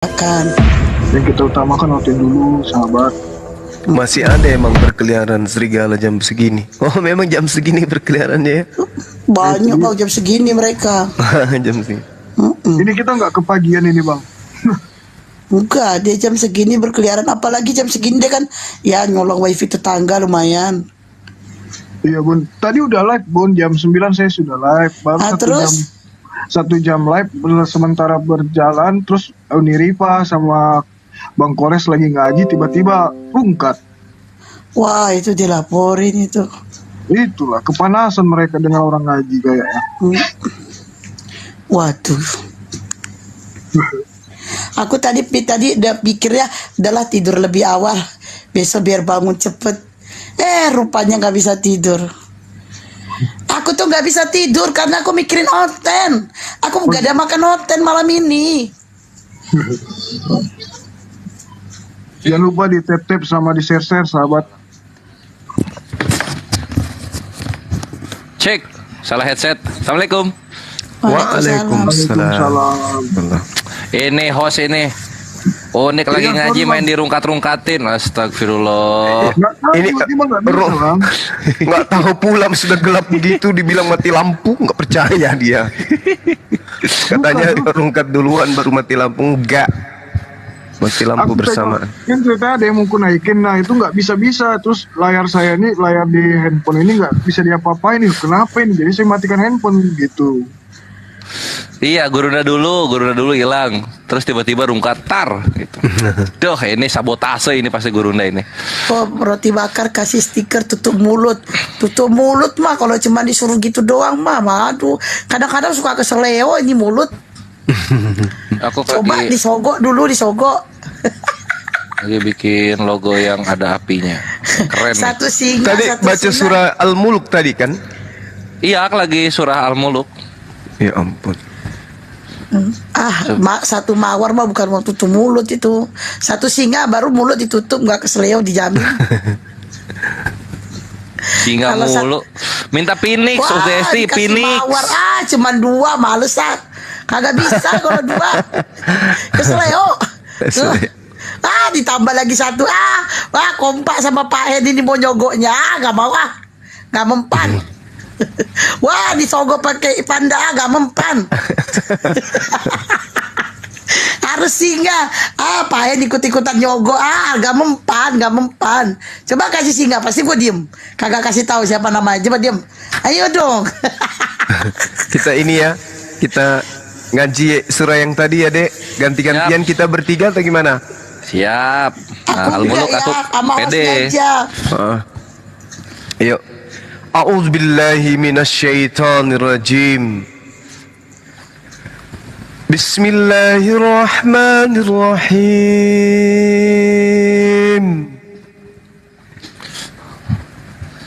Akan. Yang kita utamakan hotel dulu, sahabat. Masih ada emang berkeliaran serigala jam segini. Oh, memang jam segini berkeliarannya ya? Banyak kalau jam segini mereka. Jam segini. Ini kita nggak kepagian ini, Bang. Enggak, dia jam segini berkeliaran. Apalagi jam segini dia kan ya nyolong wifi tetangga lumayan. Iya, Bun. Tadi udah live, Bun. Jam 9 saya sudah live. Baru Terus? satu jam live. Sementara berjalan, terus Uni Rifa sama Bang Kores lagi ngaji, tiba-tiba rungkat. Wah, itu dilaporin itu. Itulah kepanasan mereka dengan orang ngaji kayaknya. Waduh. Aku tadi udah pikirnya adalah tidur lebih awal, besok biar bangun cepet. Rupanya nggak bisa tidur. Aku tuh nggak bisa tidur karena aku mikirin oten. Aku nggak ada makan oten malam ini. Jangan lupa di tap-tap sama di share-share, sahabat. Cek, salah headset. Assalamualaikum. Waalaikumsalam. Ini host ini. Unik lagi Iya, ngaji sorry, main dirungkat-rungkatin. Astagfirullah. Ini tiba-tiba nggak bisa, Bang. nggak tahu pulang sudah gelap begitu dibilang mati lampu, nggak percaya dia. Katanya rungkat duluan baru mati lampu, enggak. Mati lampu bersama. Kan ceritanya ada yang mau ku naikin, nah itu nggak bisa. Terus layar saya ini, layar di handphone ini nggak bisa diapa-apain nih. Kenapa ini? Jadi saya matikan handphone gitu. Iya, guruna dulu hilang. Terus tiba-tiba rungkat tar gitu. Duh, ini sabotase ini pasti gurunda ini. Oh, roti bakar kasih stiker tutup mulut. Tutup mulut mah kalau cuma disuruh gitu doang mah. Aduh, kadang-kadang suka keseleo ini mulut. Aku Coba lagi disogok dulu, disogok. bikin logo yang ada apinya. Keren. Satu singa, Tadi satu baca singa. surah Al-Mulk tadi kan? Iya, aku lagi surah Al-Muluk. Ya ampun. Satu mawar mah bukan mau tutup mulut itu. Satu singa baru mulut ditutup nggak keseleo dijamin. Singa Kalau mulu. Minta Phoenix, sugesti dikasih Phoenix. mawar cuman 2, males kagak bisa kalau 2. Keseleo. Ditambah lagi 1. Kompak sama Pak Hen ini mau nyogoknya. Nggak mau nggak mempan. Wah, disogok pakai panda gak mempan. Harus singa. Pak Hen ikut-ikutan nyogok. Gak mempan. Coba kasih singa, pasti gue diem. Kagak kasih tahu siapa namanya. Coba diem. Ayo dong. Kita ini ya, kita ngaji surah yang tadi ya, Dek. Ganti-gantian kita bertiga atau gimana? Siap. Nah, Aku Al-Muluk enggak aku sama pede. hostnya aja. Ayo. A'udzu billahi minasyaitonir rajim. Bismillahirrahmanirrahim.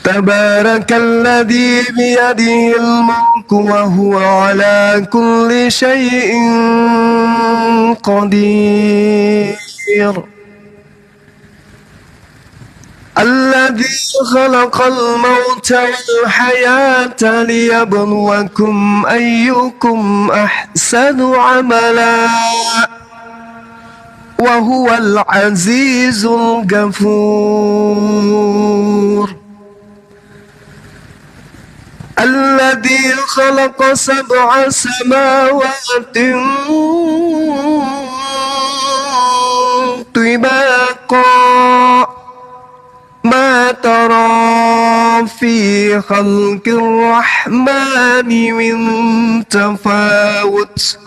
Tabarakalladzi biyadihil mulku wa huwa ala kulli syai'in qadir. الذي خلق الموت والحياة ليبلوكم أيكم أحسن عملا وهو العزيز الغفور الذي خلق 7 سماوات طباقا ما ترى في خلق الرحمن من تفاوت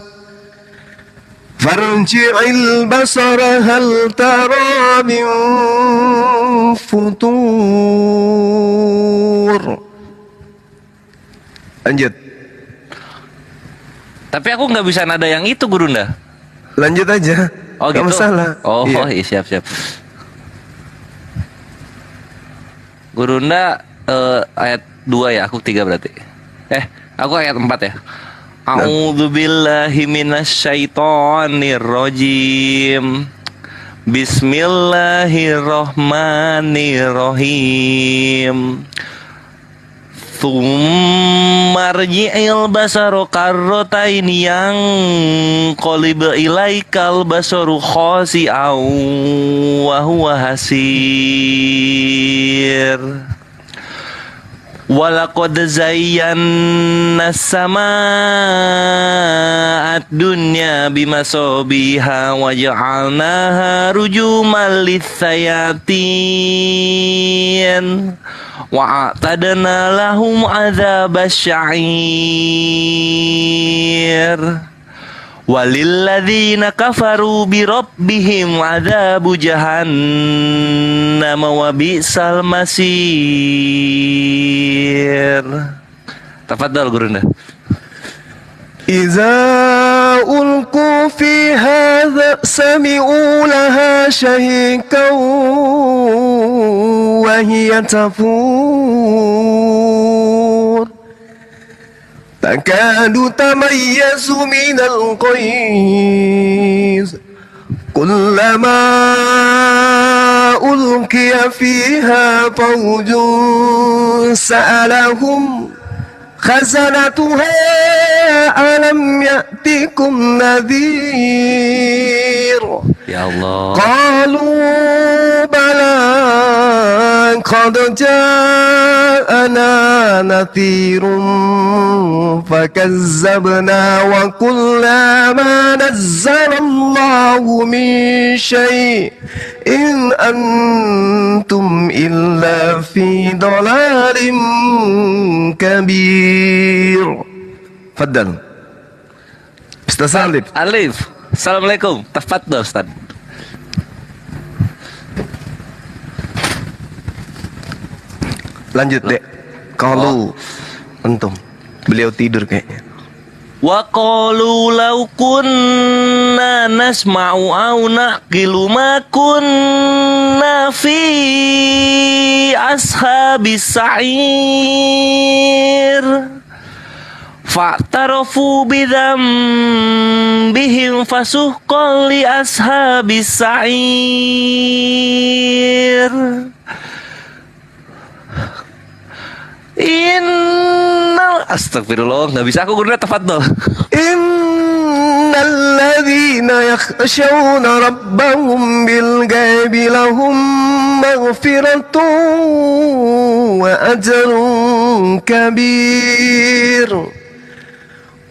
فارجع البصر هل ترى من فطور. Lanjut. Tapi aku nggak bisa nada yang itu, Gurunda. Lanjut aja. Oh, Gak gitu. masalah. Oh, Iya. iya, siap. Gurunda ayat 2 ya, aku 3 berarti. Aku ayat 4 ya. A'udzubillahi minasyaitonir rajim. Bismillahirrahmanirrahim. Marji'il basaru karrotaini yang qalib ilaikal basaru khasi'aw wa huwa hasir. Walaqad zayyana as-samaa'a ad-dunya bimasabiha wa ja'alnaha rujuman lis-sayatin wa a'tadna lahum 'adzabasy sya'ir. Walilladzina kafaru bi rabbihim 'adzabu jahannam wa bi'sal masir. Tafadhal Gurunda. Iza ulqu fiha sami'u laha shahikan wa hiya tafur takadu tamayyazu minal qais kullama ulqiya fiha fawjun sa'alahum khazanatuha alam ya'tikum nadhir. Ya Allah. Qalu bala qad ja'ana nadhirun fakazzabna wa qulna ma nazzalallahu min syai'in antum illa fi dhalalim kabir. Fadal Ustaz Alif. Alif. Assalamualaikum. Tafadhal Ustaz. Lanjut dek. Kalau antum beliau tidur kayaknya. Wa qalu law kunna nasma'u aw naqilu ma kunna fi ashabis sa'ir. Fa'tarafu bidzambihim fasuhqan li ashabis sa'ir. Astagfirullah, nggak bisa aku guna tafadhol. Innal ladzina yakhshawna rabbahum bil ghaibi lahum maghfiratun wa ajrun kabir.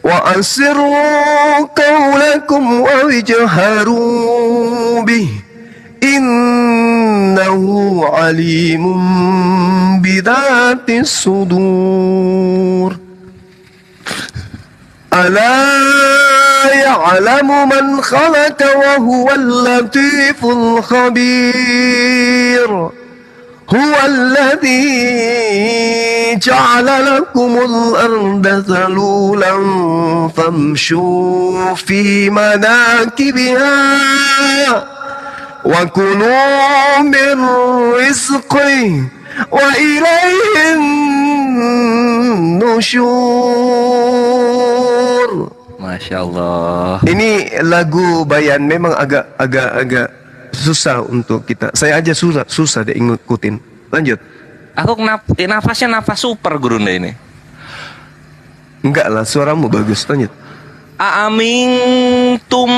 Wa asirru qawlakum wa ijharu bih innahu alimun bidatis sudur. Ala ya'lamu man khalaqa wa huwal latiful khabir. Huwa alladhi ja'ala lakumul arda zalulan famshu fi manakibiha wa kulu min rizqihi wa ilayhin nusyur. Masya Allah. Ini lagu Bayan memang agak susah untuk kita. Saya aja susah deh ngikutin. Lanjut. Aku nafasnya nafas super Gurunda ini. Enggak lah, suaramu bagus. Lanjut. Aamintum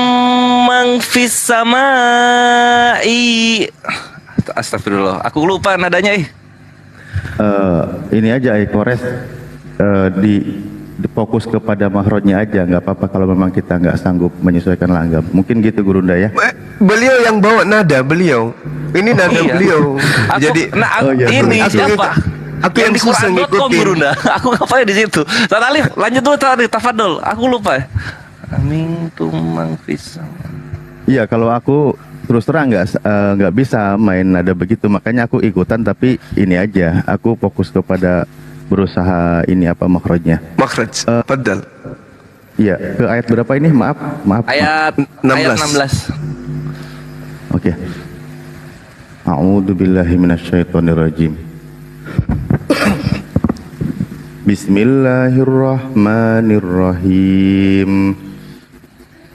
man fis samai. Astagfirullah, aku lupa nadanya. Ini aja Kores fokus kepada mahrojnya aja, nggak apa-apa kalau memang kita nggak sanggup menyesuaikan langgam. Mungkin gitu Gurunda ya. Beliau yang bawa nada beliau. Ini nada iya. beliau. Jadi ini aku siapa? Aku yang yang di susah Quran.com ngikutin. Gurunda. Aku ngapain di situ? Ustaz Alif, lanjut dulu tadi tafadhol. Aku lupa. Amintum man fis samai. Iya, kalau aku terus terang nggak bisa main nada begitu, makanya aku ikutan. Tapi ini aja, aku fokus kepada berusaha ini apa makhrajnya. Makhraj. Padahal. Iya, ke ayat berapa ini? Maaf. Ayat 16. Oke. A'udzu billahi minasyaitonir rajim. Bismillahirrahmanirrahim.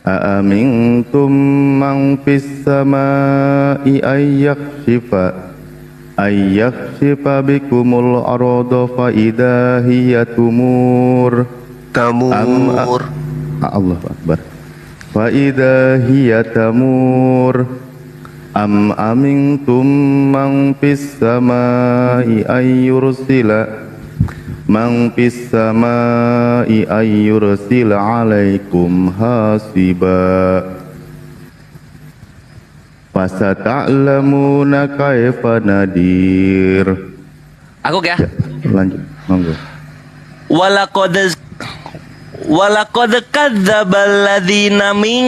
Aamintum man fis samai ayyakshifa ayyakhsifa bikumul arda fa idza hiya tumur. Tamur. Allahu akbar. Fa idza hiya tamur. Am amintum man fis samai ayyursila alaikum hasiba. Fasata'lamuna kaifa nadir. Aku ya. Lanjut, monggo. Walaqad kadzdzabal ladzina min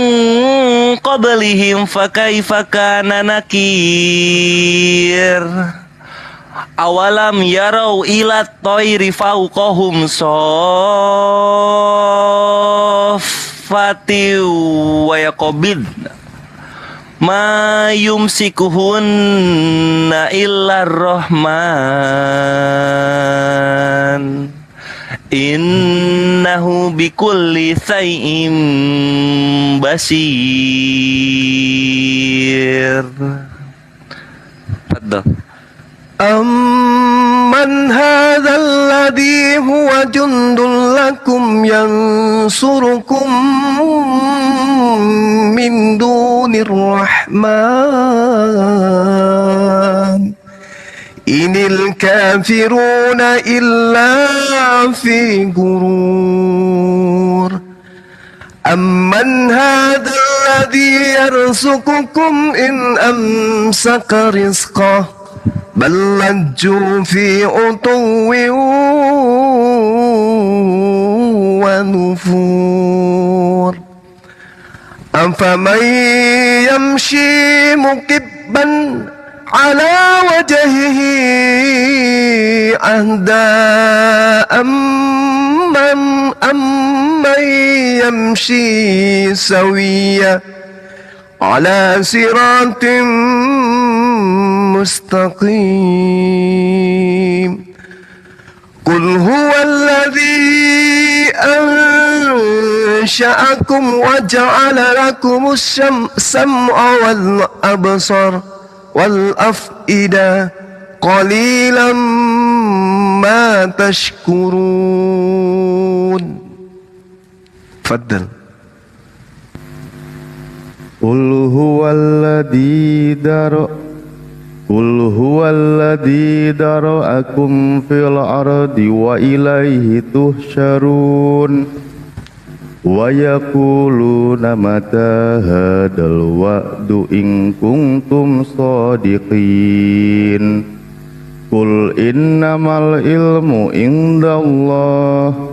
qablihim fakaifa kana nakir. Awalam yarau ila thairi fawqahum saffati wa yaqbid ma yumsikuhunna illa rahman innahu bikulli shay'in basir. Fadhal. Amman hadzal ladzi huwa jundul lakum yansurukum min dunir rahman inil kafiruna illa fi gurur. Amman hadzal ladzi yarzuqukum in amsaka rizqah bal lajju fi utuwwin wa nufur. Afaman yamshi mukibban ala wajhihi ahda amman yamshi sawiya ala siratim mustaqim. Qul huwallazi ansha'akum wa ja'ala lakumus sam'a wal absar wal af'ida qalilan ma tashkurun. Faddal. Qul huwallazi dara'akum fil ardi wa ilaihi tuhsyarun. Wa yaquluna mata hadzal wa'du in kuntum shadiqin. Qul innamal ilmu indallah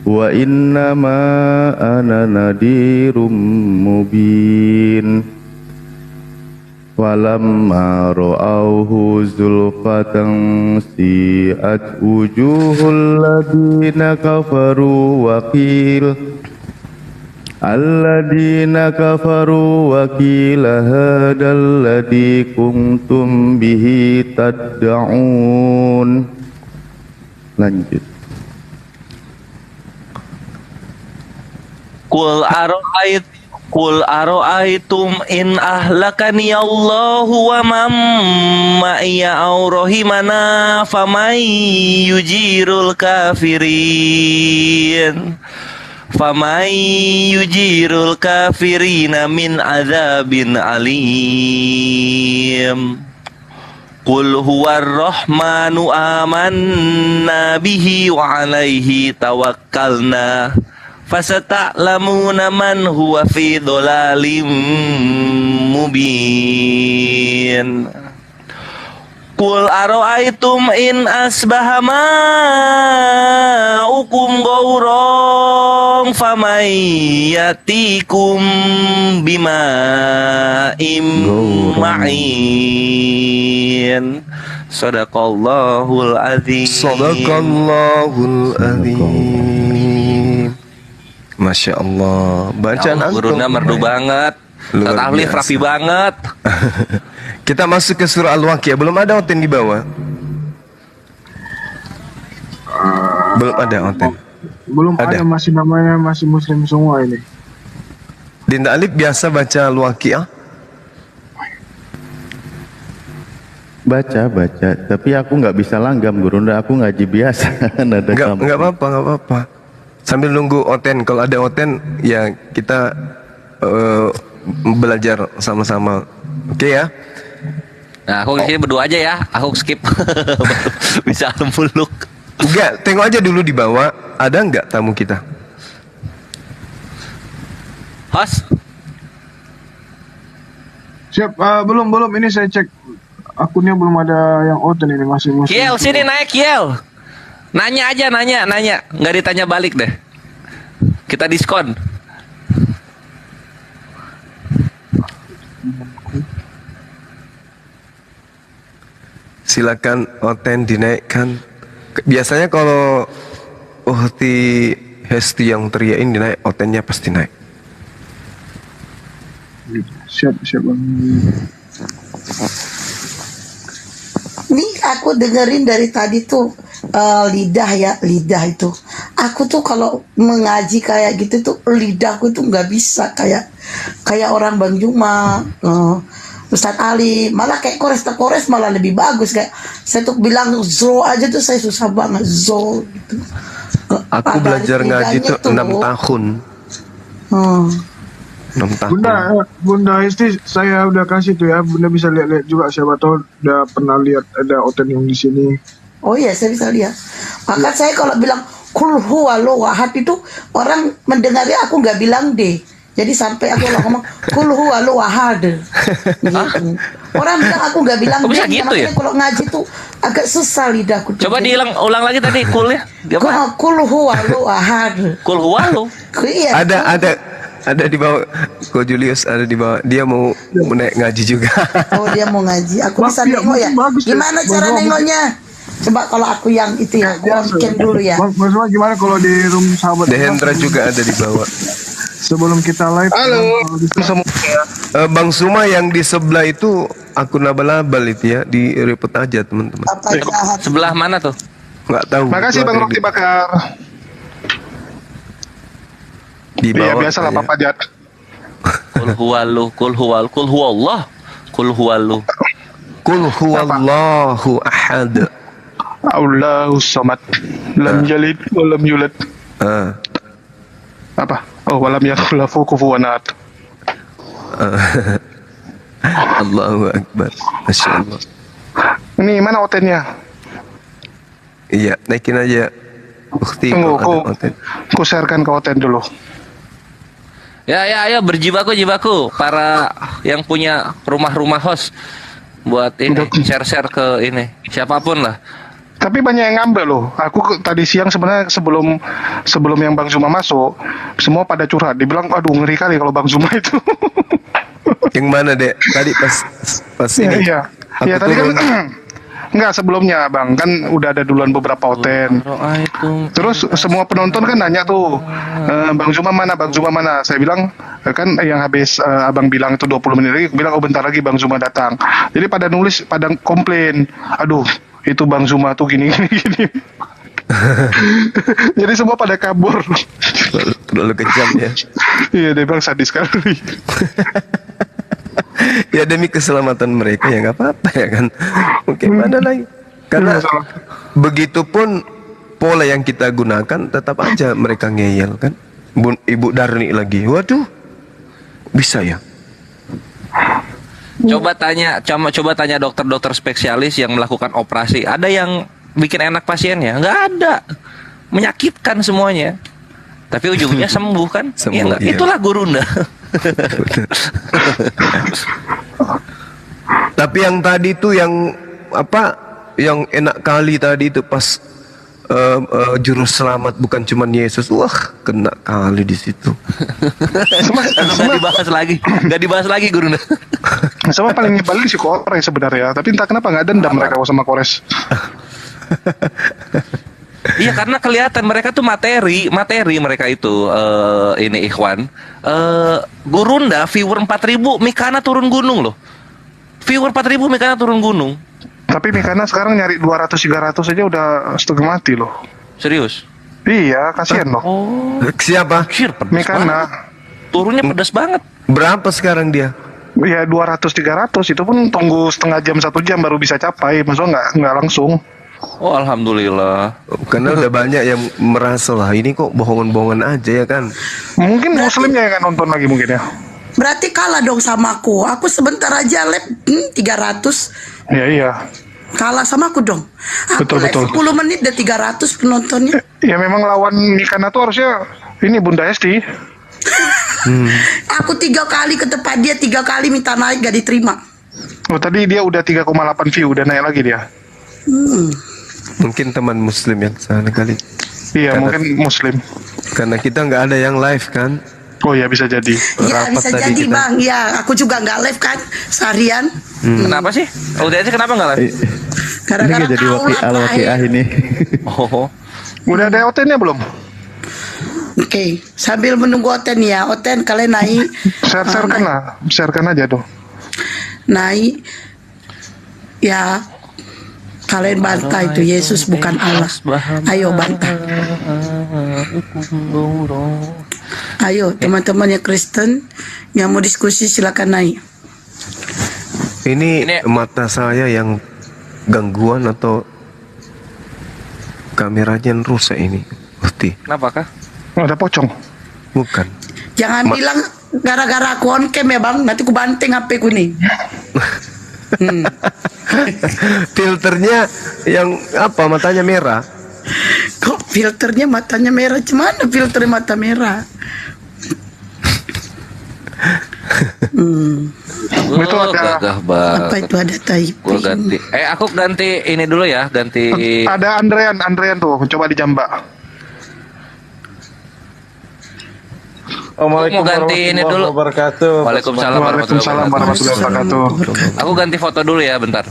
wa innama ana nadhirum mubin. Falamma ra'awhu zulfatan si'at wujuhul ladina kafaru wa qila alladina kafaru wa qila hadal ladzi kuntum bihi tad'un. Lanjut. Qul aro'aitum in ahlakani Allahu wa man ma'iya aw rahimana faman yujirul kafirina min adzabin alim. Qul huwar rahmanu amanna bihi wa alaihi tawakkalna fasata'lamuna man huwa fi dhalalim mubin. Qul aro'aitum in asbaha ma'ukum ghauran faman yatikum bima'im ma'in. Sadaqallahul azim. Sadaqallahul azim. Masya Allah. Bacaan Guruna merdu banget. Luar Tahlif biasa. rapi banget. Kita masuk ke surah Al-Waqiah. Belum ada onten di bawah. Belum ada onten. Belum Ada. ada, masih namanya masih muslim semua ini. Dinda Alif biasa baca Al-Waqiah. Baca, tapi aku nggak bisa langgam Gurunda, aku ngaji biasa. Nada kamu. Nggak apa-apa. Sambil nunggu Oten, kalau ada Oten ya kita belajar sama-sama. Oke ya? Nah, aku di sini berdua aja ya. Aku skip. Bisa muluk. Enggak, tengok aja dulu di bawah. Ada nggak tamu kita? Host, Siap, belum ini saya cek akunnya belum ada yang oten ini masih. Kiel sini naik Kiel. Nanya aja, nanya. Nggak ditanya balik deh. Kita diskon. Silakan Oten dinaikkan. Biasanya kalau Hesti yang teriakin dinaik, Otennya pasti naik. Siap Bang. Nih aku dengerin dari tadi tuh lidah itu. Aku tuh kalau mengaji kayak gitu tuh lidahku tuh nggak bisa kayak orang Bang Juma, Ustadz Ali, malah kayak kores malah lebih bagus. Kayak saya tuh bilang zo aja tuh saya susah banget zo gitu. Aku belajar ngaji tuh 6 tahun. 6 tahun. Bunda Hesti saya udah kasih tuh ya. Bunda bisa lihat juga, siapa tahu udah pernah lihat ada oten yang di sini. Oh iya, saya bisa lihat. Maka saya kalau bilang kul huwallahu ahad itu orang mendengarnya aku nggak bilang deh. Jadi sampai aku ngomong kul huwallahu ahad. Gitu. Orang bilang aku nggak bilang Kok bisa deh. gitu Makanya ya? kalau ngaji tuh agak susah lidahku tuh. Coba ulang lagi tadi kulnya. Dia apa? Kul huwallahu ahad. Kul huwalu. Iya. Ada di bawah. Ko Julius ada di bawah. Dia mau naik ngaji juga. Oh dia mau ngaji. Aku Bang, bisa iya, nengok ya. bagus ya. Gimana cara Bang, nengoknya? Coba kalau aku yang itu ya, aku bikin dulu ya. Bang Suma gimana kalau di room sahabat? Dehendra juga ada di bawah. Sebelum kita live. Halo. Bang Suma yang di sebelah itu akun abal-abal itu ya, di report aja teman-teman. Apa jahat? Sebelah mana tuh? Nggak tahu. Makasih Itu Bang ada Roti Bakar. di Iya bawah. biasa lah saya. Papa Jat. Kul huwalu, kul huwallah, kul huwalu. Kul huwallahu ahad. Allahu samad. Lam yalid wa lam yulad. Ah. Apa? Oh, walam yakul lahu kufuwan ahad. Allahu Akbar. Masya Allah. Ini mana otennya? Iya, naikin aja. Bukti Tunggu, kalau ada konten. ku sharekan ke oten dulu. Ya, ayo berjibaku para yang punya rumah-rumah host buat ini share ke ini siapapun lah. Tapi banyak yang ngambil loh. Aku tadi siang sebenarnya sebelum yang Bang Zuma masuk, semua pada curhat. Dibilang, aduh ngeri kali kalau Bang Zuma itu. Yang mana, Dek? Tadi pas ini. Iya. Aku Ya tadi kan turun. enggak sebelumnya Bang, kan udah ada duluan beberapa oten. Terus semua penonton kan nanya tuh, Bang Zuma mana? Bang Zuma mana? Saya bilang, kan yang habis Abang bilang itu 20 menit lagi, aku bilang, oh bentar lagi Bang Zuma datang. Jadi pada nulis, pada komplain, aduh itu Bang Zuma tuh gini. Jadi semua pada kabur. Terlalu kejam ya. Iya, dia bilang sadis sekali. Ya demi keselamatan mereka ya nggak apa-apa ya kan. Mungkin ada lagi. Karena begitupun pola yang kita gunakan tetap aja mereka ngeyel kan. Ibu Darni lagi. Waduh. Bisa ya. Coba tanya dokter-dokter spesialis yang melakukan operasi. Ada yang bikin enak pasiennya? Nggak ada. Menyakitkan semuanya. Tapi ujungnya sembuh kan? Sembuh, Iya nggak? iya. Itulah Gurunda. Tapi yang tadi tuh yang apa? Yang enak kali tadi itu pas juru selamat bukan cuman Yesus. Wah, kena kali di situ. Nggak dibahas lagi Gurunda. Sama paling nyebelin si Kores sebenarnya. Tapi entah kenapa nggak dendam mereka sama Kores. Iya karena kelihatan mereka tuh materi mereka itu ini Ikhwan. Gurunda viewer 4.000 Mikana turun gunung loh. Viewer 4.000 Mikana turun gunung. Tapi Mikana sekarang nyari 200-300 aja udah setengah mati loh. Serius? Iya, kasihan loh. Oh, Siapa? pedas Mikana. banget. Turunnya pedas banget. Berapa sekarang dia? Ya 200-300 itu pun tunggu setengah jam 1 jam baru bisa capai, maksudnya nggak langsung. Oh alhamdulillah. Karena udah banyak yang merasa lah ini kok bohongan-bohongan aja ya kan. Mungkin muslimnya yang akan nonton lagi mungkin ya. Berarti kalah dong sama aku. Aku sebentar aja live 300. Iya. Kalah sama aku dong. Aku Betul, live betul. 10 menit udah 300 penontonnya. Ya memang lawan Mikana tuh harusnya ini Bunda Esti. Aku 3 kali ke tempat dia, 3 kali minta naik gak diterima. Oh tadi dia udah 3,8 view, udah naik lagi dia. Mungkin teman muslim yang sana kali. Iya Karena- mungkin muslim. Karena kita nggak ada yang live kan. Oh ya bisa jadi. Ya Rapat bisa tadi jadi kita. bang. Ya aku juga nggak live kan seharian. Kenapa sih? Udah aja kenapa nggak live? Ini Gara-gara nggak jadi kau lah al-waqiah terakhir. ini. Oh. Udah ada OT-nya belum? Oke, sambil menunggu Oten ya. Oten kalian naik. Share-sharekan lah, sharekan aja tuh. Naik. Ya. Kalian bantah itu Yesus bukan Allah. Ayo bantah. Ayo teman-teman yang Kristen yang mau diskusi silakan naik. Ini Ini- mata saya yang gangguan atau kameranya yang rusak ini. Pasti. Kenapa kah? Ada pocong. Bukan. Jangan bilang gara-gara aku on cam ya bang. Nanti ku banting HP ku nih. Filternya yang apa? Matanya merah. Kok filternya matanya merah? Gimana filternya mata merah? Itu ada- Gagah banget. Apa itu ada Gua typing? ganti. Aku ganti ini dulu ya, ganti. Ada Andrean tuh, coba dijambak. Mau ganti ini dulu. Waalaikumsalam Waalaikumsalam warahmatullahi wabarakatuh. Aku ganti foto dulu ya, bentar.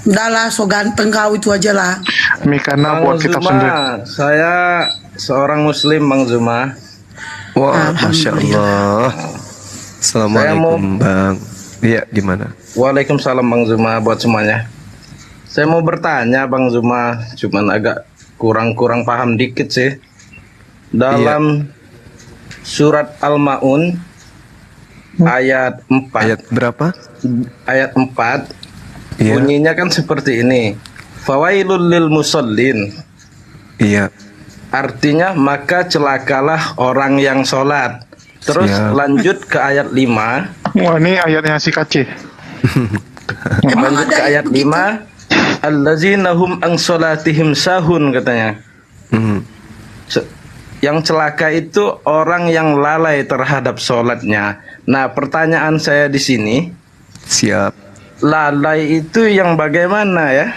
Udah lah, so ganteng kau itu aja lah. Mikana buat kitab Zuma, sendiri. saya seorang muslim Bang Zuma. Wah, masya Allah. Assalamualaikum bang. Iya, gimana? Waalaikumsalam Bang Zuma buat semuanya. Saya mau bertanya Bang Zuma, cuman agak kurang paham dikit sih. Dalam surat Al-Maun ayat 4 Ayat berapa? ayat 4 Iya. bunyinya kan seperti ini. Fawailul lil musallin. Iya. Artinya maka celakalah orang yang sholat. Terus Siap. lanjut ke ayat 5. Wah ini ayatnya si Kace. Emang Lanjut ada ke ayat begitu? 5. Allazina hum an sholatihim sahun katanya. Hmm. Yang celaka itu orang yang lalai terhadap sholatnya. Nah pertanyaan saya di sini, Siap. lalai itu yang bagaimana ya?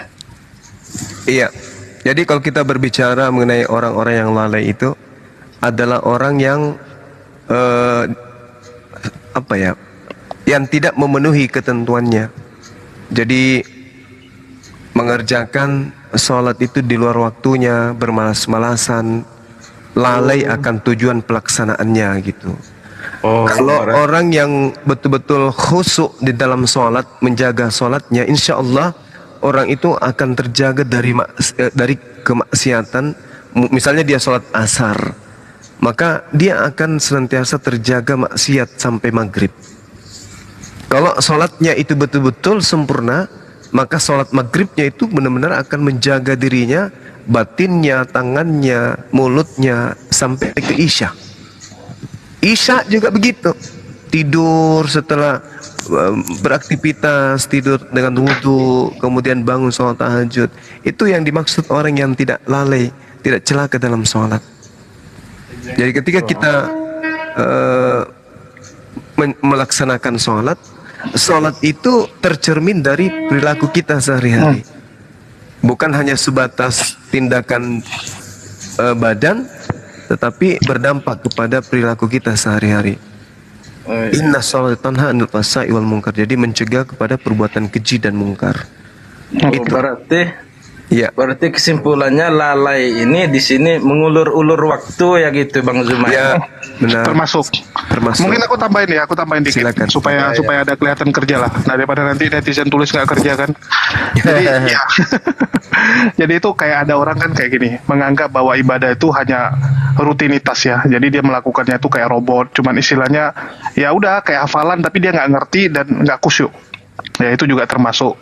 Iya. Jadi kalau kita berbicara mengenai orang-orang yang lalai itu adalah orang yang apa ya? Yang tidak memenuhi ketentuannya. Jadi mengerjakan sholat itu di luar waktunya, bermalas-malasan, lalai akan tujuan pelaksanaannya gitu. Kalau orang yang betul-betul khusyuk di dalam sholat, menjaga sholatnya, insya Allah orang itu akan terjaga dari kemaksiatan. Misalnya dia sholat asar, maka dia akan senantiasa terjaga maksiat sampai maghrib. Kalau sholatnya itu betul-betul sempurna, maka sholat maghribnya itu benar-benar akan menjaga dirinya, batinnya, tangannya, mulutnya sampai ke isya. Isya juga begitu. Tidur setelah beraktivitas, tidur dengan wudu, kemudian bangun sholat tahajud. Itu yang dimaksud orang yang tidak lalai, tidak celaka dalam sholat. Jadi ketika kita melaksanakan sholat, sholat itu tercermin dari perilaku kita sehari-hari. Bukan hanya sebatas tindakan badan, tetapi berdampak kepada perilaku kita sehari-hari. Inna sholata tanha 'anil fahsya'i wal munkar. Jadi mencegah kepada perbuatan keji dan mungkar. Berarti Iya. Berarti kesimpulannya lalai ini di sini mengulur-ulur waktu ya gitu Bang Zuma. Ya, benar. Termasuk. Mungkin aku tambahin dikit Silakan. supaya ada kelihatan kerja lah. Nah, daripada nanti netizen tulis nggak kerja kan. Jadi ya. Jadi itu kayak ada orang kan kayak gini, menganggap bahwa ibadah itu hanya rutinitas ya. Jadi dia melakukannya itu kayak robot, cuman istilahnya ya udah kayak hafalan tapi dia nggak ngerti dan nggak khusyuk. Ya itu juga termasuk.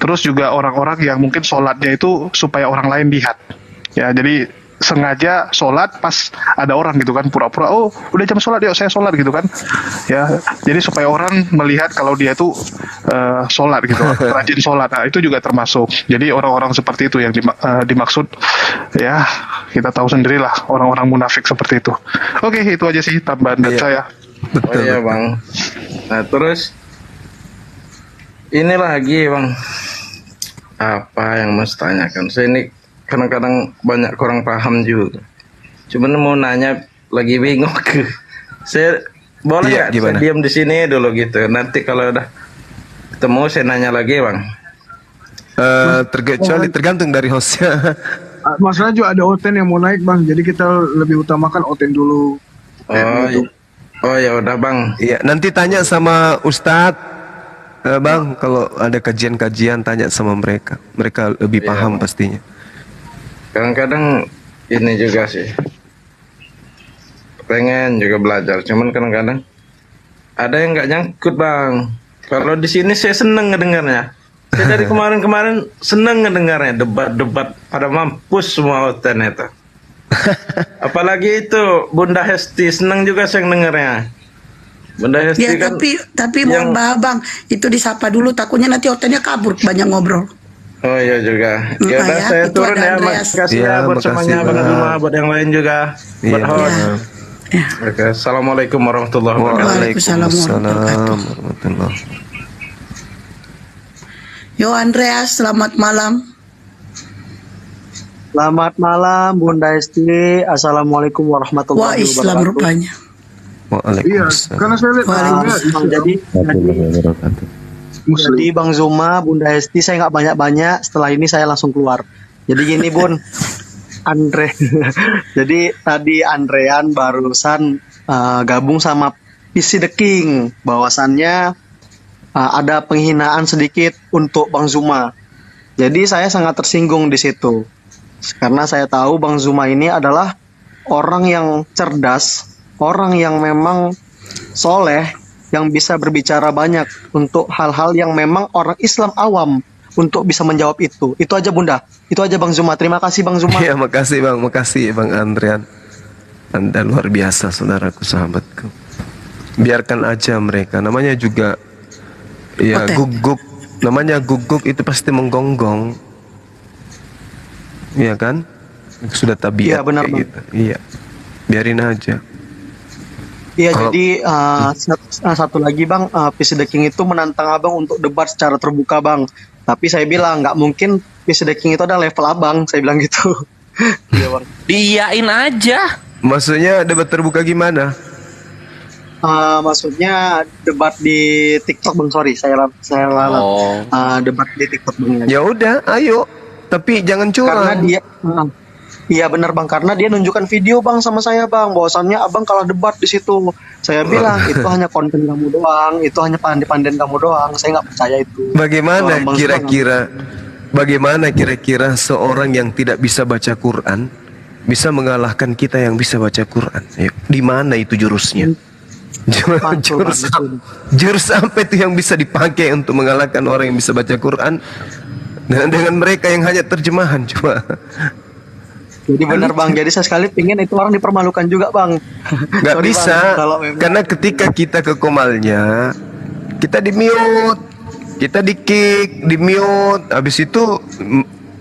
Terus juga orang-orang yang mungkin sholatnya itu supaya orang lain lihat. Ya jadi sengaja sholat pas ada orang gitu kan, pura-pura oh udah jam sholat yuk saya sholat gitu kan. Ya jadi supaya orang melihat kalau dia itu sholat gitu, rajin sholat. Nah, itu juga termasuk. Jadi orang-orang seperti itu yang dimaksud. Ya kita tahu sendirilah orang-orang munafik seperti itu. Oke, itu aja sih tambahan dari saya. Oh iya Bang. Nah terus ini lagi Bang, apa yang Mas tanyakan? Saya ini kadang-kadang banyak kurang paham juga. Cuman mau nanya lagi bingung. Saya boleh nggak saya diam di sini dulu gitu. Nanti kalau udah ketemu saya nanya lagi Bang. Tergantung dari hostnya. Masalah juga ada Oten yang mau naik Bang, jadi kita lebih utamakan Oten dulu. Oh ya udah Bang. Iya, nanti tanya sama Ustadz. Bang, kalau ada kajian-kajian tanya sama mereka. Mereka lebih paham pastinya. Kadang-kadang ini juga sih. Pengen juga belajar, cuman kadang-kadang ada yang nggak nyangkut Bang. Kalau di sini saya seneng ngedengarnya. Saya dari kemarin-kemarin seneng ngedengarnya, debat-debat pada mampus semua Oten itu. Apalagi itu Bunda Hesti, seneng juga saya dengarnya. Bunda Hesti ya, kan tapi mohon maaf Bang, itu disapa dulu, takutnya nanti Otennya kabur banyak ngobrol. Oh iya juga. Ya udah ya, saya turun ya. Andreas. Makasih ya buat semuanya Bang Zuma, buat yang lain juga. Buat host. Ya. Oke, assalamualaikum warahmatullahi wabarakatuh. Waalaikumsalam warahmatullahi. Yo Andreas, selamat malam. Selamat malam Bunda Hesti. Assalamualaikum warahmatullahi wabarakatuh. Islam rupanya. Iya, karena saya lihat jadi Bang Zuma, Bunda Hesti, saya nggak banyak-banyak. Setelah ini saya langsung keluar. Jadi gini Bun, Andre. Jadi tadi Andrean barusan gabung sama PC The King. Bahwasannya ada penghinaan sedikit untuk Bang Zuma. Jadi saya sangat tersinggung di situ. Karena saya tahu Bang Zuma ini adalah orang yang cerdas, orang yang memang soleh, yang bisa berbicara banyak untuk hal-hal yang memang orang Islam awam untuk bisa menjawab itu. Itu aja Bunda, itu aja Bang Zuma. Terima kasih Bang Zuma. Iya, makasih Bang Andrian. Anda luar biasa saudaraku, sahabatku. Biarkan aja mereka, namanya juga ya guguk. Namanya guguk itu pasti menggonggong. Iya kan? Sudah tabiat. Iya benar Bang. Gitu. Iya. Biarin aja. Iya, jadi satu lagi Bang, PC The King itu menantang Abang untuk debat secara terbuka Bang. Tapi saya bilang nggak mungkin PC The King itu ada level Abang, saya bilang gitu. Iya Bang. Diiyain aja. Maksudnya debat terbuka gimana? Maksudnya debat di TikTok Bang, sorry saya debat di TikTok Bang. Ya udah, ayo. Tapi jangan curang. Karena dia iya benar Bang, karena dia nunjukkan video Bang sama saya Bang, bahwasannya Abang kalah debat di situ. Saya bilang itu hanya konten kamu doang, itu hanya pandai-pandaian kamu doang. Saya nggak percaya itu. Bagaimana kira-kira seorang yang tidak bisa baca Quran bisa mengalahkan kita yang bisa baca Quran? Di mana itu jurusnya? Jurus apa itu yang bisa dipakai untuk mengalahkan orang yang bisa baca Quran dengan mereka yang hanya terjemahan coba? Jadi benar Bang, jadi saya sekali pingin itu orang dipermalukan juga Bang. Nggak bisa, Bang, karena ketika kita ke komalnya, kita di mute, kita di kick, di mute, habis itu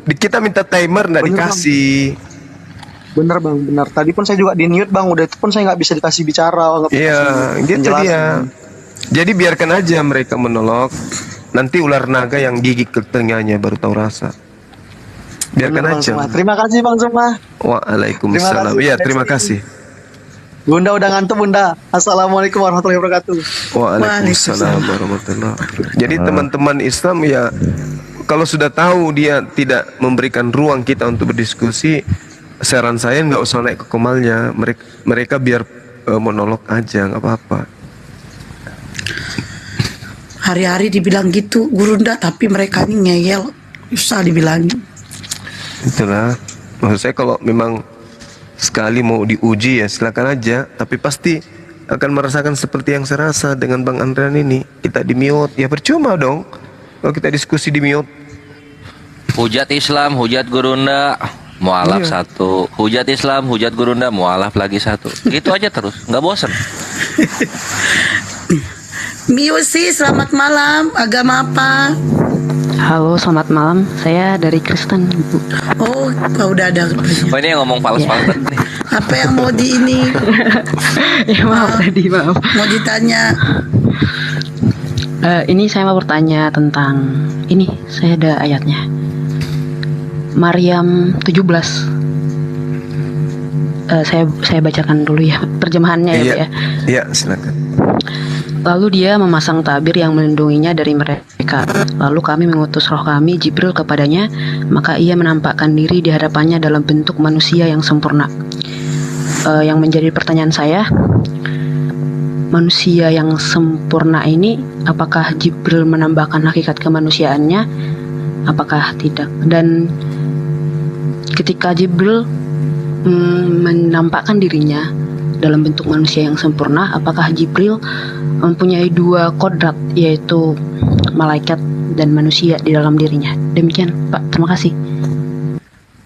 kita minta timer nggak dikasih. Bener Bang, benar. Tadi pun saya juga di mute Bang, udah itu pun saya nggak bisa dikasih bicara. Iya, gitu dia. Jadi biarkan aja mereka menolok. Nanti ular naga yang gigit ke tengahnya baru tahu rasa. Biarkan aja. Terima kasih Bang Zuma. Waalaikumsalam. Iya, terima kasih. Bunda udah ngantuk Bunda. Assalamualaikum warahmatullahi wabarakatuh. Waalaikumsalam warahmatullahi wabarakatuh. Jadi teman-teman Islam ya kalau sudah tahu dia tidak memberikan ruang kita untuk berdiskusi, saran saya nggak usah naik ke komalnya. Mereka biar monolog aja, nggak apa-apa. Hari-hari dibilang gitu guru ndak, tapi mereka ini ngeyel, susah dibilangin. Itulah maksud saya, kalau memang sekali mau diuji ya silakan aja, tapi pasti akan merasakan seperti yang saya rasa dengan Bang Andrean ini. Kita di mute ya percuma dong kalau kita diskusi di mute. Hujat Islam, hujat Gurunda, mualaf satu. Hujat Islam, hujat Gurunda, mualaf lagi satu. Gitu aja terus, nggak bosan. Miusi, selamat malam. Agama apa? Halo, selamat malam. Saya dari Kristen, Bu. Oh, udah ada. Oh, ini yang ngomong fals-falsan nih. Apa yang mau di ini? Ya, maaf tadi, maaf. Mau ditanya. Ini saya mau bertanya tentang ini. Saya ada ayatnya. Maryam 17. Saya bacakan dulu ya terjemahannya ya, Pak ya. Iya, silakan. Lalu dia memasang tabir yang melindunginya dari mereka. Lalu kami mengutus roh kami, Jibril, kepadanya. Maka ia menampakkan diri di hadapannya dalam bentuk manusia yang sempurna. Yang menjadi pertanyaan saya, manusia yang sempurna ini, apakah Jibril menambahkan hakikat kemanusiaannya? Apakah tidak? Dan ketika Jibril menampakkan dirinya dalam bentuk manusia yang sempurna, apakah Jibril mempunyai dua kodrat, yaitu malaikat dan manusia di dalam dirinya? Demikian, Pak. Terima kasih.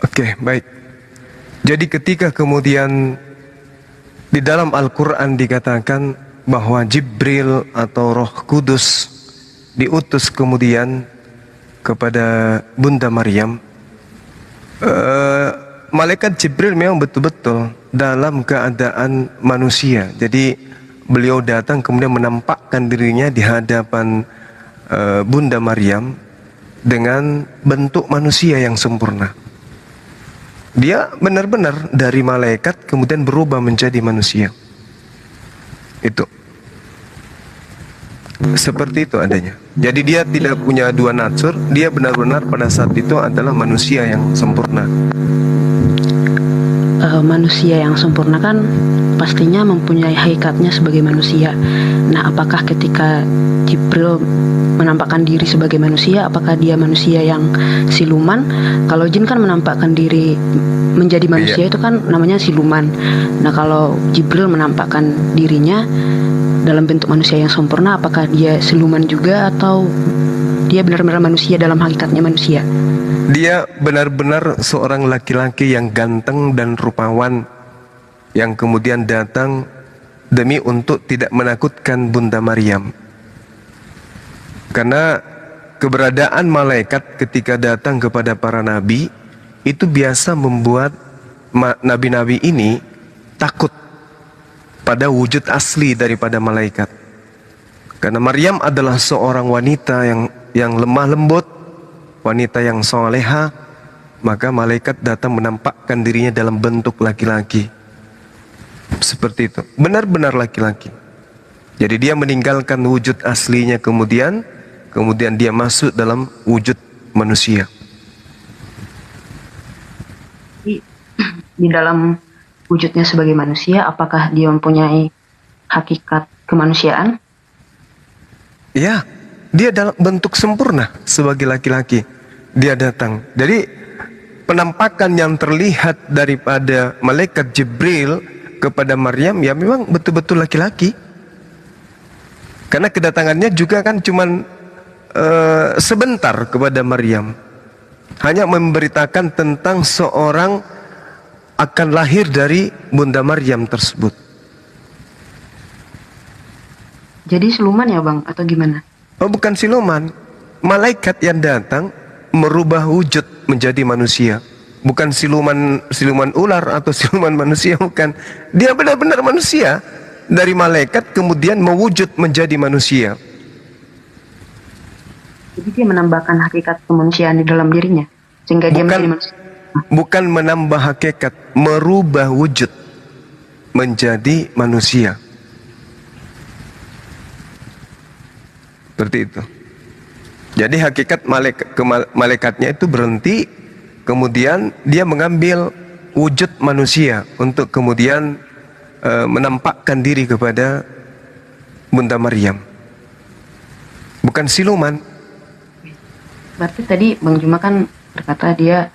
Oke, baik. Jadi ketika kemudian di dalam Al-Quran dikatakan bahwa Jibril atau Roh Kudus diutus kemudian kepada Bunda Maryam, malaikat Jibril memang betul-betul dalam keadaan manusia. Jadi beliau datang kemudian menampakkan dirinya di hadapan Bunda Maryam dengan bentuk manusia yang sempurna. Dia benar-benar dari malaikat kemudian berubah menjadi manusia. Itu seperti itu adanya. Jadi dia tidak punya dua natur, dia benar-benar pada saat itu adalah manusia yang sempurna. Manusia yang sempurna kan pastinya mempunyai hakikatnya sebagai manusia. Nah, apakah ketika Jibril menampakkan diri sebagai manusia, apakah dia manusia yang siluman? Kalau jin kan menampakkan diri menjadi manusia, itu kan namanya siluman. Nah, kalau Jibril menampakkan dirinya dalam bentuk manusia yang sempurna, apakah dia siluman juga atau dia benar-benar manusia dalam hakikatnya manusia? Dia benar-benar seorang laki-laki yang ganteng dan rupawan, yang kemudian datang demi untuk tidak menakutkan Bunda Maryam. Karena keberadaan malaikat ketika datang kepada para nabi itu biasa membuat nabi-nabi ini takut pada wujud asli daripada malaikat. Karena Maryam adalah seorang wanita yang lemah lembut, wanita yang soleha, maka malaikat datang menampakkan dirinya dalam bentuk laki-laki. Seperti itu, benar-benar laki-laki. Jadi dia meninggalkan wujud aslinya, kemudian dia masuk dalam wujud manusia. Di dalam wujudnya sebagai manusia, apakah dia mempunyai hakikat kemanusiaan? Ya, dia dalam bentuk sempurna sebagai laki-laki. Dia datang. Jadi penampakan yang terlihat daripada malaikat Jibril kepada Maryam ya memang betul-betul laki-laki. Karena kedatangannya juga kan cuman sebentar kepada Maryam. Hanya memberitakan tentang seorang akan lahir dari Bunda Maryam tersebut. Jadi siluman ya, Bang, atau gimana? Oh, bukan siluman. Malaikat yang datang merubah wujud menjadi manusia. Bukan siluman ular atau siluman manusia, bukan. Dia benar-benar manusia. Dari malaikat kemudian mewujud menjadi manusia. Jadi dia menambahkan hakikat kemanusiaan di dalam dirinya sehingga dia menjadi manusia. Bukan menambah hakikat, merubah wujud menjadi manusia. Seperti itu. Jadi hakikat malaikatnya itu berhenti, kemudian dia mengambil wujud manusia untuk kemudian menampakkan diri kepada Bunda Maryam. Bukan siluman. Berarti tadi Bang Juma kan berkata dia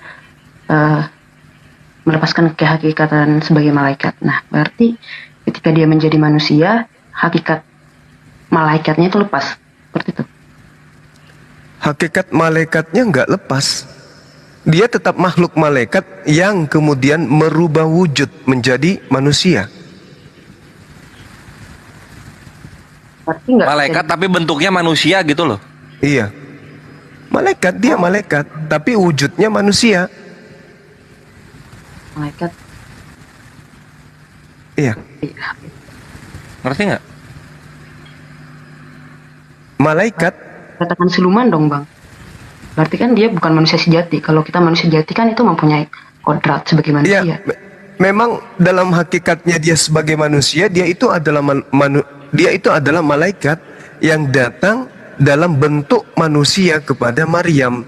melepaskan kehakikatan sebagai malaikat. Nah, berarti ketika dia menjadi manusia, hakikat malaikatnya itu lepas. Seperti itu. Hakikat malaikatnya nggak lepas. Dia tetap makhluk malaikat yang kemudian merubah wujud menjadi manusia. Berarti nggak Malaikat tapi bentuknya manusia gitu loh. Iya. Malaikat, dia malaikat, tapi wujudnya manusia. malaikat. Iya. Ngerti nggak? Malaikat Katakan siluman dong Bang. Berarti kan dia bukan manusia sejati. Kalau kita manusia sejati kan itu mempunyai kodrat sebagai manusia. Iya, memang dalam hakikatnya dia sebagai manusia, dia itu adalah malaikat yang datang dalam bentuk manusia kepada Maryam.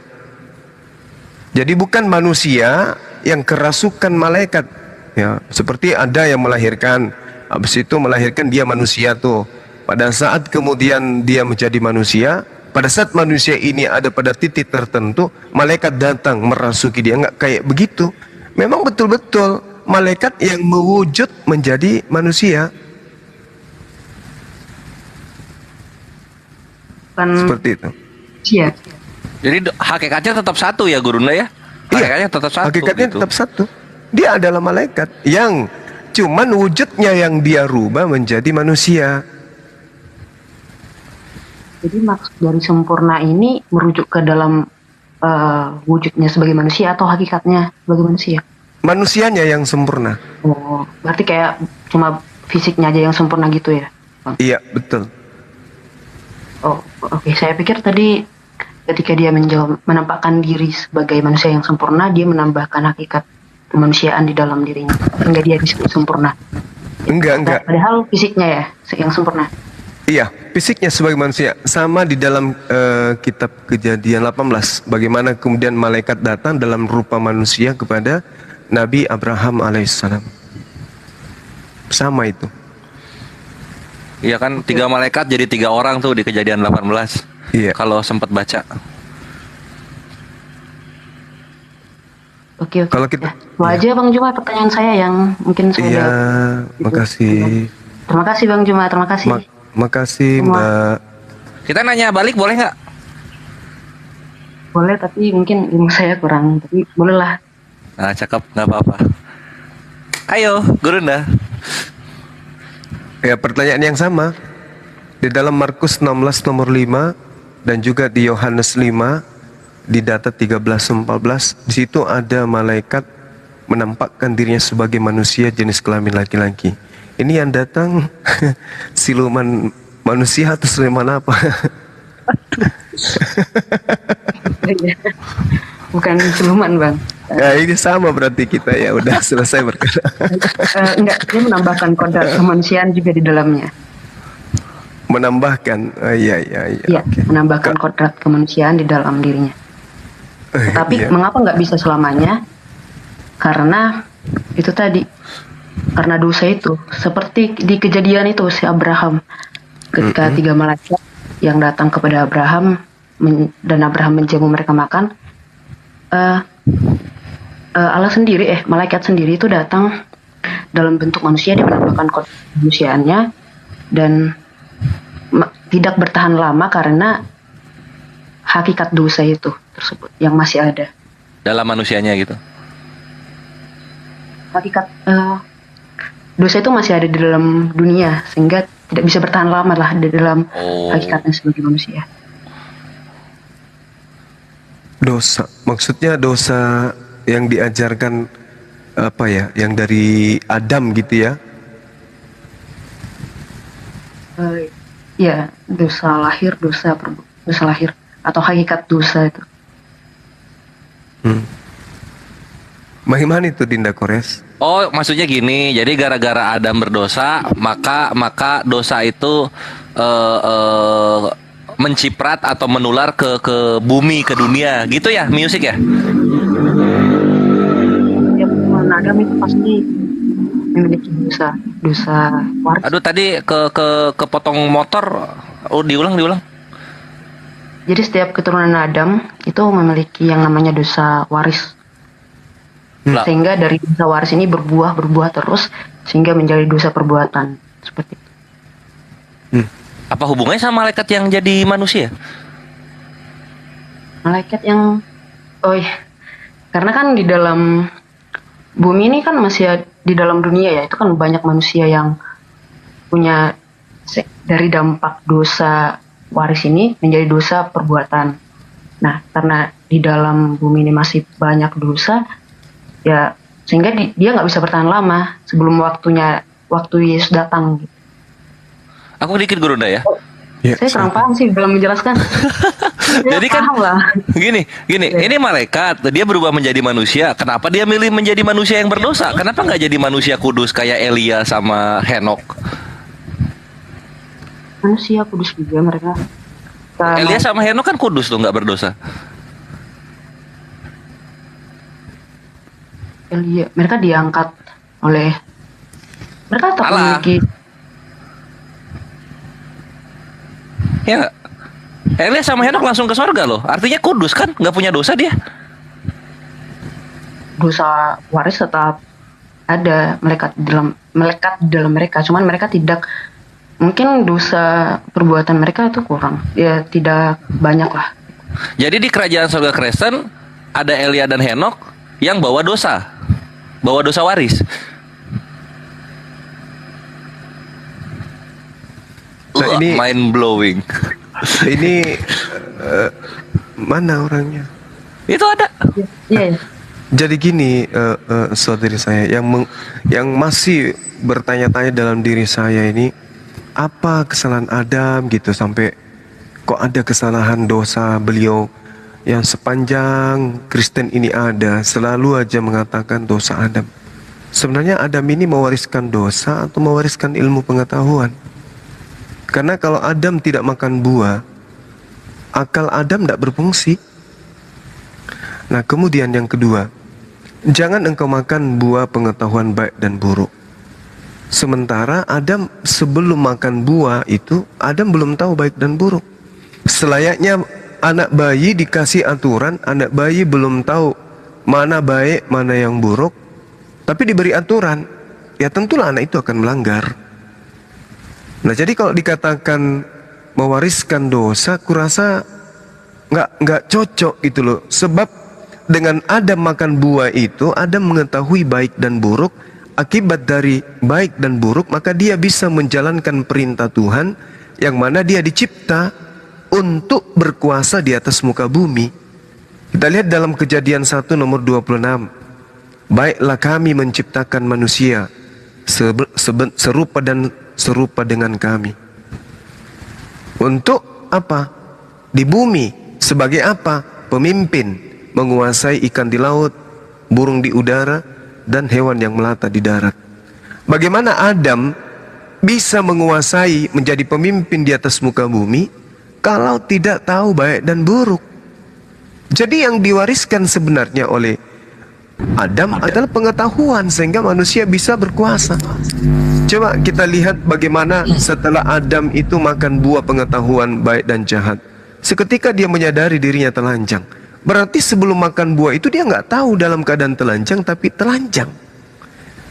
Jadi bukan manusia yang kerasukan malaikat. Ya, seperti ada yang melahirkan, habis itu melahirkan dia manusia tuh. Pada saat kemudian dia menjadi manusia, pada saat manusia ini ada pada titik tertentu, malaikat datang merasuki dia. Enggak kayak begitu. Memang betul-betul malaikat yang mewujud menjadi manusia. Seperti itu. Iya. Jadi hakikatnya tetap satu ya Gurunda ya? Hakikatnya tetap satu. Hakikatnya gitu. tetap satu. Dia adalah malaikat yang cuman wujudnya yang dia rubah menjadi manusia. Jadi maksud dari sempurna ini merujuk ke dalam wujudnya sebagai manusia atau hakikatnya sebagai manusia? Manusianya yang sempurna. Oh, berarti kayak cuma fisiknya aja yang sempurna gitu ya? Bang? Iya, betul. Oh, oke. Saya pikir tadi ketika dia menampakkan diri sebagai manusia yang sempurna, dia menambahkan hakikat kemanusiaan di dalam dirinya, hingga dia disebut sempurna. Enggak. Padahal fisiknya ya yang sempurna. Iya, fisiknya sebagai manusia. Sama di dalam kitab Kejadian 18, bagaimana kemudian malaikat datang dalam rupa manusia kepada Nabi Abraham alaihissalam. Sama itu. Iya kan, 3 malaikat jadi 3 orang tuh di Kejadian 18. Iya. Kalau sempat baca. Oke. Kalau kita, Itu aja Bang Juma pertanyaan saya yang mungkin saya. Iya, makasih. Terima kasih Bang Juma, terima kasih. Makasih Mbak. Kita nanya balik boleh nggak? Boleh, tapi mungkin ilmu saya kurang, tapi bolehlah. Nah, cakep, nggak apa-apa. Ayo, Gurunda. Ya, pertanyaan yang sama. Di dalam Markus 16 nomor 5 dan juga di Yohanes 5 di data 13-14, di situ ada malaikat menampakkan dirinya sebagai manusia jenis kelamin laki-laki. Ini yang datang siluman manusia atau siluman apa? Bukan siluman Bang. Ya ini sama berarti kita ya udah selesai berkata. Enggak, dia menambahkan kodrat kemanusiaan juga di dalamnya. Menambahkan, iya. Iya, Okay. menambahkan kodrat kemanusiaan di dalam dirinya. Tapi iya. mengapa nggak bisa selamanya? Karena itu tadi, karena dosa itu. Seperti di kejadian itu si Abraham, ketika 3 malaikat yang datang kepada Abraham dan Abraham menjamu mereka makan, Allah sendiri, malaikat sendiri itu datang dalam bentuk manusia, dia menambahkan kodrat kemanusiaannya dan tidak bertahan lama karena hakikat dosa itu tersebut yang masih ada Dalam manusianya gitu. hakikat dosa itu masih ada di dalam dunia sehingga tidak bisa bertahan lama lah di dalam hakikatnya sebagai manusia. Dosa, maksudnya dosa yang diajarkan apa ya, yang dari Adam gitu ya? Ya, dosa lahir atau hakikat dosa itu. Bagaimana itu Dinda Kores? Oh, maksudnya gini. Jadi gara-gara Adam berdosa, maka dosa itu menciprat atau menular ke bumi, ke dunia, gitu ya, musik ya? Setiap keturunan Adam itu pasti memiliki dosa waris. Aduh, tadi kepotong motor. Oh, diulang. Jadi setiap keturunan Adam itu memiliki yang namanya dosa waris. Lah. Sehingga dari dosa waris ini berbuah terus sehingga menjadi dosa perbuatan seperti itu. Apa hubungannya sama malaikat yang jadi manusia? Malaikat yang karena kan di dalam bumi ini kan masih di dalam dunia ya, itu kan banyak manusia yang punya dari dampak dosa waris ini menjadi dosa perbuatan. Nah, karena di dalam bumi ini masih banyak dosa, ya sehingga dia nggak bisa bertahan lama sebelum waktu Yesus datang. Aku dikit Gurunda ya. Saya kurang paham sih dalam menjelaskan. Jadi kan paham lah. Gini, ini malaikat, dia berubah menjadi manusia. Kenapa dia milih menjadi manusia yang berdosa? Kenapa nggak jadi manusia kudus kayak Elia sama Henok? Manusia kudus juga mereka. Elia sama Henok kan kudus tuh, nggak berdosa. Elia, mereka diangkat oleh mereka tak memiliki. Ya nggak? Elia sama Henok langsung ke sorga loh. Artinya kudus kan, nggak punya dosa dia. Dosa waris tetap ada, melekat di dalam mereka. Cuman mereka tidak, mungkin dosa perbuatan mereka itu kurang. Ya tidak banyak lah. Jadi di kerajaan sorga Kristen ada Elia dan Henok yang bawa dosa waris. Nah, ini mind blowing. Ini mana orangnya? Itu ada. Iya. Jadi gini, saudari saya yang masih bertanya-tanya dalam diri saya ini, apa kesalahan Adam gitu sampai kok ada kesalahan dosa beliau yang sepanjang Kristen ini ada selalu aja mengatakan dosa Adam. Sebenarnya Adam ini mewariskan dosa atau mewariskan ilmu pengetahuan? Karena kalau Adam tidak makan buah, akal Adam tidak berfungsi. Nah, kemudian yang kedua, jangan engkau makan buah pengetahuan baik dan buruk. Sementara Adam sebelum makan buah itu, Adam belum tahu baik dan buruk. Selayaknya anak bayi dikasih aturan, anak bayi belum tahu mana baik, mana yang buruk, tapi diberi aturan, ya tentulah anak itu akan melanggar. Nah, jadi kalau dikatakan mewariskan dosa, kurasa nggak cocok gitu loh. Sebab dengan Adam makan buah itu, Adam mengetahui baik dan buruk. Akibat dari baik dan buruk, maka dia bisa menjalankan perintah Tuhan, yang mana dia dicipta untuk berkuasa di atas muka bumi. Kita lihat dalam Kejadian 1 nomor 26. Baiklah kami menciptakan manusia serupa dengan kami. Untuk apa? Di bumi. Sebagai apa? Pemimpin, menguasai ikan di laut, burung di udara, dan hewan yang melata di darat. Bagaimana Adam bisa menguasai menjadi pemimpin di atas muka bumi kalau tidak tahu baik dan buruk? Jadi yang diwariskan sebenarnya oleh Adam adalah pengetahuan sehingga manusia bisa berkuasa. Coba kita lihat bagaimana setelah Adam itu makan buah pengetahuan baik dan jahat. Seketika dia menyadari dirinya telanjang. Berarti sebelum makan buah itu dia nggak tahu dalam keadaan telanjang, tapi telanjang.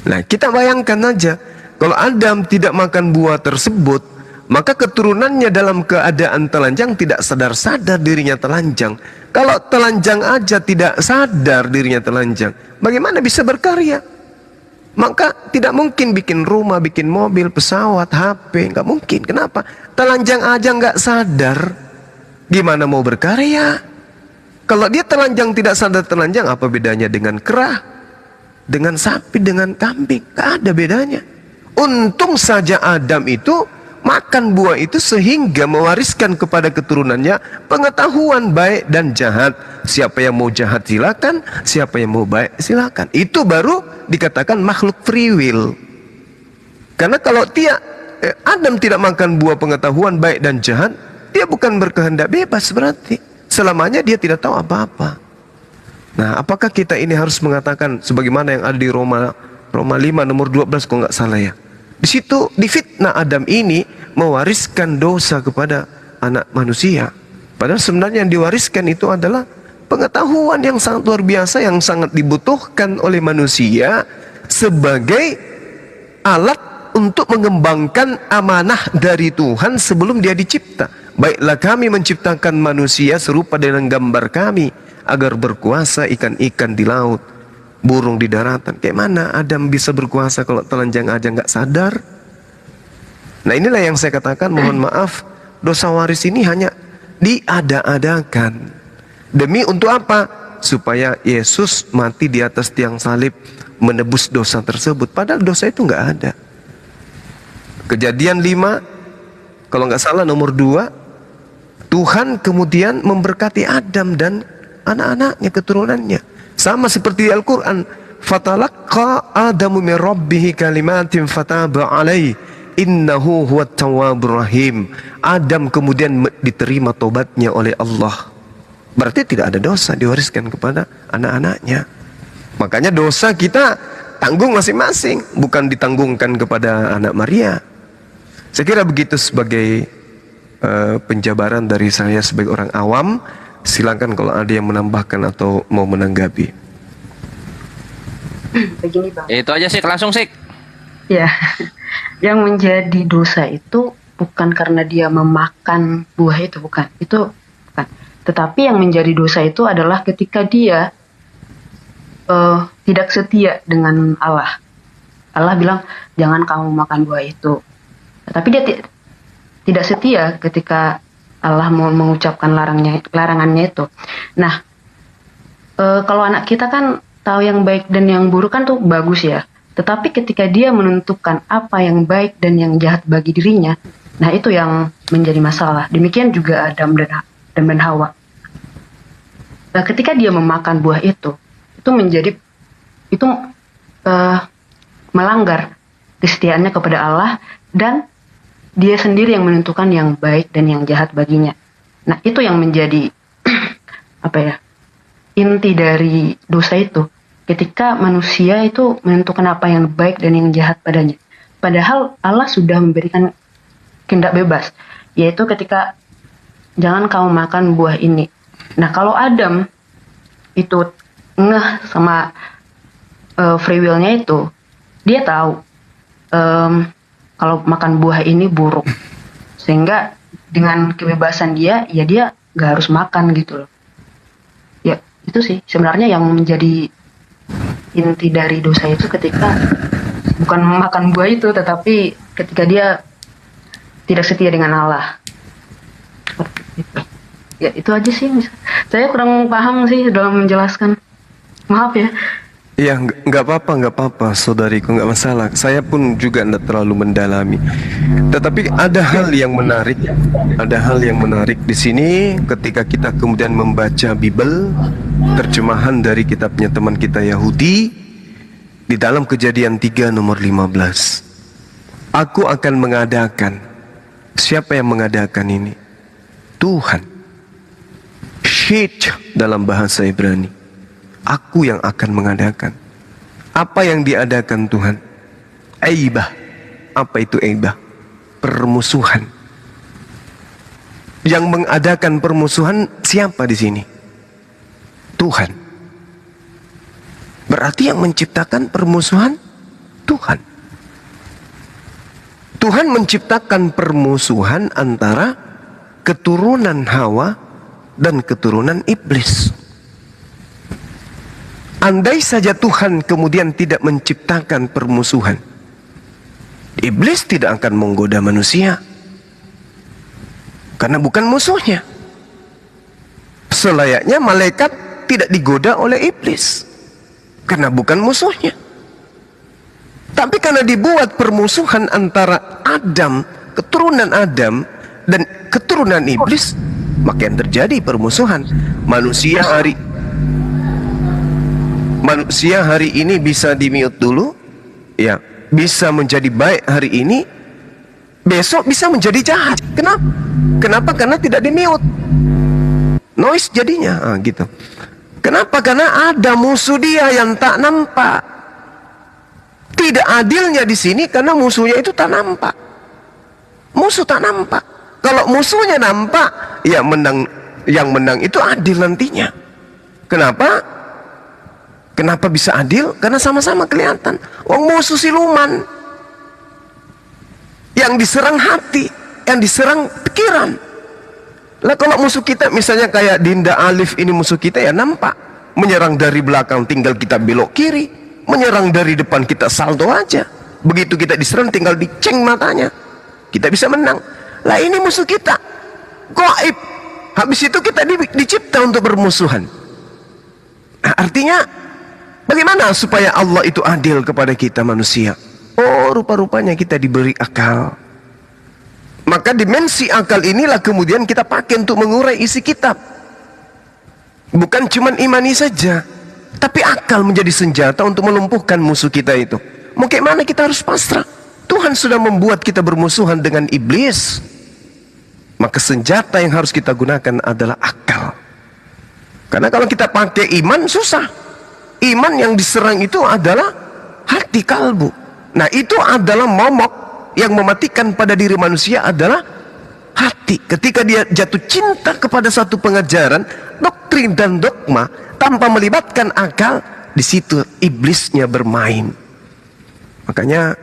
Nah, kita bayangkan aja, kalau Adam tidak makan buah tersebut, maka keturunannya dalam keadaan telanjang tidak sadar-sadar dirinya telanjang. Kalau telanjang aja tidak sadar dirinya telanjang, bagaimana bisa berkarya? Maka tidak mungkin bikin rumah, bikin mobil, pesawat, HP, nggak mungkin. Kenapa? Telanjang aja nggak sadar, gimana mau berkarya? Kalau dia telanjang tidak sadar telanjang, apa bedanya dengan kera, dengan sapi, dengan kambing? Gak ada bedanya. Untung saja Adam itu makan buah itu sehingga mewariskan kepada keturunannya pengetahuan baik dan jahat. Siapa yang mau jahat silakan, siapa yang mau baik silakan. Itu baru dikatakan makhluk free will. Karena kalau Adam tidak makan buah pengetahuan baik dan jahat, dia dia bukan berkehendak bebas berarti. Selamanya dia tidak tahu apa-apa. Nah, apakah kita ini harus mengatakan sebagaimana yang ada di Roma 5 nomor 12 kalau nggak salah ya. Di situ difitnah Adam ini mewariskan dosa kepada anak manusia. Padahal sebenarnya yang diwariskan itu adalah pengetahuan yang sangat luar biasa, yang sangat dibutuhkan oleh manusia sebagai alat untuk mengembangkan amanah dari Tuhan sebelum dia dicipta. Baiklah kami menciptakan manusia serupa dengan gambar kami, agar berkuasa ikan-ikan di laut, burung di daratan. Kayak mana Adam bisa berkuasa kalau telanjang aja nggak sadar? Nah, inilah yang saya katakan, mohon maaf, dosa waris ini hanya diada-adakan. Demi untuk apa? Supaya Yesus mati di atas tiang salib menebus dosa tersebut. Padahal dosa itu nggak ada. Kejadian 5, kalau nggak salah nomor 2, Tuhan kemudian memberkati Adam dan anak-anaknya, keturunannya. Sama seperti di Al-Quran. Fatalaqqa Adamu min Rabbihi kalimatin fataba alaih innahu huwat tawwabur rahim. Adam kemudian diterima tobatnya oleh Allah. Berarti tidak ada dosa diwariskan kepada anak-anaknya. Makanya dosa kita tanggung masing-masing, bukan ditanggungkan kepada anak Maria. Saya kira begitu sebagai penjabaran dari saya sebagai orang awam. Silakan kalau ada yang menambahkan atau mau menanggapi. Begini Bang. Itu aja sih, langsung sih. Ya, yang menjadi dosa itu bukan karena dia memakan buah itu, bukan. Itu bukan. Tetapi yang menjadi dosa itu adalah ketika dia tidak setia dengan Allah. Allah bilang, jangan kamu makan buah itu. Tapi dia tidak setia ketika Allah mau mengucapkan larangannya itu. Nah, kalau anak kita kan tahu yang baik dan yang buruk kan tuh bagus ya. Tetapi ketika dia menentukan apa yang baik dan yang jahat bagi dirinya, nah itu yang menjadi masalah. Demikian juga Adam dan Hawa. Nah, ketika dia memakan buah itu melanggar kesetiaannya kepada Allah, dan dia sendiri yang menentukan yang baik dan yang jahat baginya. Nah, itu yang menjadi inti dari dosa itu. Ketika manusia itu menentukan apa yang baik dan yang jahat padanya. Padahal Allah sudah memberikan kehendak bebas, yaitu ketika jangan kamu makan buah ini. Nah, kalau Adam itu ngeh sama free will-nya itu, dia tahu kalau makan buah ini buruk, sehingga dengan kebebasan dia gak harus makan gitu loh. Ya itu sih sebenarnya yang menjadi inti dari dosa itu, ketika bukan makan buah itu, tetapi ketika dia tidak setia dengan Allah. Ya itu aja sih. Saya kurang paham sih dalam menjelaskan. Maaf ya. Ya, nggak apa-apa, saudariku, nggak masalah. Saya pun juga tidak terlalu mendalami. Tetapi ada hal yang menarik di sini ketika kita kemudian membaca Bible, terjemahan dari kitabnya teman kita Yahudi, di dalam Kejadian 3 nomor 15. Aku akan mengadakan. Siapa yang mengadakan ini? Tuhan. Shit dalam bahasa Ibrani. Aku yang akan mengadakan. Apa yang diadakan Tuhan? Aibah. Apa itu aibah? Permusuhan. Yang mengadakan permusuhan siapa di sini? Tuhan. Berarti yang menciptakan permusuhan Tuhan. Tuhan menciptakan permusuhan antara keturunan Hawa dan keturunan iblis. Andai saja Tuhan kemudian tidak menciptakan permusuhan, iblis tidak akan menggoda manusia, karena bukan musuhnya. Selayaknya malaikat tidak digoda oleh iblis, karena bukan musuhnya. Tapi karena dibuat permusuhan antara Adam, keturunan Adam, dan keturunan iblis, maka yang terjadi permusuhan. Manusia hari ini bisa di-mute dulu, ya, bisa menjadi baik hari ini, besok bisa menjadi jahat. Kenapa? Kenapa? Karena tidak di-mute. Noise jadinya, gitu. Kenapa? Karena ada musuh dia yang tak nampak. Tidak adilnya di sini karena musuhnya itu tak nampak. Musuh tak nampak. Kalau musuhnya nampak, ya yang menang itu adil nantinya. Kenapa? Kenapa bisa adil? Karena sama-sama kelihatan. Musuh siluman. Yang diserang hati, yang diserang pikiran. Lah kalau musuh kita misalnya kayak Dinda Alif ini musuh kita ya nampak. Menyerang dari belakang tinggal kita belok kiri. Menyerang dari depan kita salto aja. Begitu kita diserang tinggal diceng matanya. Kita bisa menang. Lah ini musuh kita. Gaib. Habis itu kita dicipta untuk bermusuhan. Nah, artinya bagaimana supaya Allah itu adil kepada kita manusia? Oh, rupa-rupanya kita diberi akal. Maka dimensi akal inilah kemudian kita pakai untuk mengurai isi kitab. Bukan cuma imani saja, tapi akal menjadi senjata untuk melumpuhkan musuh kita itu. Mau kayak mana kita harus pasrah? Tuhan sudah membuat kita bermusuhan dengan iblis. Maka senjata yang harus kita gunakan adalah akal. Karena kalau kita pakai iman susah. Iman yang diserang itu adalah hati kalbu. Nah itu adalah momok yang mematikan pada diri manusia adalah hati. Ketika dia jatuh cinta kepada satu pengajaran, doktrin dan dogma tanpa melibatkan akal, di situ iblisnya bermain. Makanya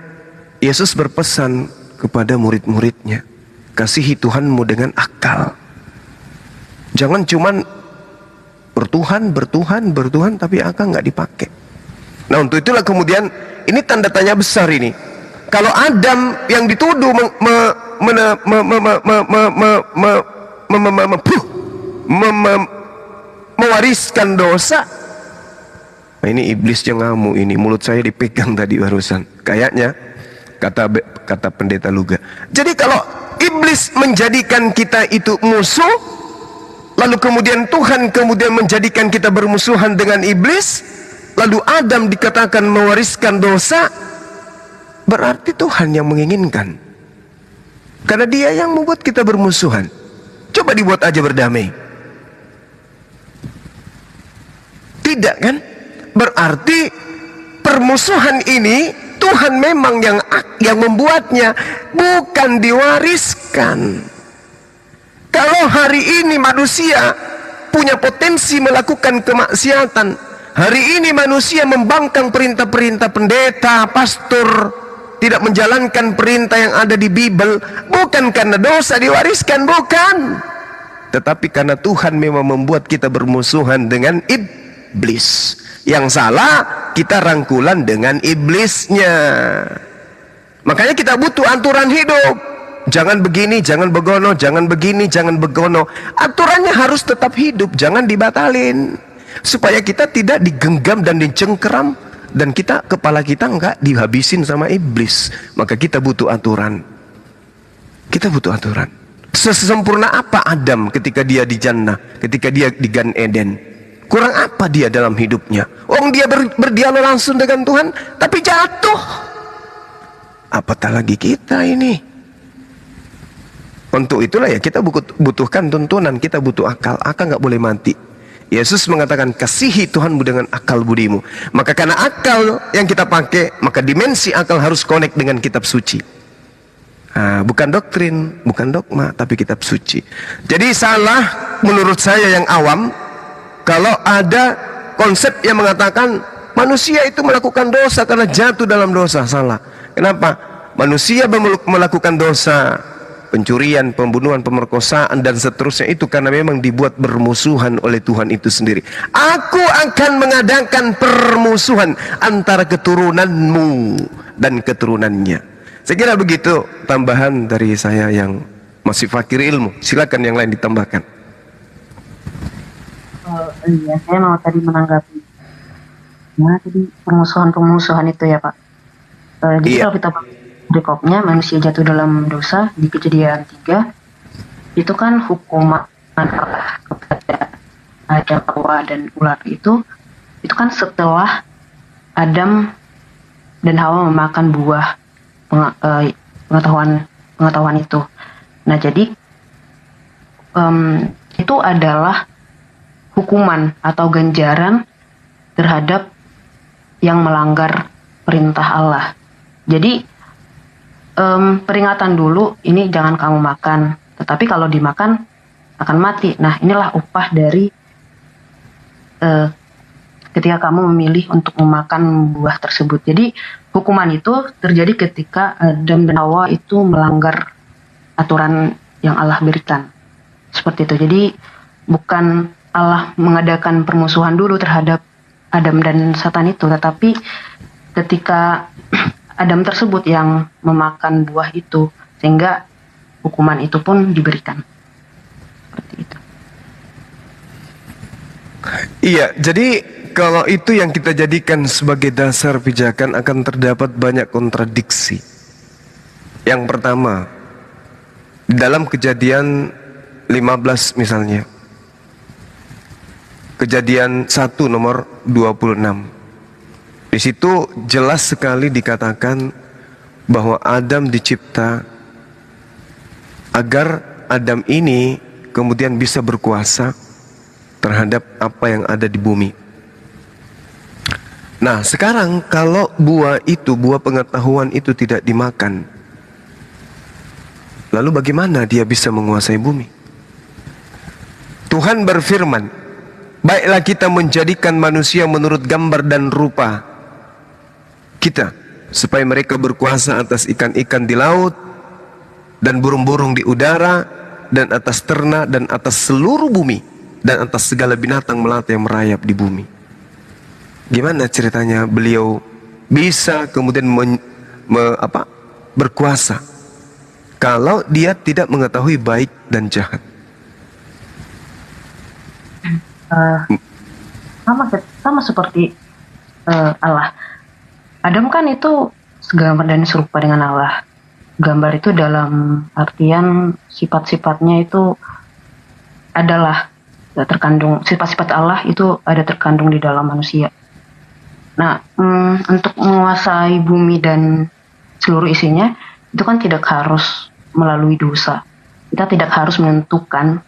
Yesus berpesan kepada murid-muridnya, kasihi Tuhanmu dengan akal. Jangan cuman bertuhan, tapi akal nggak dipakai. Nah untuk itulah kemudian ini tanda tanya besar ini. Kalau Adam yang dituduh mewariskan dosa, nah ini iblis yang ngamuk ini. Mulut saya dipegang tadi barusan. Kayaknya kata pendeta Luga. Jadi kalau iblis menjadikan kita itu musuh, lalu kemudian Tuhan kemudian menjadikan kita bermusuhan dengan iblis, lalu Adam dikatakan mewariskan dosa, berarti Tuhan yang menginginkan. Karena dia yang membuat kita bermusuhan. Coba dibuat aja berdamai. Tidak kan? Berarti permusuhan ini Tuhan memang yang membuatnya, bukan diwariskan. Kalau hari ini manusia punya potensi melakukan kemaksiatan, hari ini manusia membangkang perintah-perintah pendeta, pastor, tidak menjalankan perintah yang ada di Bible, bukan karena dosa diwariskan, bukan. Tetapi karena Tuhan memang membuat kita bermusuhan dengan iblis. Yang salah, kita rangkulan dengan iblisnya. Makanya kita butuh aturan hidup. Jangan begini, jangan begono, jangan begini, jangan begono. Aturannya harus tetap hidup, jangan dibatalin. Supaya kita tidak digenggam dan dicengkeram, dan kepala kita enggak dihabisin sama iblis. Maka kita butuh aturan. Kita butuh aturan. Sesempurna apa Adam ketika dia di Jannah, ketika dia di Gan Eden? Kurang apa dia dalam hidupnya? Dia berdialog langsung dengan Tuhan, tapi jatuh. Apatah lagi kita ini? Untuk itulah ya kita butuhkan tuntunan, kita butuh akal. Akal nggak boleh mati. Yesus mengatakan, kasihi Tuhanmu dengan akal budimu. Maka karena akal yang kita pakai, maka dimensi akal harus connect dengan kitab suci. Bukan doktrin, bukan dogma, tapi kitab suci. Jadi salah menurut saya yang awam kalau ada konsep yang mengatakan manusia itu melakukan dosa karena jatuh dalam dosa. Salah. Kenapa? Manusia melakukan dosa, pencurian, pembunuhan, pemerkosaan dan seterusnya itu karena memang dibuat bermusuhan oleh Tuhan itu sendiri. Aku akan mengadakan permusuhan antara keturunanmu dan keturunannya. Saya kira begitu tambahan dari saya yang masih fakir ilmu. Silakan yang lain ditambahkan. Iya, saya mau tadi menanggapi tadi permusuhan itu ya Pak. Jadi kalau kita perikopnya manusia jatuh dalam dosa di Kejadian 3 itu kan hukuman kepada Adam, Hawa dan ular itu kan setelah Adam dan Hawa memakan buah pengetahuan pengetahuan itu. Nah, jadi itu adalah hukuman atau ganjaran terhadap yang melanggar perintah Allah. Jadi peringatan dulu, ini jangan kamu makan, tetapi kalau dimakan akan mati. Nah, inilah upah dari ketika kamu memilih untuk memakan buah tersebut. Jadi hukuman itu terjadi ketika Adam dan Hawa itu melanggar aturan yang Allah berikan. Seperti itu. Jadi bukan Allah mengadakan permusuhan dulu terhadap Adam dan Satan itu, tetapi ketika Adam tersebut yang memakan buah itu, sehingga hukuman itu pun diberikan. Seperti itu. Iya, jadi kalau itu yang kita jadikan sebagai dasar pijakan akan terdapat banyak kontradiksi. Yang pertama, dalam Kejadian 15 misalnya, Kejadian 1 nomor 26. Di situ jelas sekali dikatakan bahwa Adam dicipta agar Adam ini kemudian bisa berkuasa terhadap apa yang ada di bumi. Nah, sekarang kalau buah itu, buah pengetahuan itu tidak dimakan, lalu bagaimana dia bisa menguasai bumi? Tuhan berfirman, baiklah kita menjadikan manusia menurut gambar dan rupa kita, supaya mereka berkuasa atas ikan-ikan di laut dan burung-burung di udara dan atas ternak dan atas seluruh bumi dan atas segala binatang melata yang merayap di bumi. Gimana ceritanya beliau bisa kemudian berkuasa kalau dia tidak mengetahui baik dan jahat? Sama seperti Allah. Adam kan itu segambar dan serupa dengan Allah. Gambar itu dalam artian sifat-sifatnya itu adalah terkandung, sifat-sifat Allah itu ada terkandung di dalam manusia. Nah, untuk menguasai bumi dan seluruh isinya itu kan tidak harus melalui dosa. Kita tidak harus menentukan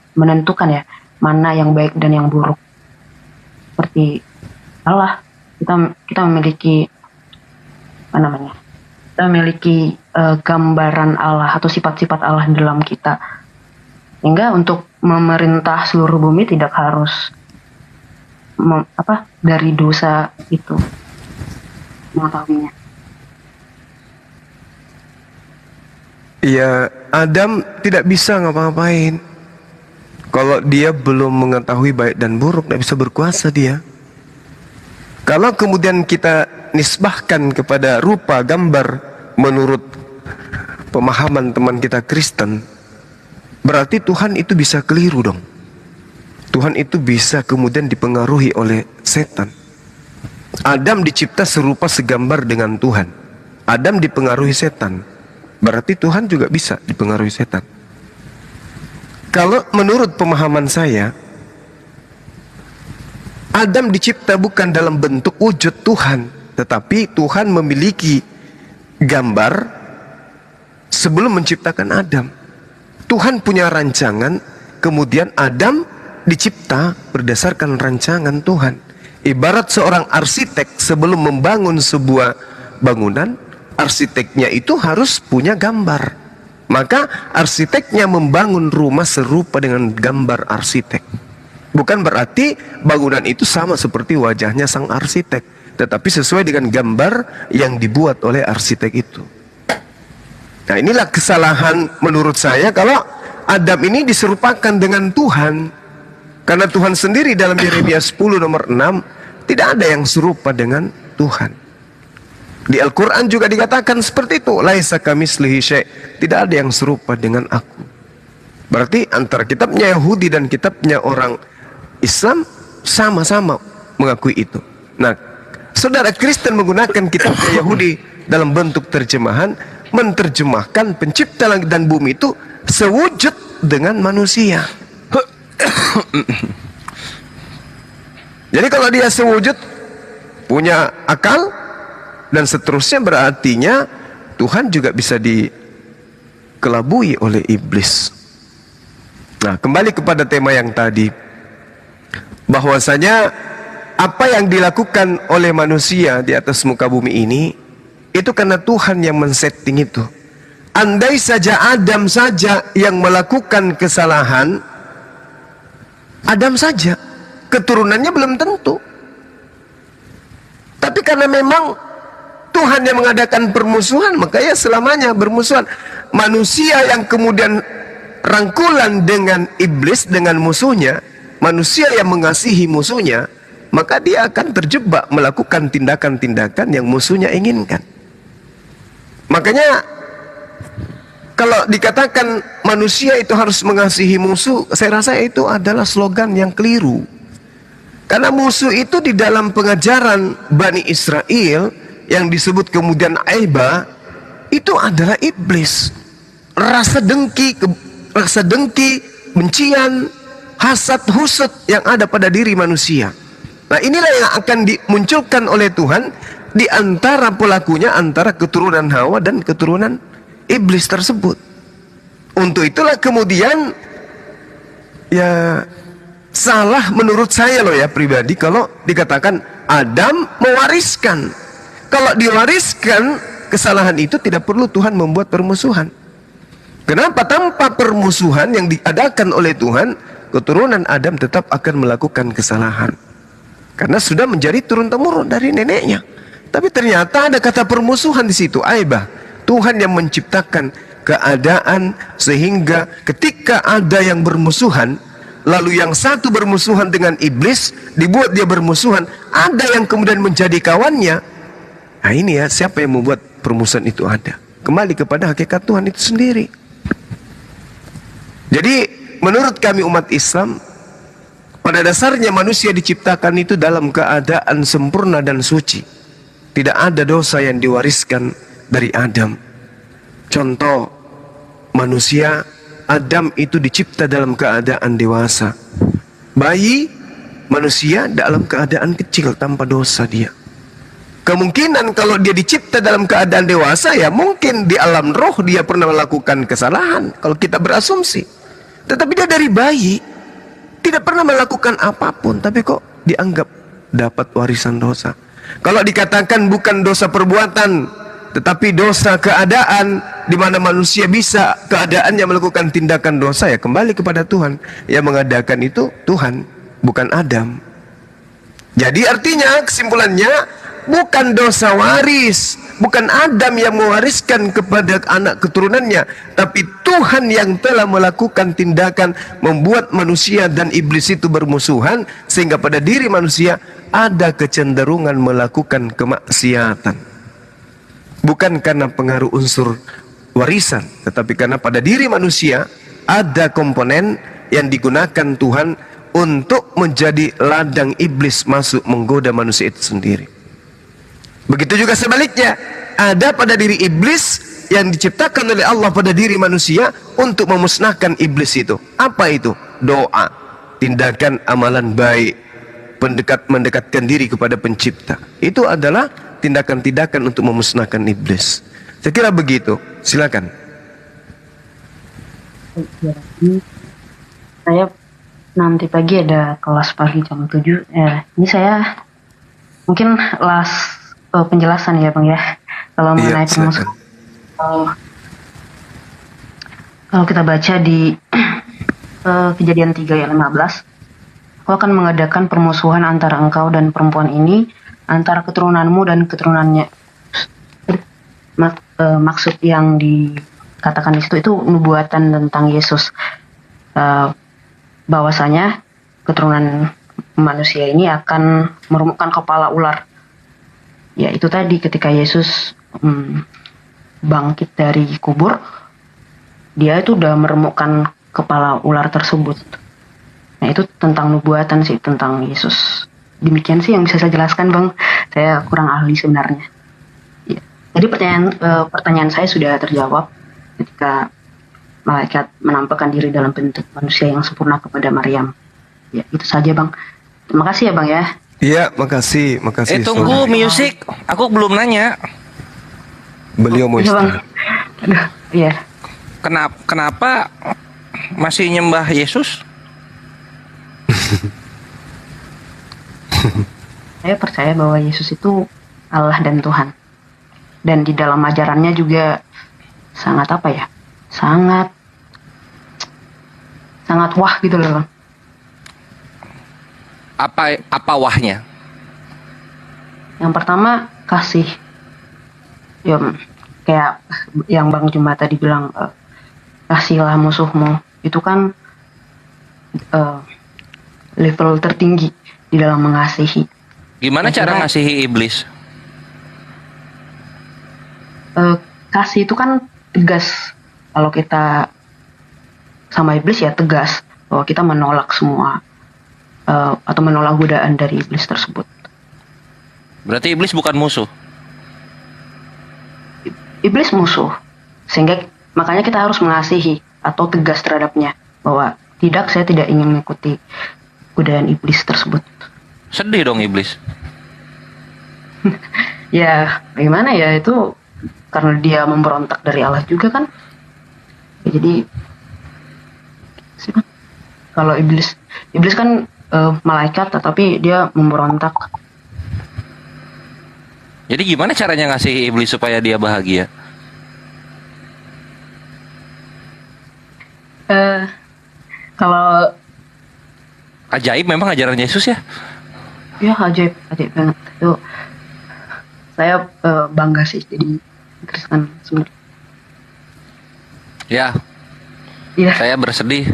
ya mana yang baik dan yang buruk. Seperti Allah, kita memiliki kita memiliki gambaran Allah atau sifat-sifat Allah dalam kita, sehingga untuk memerintah seluruh bumi tidak harus dari dosa itu mengetahuinya. Ya, Adam tidak bisa ngapa-ngapain kalau dia belum mengetahui baik dan buruk, tidak bisa berkuasa dia. Kalau kemudian kita nisbahkan kepada rupa gambar menurut pemahaman teman kita Kristen, berarti Tuhan itu bisa keliru dong. Tuhan itu bisa kemudian dipengaruhi oleh setan. Adam dicipta serupa segambar dengan Tuhan. Adam dipengaruhi setan, berarti Tuhan juga bisa dipengaruhi setan. Kalau menurut pemahaman saya, Adam dicipta bukan dalam bentuk wujud Tuhan, tetapi Tuhan memiliki gambar sebelum menciptakan Adam. Tuhan punya rancangan, kemudian Adam dicipta berdasarkan rancangan Tuhan. Ibarat seorang arsitek sebelum membangun sebuah bangunan, arsiteknya itu harus punya gambar. Maka arsiteknya membangun rumah serupa dengan gambar arsitek. Bukan berarti bangunan itu sama seperti wajahnya sang arsitek, tetapi sesuai dengan gambar yang dibuat oleh arsitek itu. Nah, inilah kesalahan menurut saya kalau Adam ini diserupakan dengan Tuhan. Karena Tuhan sendiri dalam Yeremia 10 nomor 6 tidak ada yang serupa dengan Tuhan. Di Al-Quran juga dikatakan seperti itu, laisa kamitslihi syai', tidak ada yang serupa dengan aku. Berarti antara kitabnya Yahudi dan kitabnya orang Islam sama-sama mengakui itu. Nah, saudara Kristen menggunakan kitabnya Yahudi dalam bentuk terjemahan, menerjemahkan pencipta langit dan bumi itu sewujud dengan manusia. Jadi kalau dia sewujud, punya akal dan seterusnya, berartinya Tuhan juga bisa dikelabui oleh iblis. Nah, kembali kepada tema yang tadi, bahwasanya apa yang dilakukan oleh manusia di atas muka bumi ini, itu karena Tuhan yang men-setting itu. Andai saja Adam saja yang melakukan kesalahan, Adam saja, keturunannya belum tentu. Tapi karena memang Tuhan yang mengadakan permusuhan, makanya selamanya bermusuhan. Manusia yang kemudian rangkulan dengan iblis, dengan musuhnya, manusia yang mengasihi musuhnya, maka dia akan terjebak melakukan tindakan-tindakan yang musuhnya inginkan. Makanya kalau dikatakan manusia itu harus mengasihi musuh, saya rasa itu adalah slogan yang keliru. Karena musuh itu di dalam pengajaran Bani Israel yang disebut kemudian aiba, itu adalah iblis. Rasa dengki, bencian, hasad, husud yang ada pada diri manusia. Nah, inilah yang akan dimunculkan oleh Tuhan di antara pelakunya, antara keturunan Hawa dan keturunan iblis tersebut. Untuk itulah kemudian ya salah menurut saya loh ya pribadi kalau dikatakan Adam mewariskan. Kalau diwariskan kesalahan itu tidak perlu Tuhan membuat permusuhan. Kenapa? Tanpa permusuhan yang diadakan oleh Tuhan, keturunan Adam tetap akan melakukan kesalahan. Karena sudah menjadi turun-temurun dari neneknya. Tapi ternyata ada kata permusuhan di situ, aibah. Tuhan yang menciptakan keadaan sehingga ketika ada yang bermusuhan, lalu yang satu bermusuhan dengan iblis, dibuat dia bermusuhan, ada yang kemudian menjadi kawannya. Nah ini ya, siapa yang membuat permusuhan itu ada? Kembali kepada hakikat Tuhan itu sendiri. Jadi menurut kami umat Islam, pada dasarnya manusia diciptakan itu dalam keadaan sempurna dan suci. Tidak ada dosa yang diwariskan dari Adam. Contoh, manusia Adam itu dicipta dalam keadaan dewasa. Bayi manusia dalam keadaan kecil tanpa dosa dia. Kemungkinan kalau dia dicipta dalam keadaan dewasa, ya mungkin di alam roh dia pernah melakukan kesalahan, kalau kita berasumsi. Tetapi dia dari bayi tidak pernah melakukan apapun, tapi kok dianggap dapat warisan dosa. Kalau dikatakan bukan dosa perbuatan, tetapi dosa keadaan, di mana manusia bisa keadaannya melakukan tindakan dosa, ya kembali kepada Tuhan. Yang mengadakan itu Tuhan, bukan Adam. Jadi artinya kesimpulannya, bukan dosa waris, bukan Adam yang mewariskan kepada anak keturunannya, tapi Tuhan yang telah melakukan tindakan membuat manusia dan iblis itu bermusuhan, sehingga pada diri manusia ada kecenderungan melakukan kemaksiatan. Bukan karena pengaruh unsur warisan, tetapi karena pada diri manusia ada komponen yang digunakan Tuhan untuk menjadi ladang iblis masuk menggoda manusia itu sendiri. Begitu juga sebaliknya, ada pada diri iblis yang diciptakan oleh Allah pada diri manusia untuk memusnahkan iblis itu. Apa itu? Doa, tindakan amalan baik, mendekatkan diri kepada pencipta. Itu adalah tindakan-tindakan untuk memusnahkan iblis. Saya kira begitu. Silakan. Saya nanti pagi ada kelas pagi jam 7. Ini saya mungkin last penjelasan ya Bang ya. Kalau mengenai permusuhan. Kalau kita baca di Kejadian 3 ayat 15, Kau akan mengadakan permusuhan antara engkau dan perempuan ini, antara keturunanmu dan keturunannya. Maksud yang dikatakan di situ itu nubuatan tentang Yesus. Bahwasanya keturunan manusia ini akan merumukkan kepala ular. Ya itu tadi ketika Yesus bangkit dari kubur, dia itu udah meremukkan kepala ular tersebut. Nah itu tentang nubuatan sih, tentang Yesus. Demikian sih yang bisa saya jelaskan Bang. Saya kurang ahli sebenarnya. Ya. Jadi pertanyaan saya sudah terjawab ketika malaikat menampakkan diri dalam bentuk manusia yang sempurna kepada Maryam. Ya itu saja Bang. Terima kasih ya Bang ya. Iya, makasih. Tunggu music, aku belum nanya. Beliau mau istirahat. Iya. kenapa masih nyembah Yesus? Saya percaya bahwa Yesus itu Allah dan Tuhan. Dan di dalam ajarannya juga sangat apa ya? Sangat wah gitu loh, Bang. Apa wahnya? Yang pertama kasih. Ya, kayak yang Bang Juma tadi bilang, kasihlah musuhmu. Itu kan level tertinggi di dalam mengasihi. Gimana cara ngasihi iblis? Kasih itu kan tegas. Kalau kita sama iblis ya tegas bahwa kita menolak semua atau menolak godaan dari iblis tersebut. Berarti iblis bukan musuh. Iblis musuh, sehingga makanya kita harus mengasihi atau tegas terhadapnya bahwa tidak, saya tidak ingin mengikuti godaan iblis tersebut. Sedih dong iblis. Ya bagaimana ya, itu karena dia memberontak dari Allah juga kan. Ya, jadi kalau iblis kan malaikat tetapi dia memberontak. Jadi gimana caranya ngasih iblis supaya dia bahagia? Kalau ajaib memang ajaran Yesus ya? Ya ajaib banget. Itu saya bangga sih jadi Kristen sebenarnya. Ya. Iya. Saya bersedih.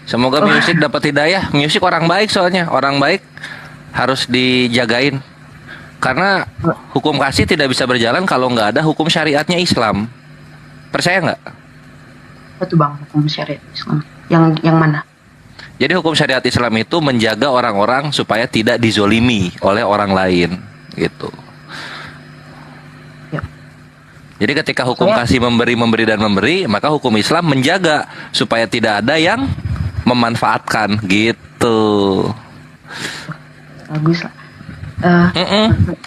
Semoga Music dapat hidayah. Music orang baik soalnya. Orang baik harus dijagain. Karena hukum kasih tidak bisa berjalan kalau nggak ada hukum syariatnya Islam. Percaya nggak? Betul Bang, hukum syariat Islam. Yang mana? Jadi hukum syariat Islam itu menjaga orang-orang supaya tidak dizolimi oleh orang lain, gitu. Ya. Jadi ketika hukum kasih memberi, maka hukum Islam menjaga supaya tidak ada yang memanfaatkan, gitu. Bagus lah.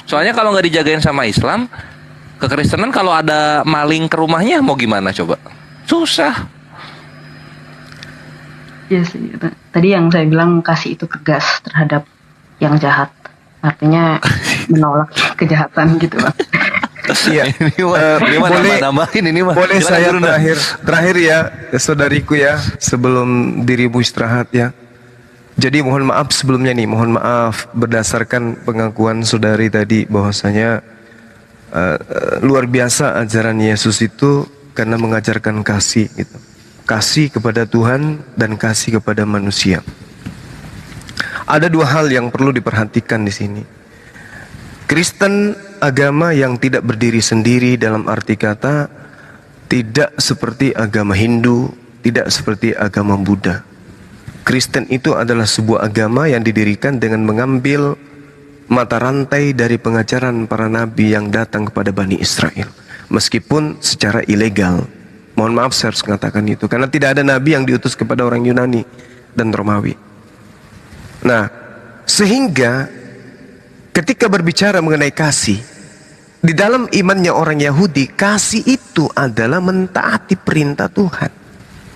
Soalnya kalau nggak dijagain sama Islam, kekristenan kalau ada maling ke rumahnya mau gimana coba? Susah. Iya sih. Tadi yang saya bilang kasih itu tegas terhadap yang jahat. Artinya menolak kejahatan gitu Bang. Iya. Boleh saya terakhir ya, saudariku ya, sebelum dirimu istirahat ya. Jadi mohon maaf sebelumnya nih, mohon maaf berdasarkan pengakuan saudari tadi bahwasanya luar biasa ajaran Yesus itu karena mengajarkan kasih gitu. Kasih kepada Tuhan dan kasih kepada manusia. Ada dua hal yang perlu diperhatikan di sini. Kristen agama yang tidak berdiri sendiri dalam arti kata tidak seperti agama Hindu, tidak seperti agama Buddha. Kristen itu adalah sebuah agama yang didirikan dengan mengambil mata rantai dari pengajaran para nabi yang datang kepada Bani Israel. Meskipun secara ilegal. Mohon maaf saya harus mengatakan itu. Karena tidak ada nabi yang diutus kepada orang Yunani dan Romawi. Nah, sehingga ketika berbicara mengenai kasih, di dalam imannya orang Yahudi, kasih itu adalah mentaati perintah Tuhan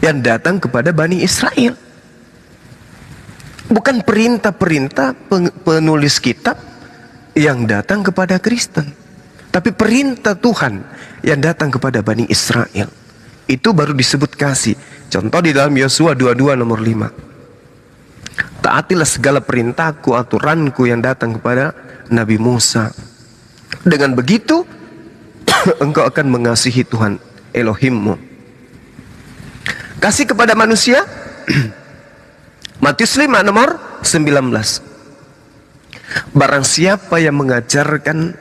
yang datang kepada Bani Israel. Bukan perintah-perintah penulis kitab yang datang kepada Kristen, tapi perintah Tuhan yang datang kepada Bani Israel. Itu baru disebut kasih. Contoh di dalam Yosua 22 nomor 5. Taatilah segala perintahku, aturanku yang datang kepada Nabi Musa. Dengan begitu engkau akan mengasihi Tuhan Elohimmu. Kasih kepada manusia Matius 5 nomor 19. Barang siapa yang mengajarkan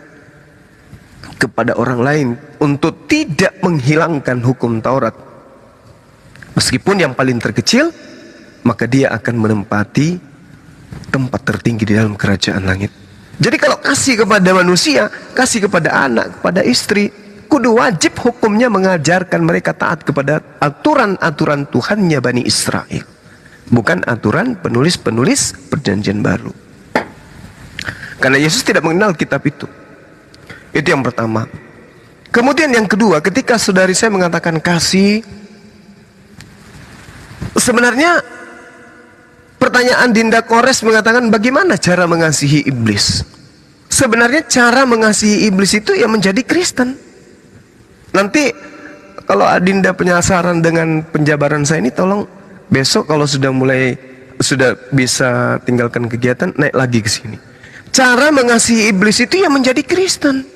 kepada orang lain untuk tidak menghilangkan hukum Taurat, meskipun yang paling terkecil, maka dia akan menempati tempat tertinggi di dalam kerajaan langit. Jadi kalau kasih kepada manusia, kasih kepada anak, kepada istri, kudu wajib hukumnya mengajarkan mereka taat kepada aturan-aturan Tuhannya Bani Israel. Bukan aturan penulis-penulis perjanjian baru. Karena Yesus tidak mengenal kitab itu. Itu yang pertama. Kemudian yang kedua, ketika saudari saya mengatakan kasih, sebenarnya pertanyaan Dinda Kores mengatakan bagaimana cara mengasihi iblis. Sebenarnya cara mengasihi iblis itu ya menjadi Kristen. Nanti kalau Adinda penasaran dengan penjabaran saya ini, tolong besok kalau sudah bisa tinggalkan kegiatan, naik lagi ke sini. Cara mengasihi iblis itu ya menjadi Kristen.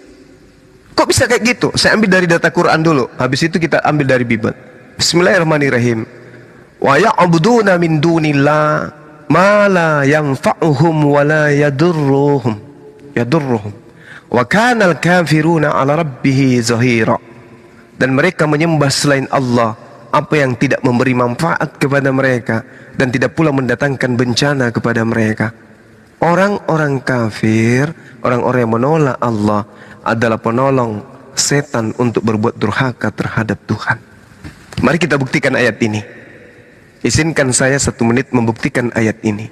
Kok bisa kayak gitu? Saya ambil dari data Quran dulu, habis itu kita ambil dari Bible. Bismillahirrahmanirrahim. Wa ya'buduna min dunillah ma la yanfa'uhum wa la yadurruhum wa kana al-kafiruna 'ala rabbih zahira. Dan mereka menyembah selain Allah apa yang tidak memberi manfaat kepada mereka dan tidak pula mendatangkan bencana kepada mereka. Orang-orang kafir, orang-orang yang menolak Allah adalah penolong setan untuk berbuat durhaka terhadap Tuhan. Mari kita buktikan ayat ini. Izinkan saya 1 menit membuktikan ayat ini,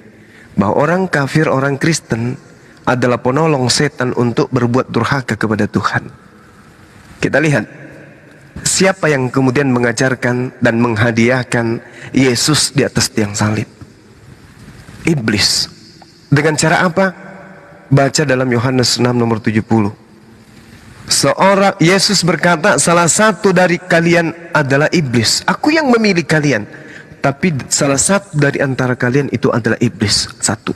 bahwa orang kafir, orang Kristen adalah penolong setan untuk berbuat durhaka kepada Tuhan. Kita lihat siapa yang kemudian mengajarkan dan menghadiahkan Yesus di atas tiang salib. Iblis. Dengan cara apa? Baca dalam Yohanes 6 nomor 70. Seorang Yesus berkata, salah satu dari kalian adalah iblis. Aku yang memilih kalian, tapi salah satu dari antara kalian itu adalah iblis. Satu.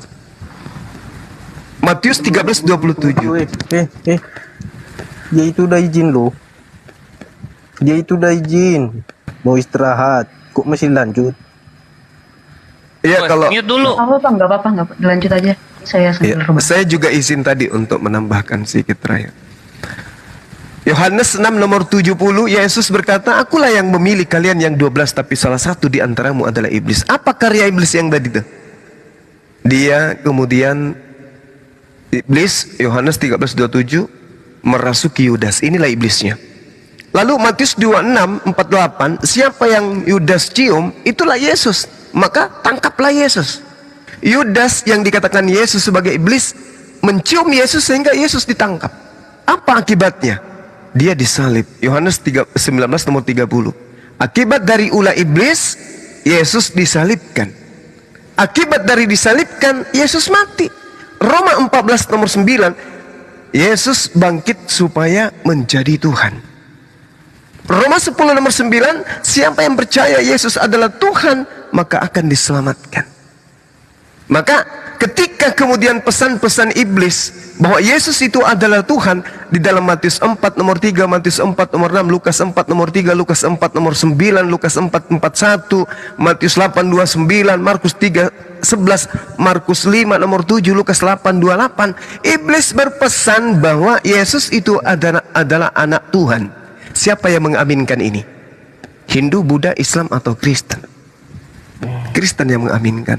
Matius 13:27. Dia itu udah izin loh. Dia itu udah izin mau istirahat, kok masih lanjut? Iya, kalau mute dulu. Nggak apa-apa, lanjut aja. Saya juga izin tadi untuk menambahkan sedikit terakhir. Yohanes 6 nomor 70, Yesus berkata, akulah yang memilih kalian yang 12, tapi salah satu di antaramu adalah iblis. Apa karya iblis yang tadi itu? Dia kemudian iblis, Yohanes 13:27, merasuki Yudas. Inilah iblisnya. Lalu Matius 26:48, siapa yang Yudas cium, itulah Yesus. Maka tangkaplah Yesus. Yudas yang dikatakan Yesus sebagai iblis mencium Yesus sehingga Yesus ditangkap. Apa akibatnya? Dia disalib. Yohanes 19 nomor 30. Akibat dari ulah iblis, Yesus disalibkan. Akibat dari disalibkan, Yesus mati. Roma 14 nomor 9, Yesus bangkit supaya menjadi Tuhan. Roma 10 nomor 9, siapa yang percaya Yesus adalah Tuhan, maka akan diselamatkan. Maka ketika kemudian pesan-pesan iblis bahwa Yesus itu adalah Tuhan di dalam Matius 4 nomor 3, Matius 4 nomor 6, Lukas 4 nomor 3, Lukas 4 nomor 9, Lukas 4:41, Matius 8:29, Markus 3:11, Markus 5 nomor 7, Lukas 8:28, iblis berpesan bahwa Yesus itu adalah anak Tuhan. Siapa yang mengaminkan ini? Hindu, Buddha, Islam atau Kristen? Kristen yang mengaminkan.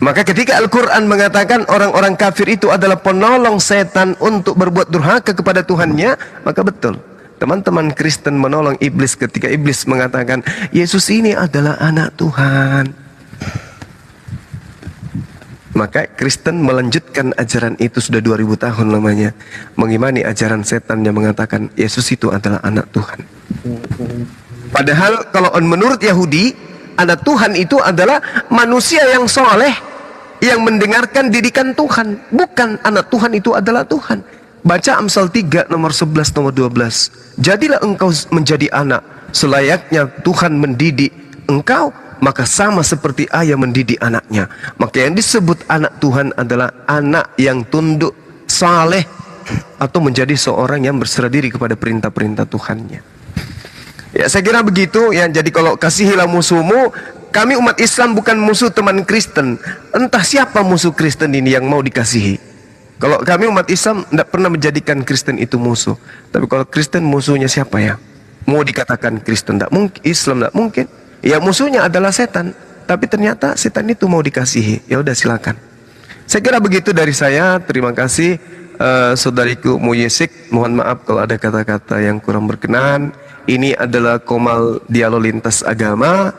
Maka ketika Al-Quran mengatakan orang-orang kafir itu adalah penolong setan untuk berbuat durhaka kepada Tuhannya, maka betul, teman-teman Kristen menolong iblis ketika iblis mengatakan Yesus ini adalah anak Tuhan. Maka Kristen melanjutkan ajaran itu sudah 2000 tahun lamanya, mengimani ajaran setan yang mengatakan Yesus itu adalah anak Tuhan. Padahal kalau menurut Yahudi, anak Tuhan itu adalah manusia yang soleh, yang mendengarkan didikan Tuhan. Bukan anak Tuhan itu adalah Tuhan. Baca Amsal 3 nomor 11 nomor 12. Jadilah engkau menjadi anak selayaknya Tuhan mendidik engkau, maka sama seperti ayah mendidik anaknya. Maka yang disebut anak Tuhan adalah anak yang tunduk, saleh, atau menjadi seorang yang berserah diri kepada perintah-perintah Tuhannya. Ya, saya kira begitu ya. Jadi kalau kasihilah musuhmu, kami umat Islam bukan musuh teman Kristen. Entah siapa musuh Kristen ini yang mau dikasihi. Kalau kami umat Islam tidak pernah menjadikan Kristen itu musuh. Tapi kalau Kristen musuhnya siapa ya? Mau dikatakan Kristen tidak mungkin, Islam tidak mungkin. Ya musuhnya adalah setan. Tapi ternyata setan itu mau dikasihi. Ya udah silakan. Saya kira begitu dari saya. Terima kasih saudariku Muyesik. Mohon maaf kalau ada kata-kata yang kurang berkenan. Ini adalah Komal Dialog Lintas Agama.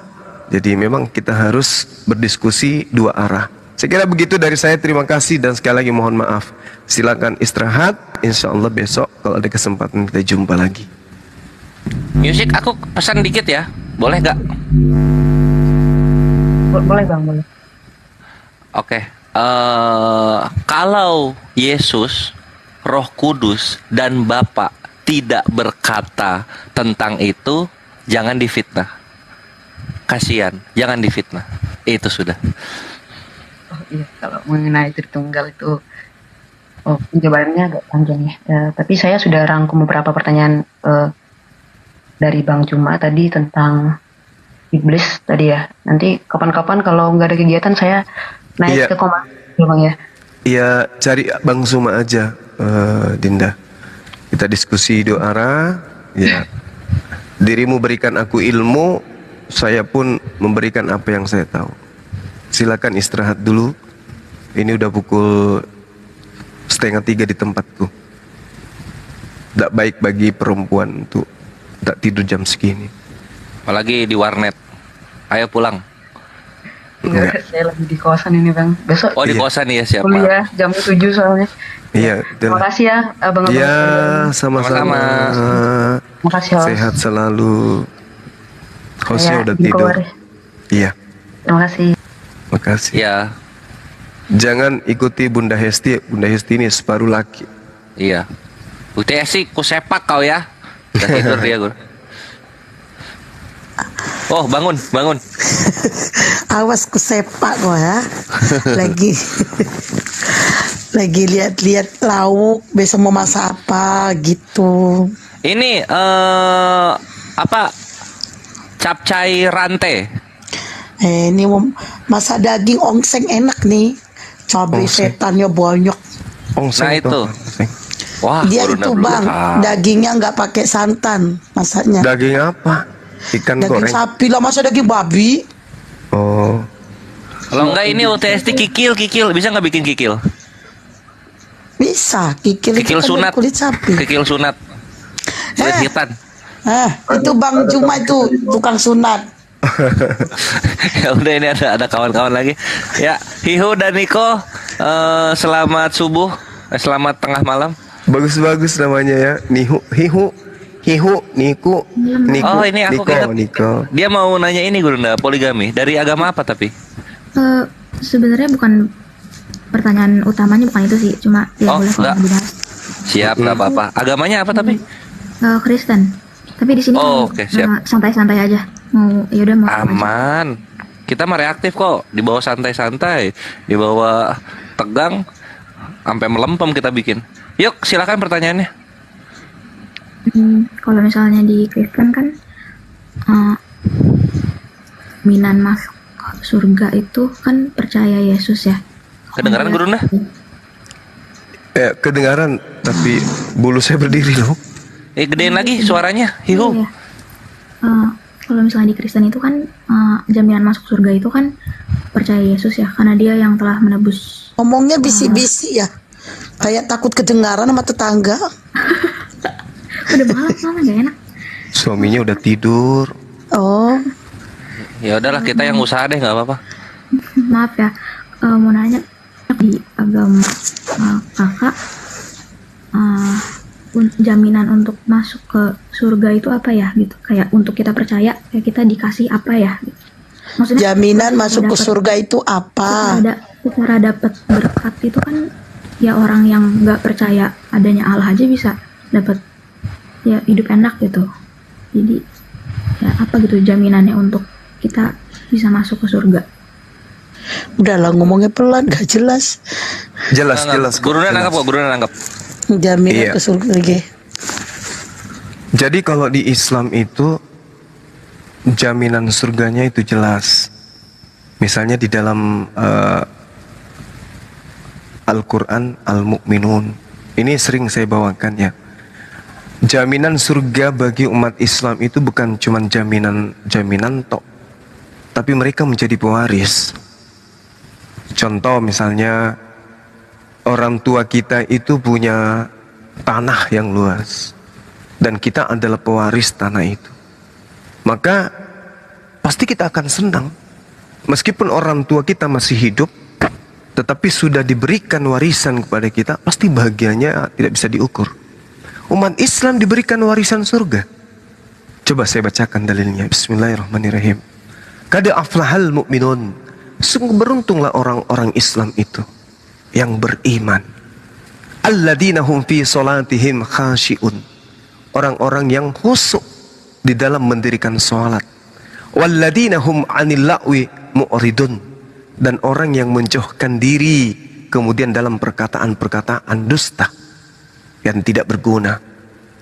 Jadi memang kita harus berdiskusi dua arah. Saya kira begitu dari saya. Terima kasih dan sekali lagi mohon maaf. Silakan istirahat. Insya Allah besok kalau ada kesempatan kita jumpa lagi. Musik, aku pesan dikit ya. Boleh gak? Boleh Bang, boleh. Oke. Kalau Yesus, Roh Kudus dan Bapa tidak berkata tentang itu, jangan difitnah. Kasihan, jangan difitnah. Itu sudah. Oh iya, kalau mengenai Tritunggal itu, jawabannya agak panjang ya. Tapi saya sudah rangkum beberapa pertanyaan dari Bang Juma tadi tentang iblis tadi ya. Nanti kapan-kapan kalau nggak ada kegiatan saya naik ke Komando ya Bang ya. Iya, cari Bang Zuma aja, Dinda. Kita diskusi dua arah. Ya, dirimu berikan aku ilmu, saya pun memberikan apa yang saya tahu. Silakan istirahat dulu. Ini udah pukul 2:30 di tempatku. Tidak baik bagi perempuan untuk tak tidur jam segini. Apalagi di warnet. Ayo pulang. Enggak, saya lagi di kosan ini Bang. Besok. Oh di kosan ya, siapa? Kuliah jam 7 soalnya. Iya. Terima kasih ya abang-abang. Iya, sama-sama. Terima kasih host. Sehat selalu. Hostnya Saya udah di tidur. keluar ya. Iya. Terima kasih. Makasih. Ya. Jangan ikuti Bunda Hesti. Bunda Hesti ini separuh laki. Iya. UTS ku sepak kau ya. Udah tidur dia gue. Oh bangun. Awas ku sepak kok ya. Lagi lihat-lihat lauk, besok mau masak apa gitu. Ini apa? Capcay rante. Ini mau masak daging ongseng enak nih. Cabai Ongseng. setannya banyak. Nah itu. Wah, Dia baru itu dulu. Bang, dagingnya nggak pakai santan masaknya. Daging apa? Ikan Daging goreng. sapi lah, masa daging babi? Oh. Kalau enggak ini UTST kikil, bisa nggak bikin kikil? Bisa, kikil itu Kikil kan sunat. dari kulit sapi. Kikil sunat. Kulit hitam. Itu Bang Juma itu tukang sunat. Ya udah ini ada kawan-kawan lagi. Ya, Hihu dan Niko, selamat subuh, selamat tengah malam. Bagus-bagus namanya ya. Hihu, Niku. Oh ini aku ingat. Niko. Dia mau nanya ini Gurunda, poligami. Dari agama apa tapi? Sebenarnya bukan pertanyaan utamanya, bukan itu sih, cuma ya boleh kalau enggak. dibahas. Siap, nggak apa-apa. Agamanya apa tapi? Kristen. Tapi di sini Oke, siap. santai-santai aja. Mau ya udah mau apa aja. Aman. Kita mah reaktif kok. Di bawah santai-santai, di bawah tegang, sampai melempem kita bikin. Yuk, silakan pertanyaannya. Kalau misalnya di Kristen kan minan masuk surga itu kan percaya Yesus ya. Kedengaran Gurunda? Kedengaran, tapi bulu saya berdiri loh. Gedein lagi suaranya, Hihu. Iya. Kalau misalnya di Kristen itu kan jaminan masuk surga itu kan percaya Yesus ya, karena dia yang telah menebus. Ngomongnya bisi-bisi ya, kayak takut kedengaran sama tetangga. Udah malam gak enak. Suaminya udah tidur. Oh. Ya udahlah, kita yang usaha deh, nggak apa-apa. Maaf ya, mau nanya di agama kakak, jaminan untuk masuk ke surga itu apa ya gitu? Kayak untuk kita percaya, kayak kita dikasih apa ya? Gitu. Maksudnya jaminan masuk ke surga itu apa? Secara dapat berkat itu kan ya orang yang nggak percaya adanya Allah aja bisa dapat ya hidup enak gitu. Jadi ya apa gitu jaminannya untuk kita bisa masuk ke surga? Udahlah ngomongnya pelan, gak jelas. Jelas. Gurunda nangkap kok, Gurunda nangkap. Jaminan ke surga lagi. Jadi kalau di Islam itu jaminan surganya itu jelas. Misalnya di dalam Al-Quran Al-Mu'minun. Ini sering saya bawakan ya. Jaminan surga bagi umat Islam itu bukan cuma jaminan tok, tapi mereka menjadi pewaris. Contoh misalnya orang tua kita itu punya tanah yang luas dan kita adalah pewaris tanah itu. Maka pasti kita akan senang. Meskipun orang tua kita masih hidup, tetapi sudah diberikan warisan kepada kita, pasti bahagianya tidak bisa diukur. Umat Islam diberikan warisan surga. Coba saya bacakan dalilnya. Bismillahirrahmanirrahim. Qad aflahal mu'minun Sungguh beruntunglah orang-orang Islam itu yang beriman. Alladzina hum fi salatihim khashi'un. Orang-orang yang khusyuk di dalam mendirikan salat. Walladzina hum 'anil la'wi mu'ridun. Dan orang yang menjauhkan diri kemudian dalam perkataan-perkataan dusta yang tidak berguna.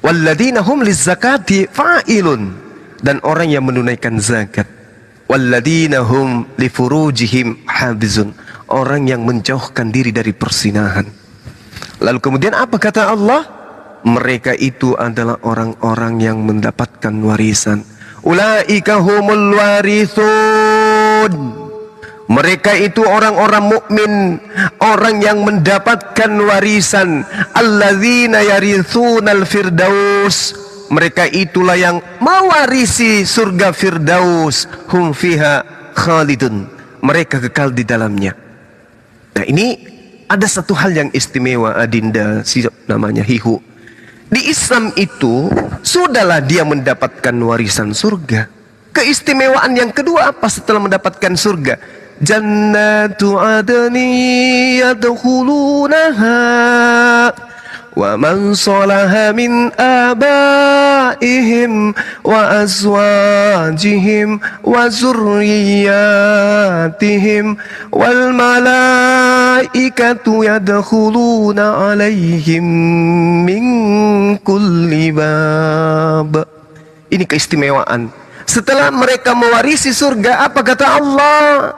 Walladzina hum lizzakati fa'ilun. Dan orang yang menunaikan zakat. Walladzina hum li furujihim hafizun. Orang yang menjauhkan diri dari persinahan. Lalu kemudian apa kata Allah? Mereka itu adalah orang-orang yang mendapatkan warisan. Ulaika humul warithun. Mereka itu orang-orang mukmin, orang yang mendapatkan warisan. Alladzina yarithunal firdaus. Mereka itulah yang mewarisi surga Firdaus. Hum fiha khalidun. Mereka kekal di dalamnya. Nah, ini ada satu hal yang istimewa, Adinda, namanya Hihu. Di Islam itu sudahlah dia mendapatkan warisan surga. Keistimewaan yang kedua apa setelah mendapatkan surga? Jannatu adni yadkhulunaha wa man salaha min abaihim wa azwajihim wa zurriyatihim wal malaikatu yadkhuluna alaihim min kulli bab. Ini keistimewaan. Setelah mereka mewarisi surga, apa kata Allah?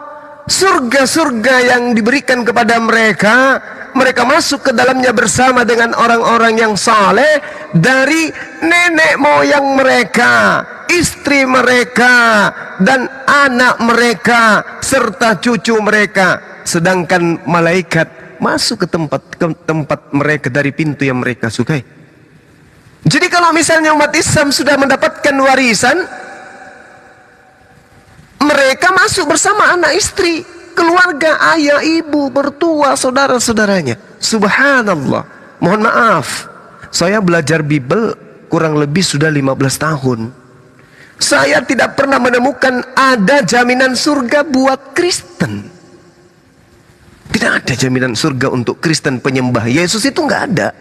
Surga-surga yang diberikan kepada mereka, mereka masuk ke dalamnya bersama dengan orang-orang yang saleh dari nenek moyang mereka, istri mereka, dan anak mereka serta cucu mereka. Sedangkan malaikat masuk ke tempat mereka dari pintu yang mereka sukai. Jadi kalau misalnya umat Islam sudah mendapatkan warisan, mereka masuk bersama anak istri, keluarga, ayah, ibu, mertua, saudara-saudaranya. Subhanallah. Mohon maaf, saya belajar Bible kurang lebih sudah 15 tahun. Saya tidak pernah menemukan ada jaminan surga buat Kristen. Tidak ada jaminan surga untuk Kristen penyembah Yesus, itu nggak ada.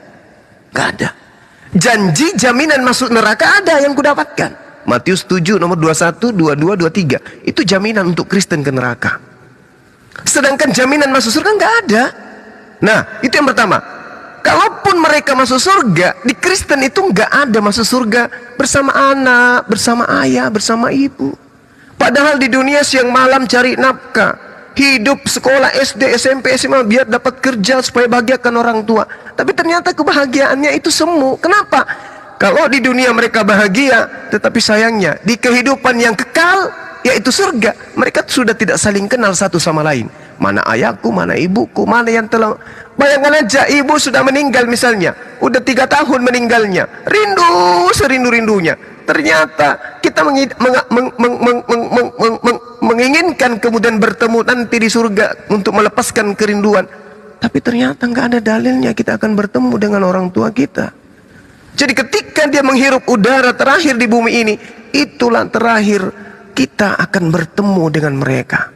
Nggak ada. Janji jaminan masuk neraka ada yang kudapatkan. Matius 7 nomor 21, 22, 23. Itu jaminan untuk Kristen ke neraka. Sedangkan jaminan masuk surga nggak ada. Nah, itu yang pertama. Kalaupun mereka masuk surga, di Kristen itu nggak ada masuk surga bersama anak, bersama ayah, bersama ibu. Padahal di dunia siang malam cari nafkah, hidup sekolah SD, SMP, SMA biar dapat kerja supaya bahagiakan orang tua. Tapi ternyata kebahagiaannya itu semu. Kenapa? Kalau di dunia mereka bahagia, tetapi sayangnya di kehidupan yang kekal, yaitu surga, mereka sudah tidak saling kenal satu sama lain. Mana ayahku, mana ibuku, mana yang telah... Bayangkan aja, ibu sudah meninggal misalnya, udah 3 tahun meninggalnya, rindu serindu-rindunya. Ternyata kita menginginkan kemudian bertemu nanti di surga untuk melepaskan kerinduan. Tapi ternyata nggak ada dalilnya kita akan bertemu dengan orang tua kita. Jadi ketika dia menghirup udara terakhir di bumi ini, itulah terakhir kita akan bertemu dengan mereka.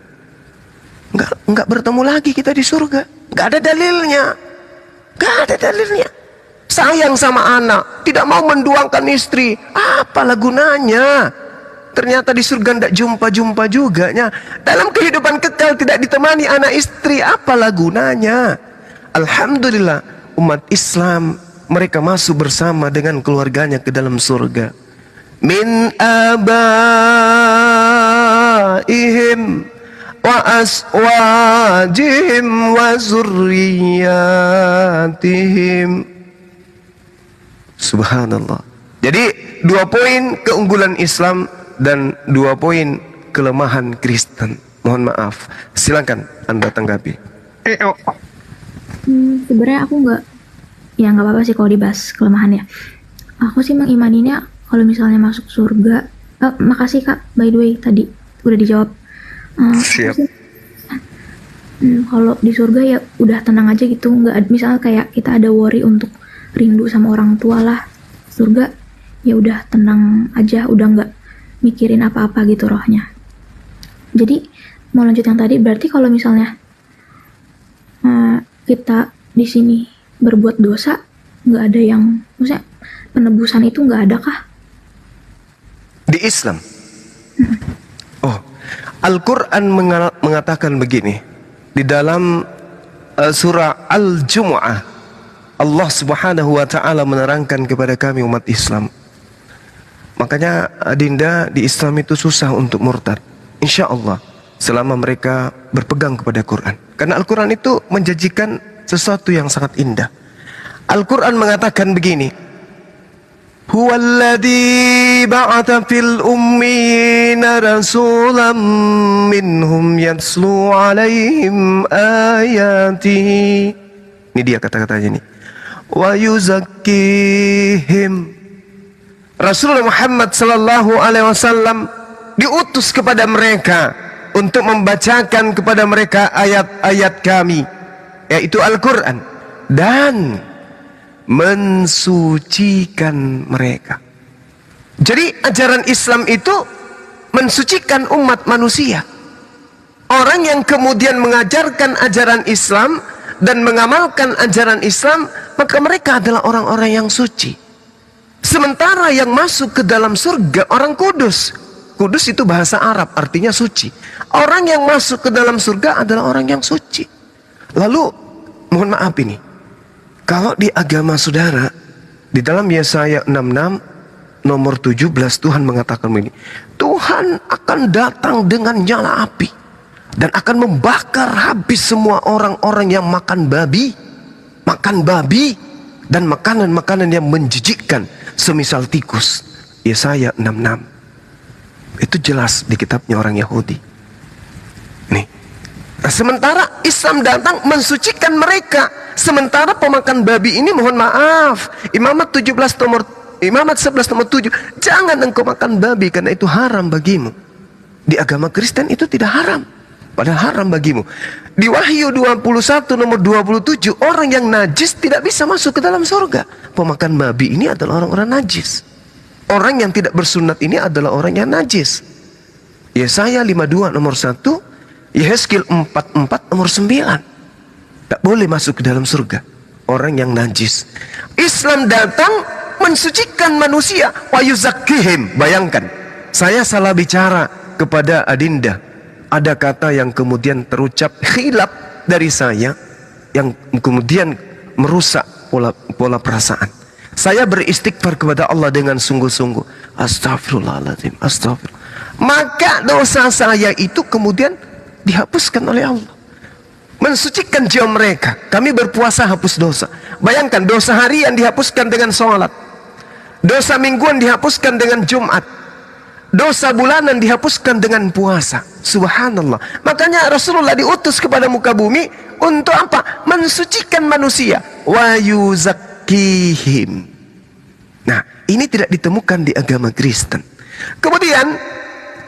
Enggak bertemu lagi kita di surga. Enggak ada dalilnya. Enggak ada dalilnya. Sayang sama anak, tidak mau menduangkan istri, apalah gunanya? Ternyata di surga tidak jumpa-jumpa juga. Dalam kehidupan kekal tidak ditemani anak istri, apalah gunanya? Alhamdulillah, umat Islam mereka masuk bersama dengan keluarganya ke dalam surga. Min abaihim wa aswajihim wa zurriyatihim. Subhanallah. Jadi 2 poin keunggulan Islam dan 2 poin kelemahan Kristen. Mohon maaf. Silakan Anda tanggapi. Sebenarnya aku nggak apa-apa sih kalau dibahas kelemahannya. Aku sih mengimaninya kalau misalnya masuk surga. Makasih Kak, by the way tadi udah dijawab. Siap. Kalau di surga ya udah tenang aja gitu, nggak misalnya kayak kita ada worry untuk rindu sama orang tua lah. Surga ya udah tenang aja, udah nggak mikirin apa-apa gitu rohnya. Jadi mau lanjut yang tadi, berarti kalau misalnya kita di sini berbuat dosa, nggak ada yang, maksudnya penebusan itu nggak ada kah? Di Islam. Oh, Al-Quran mengatakan begini di dalam surah Al-Jumu'ah. Allah Subhanahu wa Ta'ala menerangkan kepada kami umat Islam. Makanya Adinda, di Islam itu susah untuk murtad, insya Allah, selama mereka berpegang kepada Quran. Karena Al-Quran itu menjanjikan sesuatu yang sangat indah. Al-Quran mengatakan begini, Huwallazi ba'atha fil ummiyina rasulam minhum yatslu alaihim ayatihi. Ini dia kata-katanya nih. Wa yuzakkihim. Rasulullah Muhammad sallallahu alaihi wasallam diutus kepada mereka untuk membacakan kepada mereka ayat-ayat kami, yaitu Al-Quran, dan mensucikan mereka. Jadi ajaran Islam itu mensucikan umat manusia. Orang yang kemudian mengajarkan ajaran Islam dan mengamalkan ajaran Islam, maka mereka adalah orang-orang yang suci. Sementara yang masuk ke dalam surga orang kudus. Kudus itu bahasa Arab, artinya suci. Orang yang masuk ke dalam surga adalah orang yang suci. Lalu, mohon maaf ini, kalau di agama saudara, di dalam Yesaya 66 nomor 17, Tuhan mengatakan begini, Tuhan akan datang dengan nyala api dan akan membakar habis semua orang-orang yang makan babi dan makanan-makanan yang menjijikkan semisal tikus. Yesaya 66. Itu jelas di kitabnya orang Yahudi. Nih. Nah, sementara Islam datang mensucikan mereka. Sementara pemakan babi ini, mohon maaf, Imamat 11 nomor 7, jangan engkau makan babi karena itu haram bagimu. Di agama Kristen itu tidak haram, padahal haram bagimu. Di Wahyu 21 nomor 27, orang yang najis tidak bisa masuk ke dalam surga. Pemakan babi ini adalah orang-orang najis. Orang yang tidak bersunat ini adalah orang yang najis. Yesaya 52 nomor 1, Yehezkiel 44 nomor 9. Tak boleh masuk ke dalam surga orang yang najis. Islam datang mensucikan manusia, wa yuzakkihim. Bayangkan, saya salah bicara kepada Adinda, ada kata yang kemudian terucap khilaf dari saya yang kemudian merusak pola perasaan. Saya beristighfar kepada Allah dengan sungguh-sungguh. Astagfirullahaladzim, astagfirullah. Maka dosa saya itu kemudian dihapuskan oleh Allah. Mensucikan jiwa mereka. Kami berpuasa hapus dosa. Bayangkan, dosa harian dihapuskan dengan sholat. Dosa mingguan dihapuskan dengan Jumat. Dosa bulanan dihapuskan dengan puasa. Subhanallah. Makanya Rasulullah diutus kepada muka bumi untuk apa? Mensucikan manusia. Wa yuzakkihim. Nah, ini tidak ditemukan di agama Kristen. Kemudian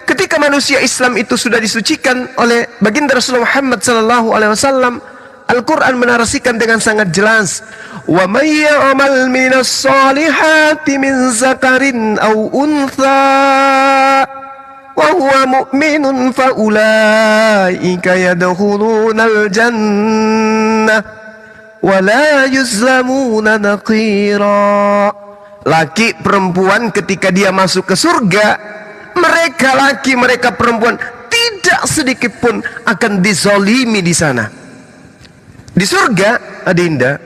ketika manusia Islam itu sudah disucikan oleh baginda Rasulullah Muhammad SAW, Al-Quran menarasikan dengan sangat jelas, wa may ya'mal minas solihati min zakarin aw untha wa huwa mu'minun fa ulaika yadkhulunal jannah wa la yuzlamuna naqira. Laki perempuan ketika dia masuk ke surga, mereka laki, mereka perempuan tidak sedikit pun akan dizolimi di sana. Di surga, Adinda,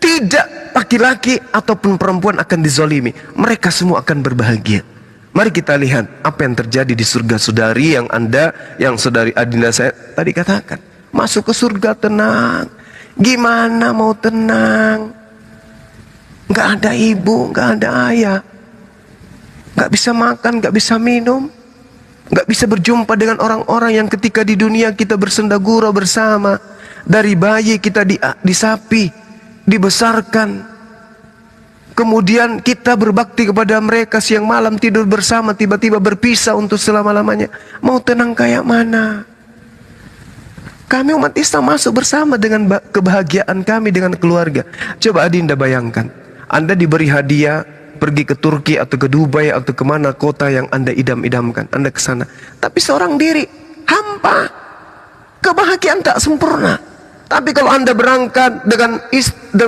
tidak laki-laki ataupun perempuan akan dizolimi. Mereka semua akan berbahagia. Mari kita lihat apa yang terjadi di surga, saudari yang saudari Adinda saya tadi katakan. Masuk ke surga tenang. Gimana mau tenang? Nggak ada ibu, nggak ada ayah, nggak bisa makan, nggak bisa minum, nggak bisa berjumpa dengan orang-orang yang ketika di dunia kita bersendagura bersama. Dari bayi kita disapi, dibesarkan, kemudian kita berbakti kepada mereka, siang malam tidur bersama, tiba-tiba berpisah untuk selama-lamanya. Mau tenang kayak mana? Kami umat Islam masuk bersama dengan kebahagiaan kami dengan keluarga. Coba Adinda bayangkan, Anda diberi hadiah pergi ke Turki atau ke Dubai atau kemana kota yang Anda idam-idamkan. Anda ke sana, tapi seorang diri hampa. Kebahagiaan tak sempurna. Tapi kalau Anda berangkat dengan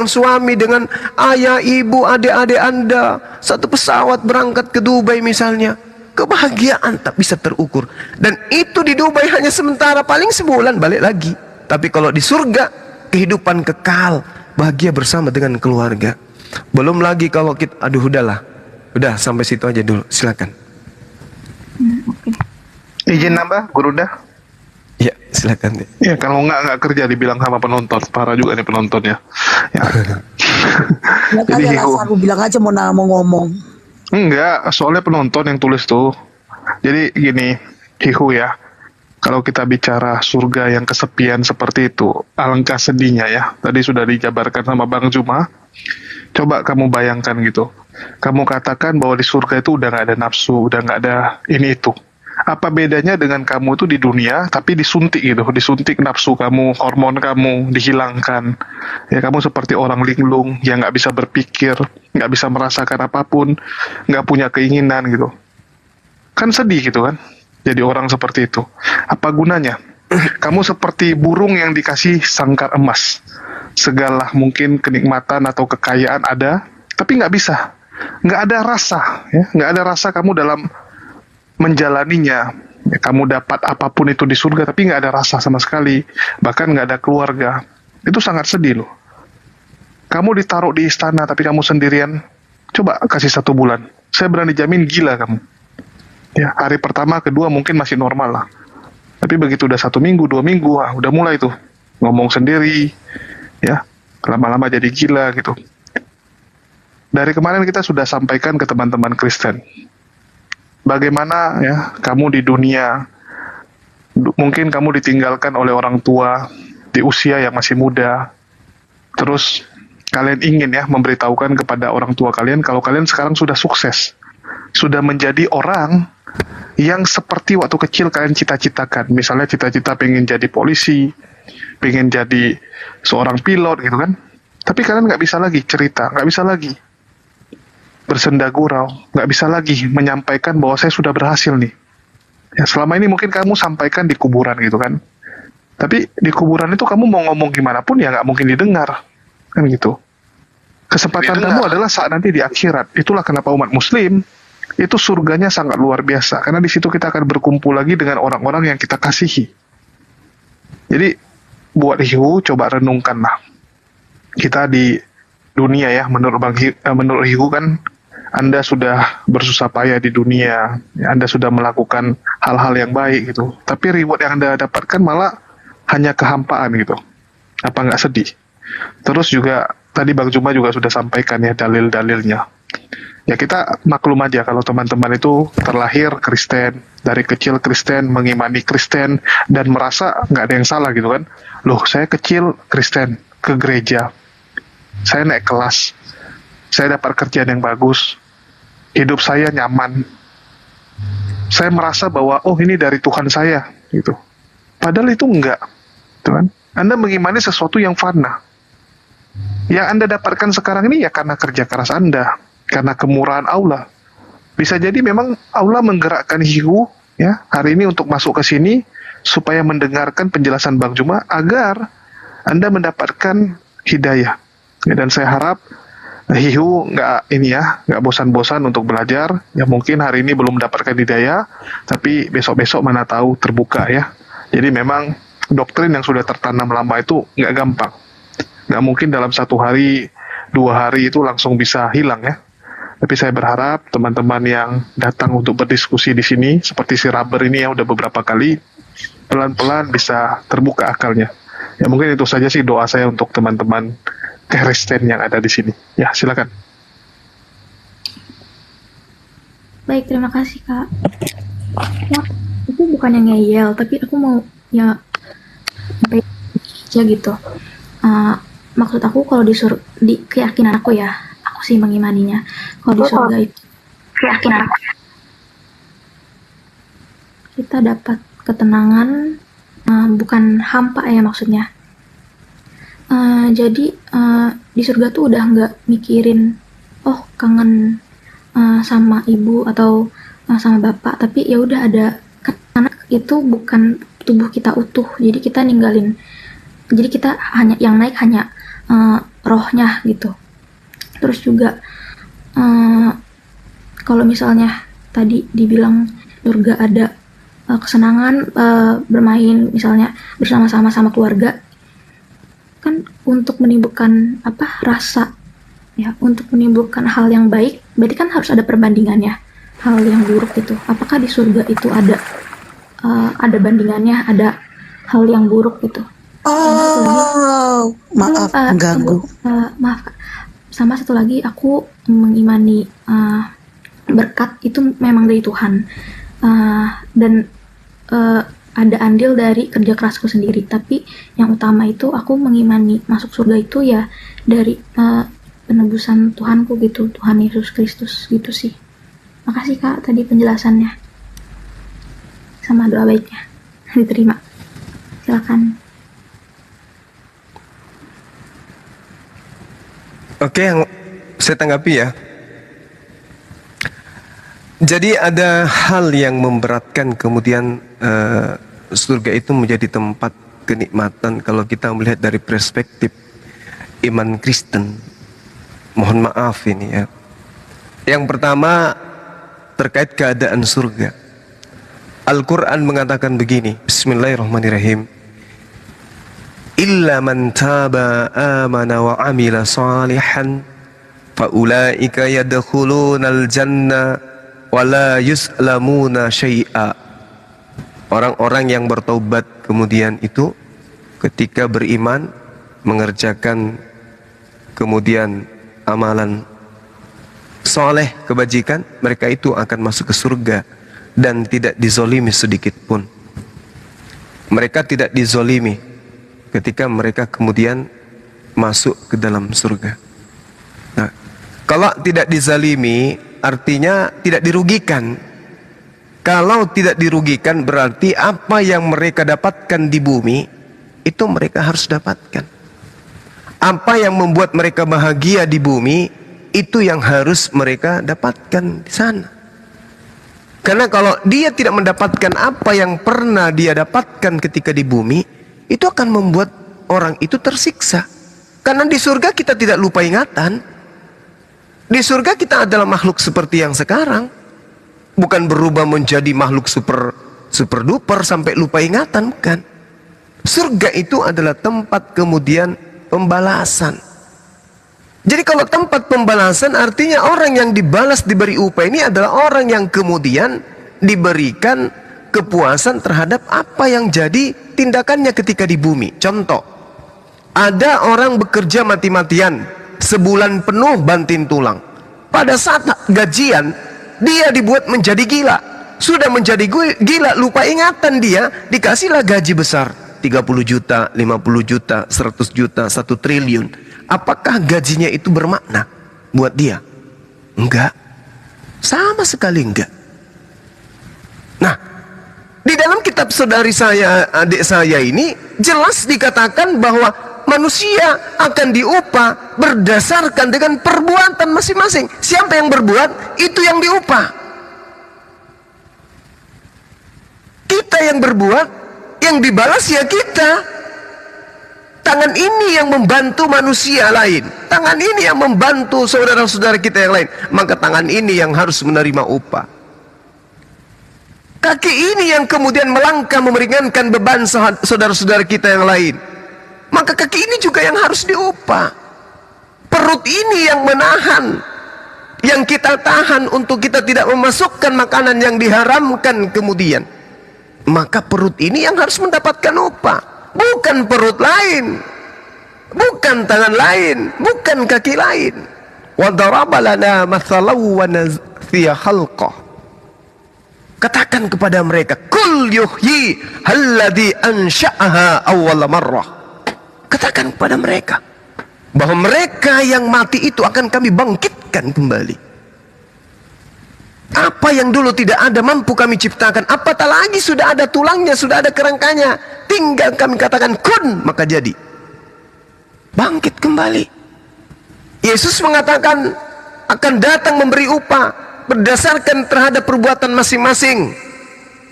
suami, dengan ayah, ibu, adik-adik Anda, satu pesawat berangkat ke Dubai misalnya, kebahagiaan tak bisa terukur. Dan itu di Dubai hanya sementara, paling sebulan balik lagi. Tapi kalau di surga, kehidupan kekal, bahagia bersama dengan keluarga. Belum lagi kalau kita, aduh udahlah, udah sampai situ aja dulu, silakan. Izin nambah, Guru dah. Ya, silakan deh. Ya, kalau nggak kerja dibilang sama penonton, parah juga nih penontonnya. Ya. Jadi aku bilang aja mau ngomong. Enggak, soalnya penonton yang tulis tuh. Jadi gini, Hihu ya. Kalau kita bicara surga yang kesepian seperti itu, alangkah sedihnya ya. Tadi sudah dijabarkan sama Bang Zuma. Coba kamu bayangkan gitu. Kamu katakan bahwa di surga itu udah nggak ada nafsu, udah nggak ada ini itu. Apa bedanya dengan kamu itu di dunia tapi disuntik gitu, disuntik nafsu kamu, hormon kamu dihilangkan. Ya kamu seperti orang linglung yang nggak bisa berpikir, nggak bisa merasakan apapun, nggak punya keinginan gitu. Kan sedih gitu kan, jadi orang seperti itu. Apa gunanya? Kamu seperti burung yang dikasih sangkar emas. Segala mungkin kenikmatan atau kekayaan ada, tapi nggak bisa. Nggak ada rasa, ya, nggak ada rasa kamu dalam menjalaninya. Ya, kamu dapat apapun itu di surga tapi nggak ada rasa sama sekali, bahkan nggak ada keluarga. Itu sangat sedih loh. Kamu ditaruh di istana tapi kamu sendirian. Coba kasih 1 bulan, saya berani jamin gila kamu. Ya, hari pertama kedua mungkin masih normal lah, tapi begitu udah 1 minggu 2 minggu udah mulai tuh ngomong sendiri, ya lama-lama jadi gila gitu. Dari kemarin kita sudah sampaikan ke teman-teman Kristen bagaimana ya kamu di dunia, mungkin kamu ditinggalkan oleh orang tua di usia yang masih muda. Terus kalian ingin ya memberitahukan kepada orang tua kalian kalau kalian sekarang sudah sukses, sudah menjadi orang yang seperti waktu kecil kalian cita-citakan. Misalnya cita-cita pengen jadi polisi, pengen jadi seorang pilot gitu kan. Tapi kalian nggak bisa lagi cerita, nggak bisa lagi bersenda gurau, nggak bisa lagi menyampaikan bahwa saya sudah berhasil nih. Ya, selama ini mungkin kamu sampaikan di kuburan gitu kan. Tapi di kuburan itu kamu mau ngomong gimana pun ya nggak mungkin didengar. Kan gitu. Kesempatan kamu adalah saat nanti di akhirat. Itulah kenapa umat muslim itu surganya sangat luar biasa. Karena di situ kita akan berkumpul lagi dengan orang-orang yang kita kasihi. Jadi buat Hiu, coba renungkanlah. Kita di dunia ya, menurut Hiu kan Anda sudah bersusah payah di dunia, Anda sudah melakukan hal-hal yang baik gitu. Tapi reward yang Anda dapatkan malah hanya kehampaan gitu. Apa nggak sedih? Terus juga tadi Bang Zuma juga sudah sampaikan ya dalil-dalilnya. Ya kita maklum aja kalau teman-teman itu terlahir Kristen, dari kecil Kristen, mengimani Kristen, dan merasa nggak ada yang salah gitu kan. Loh saya kecil Kristen, ke gereja, saya naik kelas, saya dapat kerjaan yang bagus, hidup saya nyaman, saya merasa bahwa oh ini dari Tuhan saya gitu. Padahal itu enggak, Tuhan. Anda mengimani sesuatu yang fana. Yang Anda dapatkan sekarang ini ya karena kerja keras Anda, karena kemurahan Allah. Bisa jadi memang Allah menggerakkan Hiu ya hari ini untuk masuk ke sini supaya mendengarkan penjelasan Bang Zuma agar Anda mendapatkan hidayah. Ya, dan saya harap Hiu nggak bosan-bosan untuk belajar. Ya mungkin hari ini belum mendapatkan hidayah, tapi besok-besok mana tahu terbuka ya. Jadi memang doktrin yang sudah tertanam lama itu nggak gampang. Nggak mungkin dalam 1 hari, 2 hari itu langsung bisa hilang ya. Tapi saya berharap teman-teman yang datang untuk berdiskusi di sini, seperti si Rubber ini yang udah beberapa kali, pelan-pelan bisa terbuka akalnya. Ya mungkin itu saja sih doa saya untuk teman-teman Kristen yang ada di sini. Ya, silakan. Baik, terima kasih Kak. Ya, itu bukannya ngeyel, tapi aku mau ya sampai aja gitu. Maksud aku kalau di keyakinan aku ya, aku sih mengimaninya. Kalau di surga itu keyakinan aku, kita dapat ketenangan, bukan hampa ya maksudnya. Jadi di surga tuh udah nggak mikirin oh kangen sama ibu atau sama bapak, tapi ya udah ada, karena itu bukan tubuh kita utuh. Jadi kita ninggalin. Jadi kita hanya yang naik hanya rohnya gitu. Terus juga kalau misalnya tadi dibilang surga ada kesenangan bermain misalnya bersama-sama sama keluarga, kan untuk menimbulkan rasa ya, untuk menimbulkan hal yang baik berarti kan harus ada perbandingannya. Hal yang buruk itu, apakah di surga itu ada bandingannya, ada hal yang buruk gitu. Maaf mengganggu. Maaf Kak. Sama satu lagi, aku mengimani berkat itu memang dari Tuhan, dan ada andil dari kerja kerasku sendiri. Tapi yang utama itu aku mengimani masuk surga itu ya dari penebusan Tuhanku gitu, Tuhan Yesus Kristus gitu sih. Makasih Kak tadi penjelasannya sama doa baiknya diterima. Silakan. Oke, yang saya tanggapi ya. Jadi ada hal yang memberatkan kemudian surga itu menjadi tempat kenikmatan kalau kita melihat dari perspektif iman Kristen. Mohon maaf ini ya. Yang pertama terkait keadaan surga. Al-Quran mengatakan begini, Bismillahirrahmanirrahim. Illa man taba amana wa amila salihan faulaika yadkhulunal jannah wala yuslamuna syai'a. Orang-orang yang bertaubat kemudian itu ketika beriman mengerjakan kemudian amalan soleh kebajikan, mereka itu akan masuk ke surga dan tidak dizolimi sedikit pun. Mereka tidak dizolimi ketika mereka kemudian masuk ke dalam surga. Nah, kalau tidak dizalimi artinya tidak dirugikan. Kalau tidak dirugikan berarti apa yang mereka dapatkan di bumi itu mereka harus dapatkan. Apa yang membuat mereka bahagia di bumi itu yang harus mereka dapatkan di sana. Karena kalau dia tidak mendapatkan apa yang pernah dia dapatkan ketika di bumi, itu akan membuat orang itu tersiksa. Karena di surga kita tidak lupa ingatan. Di surga kita adalah makhluk seperti yang sekarang. Bukan berubah menjadi makhluk super duper sampai lupa ingatan, bukan. Surga itu adalah tempat kemudian pembalasan. Jadi kalau tempat pembalasan artinya orang yang dibalas diberi upah ini adalah orang yang kemudian diberikan kepuasan terhadap apa yang jadi tindakannya ketika di bumi. Contoh, ada orang bekerja mati-matian sebulan penuh banting tulang. Pada saat gajian dia dibuat menjadi gila. Sudah menjadi gila, lupa ingatan dia, dikasihlah gaji besar 30 juta, 50 juta, 100 juta, 1 triliun. Apakah gajinya itu bermakna buat dia? Enggak. Sama sekali enggak. Nah, di dalam kitab saudari saya, adik saya ini jelas dikatakan bahwa manusia akan diupah berdasarkan dengan perbuatan masing-masing. Siapa yang berbuat, itu yang diupah. Kita yang berbuat, yang dibalas ya kita. Tangan ini yang membantu manusia lain, tangan ini yang membantu saudara-saudara kita yang lain, maka tangan ini yang harus menerima upah. Kaki ini yang kemudian melangkah meringankan beban saudara-saudara kita yang lain, maka kaki ini juga yang harus diupah. Perut ini yang menahan, yang kita tahan untuk kita tidak memasukkan makanan yang diharamkan kemudian, maka perut ini yang harus mendapatkan upah. Bukan perut lain, bukan tangan lain, bukan kaki lain. Wa daraba lana mathalan wa nasiya khalqah. Katakan kepada mereka, kul yuhyi alladhi ansha'aha awwal marrah. Katakan kepada mereka bahwa mereka yang mati itu akan kami bangkitkan kembali. Apa yang dulu tidak ada mampu kami ciptakan, apatah lagi sudah ada tulangnya, sudah ada kerangkanya, tinggal kami katakan kun, maka jadi. Bangkit kembali. Yesus mengatakan akan datang memberi upah berdasarkan terhadap perbuatan masing-masing.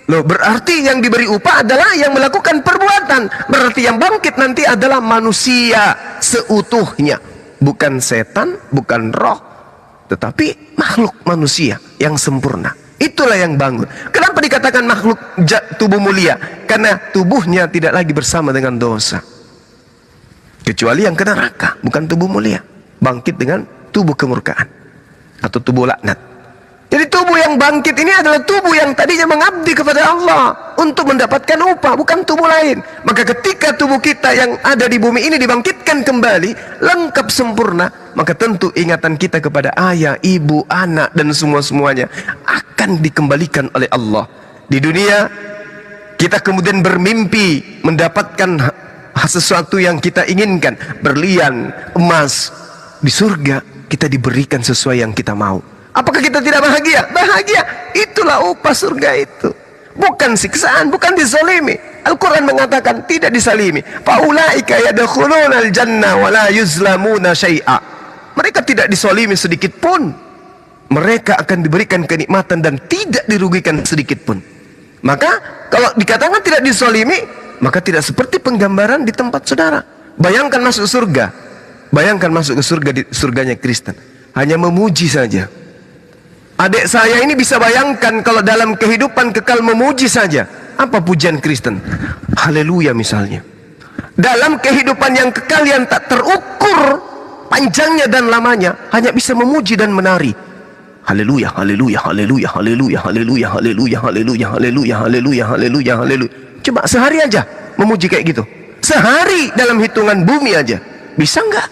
Loh, berarti yang diberi upah adalah yang melakukan perbuatan. Berarti yang bangkit nanti adalah manusia seutuhnya. Bukan setan, bukan roh, tetapi makhluk manusia yang sempurna. Itulah yang bangun. Kenapa dikatakan makhluk tubuh mulia? Karena tubuhnya tidak lagi bersama dengan dosa. Kecuali yang ke neraka, bukan tubuh mulia. Bangkit dengan tubuh kemurkaan atau tubuh laknat. Jadi tubuh yang bangkit ini adalah tubuh yang tadinya mengabdi kepada Allah untuk mendapatkan upah, bukan tubuh lain. Maka ketika tubuh kita yang ada di bumi ini dibangkitkan kembali, lengkap sempurna, maka tentu ingatan kita kepada ayah, ibu, anak, dan semua-semuanya akan dikembalikan oleh Allah. Di dunia, kita kemudian bermimpi mendapatkan sesuatu yang kita inginkan, berlian, emas. Di surga, kita diberikan sesuai yang kita mau. Apakah kita tidak bahagia? Bahagia. Itulah upah surga itu. Bukan siksaan, bukan dizalimi. Al-Quran mengatakan tidak disalimi. Faulaika yadkhulunal jannah wa la yuzlamuna syai'a. Mereka tidak disalimi sedikit pun. Mereka akan diberikan kenikmatan dan tidak dirugikan sedikit pun. Maka kalau dikatakan tidak disalimi, maka tidak seperti penggambaran di tempat saudara. Bayangkan masuk surga. Bayangkan masuk ke surga, di surganya Kristen. Hanya memuji saja. Adik saya ini bisa bayangkan kalau dalam kehidupan kekal memuji saja. Apa pujian Kristen? Haleluya misalnya. Dalam kehidupan yang kekal yang tak terukur panjangnya dan lamanya, hanya bisa memuji dan menari. Haleluya, haleluya, haleluya, haleluya, haleluya, haleluya, haleluya, haleluya, haleluya, haleluya, haleluya. Coba sehari aja memuji kayak gitu. Sehari dalam hitungan bumi aja. Bisa nggak?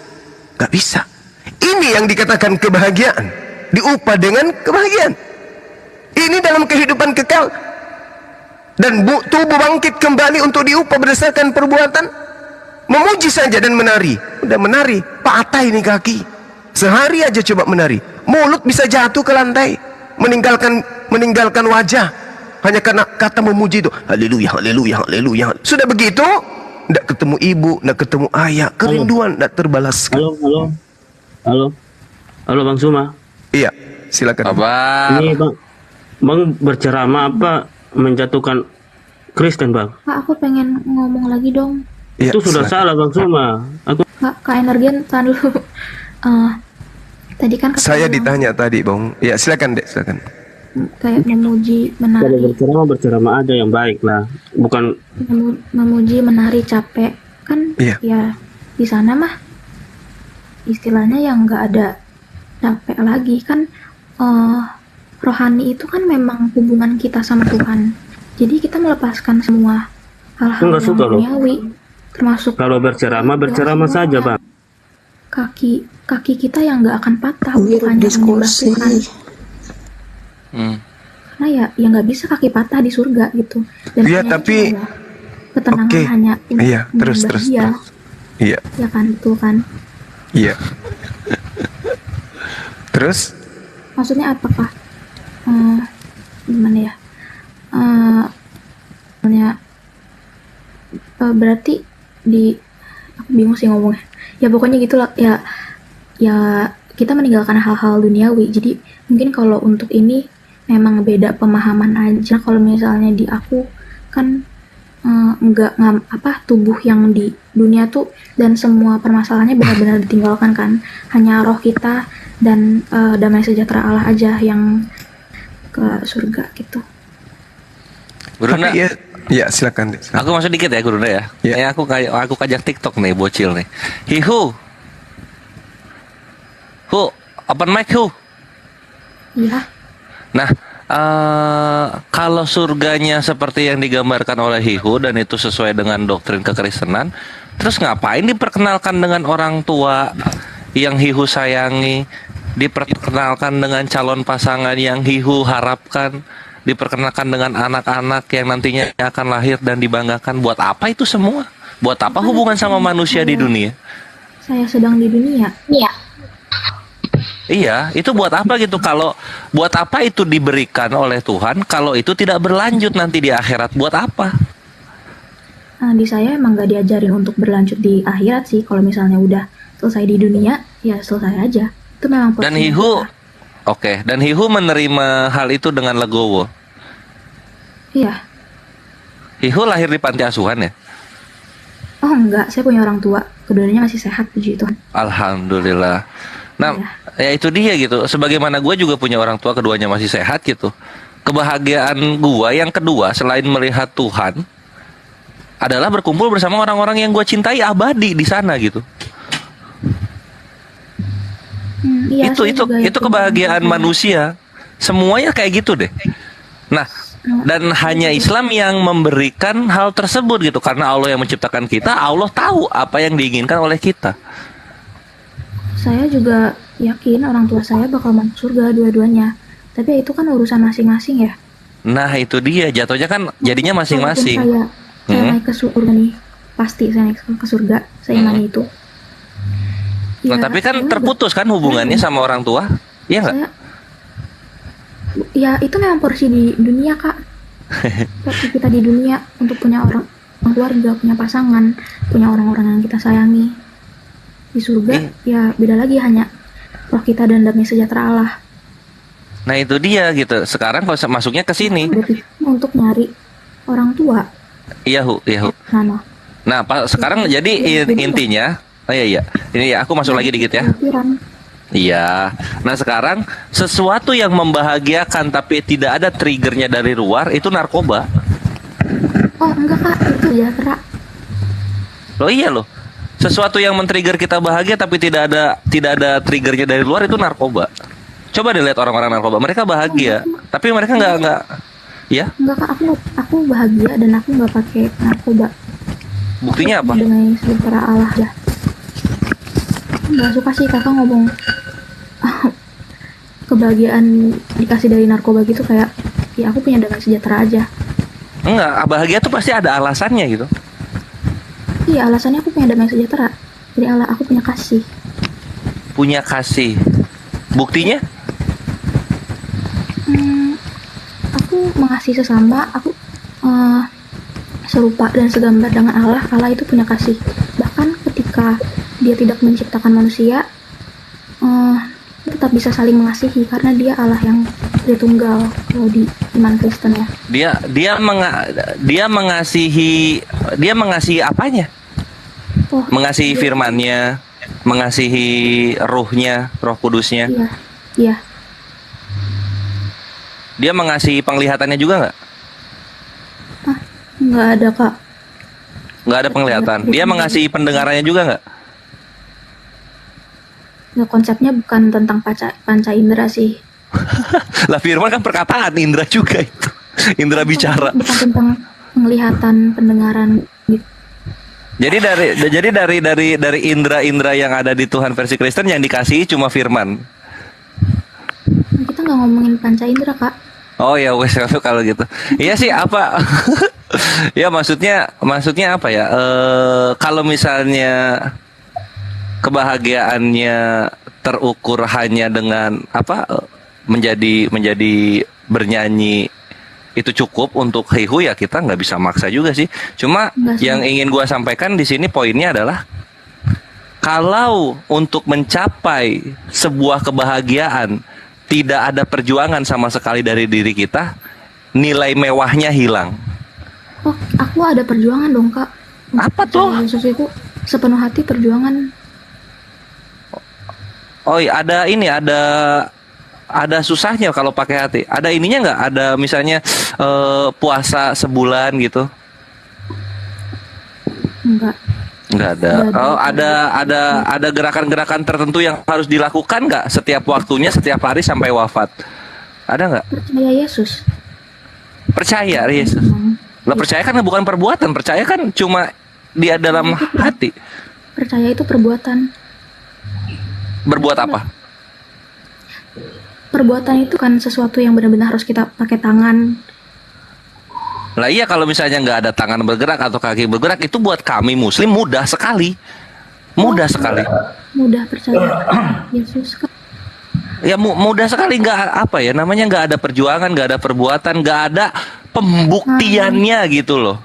Nggak bisa. Ini yang dikatakan kebahagiaan. Diupah dengan kebahagiaan. Ini dalam kehidupan kekal. Dan tubuh bangkit kembali untuk diupah berdasarkan perbuatan. Memuji saja dan menari. Udah menari, patah ini kaki. Sehari aja coba menari. Mulut bisa jatuh ke lantai, meninggalkan wajah hanya karena kata memuji itu. Haleluya, haleluya, haleluya. Sudah begitu, tidak ketemu ibu, tidak ketemu ayah, kerinduan tidak terbalaskan. Halo Bang Suma. Iya, silakan. Abang. Ini Bang berceramah apa menjatuhkan Kristen, Bang? Kak, aku pengen ngomong lagi dong. Itu sudah salah, Bang Suma. Kak Energin, tahan dulu. Tadi kan saya ditanya tadi, Bang. Ya, silakan, Dek, silakan. Kayak memuji, menari. Kalau berceramah aja yang baik lah, bukan memuji, menari, capek. Kan ya di sana mah istilahnya yang nggak ada capek lagi kan. Rohani itu kan memang hubungan kita sama Tuhan. Jadi kita melepaskan semua hal-hal yang duniawi, termasuk kalau berceramah saja, Bang. Kaki kita yang nggak akan patah hanya menyembah Tuhan. Karena ya nggak bisa kaki patah di surga gitu. Dan tapi ketenangan hanya terus. Dia. Iya. Ya kan, betul kan? Iya. Terus? Maksudnya apakah? Gimana ya? Berarti aku bingung sih ngomongnya. Ya pokoknya gitulah. Ya kita meninggalkan hal-hal duniawi. Jadi mungkin kalau untuk ini memang beda pemahaman aja. Kalau misalnya di aku kan tubuh yang di dunia tuh dan semua permasalahannya benar-benar ditinggalkan kan. Hanya roh kita dan damai sejahtera Allah aja yang ke surga gitu. Gurunda, ya silakan. Aku masuk dikit ya Gurunda ya. Aku kajak TikTok nih bocil nih. Hihu, open mic hu. Iya. Nah, kalau surganya seperti yang digambarkan oleh Hihu dan itu sesuai dengan doktrin kekristenan, terus ngapain diperkenalkan dengan orang tua yang Hihu sayangi, diperkenalkan dengan calon pasangan yang Hihu harapkan, diperkenalkan dengan anak-anak yang nantinya akan lahir dan dibanggakan? Buat apa itu semua? Buat apa hubungan sama manusia di dunia? Saya sedang di dunia. Iya. Iya, itu buat apa gitu? Kalau buat apa itu diberikan oleh Tuhan kalau itu tidak berlanjut nanti di akhirat? Buat apa? Nah, di saya emang gak diajarin untuk berlanjut di akhirat sih. Kalau misalnya udah selesai di dunia, ya selesai aja. Itu memang. Dan Hihu, dan Hihu menerima hal itu dengan legowo. Iya. Hihu lahir di panti asuhan ya? Oh enggak, saya punya orang tua. Keduanya masih sehat, puji Tuhan. Alhamdulillah. Nah, ya itu dia gitu. Sebagaimana gue juga punya orang tua, keduanya masih sehat gitu. Kebahagiaan gue yang kedua selain melihat Tuhan adalah berkumpul bersama orang-orang yang gue cintai abadi di sana gitu. Iya, Itu kebahagiaan manusia. Semuanya kayak gitu deh. Nah, dan hanya Islam yang memberikan hal tersebut gitu, karena Allah yang menciptakan kita, Allah tahu apa yang diinginkan oleh kita. Saya juga yakin orang tua saya bakal masuk surga dua-duanya. Tapi itu kan urusan masing-masing ya. Nah, itu dia, jatuhnya kan jadinya masing-masing. Saya naik ke surga nih, pasti saya naik ke surga. Saya imani itu. Nah, tapi kan terputus kan hubungannya sama orang tua, iya nggak? Ya itu memang porsi di dunia, Kak. Porsi kita di dunia untuk punya orang keluarga, punya pasangan, punya orang-orang yang kita sayangi. Di surga ya beda lagi, hanya roh kita dan damai sejahtera Allah. Nah itu dia gitu. Sekarang kalau masuknya ke sini untuk nyari orang tua. Iya hu. Nah sekarang jadi intinya, iya. Ini ya, aku masuk lagi dikit ya. Iya. Nah sekarang sesuatu yang membahagiakan tapi tidak ada triggernya dari luar itu narkoba. Oh enggak Kak, itu sejahtera. Loh iya loh. Sesuatu yang men-trigger kita bahagia tapi tidak ada triggernya dari luar itu narkoba. Coba dilihat orang-orang narkoba, mereka bahagia, tapi mereka nggak, ya? Enggak Kak, aku bahagia dan aku nggak pakai narkoba. Buktinya apa? Dengan sejahtera Allah ya. Nggak suka sih kakak ngomong kebahagiaan dikasih dari narkoba gitu, kayak ya aku punya damai sejahtera aja. Enggak, bahagia tuh pasti ada alasannya gitu. Iya, alasannya aku punya damai sejahtera dari Allah, aku punya kasih. Punya kasih. Buktinya? Aku mengasihi sesama, aku serupa dan segambar dengan Allah. Allah itu punya kasih. Bahkan ketika dia tidak menciptakan manusia, tetap bisa saling mengasihi karena dia Allah yang Tritunggal kalau di iman Kristen ya. Dia mengasihi apanya? Mengasihi firman-Nya, mengasihi ruhnya, Roh Kudusnya. Iya. Dia mengasihi penglihatannya juga nggak? Nggak ada Kak. Nggak ada penglihatan. Dia mengasihi pendengarannya juga nggak? Nah, konsepnya bukan tentang panca indera sih. Lah firman kan perkataan indera juga itu. Indera bicara. Bukan tentang penglihatan, pendengaran gitu. Jadi dari indera-indera yang ada di Tuhan versi Kristen yang dikasihi cuma firman. Kita nggak ngomongin panca indera Kak. Oh ya wes kalau gitu. Iya sih apa? Ya maksudnya apa ya? Kalau misalnya kebahagiaannya terukur hanya dengan menjadi bernyanyi itu cukup untuk hihu, ya kita nggak bisa maksa juga sih. Cuma yang ingin gua sampaikan di sini poinnya adalah kalau untuk mencapai sebuah kebahagiaan tidak ada perjuangan sama sekali dari diri kita, nilai mewahnya hilang. Oh, aku ada perjuangan dong Kak. Apa tuh? Yesus itu sepenuh hati perjuangan. Oh iya, ada susahnya kalau pakai hati. Ada ininya nggak? Ada misalnya puasa sebulan gitu? Nggak ada. Oh, ada gerakan-gerakan tertentu yang harus dilakukan nggak setiap waktunya, setiap hari sampai wafat? Ada nggak? Percaya Yesus. Percaya Yesus. Lah percaya kan bukan perbuatan, percaya kan cuma dia dalam hati. Percaya itu perbuatan. Berbuat apa? Perbuatan itu kan sesuatu yang benar-benar harus kita pakai tangan. Lah iya, kalau misalnya nggak ada tangan bergerak atau kaki bergerak, itu buat kami Muslim mudah sekali. Mudah sekali. Mudah percaya Yesus. Ya mudah sekali, nggak ada perjuangan, nggak ada perbuatan, nggak ada pembuktiannya gitu loh.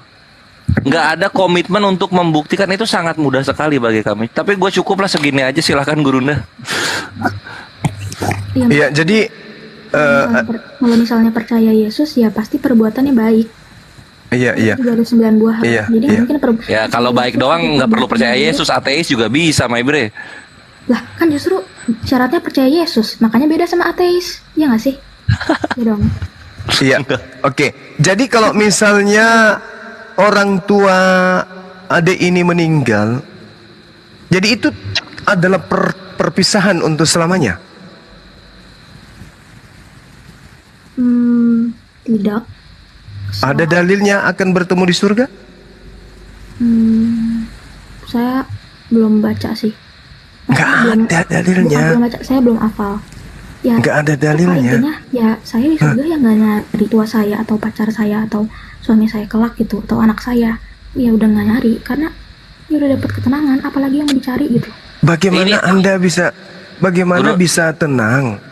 Nggak ada komitmen untuk membuktikan, itu sangat mudah sekali bagi kami. Tapi gue cukuplah segini aja, silahkan Gurunda. Iya, jadi kalau misalnya percaya Yesus ya pasti perbuatannya baik. Iya, iya. Juga ada 9 buah. Iya, Jadi iya. mungkin Ya kalau baik doang nggak perlu percaya Yesus, ateis juga bisa, my bre. Lah kan justru syaratnya percaya Yesus, makanya beda sama ateis, ya nggak sih? Ya dong. Iya. Oke. Jadi kalau misalnya orang tua adik ini meninggal, jadi itu adalah perpisahan untuk selamanya. Tidak. Ada dalilnya akan bertemu di surga? Saya belum baca sih. Nggak ada dalilnya. Belum baca, saya belum hafal. Ya, Nggak ada dalilnya. Intinya ya saya di surga ya nggak nyari tua saya atau pacar saya atau suami saya kelak gitu atau anak saya. Ya udah nggak nyari karena ya udah dapat ketenangan. Apalagi yang mau dicari gitu. Bagaimana Bagaimana bisa tenang?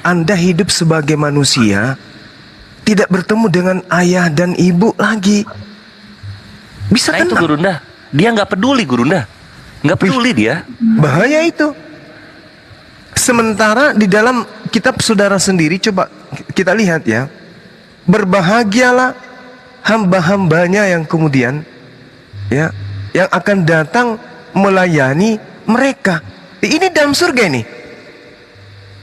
Anda hidup sebagai manusia, tidak bertemu dengan ayah dan ibu lagi. Bisa Nah itu tenang. Gurunda, dia nggak peduli Gurunda, nggak peduli dia. Bahaya itu. Sementara di dalam kitab saudara sendiri, coba kita lihat ya. Berbahagialah hamba-hambanya yang kemudian ya, yang akan datang melayani mereka. Ini dalam surga ini.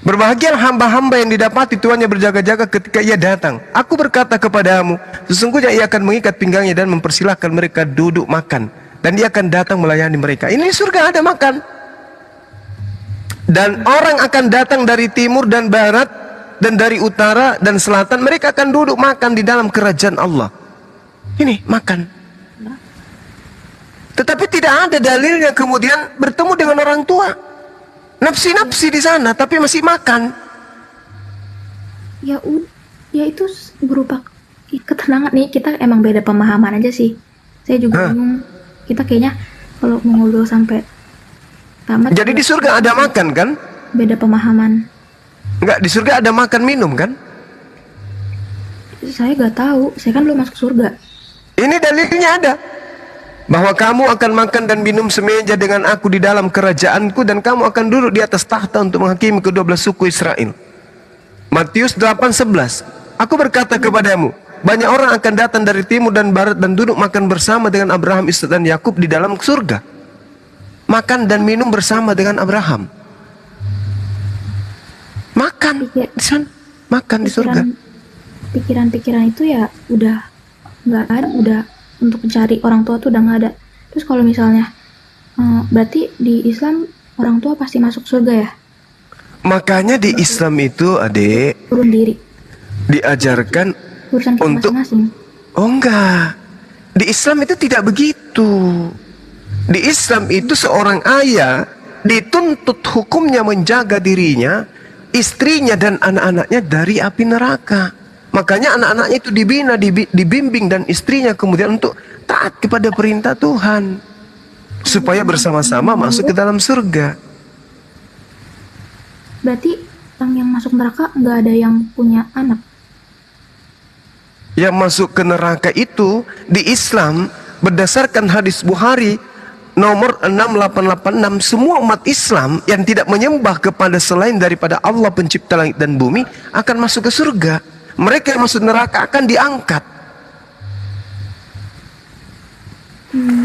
Berbahagialah hamba-hamba yang didapati tuannya berjaga-jaga ketika ia datang. Aku berkata kepadamu, sesungguhnya ia akan mengikat pinggangnya dan mempersilahkan mereka duduk makan. Dan dia akan datang melayani mereka. Ini surga ada makan. Dan orang akan datang dari timur dan barat, dan dari utara dan selatan. Mereka akan duduk makan di dalam kerajaan Allah. Ini makan. Tetapi tidak ada dalilnya kemudian bertemu dengan orang tua. Nafsi-nafsi di sana, tapi masih makan. Ya itu berupa ketenangan nih. Kita emang beda pemahaman aja sih. Saya juga bingung. Kita kayaknya kalau mau ngobrol sampai tamat. Jadi di surga ada makan kan? Beda pemahaman. Enggak, di surga ada makan minum kan? Saya gak tahu. Saya kan belum masuk surga. Ini dalilnya ada. Bahwa kamu akan makan dan minum semeja dengan aku di dalam kerajaanku, dan kamu akan duduk di atas tahta untuk menghakimi ke-12 suku Israel. Matius 8:11. Aku berkata kepadamu, banyak orang akan datang dari timur dan barat dan duduk makan bersama dengan Abraham, Ishak dan Yakub di dalam surga. Makan dan minum bersama dengan Abraham. Makan di sana, makan di surga. Pikiran-pikiran itu ya udah nggak ada, udah untuk mencari orang tua tuh udah nggak ada. Terus kalau misalnya berarti di Islam orang tua pasti masuk surga ya? Makanya di Islam itu, adik, Turun diri. diajarkan Urusan kita untuk masing-masing. Oh enggak. Di Islam itu tidak begitu. Di Islam itu seorang ayah dituntut hukumnya menjaga dirinya, istrinya dan anak-anaknya dari api neraka. Makanya anak-anaknya itu dibina, dibimbing, dan istrinya kemudian untuk taat kepada perintah Tuhan. Supaya bersama-sama masuk ke dalam surga. Berarti orang yang masuk neraka nggak ada yang punya anak. Yang masuk ke neraka itu di Islam berdasarkan hadis Bukhari nomor 6886, semua umat Islam yang tidak menyembah kepada selain daripada Allah pencipta langit dan bumi akan masuk ke surga. Mereka yang masuk neraka akan diangkat.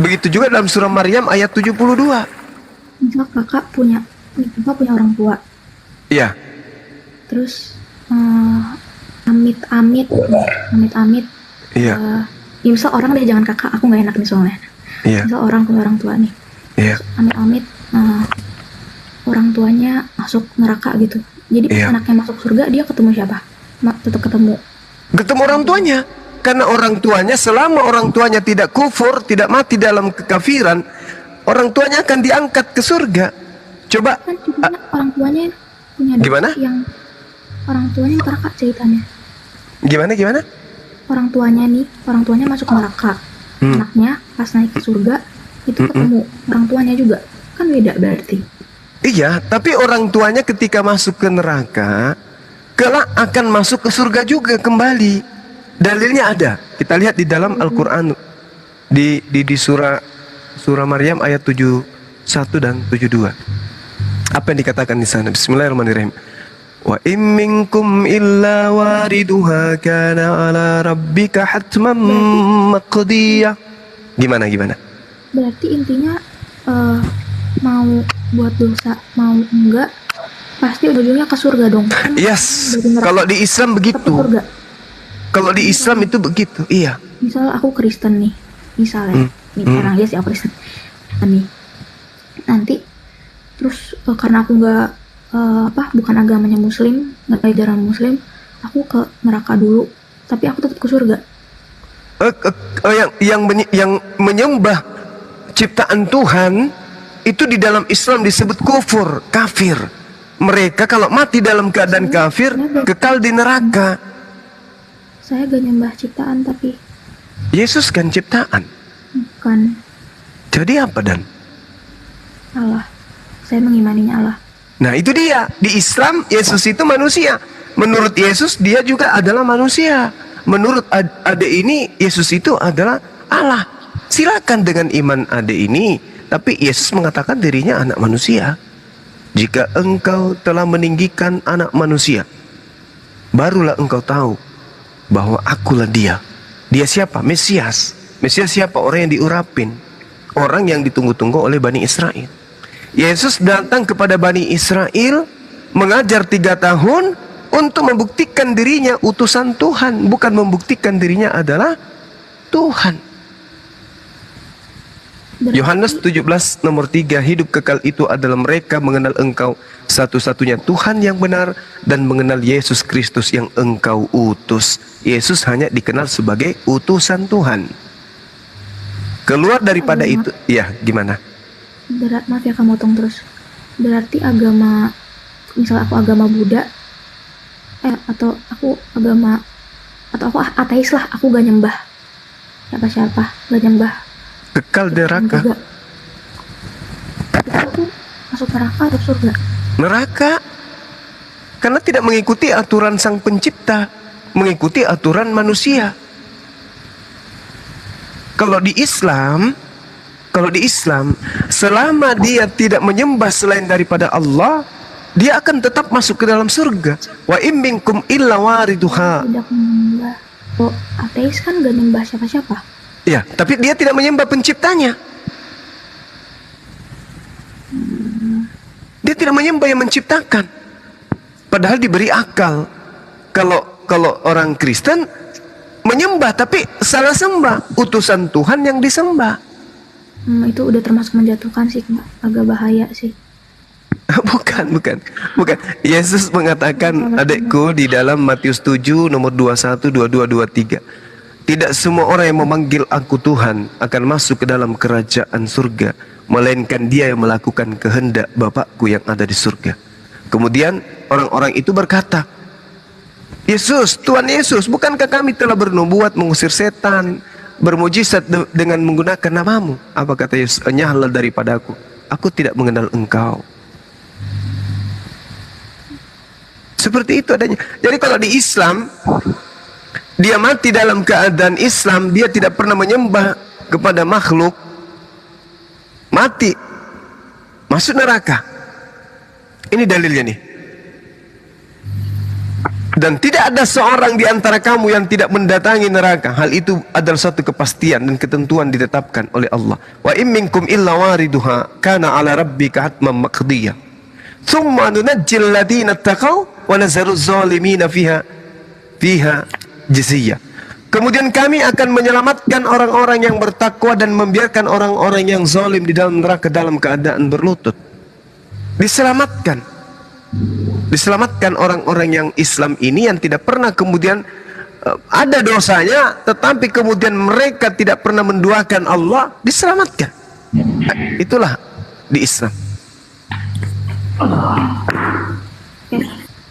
Begitu juga dalam surah Maryam ayat 72. Misal kakak punya orang tua. Iya. Terus amit-amit. Iya. Ya misal orang deh, jangan kakak, aku nggak enak nih soalnya. Iya. Misal orang punya orang tua nih. Iya. Amit-amit orang tuanya masuk neraka gitu. Jadi pas anaknya masuk surga, dia ketemu siapa? Tetap ketemu orang tuanya. Karena orang tuanya, selama orang tuanya tidak kufur, tidak mati dalam kekafiran, orang tuanya akan diangkat ke surga. Coba kan orang tuanya punya gimana? Yang orang tuanya neraka ceritanya. Gimana? Orang tuanya masuk neraka. Anaknya pas naik ke surga itu ketemu orang tuanya juga. Kan beda berarti. Iya, tapi orang tuanya ketika masuk ke neraka, kelak akan masuk ke surga juga kembali. Dalilnya ada. Kita lihat di dalam Al-Qur'an di surah Maryam ayat 71 dan 72. Apa yang dikatakan di sana? Bismillahirrahmanirrahim. Wa in minkum illa wariduha kana ala rabbika hatman maqdiyah. Gimana? Berarti intinya mau buat dosa mau enggak pasti ujungnya ke surga dong. Yes. Kalau di Islam begitu. Kalau di Islam itu begitu. Iya. Misal aku Kristen nih. Misalnya. Sekarang ya sih aku Kristen. Nih. Nanti terus karena aku nggak bukan agamanya Muslim, nggak ajaran Muslim, aku ke neraka dulu. Tapi aku tetap ke surga. Yang menyembah ciptaan Tuhan itu di dalam Islam disebut kufur, kafir. Mereka kalau mati dalam keadaan kafir kekal di neraka. Saya gak nyembah ciptaan tapi Yesus kan ciptaan. Bukan. Jadi apa dan? Allah. Saya mengimaninya Allah. Nah itu dia. Di Islam Yesus itu manusia. Menurut Yesus dia juga adalah manusia. Menurut Ade ini Yesus itu adalah Allah. Silakan dengan iman Ade ini. Tapi Yesus mengatakan dirinya anak manusia. Jika engkau telah meninggikan anak manusia, barulah engkau tahu bahwa akulah dia. Dia siapa? Mesias. Mesias siapa? Orang yang diurapin. Orang yang ditunggu-tunggu oleh Bani Israel. Yesus datang kepada Bani Israel, mengajar 3 tahun untuk membuktikan dirinya utusan Tuhan, bukan membuktikan dirinya adalah Tuhan. Yohanes 17 nomor 3, hidup kekal itu adalah mereka mengenal engkau satu-satunya Tuhan yang benar dan mengenal Yesus Kristus yang engkau utus. Yesus hanya dikenal sebagai utusan Tuhan. Keluar daripada itu, ya gimana? Maaf ya kamu potong terus. Berarti agama, misal aku agama Buddha, atau aku ateis lah, aku gak nyembah siapa-siapa, gak nyembah. Kekal di neraka. Itu masuk neraka atau surga? Neraka. Karena tidak mengikuti aturan Sang Pencipta, mengikuti aturan manusia. Kalau di Islam, selama dia tidak menyembah selain daripada Allah, dia akan tetap masuk ke dalam surga. Wa in minkum illa wariduha. Tidak menyembah. Oh, ateis kan gak nyembah siapa-siapa. Ya, tapi dia tidak menyembah penciptanya. Dia tidak menyembah yang menciptakan. Padahal diberi akal. Kalau orang Kristen menyembah tapi salah sembah, utusan Tuhan yang disembah. Itu udah termasuk menjatuhkan sih, agak bahaya sih. Bukan. Yesus mengatakan, adekku, di dalam Matius 7 nomor 21, 22, 23. Tidak semua orang yang memanggil aku Tuhan akan masuk ke dalam kerajaan surga, melainkan dia yang melakukan kehendak Bapakku yang ada di surga. Kemudian orang-orang itu berkata, Yesus, Tuhan Yesus, bukankah kami telah bernubuat mengusir setan, bermujizat dengan menggunakan namamu? Apa kata Yesus? Nyahlah daripadaku, aku tidak mengenal engkau. Seperti itu adanya. Jadi kalau di Islam, dia mati dalam keadaan Islam, dia tidak pernah menyembah kepada makhluk, mati, masuk neraka. Ini dalilnya nih. Dan tidak ada seorang di antara kamu yang tidak mendatangi neraka. Hal itu adalah suatu kepastian dan ketentuan ditetapkan oleh Allah. Wa in minkum illa wariduha kana ala rabbika hatman maqdiyah. Tsumma nunajjil ladina taqaw wa nazaru zalimina fiha jiziyah. Kemudian kami akan menyelamatkan orang-orang yang bertakwa dan membiarkan orang-orang yang zalim di dalam neraka dalam keadaan berlutut. Diselamatkan orang-orang yang Islam ini yang tidak pernah kemudian ada dosanya, tetapi kemudian mereka tidak pernah menduakan Allah, diselamatkan. Itulah di Islam.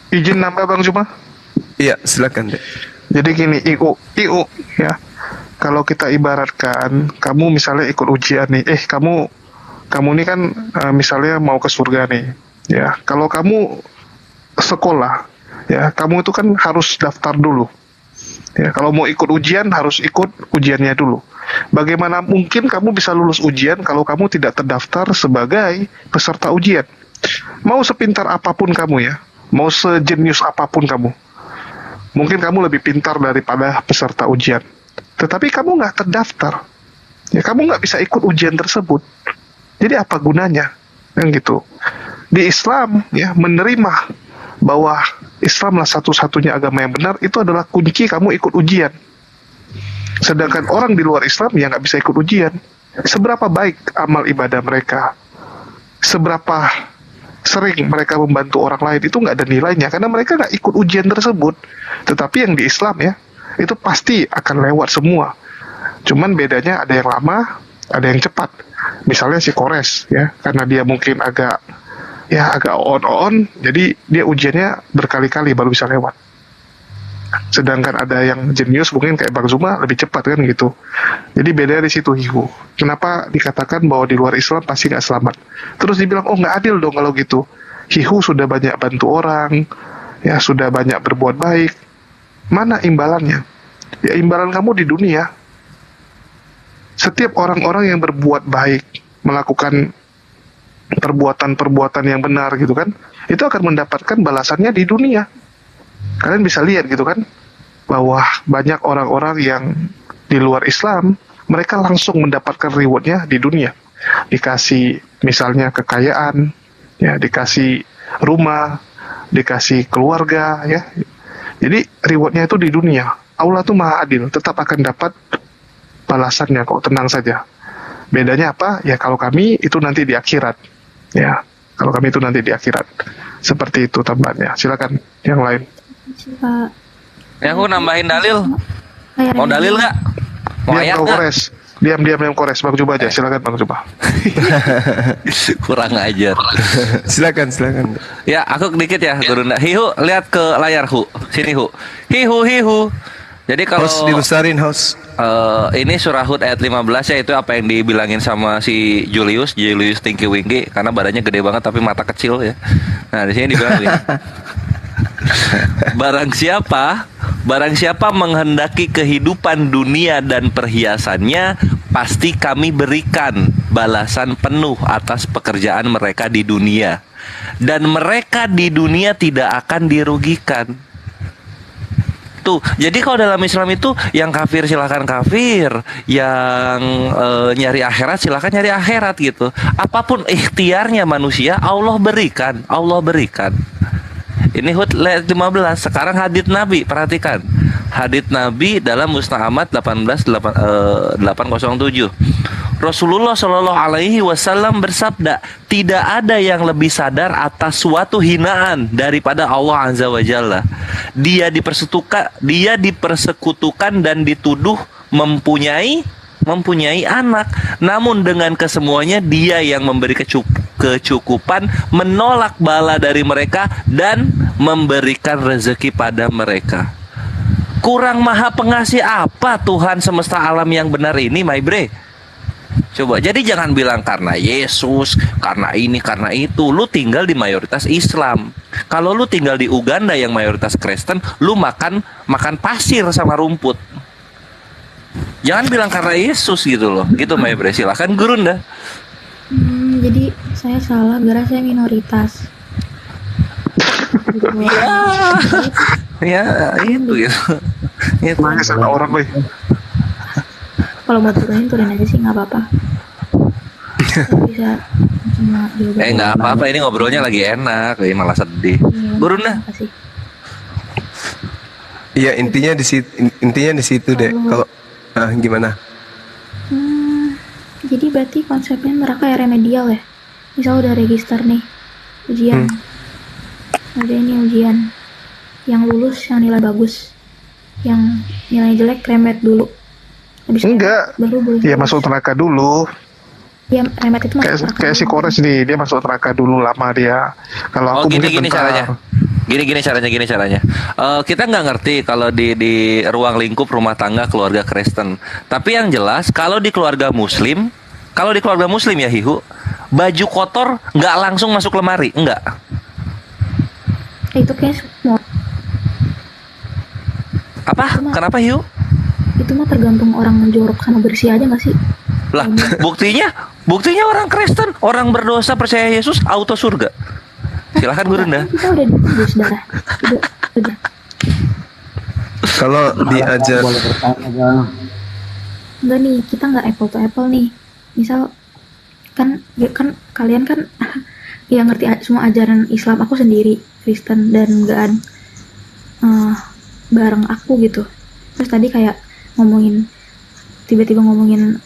Izin nambah Bang Zuma? Iya, silakan deh. Jadi gini, IU ya. Kalau kita ibaratkan kamu misalnya ikut ujian nih, kamu ini kan misalnya mau ke surga nih, ya. Kalau kamu sekolah, ya, kamu itu kan harus daftar dulu. Ya, kalau mau ikut ujian harus ikut ujiannya dulu. Bagaimana mungkin kamu bisa lulus ujian kalau kamu tidak terdaftar sebagai peserta ujian? Mau sepintar apapun kamu ya, mau sejenius apapun kamu, mungkin kamu lebih pintar daripada peserta ujian, tetapi kamu nggak terdaftar, ya kamu nggak bisa ikut ujian tersebut. Jadi apa gunanya? Yang gitu. Di Islam ya, menerima bahwa Islamlah satu-satunya agama yang benar, itu adalah kunci kamu ikut ujian. Sedangkan orang di luar Islam ya nggak bisa ikut ujian. Seberapa baik amal ibadah mereka, seberapa sering mereka membantu orang lain, itu nggak ada nilainya karena mereka nggak ikut ujian tersebut. Tetapi yang di Islam ya, itu pasti akan lewat semua. Cuman bedanya ada yang lama, ada yang cepat. Misalnya si Kores ya, karena dia mungkin agak on, jadi dia ujiannya berkali-kali baru bisa lewat. Sedangkan ada yang jenius mungkin kayak Bang Zuma lebih cepat kan gitu. Jadi beda di situ Hihu. Kenapa dikatakan bahwa di luar Islam pasti nggak selamat? Terus dibilang oh nggak adil dong kalau gitu. Hihu sudah banyak bantu orang, ya sudah banyak berbuat baik. Mana imbalannya? Ya imbalan kamu di dunia. Setiap orang-orang yang berbuat baik, melakukan perbuatan-perbuatan yang benar gitu kan, itu akan mendapatkan balasannya di dunia. Kalian bisa lihat gitu kan, bahwa banyak orang-orang yang di luar Islam, mereka langsung mendapatkan rewardnya di dunia. Dikasih misalnya kekayaan, ya dikasih rumah, dikasih keluarga, ya. Jadi rewardnya itu di dunia. Allah tuh maha adil, tetap akan dapat balasannya kok, tenang saja. Bedanya apa? Ya kalau kami itu nanti di akhirat. Ya, kalau kami itu nanti di akhirat. Seperti itu tambahannya. Silakan yang lain. Pak. Ya aku nambahin dalil. Mau dalil nggak? Mau ayat nggak? Diam Kores. Bang Coba aja. Silakan Bang Coba. Kurang ajar. Silakan. Ya aku dikit ya Gurunda. Hihu lihat ke layar Hu. Sini Hu. Hihu. Jadi kalau host dilusarin host. Ini surah Hud ayat 15 ya, itu apa yang dibilangin sama si Julius Tinky Winky, karena badannya gede banget tapi mata kecil ya. Nah di sini dibilang gini. Barang siapa menghendaki kehidupan dunia dan perhiasannya, pasti kami berikan balasan penuh atas pekerjaan mereka di dunia, dan mereka di dunia tidak akan dirugikan. Tuh, jadi kalau dalam Islam itu yang kafir silakan kafir, yang nyari akhirat silakan nyari akhirat gitu. Apapun ikhtiarnya manusia, Allah berikan. Ini Hud 15. Sekarang hadits Nabi, perhatikan. Hadits Nabi dalam Musnad Ahmad 807. Rasulullah Shallallahu Alaihi Wasallam bersabda, tidak ada yang lebih sadar atas suatu hinaan daripada Allah Azza wa Jalla. Dia dipersekutukan dan dituduh mempunyai anak. Namun dengan kesemuanya dia yang memberi kecukupan, menolak bala dari mereka, dan memberikan rezeki pada mereka. Kurang maha pengasih apa Tuhan semesta alam yang benar ini, my bre? Coba, jadi jangan bilang karena Yesus, karena ini, karena itu. Lu tinggal di mayoritas Islam. Kalau lu tinggal di Uganda yang mayoritas Kristen, lu makan pasir sama rumput. Jangan bilang karena Yesus gitu loh. Gitu Mbak Bre, silakan Gurunda. Jadi saya salah gara saya minoritas. Ya itu gitu. Itu salah orang boy. Kalau mau turunin aja sih nggak apa-apa. Bisa cuma nggak apa-apa, ini ngobrolnya lagi enak, ini malah sedih. Gurunda. Iya, intinya di situ deh. Kalau gimana? Jadi berarti konsepnya neraka ya remedial ya. Misal udah register nih ujian, ada ini ujian, yang lulus yang nilai bagus, yang nilai jelek remet dulu. Habis enggak, ya masuk neraka dulu. Ya remet itu masuk kayak si Kores nih, dia masuk neraka dulu lama dia. Kalau aku gini caranya. Gini caranya. Kita nggak ngerti kalau di ruang lingkup rumah tangga keluarga Kristen. Tapi yang jelas kalau di keluarga Muslim ya Hihu, baju kotor nggak langsung masuk lemari, enggak. Itu kayak semua. Apa? Kenapa Hiu? Itu mah tergantung orang jorok sama bersih aja nggak sih? Lah, buktinya orang Kristen, orang berdosa percaya Yesus auto surga. Silahkan Gurunda. Kita udah ditembus darah. Udah. Kalau diajar Boleh bertanya Bang. Enggak nih, kita nggak apple to apple nih. Misal kan kalian kan ya ngerti semua ajaran Islam, aku sendiri Kristen dan nggak ada bareng aku gitu. Terus tadi kayak tiba-tiba ngomongin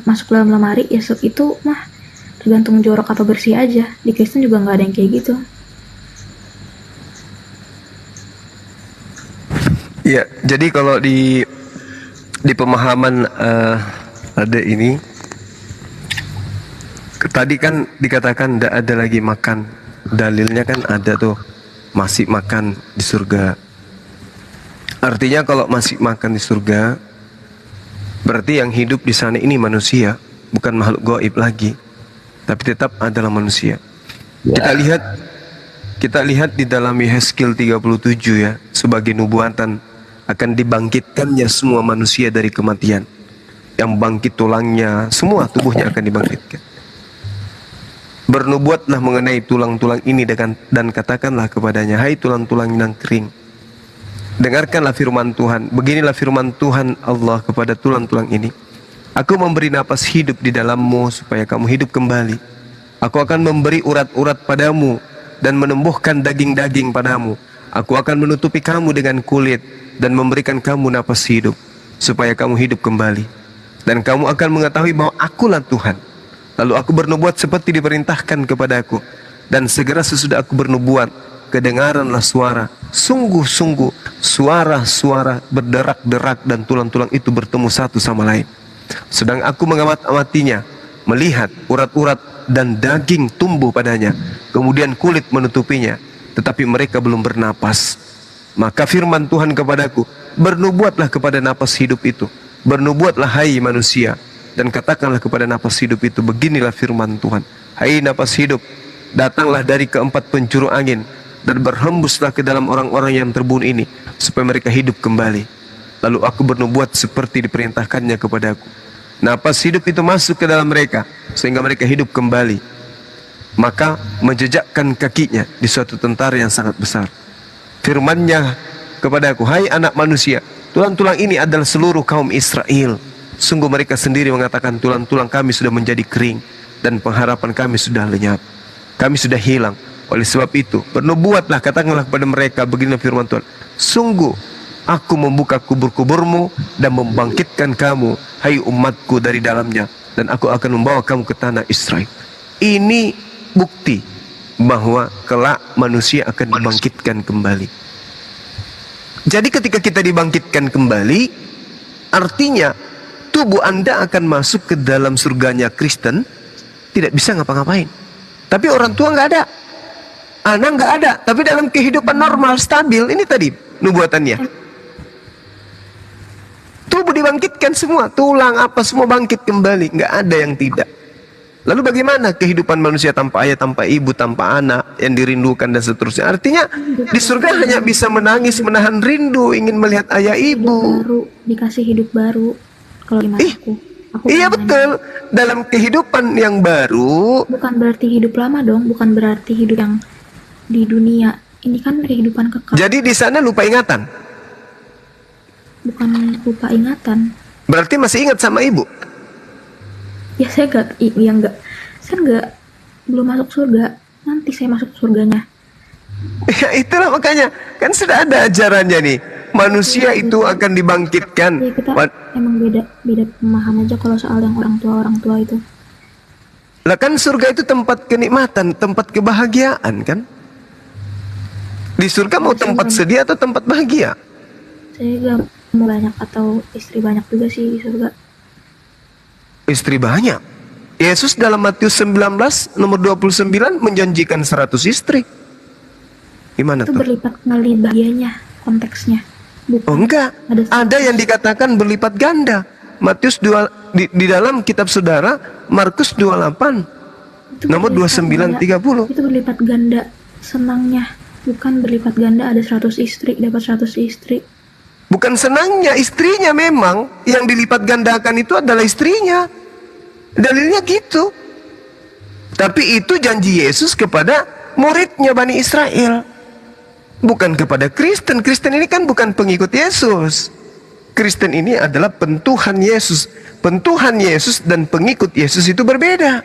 masuk dalam lemari ya, itu mah tergantung jorok atau bersih aja. Di Kristen juga nggak ada yang kayak gitu. ya, jadi kalau di pemahaman ada ini, tadi kan dikatakan tidak ada lagi makan. Dalilnya kan ada tuh, masih makan di surga. Artinya kalau masih makan di surga, berarti yang hidup di sana ini manusia, bukan makhluk gaib lagi, tapi tetap adalah manusia. Kita lihat di dalam Yehezkiel 37 ya, sebagai nubuatan akan dibangkitkannya semua manusia dari kematian. Yang bangkit tulangnya, semua tubuhnya akan dibangkitkan. Bernubuatlah mengenai tulang-tulang ini dan katakanlah kepadanya, hai tulang-tulang yang kering, dengarkanlah firman Tuhan. Beginilah firman Tuhan Allah kepada tulang-tulang ini. Aku memberi napas hidup di dalammu supaya kamu hidup kembali. Aku akan memberi urat-urat padamu dan menumbuhkan daging-daging padamu. Aku akan menutupi kamu dengan kulit dan memberikan kamu napas hidup supaya kamu hidup kembali. Dan kamu akan mengetahui bahwa akulah Tuhan. Lalu aku bernubuat seperti diperintahkan kepadaku. Dan segera sesudah aku bernubuat, kedengaranlah suara, sungguh-sungguh suara-suara berderak-derak, dan tulang-tulang itu bertemu satu sama lain. Sedang aku mengamati-amatinya, melihat urat-urat dan daging tumbuh padanya, kemudian kulit menutupinya, tetapi mereka belum bernapas. Maka firman Tuhan kepadaku, bernubuatlah kepada napas hidup itu, bernubuatlah hai manusia, dan katakanlah kepada napas hidup itu, beginilah firman Tuhan, hai napas hidup, datanglah dari keempat penjuru angin dan berhembuslah ke dalam orang-orang yang terbunuh ini, supaya mereka hidup kembali. Lalu aku bernubuat seperti diperintahkannya kepadaku. Napas hidup itu masuk ke dalam mereka, sehingga mereka hidup kembali. Maka menjejakkan kakinya di suatu tentara yang sangat besar. Firman-Nya kepadaku, hai anak manusia, tulang-tulang ini adalah seluruh kaum Israel. Sungguh mereka sendiri mengatakan, tulang-tulang kami sudah menjadi kering, dan pengharapan kami sudah lenyap. Kami sudah hilang. Oleh sebab itu, bernubuatlah, katakanlah kepada mereka, beginilah firman Tuhan, sungguh aku membuka kubur-kuburmu dan membangkitkan kamu, hai umatku, dari dalamnya, dan aku akan membawa kamu ke tanah Israel. Ini bukti bahwa kelak manusia akan dibangkitkan kembali. Jadi ketika kita dibangkitkan kembali, artinya tubuh Anda akan masuk ke dalam surganya Kristen, tidak bisa ngapa-ngapain. Tapi orang tua nggak ada, anak nggak ada, tapi dalam kehidupan normal stabil. Ini tadi nubuatannya. Tubuh dibangkitkan semua, tulang apa semua bangkit kembali, nggak ada yang tidak. Lalu bagaimana kehidupan manusia tanpa ayah, tanpa ibu, tanpa anak yang dirindukan dan seterusnya? Artinya di surga hanya bisa menangis, menahan rindu, ingin melihat ayah ibu. Baru dikasih hidup baru. Kalau gimana aku Iya betul. Dalam kehidupan yang baru. Bukan berarti hidup lama dong, bukan berarti hidup yang di dunia. Ini kan kehidupan kekal. Jadi di sana lupa ingatan. Bukan lupa ingatan. Berarti masih ingat sama ibu? Ya saya belum masuk surga. Nanti saya masuk surganya. Ya itulah makanya, kan sudah ada ajarannya nih. Manusia itu akan dibangkitkan. Ya, kita emang beda pemahaman aja kalau soal yang orang tua itu. Lah kan surga itu tempat kenikmatan, tempat kebahagiaan kan? Di surga mau tempat sedih atau tempat bahagia? Saya gak mau banyak atau istri banyak juga sih di surga. Istri banyak. Yesus dalam Matius 19 nomor 29 menjanjikan 100 istri. Gimana itu tuh? Berlipat kali bahagianya konteksnya. Bukan. Oh enggak, ada yang dikatakan berlipat ganda. Matius 2 di dalam kitab saudara Markus 28 itu nomor 29 30. Itu berlipat ganda senangnya, bukan berlipat ganda ada 100 istri, dapat 100 istri. Bukan senangnya, istrinya memang yang dilipat gandakan itu adalah istrinya. Dalilnya gitu. Tapi itu janji Yesus kepada muridnya Bani Israel, bukan kepada Kristen. Kristen ini kan bukan pengikut Yesus. Kristen ini adalah pentuhan Yesus. Pentuhan Yesus dan pengikut Yesus itu berbeda.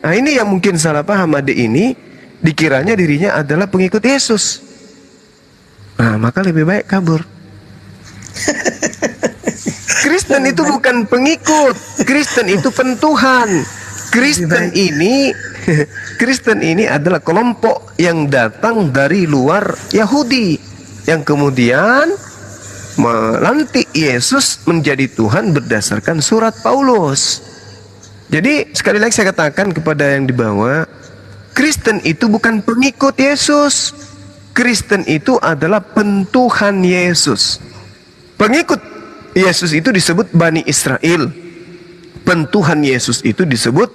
Nah, ini yang mungkin salah paham adik ini, dikiranya dirinya adalah pengikut Yesus. Nah, maka lebih baik kabur. Kristen itu bukan pengikut, Kristen itu pentuhan. Kristen ini adalah kelompok yang datang dari luar Yahudi, yang kemudian melantik Yesus menjadi Tuhan berdasarkan surat Paulus. Jadi sekali lagi saya katakan kepada yang di bawah, Kristen itu bukan pengikut Yesus. Kristen itu adalah pentuhan Yesus. Pengikut Yesus itu disebut Bani Israel. Pentuhan Yesus itu disebut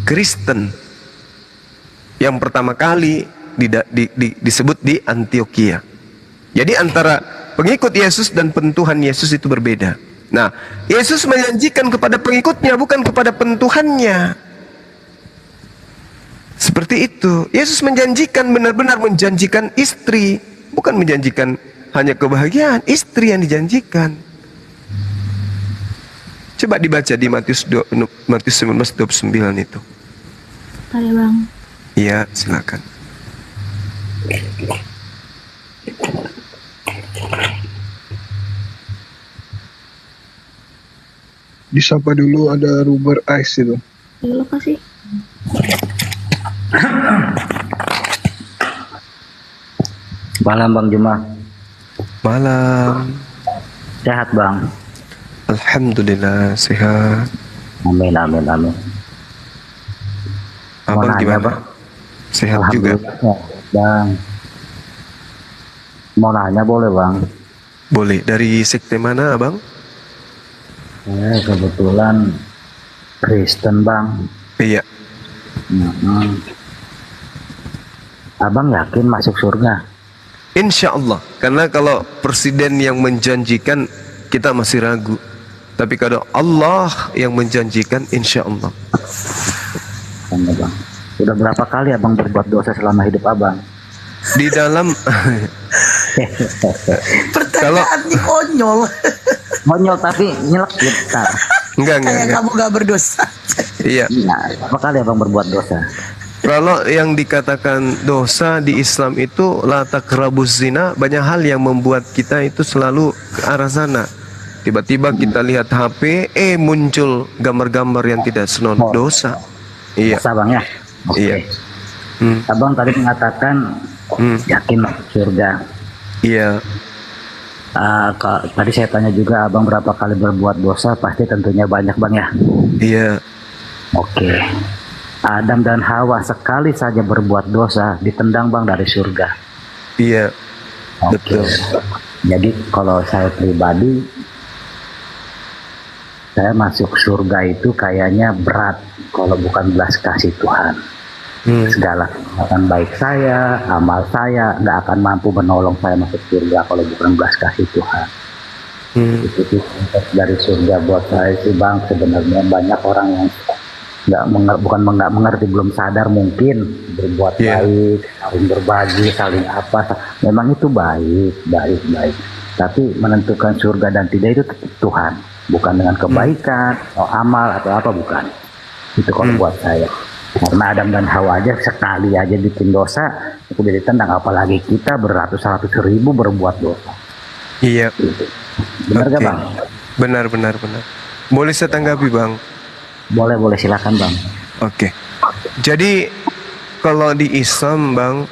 Kristen. Yang pertama kali disebut di Antioquia. Jadi antara pengikut Yesus dan pentuhan Yesus itu berbeda. Nah, Yesus menjanjikan kepada pengikutnya, bukan kepada pentuhannya. Seperti itu. Yesus menjanjikan, benar-benar menjanjikan istri, bukan menjanjikan hanya kebahagiaan. Istri yang dijanjikan. Coba dibaca di Matius 19:29 itu. Tadi Bang. Iya, silakan. Disapa dulu, ada Ruber Ice itu. Iya, lo kasih. Malam Bang Juma. Malam. Sehat Bang? Alhamdulillah sehat. Amin amin amin. Abang gimana? Bang? Sehat juga? Bang. Mau nanya boleh Bang? Boleh. Dari sekte mana Abang? Kebetulan Kristen Bang. Iya. Abang yakin masuk surga? Insya Allah. Karena kalau presiden yang menjanjikan, kita masih ragu. Tapi kalau Allah yang menjanjikan, insya Allah. Bang. Udah berapa kali Abang berbuat dosa selama hidup Abang? Di dalam pertanyaan ini konyol. Konyol tapi nyelekit. Enggak. Kamu gak berdosa. Iya. Berapa kali Abang berbuat dosa? Kalau yang dikatakan dosa di Islam itu la taqrabuz zina, banyak hal yang membuat kita itu selalu ke arah sana. Tiba-tiba kita lihat HP, muncul gambar-gambar yang tidak senonoh, dosa. Iya. Dosa Bang ya. Oke. Iya. Abang tadi mengatakan yakin masuk surga. Iya. Tadi saya tanya juga Abang berapa kali berbuat dosa, pasti tentunya banyak Bang ya. Iya. Oke. Adam dan Hawa sekali saja berbuat dosa ditendang Bang dari surga. Iya. Betul. Jadi kalau saya pribadi, saya masuk surga itu kayaknya berat kalau bukan belas kasih Tuhan. Segala kesempatan baik saya, amal saya nggak akan mampu menolong saya masuk surga kalau bukan belas kasih Tuhan. Itu dari surga buat saya sih Bang. Sebenarnya banyak orang yang bukan mengerti, belum sadar mungkin berbuat baik, saling berbagi, saling apa. Memang itu baik. Tapi menentukan surga dan tidak itu Tuhan, bukan dengan kebaikan atau amal atau apa, bukan. Itu kalau buat saya. Karena Adam dan Hawa aja sekali aja bikin dosa udah ditendang, apalagi kita beratus-ratus ribu berbuat dosa. Iya. Benar gak Bang? Benar. Boleh saya tanggapi Bang? Boleh silakan Bang. Oke. Jadi kalau di Islam Bang,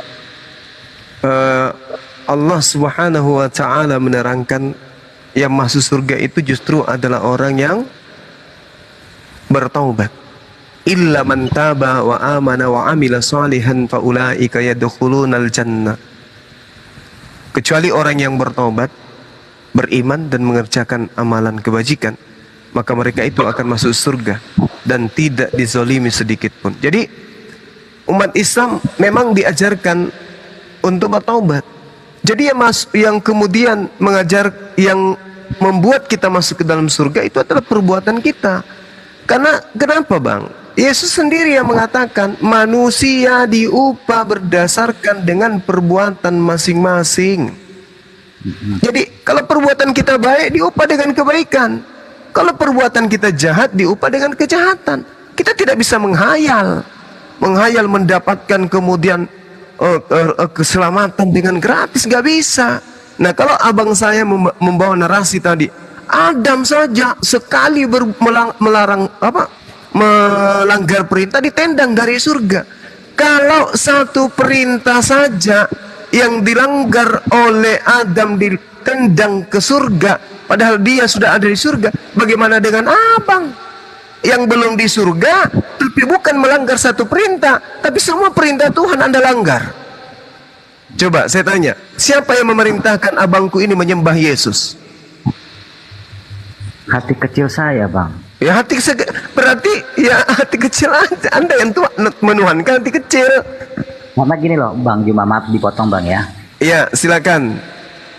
Allah Subhanahu wa taala menerangkan yang masuk surga itu justru adalah orang yang bertaubat. Illa man taba wa amana wa amila salihan fa ulaika yadkhulunal jannah. Kecuali orang yang bertaubat, beriman dan mengerjakan amalan kebajikan, maka mereka itu akan masuk surga dan tidak dizolimi sedikit pun. Jadi umat Islam memang diajarkan untuk bertaubat. Jadi yang kemudian yang membuat kita masuk ke dalam surga itu adalah perbuatan kita. Karena kenapa bang? Yesus sendiri yang mengatakan manusia diupah berdasarkan dengan perbuatan masing-masing. Jadi kalau perbuatan kita baik diupah dengan kebaikan. Kalau perbuatan kita jahat diupah dengan kejahatan. Kita tidak bisa menghayal mendapatkan kemudian keselamatan dengan gratis, nggak bisa. Nah kalau abang saya membawa narasi tadi, Adam saja sekali melanggar perintah ditendang dari surga. Kalau satu perintah saja yang dilanggar oleh Adam ditendang ke surga, padahal dia sudah ada di surga, bagaimana dengan abang yang belum di surga tapi bukan melanggar satu perintah, tapi semua perintah Tuhan Anda langgar? Coba saya tanya, siapa yang memerintahkan abangku ini menyembah Yesus? Hati kecil saya, Bang. Ya berarti ya hati kecil Anda yang menuhankan hati kecil. Karena gini loh, Bang Juma, maaf dipotong Bang ya. Iya, silakan.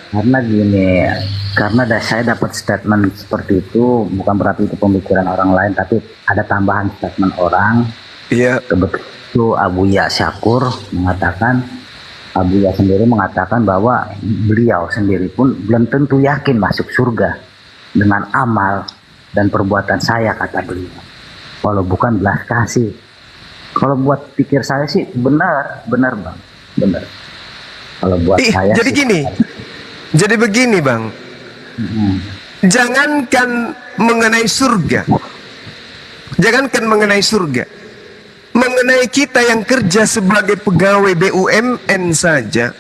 Karena gini, karena saya dapat statement seperti itu, bukan berarti itu pemikiran orang lain, tapi ada tambahan statement orang. Iya. Kebetulan itu Abu Ya Syakur mengatakan, Abu Ya sendiri mengatakan bahwa beliau sendiri pun belum tentu yakin masuk surga dengan amal dan perbuatan saya, kata beliau, kalau bukan belas kasih. Kalau buat pikir saya sih benar Bang, benar. Kalau buat saya jadi sih, gini, jadi begini Bang, jangankan mengenai surga, mengenai kita yang kerja sebagai pegawai BUMN saja,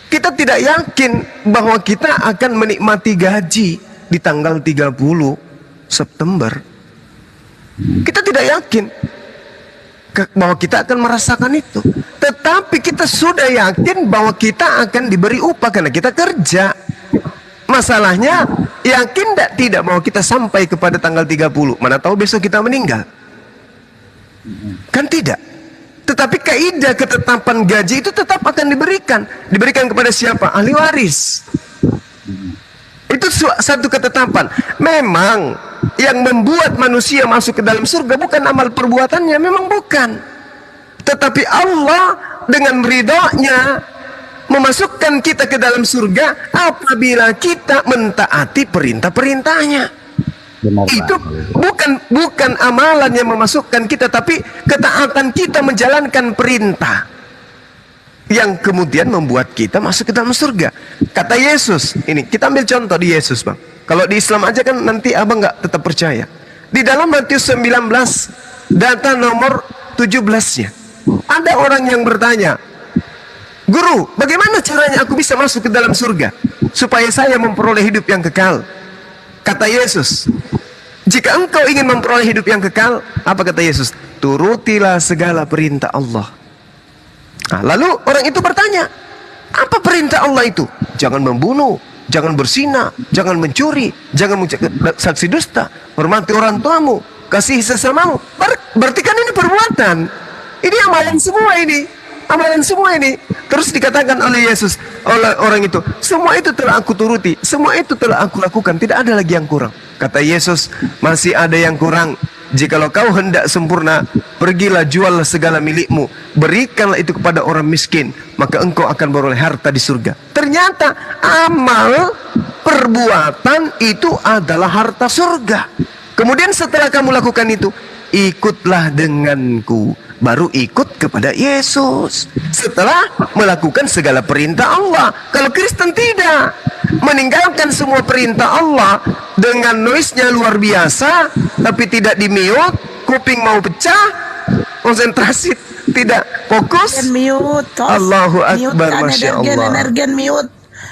kita tidak yakin bahwa kita akan menikmati gaji di tanggal 30 September. Kita tidak yakin bahwa kita akan merasakan itu. Tetapi kita sudah yakin bahwa kita akan diberi upah karena kita kerja. Masalahnya, yakin tidak bahwa kita sampai kepada tanggal 30? Mana tahu besok kita meninggal. Kan tidak. Tetapi kaidah ketetapan gaji itu tetap akan diberikan. Diberikan kepada siapa? Ahli waris. Itu satu ketetapan. Memang yang membuat manusia masuk ke dalam surga bukan amal perbuatannya, memang bukan. Tetapi Allah dengan ridhonya memasukkan kita ke dalam surga apabila kita mentaati perintah-perintahnya. Itu bukan amalan yang memasukkan kita, tapi ketaatan kita menjalankan perintah yang kemudian membuat kita masuk ke dalam surga. Kata Yesus, ini kita ambil contoh di Yesus Bang. Kalau di Islam aja kan nanti abang nggak tetap percaya. Di dalam Matius 19 data nomor 17-nya ada orang yang bertanya, Guru, bagaimana caranya aku bisa masuk ke dalam surga supaya saya memperoleh hidup yang kekal? Kata Yesus, jika engkau ingin memperoleh hidup yang kekal, apa kata Yesus? Turutilah segala perintah Allah. Nah, lalu orang itu bertanya, apa perintah Allah itu? Jangan membunuh, jangan berzina, jangan mencuri, jangan saksi dusta, hormati orang tuamu, kasihi sesamamu. Berarti kan ini perbuatan. Ini amalan semua ini. Amalan semua ini. Terus dikatakan oleh Yesus, oleh orang itu, semua itu telah aku turuti, semua itu telah aku lakukan, tidak ada lagi yang kurang. Kata Yesus, masih ada yang kurang. Jikalau kau hendak sempurna, pergilah juallah segala milikmu, berikanlah itu kepada orang miskin, maka engkau akan beroleh harta di surga. Ternyata amal perbuatan itu adalah harta surga. Kemudian setelah kamu lakukan itu, ikutlah denganku, baru ikut kepada Yesus setelah melakukan segala perintah Allah. Kalau Kristen tidak, meninggalkan semua perintah Allah dengan noise-nya luar biasa, tapi tidak di mute, kuping mau pecah, konsentrasi tidak fokus. Allahu Akbar, Masya Allah.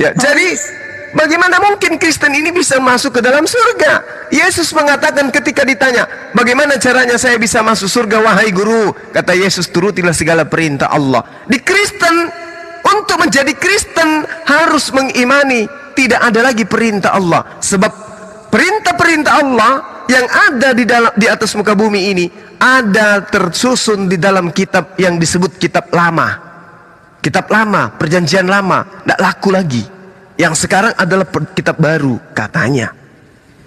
Ya, jadi bagaimana mungkin Kristen ini bisa masuk ke dalam surga? Yesus mengatakan ketika ditanya, bagaimana caranya saya bisa masuk surga wahai guru? Kata Yesus, turutilah segala perintah Allah. Di Kristen, untuk menjadi Kristen harus mengimani tidak ada lagi perintah Allah. Sebab perintah-perintah Allah yang ada di atas muka bumi ini ada tersusun di dalam kitab yang disebut kitab lama. Kitab lama, perjanjian lama, tidak laku lagi. Yang sekarang adalah kitab baru katanya.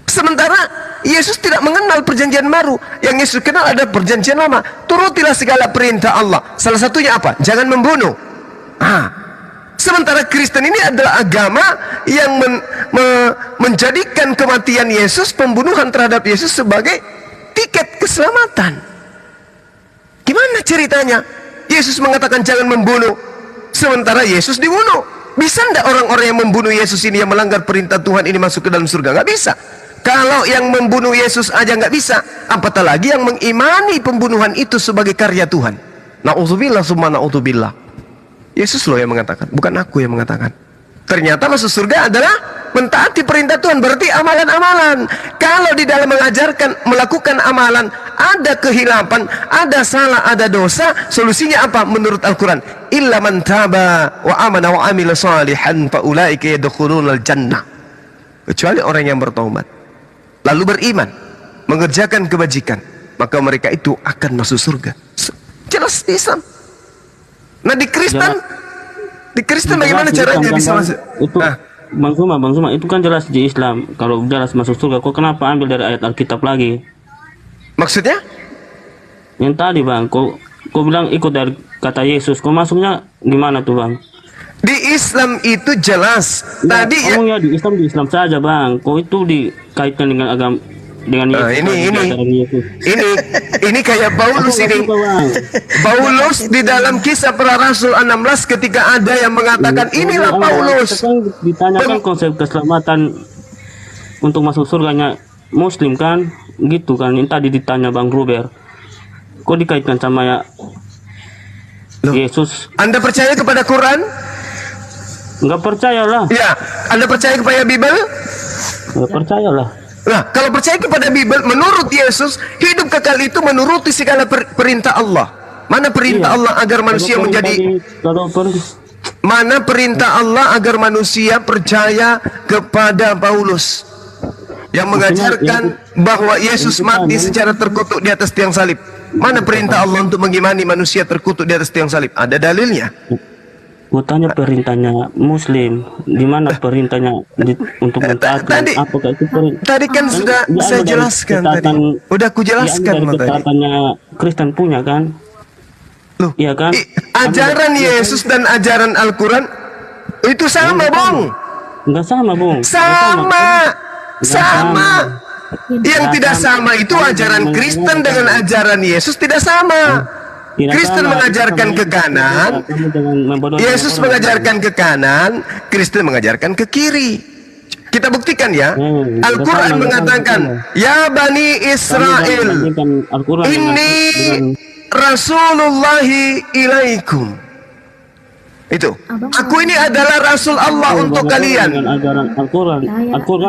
Sementara Yesus tidak mengenal perjanjian baru. Yang Yesus kenal ada perjanjian lama. Turutilah segala perintah Allah. Salah satunya apa? Jangan membunuh. Sementara Kristen ini adalah agama yang menjadikan kematian Yesus, pembunuhan terhadap Yesus sebagai tiket keselamatan. Gimana ceritanya? Yesus mengatakan jangan membunuh, sementara Yesus dibunuh. Bisa enggak orang-orang yang membunuh Yesus ini, yang melanggar perintah Tuhan ini, masuk ke dalam surga? Nggak bisa. Kalau yang membunuh Yesus aja nggak bisa, apatah lagi yang mengimani pembunuhan itu sebagai karya Tuhan. Na'udzubillah summa na'udzubillah. Yesus loh yang mengatakan, bukan aku yang mengatakan. Ternyata masuk surga adalah mentaati perintah Tuhan. Berarti amalan-amalan. Kalau di dalam melakukan amalan ada kehilapan, ada salah, ada dosa, solusinya apa menurut Al-Quran? Illa man taba wa amana wa amila salihan fa ulaika yadkhulunal jannah. Kecuali orang yang bertobat lalu beriman, mengerjakan kebajikan, maka mereka itu akan masuk surga. Jelas di Islam. Nah di Kristen bagaimana caranya bisa masuk? Itu Bang Suma, itu kan jelas di Islam. Kalau jelas masuk surga, kok kenapa ambil dari ayat Alkitab lagi? Maksudnya? Yang tadi Bang, kok bilang ikut dari kata Yesus, kok masuknya di mana tuh Bang? Di Islam itu jelas. Nah, tadi ya di Islam saja Bang. Kok itu dikaitkan dengan agama, dengan Yesus? Ini kayak Paulus ini. Paulus di dalam Kisah Para Rasul 16 ketika ada yang mengatakan inilah Paulus. Ditanyakan konsep keselamatan untuk masuk surganya Muslim kan, gitu kan? Yang tadi ditanya Bang Ruber. Kok dikaitkan sama Yesus? Anda percaya kepada Quran? Enggak percayalah. Ya, Anda percaya kepada Bible? Enggak percayalah. Nah, kalau percaya kepada Bible, menurut Yesus, hidup kekal itu menuruti segala perintah Allah. Mana perintah Allah agar manusia Mana perintah Allah agar manusia percaya kepada Paulus yang mengajarkan bahwa Yesus mati secara terkutuk di atas tiang salib? Mana perintah Allah untuk mengimani manusia terkutuk di atas tiang salib? Ada dalilnya. Gue tanya perintahnya Muslim, di mana perintahnya untuk mentaati? Apakah itu perintah? Tadi kan sudah saya jelaskan tadi. Udah aku jelaskan tadi. Ketaatannya Kristen punya kan? Loh, iya kan? Ajaran Yesus dan ajaran Al-Quran itu sama, Bang. Enggak sama, Bang. Sama. Yang tidak sama itu ajaran Kristen dengan ajaran Yesus tidak sama. Kristen mengajarkan ke kanan, Yesus mengajarkan ke kanan, Kristen mengajarkan ke kiri. Kita buktikan ya. Al-Quran mengatakan, ya Bani Israel, ini Rasulullahi ilaikum. Itu. Aku ini adalah Rasul Allah untuk kalian.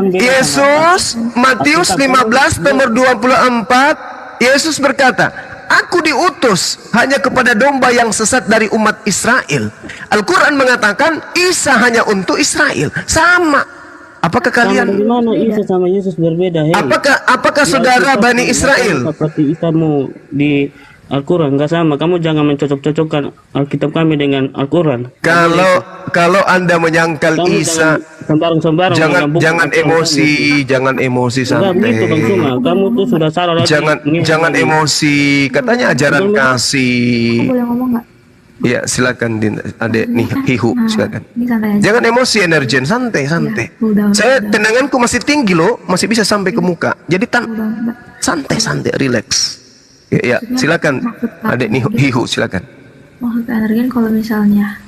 Yesus, Matius 15 nomor 24, Yesus berkata, aku diutus hanya kepada domba yang sesat dari umat Israel. Al-Quran mengatakan Isa hanya untuk Israel. Sama. Apakah kalian? Bagaimana Isa sama Yesus berbeda? Apakah saudara Bani Israel? Seperti Isamu di Al-Quran nggak sama. Kamu jangan mencocok-cocokkan Alkitab kami dengan Al-Quran. Kalau Anda menyangkal kamu Isa, jangan emosi santai. Gitu, kamu tuh sudah salah lagi. Jangan emosi. Katanya ajaran kasih. Aku boleh ngomong nggak? Ya silakan adek nih Hihu, silakan. Jangan emosi, Energen, santai. Saya tendanganku masih tinggi loh, masih bisa sampai ke muka. Jadi santai, relax. Ya, silakan adek nih Hihu, silakan. Maksud Energen kalau misalnya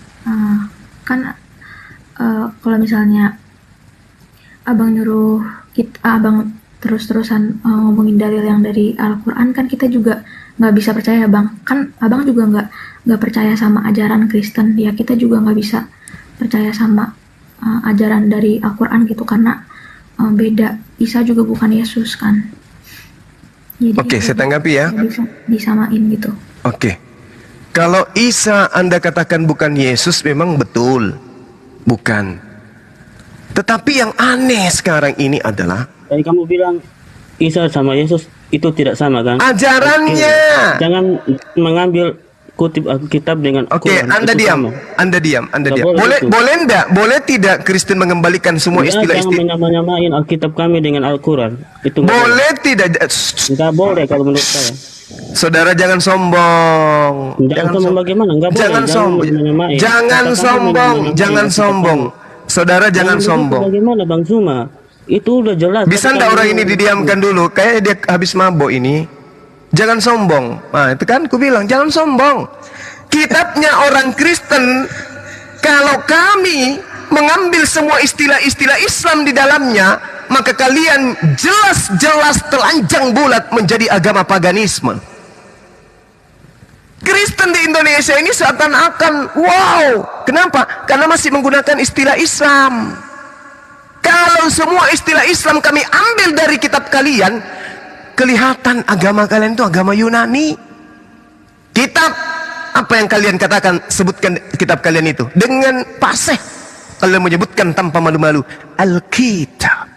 kalau misalnya abang nyuruh abang terus-terusan ngomongin dalil yang dari Al-Quran, kan kita juga nggak bisa percaya bang. Kan abang juga nggak percaya sama ajaran Kristen, ya kita juga nggak bisa percaya sama ajaran dari Al-Quran gitu, karena beda. Isa juga bukan Yesus kan. Oke, saya tanggapi ya. Disamain gitu. Oke. Kalau Isa Anda katakan bukan Yesus, memang betul. Bukan. Tetapi yang aneh sekarang ini adalah, tadi kamu bilang Isa sama Yesus itu tidak sama kan? Ajarannya. Oke. Jangan mengambil kutip Alkitab dengan Oke, Quran. Anda Itu diam. sama. Anda diam. Anda Nggak diam. boleh Boleh itu. boleh enggak? Boleh tidak Kristen mengembalikan semua Ya, jangan istilah-istilah? menyamain Alkitab kami dengan Al-Quran. Itu nggak Boleh tidak? Nggak boleh kalau menurut saya. Saudara jangan sombong. Jangan sombong bagaimana? Nggak boleh. Jangan sombong. menyamain. Jangan Kata kami sombong. menyamain Jangan Alkitab sombong. kami. Saudara jangan begitu sombong. Bagaimana Bang Zuma? Itu udah jelas. Bisa Tapi enggak kami orang ini didiamkan dulu? Kayaknya dia habis mabok ini. Jangan sombong. Nah, itu kan ku bilang jangan sombong. Kitabnya orang Kristen, kalau kami mengambil semua istilah-istilah Islam di dalamnya, maka kalian jelas-jelas telanjang bulat menjadi agama paganisme. Kristen di Indonesia ini seakan-akan wow. Kenapa? Karena masih menggunakan istilah Islam. Kalau semua istilah Islam kami ambil dari kitab kalian, kelihatan agama kalian itu agama Yunani. Kitab apa yang kalian katakan, sebutkan kitab kalian itu dengan fasih. Kalian menyebutkan tanpa malu-malu Alkitab.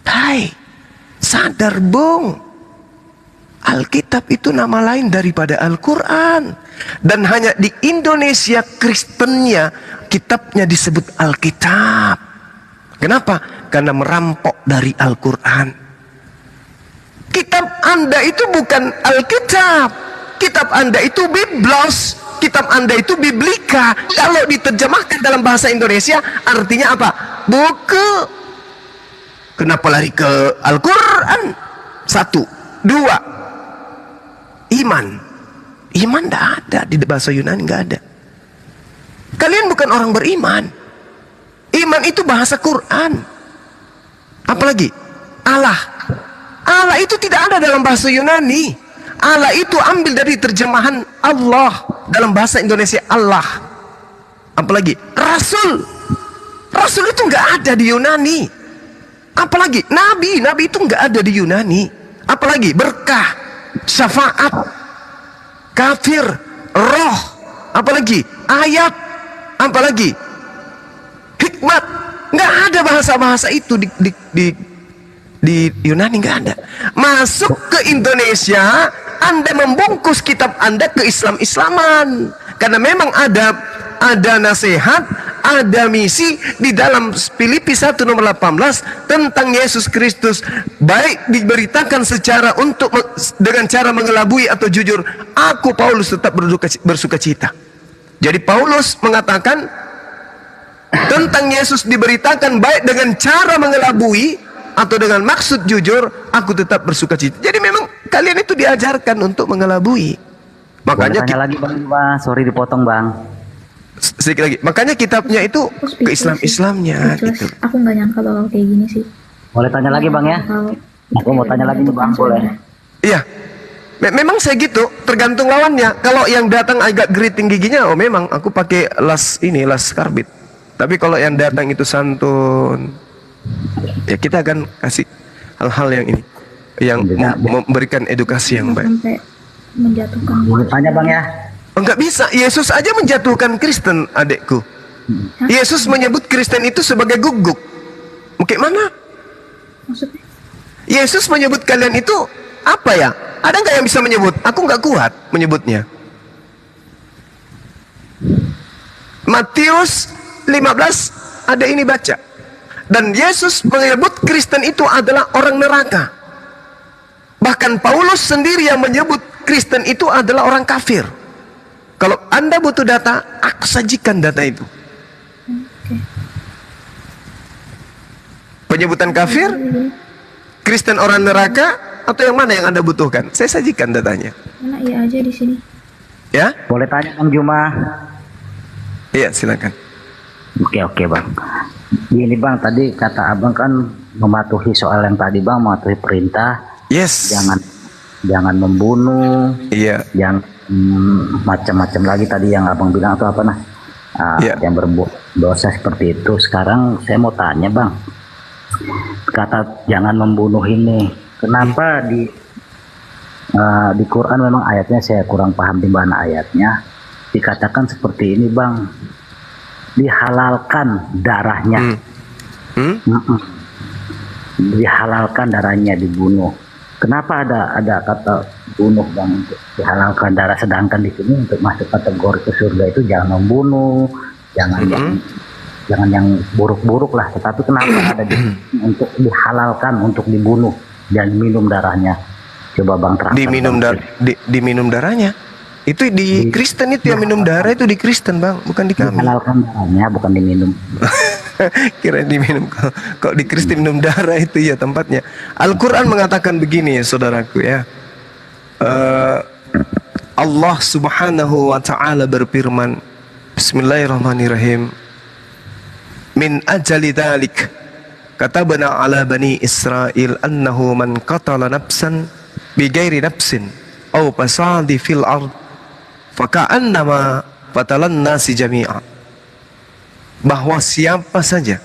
Hai, sadar bung, Alkitab itu nama lain daripada Al-Quran. Dan hanya di Indonesia Kristennya kitabnya disebut Alkitab. Kenapa? Karena merampok dari Al-Quran. Kitab Anda itu bukan Alkitab. Kitab Anda itu Biblos. Kitab Anda itu Biblika. Kalau diterjemahkan dalam bahasa Indonesia artinya apa? Buku. Kenapa lari ke Al-Quran? 1, 2, iman. Iman tidak ada di bahasa Yunani, nggak ada. Kalian bukan orang beriman. Iman itu bahasa Quran. Apalagi Allah. Allah itu tidak ada dalam bahasa Yunani. Allah itu ambil dari terjemahan Allah dalam bahasa Indonesia Allah. Apalagi Rasul. Rasul itu nggak ada di Yunani. Apalagi Nabi. Nabi itu nggak ada di Yunani. Apalagi berkah, syafaat, kafir, roh, apalagi ayat, apalagi hikmat. Nggak ada bahasa-bahasa itu di Yunani, nggak ada. Masuk ke Indonesia, Anda membungkus kitab Anda ke Islam-Islaman. Karena memang ada nasihat, ada misi di dalam Filipi 1 nomor 18 tentang Yesus Kristus. Baik diberitakan secara dengan cara mengelabui atau jujur, aku Paulus tetap bersuka cita. Jadi Paulus mengatakan tentang Yesus diberitakan baik dengan cara mengelabui atau dengan maksud jujur, aku tetap bersuka cita. Jadi memang kalian itu diajarkan untuk mengelabui. Makanya tanya lagi Bang, sorry dipotong Bang. Sedikit lagi. Makanya kitabnya itu ke Islam-Islamnya gitu. Aku nggak nyangka bakal kayak gini sih. Boleh tanya lagi Bang ya? Aku mau tanya lagi nih Bang, boleh? Iya. Memang saya gitu, tergantung lawannya. Kalau yang datang agak geriting giginya, oh memang aku pakai las karbit. Tapi kalau yang datang itu santun, ya kita akan kasih hal-hal yang ini, yang memberikan edukasi yang baik. Sampai menjatuhkan. Boleh tanya Bang ya? Enggak bisa. Yesus aja menjatuhkan Kristen, adekku. Yesus menyebut Kristen itu sebagai guguk. Bagaimana? Maksudnya? Yesus menyebut kalian itu apa ya? Ada nggak yang bisa menyebut? Aku nggak kuat menyebutnya. Matius 15 ada ini baca. Dan Yesus menyebut Kristen itu adalah orang neraka. Bahkan Paulus sendiri yang menyebut Kristen itu adalah orang kafir. Kalau Anda butuh data, aku sajikan data itu. Penyebutan kafir, Kristen orang neraka, atau yang mana yang Anda butuhkan? Saya sajikan datanya. Mana iya aja di sini. Ya? Boleh tanya Bang Juma? Iya, silakan. Oke Bang. Ini Bang, tadi kata Abang kan mematuhi soal yang tadi Bang, mematuhi perintah. Yes. Jangan membunuh. Iya. Jangan macam-macam lagi tadi yang Abang bilang atau apa yang berbuat dosa seperti itu. Sekarang saya mau tanya Bang, kata jangan membunuh ini, kenapa di Quran memang ayatnya saya kurang paham di mana ayatnya dikatakan seperti ini Bang, dihalalkan darahnya, dihalalkan darahnya dibunuh. Kenapa ada kata bunuh bang untuk dihalalkan darah, sedangkan di sini untuk masuk kategori ke surga itu jangan membunuh, jangan yang buruk-buruk lah. Tetapi kenapa ada untuk dihalalkan untuk dibunuh dan minum darahnya? Coba bang terangkan. Diminum darahnya. Itu di Kristen itu yang minum darah itu di Kristen bang, bukan di kami. Dihalalkan darahnya, bukan diminum. Kira diminum. Kok di Kristen minum darah itu ya tempatnya. Al-Quran mengatakan begini ya saudaraku ya. Allah subhanahu wa ta'ala berfirman, Bismillahirrahmanirrahim, min ajali dhalik katabna ala bani Israel annahu man qatala nafsan bighairi nafsin aw fasadi fil ard faka'annama fatalan nasi jami'a, bahwa siapa saja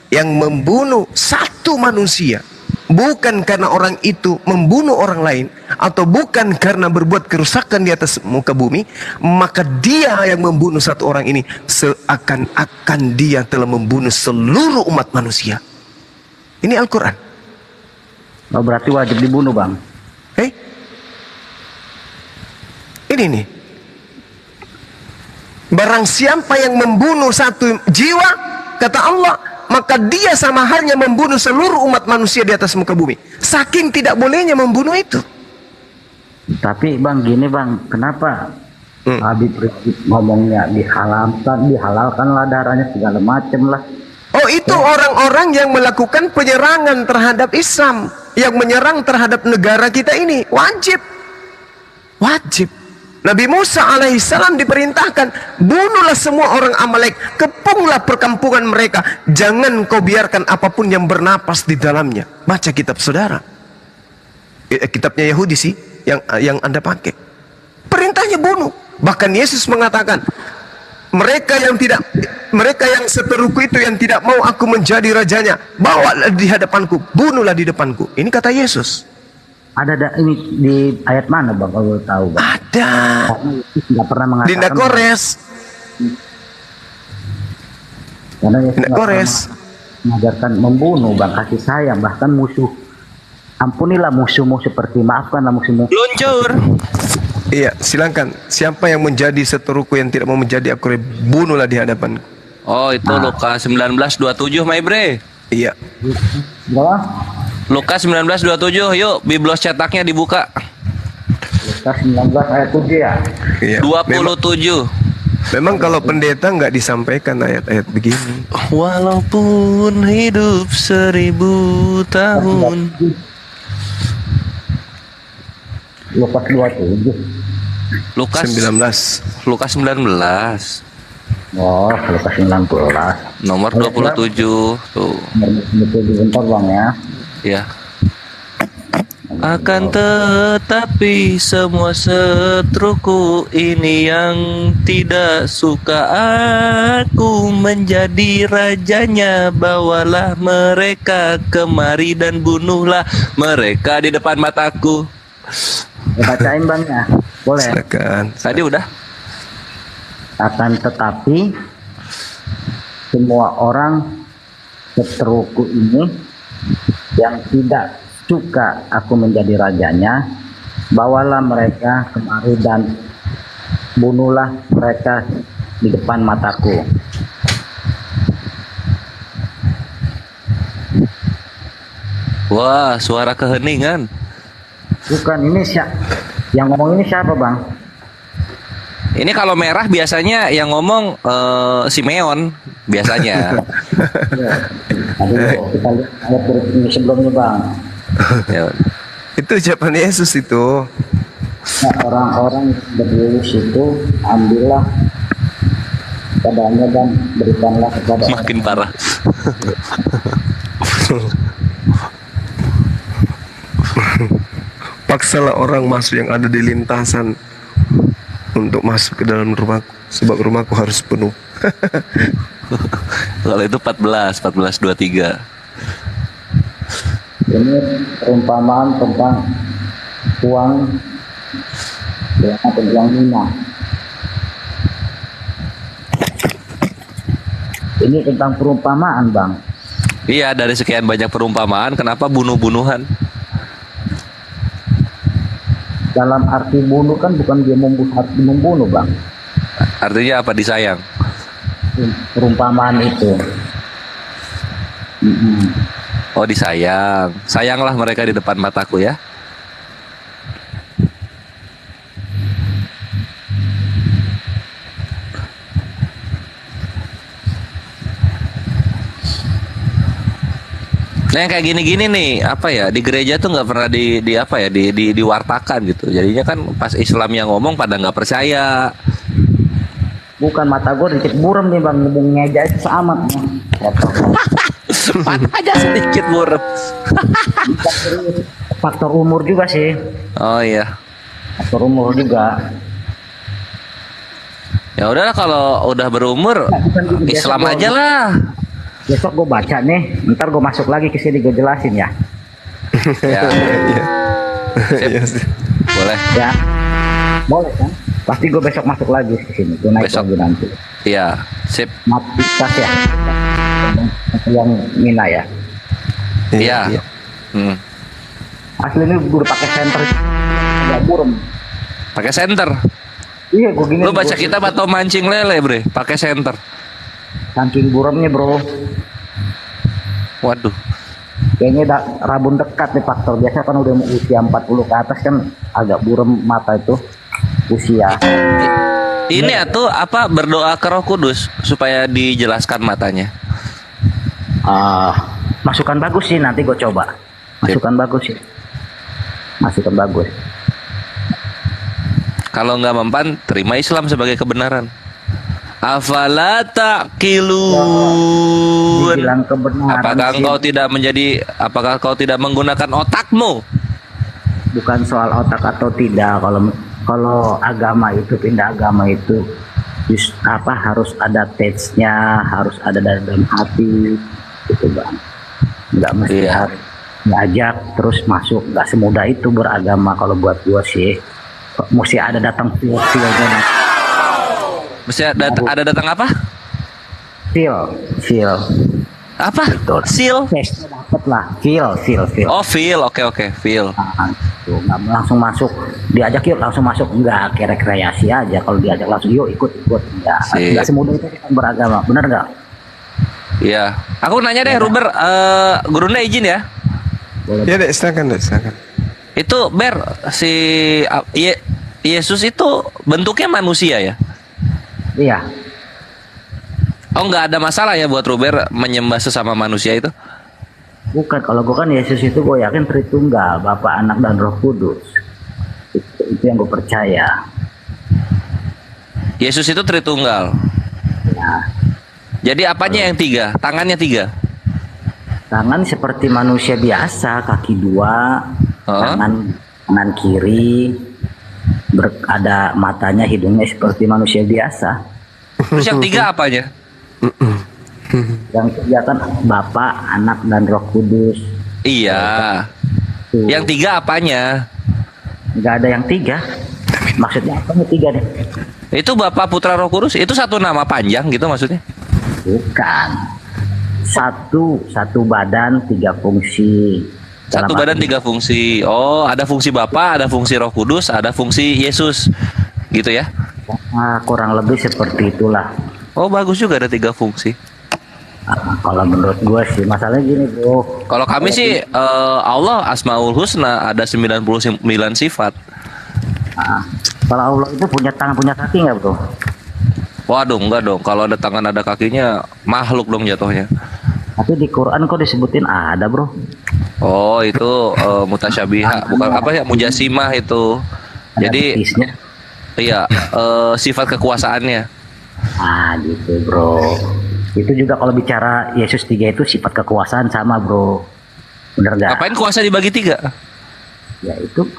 yang membunuh satu manusia bukan karena orang itu membunuh orang lain atau bukan karena berbuat kerusakan di atas muka bumi, maka dia yang membunuh satu orang ini seakan-akan dia telah membunuh seluruh umat manusia. Ini Al-Quran. Oh, berarti wajib dibunuh bang. Ini nih, barang siapa yang membunuh satu jiwa, kata Allah, maka dia sama halnya membunuh seluruh umat manusia di atas muka bumi. Saking tidak bolehnya membunuh itu. Tapi bang gini bang, kenapa Habib Rizik ngomongnya dihalalkanlah darahnya segala macam lah. Oh, itu orang-orang yang melakukan penyerangan terhadap Islam, yang menyerang terhadap negara kita ini. Wajib. Nabi Musa alaihissalam diperintahkan, bunuhlah semua orang Amalek, kepunglah perkampungan mereka, jangan kau biarkan apapun yang bernapas di dalamnya. Baca kitab saudara, kitabnya Yahudi sih yang Anda pakai. Perintahnya bunuh. Bahkan Yesus mengatakan, mereka yang seteruku itu yang tidak mau aku menjadi rajanya, bawalah di hadapanku, bunuhlah di depanku. Ini kata Yesus. Ada ini di ayat mana bang kalau tahu bang? Ada. Nggak pernah mengatakan. Dinda Kores. Karena Yesus mengajarkan membunuh bang, kasih sayang, bahkan musuh. Ampunilah musuhmu seperti maafkanlah musuhmu. Luncur. Iya, silakan. Siapa yang menjadi seteruku yang tidak mau menjadi aku, bunuhlah di hadapanku. Oh, itu Lukas 19:27, my bre. Iya. Lukas 19:27, yuk biblos cetaknya dibuka. Lukas 19 ayat 7 ya? Iya. 27. Memang kalau pendeta nggak disampaikan ayat-ayat begini. Walaupun hidup 1000 tahun. Lukas 27. Lukas 19. Lukas 19. Oh, Lukas 19. Nomor 27 tuh. Bentar bang ya. Ya. Akan tetapi semua seteruku ini yang tidak suka aku menjadi rajanya, bawalah mereka kemari dan bunuhlah mereka di depan mataku. Bacain bang ya, boleh? Silakan. Tadi udah. Akan tetapi semua orang seteruku ini yang tidak suka aku menjadi rajanya, bawalah mereka kemari dan bunuhlah mereka di depan mataku. Wah, suara keheningan. Bukan, ini yang ngomong ini siapa bang? Ini kalau merah biasanya yang ngomong Simeon biasanya. Kita lihat ayat sebelumnya bang. Ya. Itu ucapan Yesus itu. Nah, orang-orang berlulus itu ambillah padanya dan berikanlah kepada makin parah. Paksalah orang masuk yang ada di lintasan untuk masuk ke dalam rumahku, sebab rumahku harus penuh. Kalau itu 14:23. Ini perumpamaan tentang uang minyak. Ini tentang perumpamaan bang. Iya, dari sekian banyak perumpamaan, kenapa bunuh-bunuhan? dalam arti bunuh kan bukan dia membunuh bang. Artinya apa disayang? Perumpamaan itu. Oh disayang. Sayanglah mereka di depan mataku ya. Nah yang kayak gini-gini nih, apa ya, di gereja tuh nggak pernah diwartakan gitu. Jadinya kan pas Islam yang ngomong pada nggak percaya. Bukan, mata gue dikit buram nih bang, ngomongnya aja sama. Mata aja sedikit buram. Faktor umur juga sih. Oh iya. Faktor umur juga. Ya udahlah kalau udah berumur, Islam aja lah. Besok gue baca nih, ntar gue masuk lagi ke sini gue jelasin ya. Ya. Sip. Boleh. Ya. Boleh kan? Pasti gue besok masuk lagi ke sini. Gue naik lagi nanti. Iya, sip. Matikas ya. Yang Mina ya. Iya. Asli ini gue udah pakai senter. Agak burem. Pakai senter. Iya, gue gini. Lu baca kitab atau mancing lele, Bre? Pakai senter. Saking buremnya, bro. Waduh. Kayaknya rabun dekat nih faktor. Biasa kan udah usia 40 ke atas kan agak burem mata itu usia. Ini atau apa, berdoa ke Roh Kudus supaya dijelaskan matanya. Masukan bagus sih, nanti gue coba. Masukan bagus sih. Masukan bagus. Kalau nggak mempan, terima Islam sebagai kebenaran. Afala taqilun. Dibilang kebenaran. Apakah kau tidak menggunakan otakmu? Bukan soal otak atau tidak. Kalau agama itu, pindah agama itu harus ada taste-nya, harus ada dalam hati gitu bang. Nggak mesti harus diajak terus masuk, nggak semudah itu beragama kalau buat gua sih. Mesti ada datang feel-nya. Mesti ada datang apa? Feel. Apa? Seal? Dapat lah. Feel. Oh feel, oke, feel. Tuh, nggak langsung masuk. Diajak yuk langsung masuk, enggak, rekreasi aja. Kalau diajak langsung yuk ikut, enggak semudah itu beragama, benar nggak? Iya. Aku nanya deh, Ruber, Gurunda izin ya? Ya deh, silakan. Itu Yesus itu bentuknya manusia ya? Iya. Oh nggak ada masalah ya buat Ruber menyembah sesama manusia itu? Bukan, kalau gue kan Yesus itu gue yakin Tritunggal, Bapa, Anak, dan Roh Kudus. Itu yang gue percaya. Yesus itu Tritunggal. Ya. Jadi apanya yang 3? Tangannya 3? Tangan seperti manusia biasa, kaki 2, tangan kiri, ada matanya, hidungnya seperti manusia biasa. Terus yang 3 apanya? Yang 3 kan Bapa, Anak, dan Roh Kudus. Iya. Yang 3 apanya? Nggak ada yang 3. Maksudnya apa nih 3 nih? Itu Bapa, Putra, Roh Kudus. Itu satu nama panjang gitu maksudnya? Bukan. Satu badan 3 fungsi. Satu badan 3 fungsi. Oh, ada fungsi Bapa, ada fungsi Roh Kudus, ada fungsi Yesus. Gitu ya? Kurang lebih seperti itulah. Oh, bagus juga ada 3 fungsi. Kalau menurut gue sih, masalahnya gini bro. Kalau kami sih Allah Asmaul Husna, ada 99 sifat. Kalau Allah itu punya tangan, punya kaki nggak bro? Waduh, enggak dong. Kalau ada tangan ada kakinya, makhluk dong jatuhnya. Tapi di Quran kok disebutin ada bro. Oh itu mutasyabiha, bukan apa ya, mujasimah itu. Jadi iya, sifat kekuasaannya. Gitu bro. Itu juga kalau bicara Yesus 3 itu sifat kekuasaan sama bro. Bener gak? Ngapain kuasa dibagi 3? Ya itu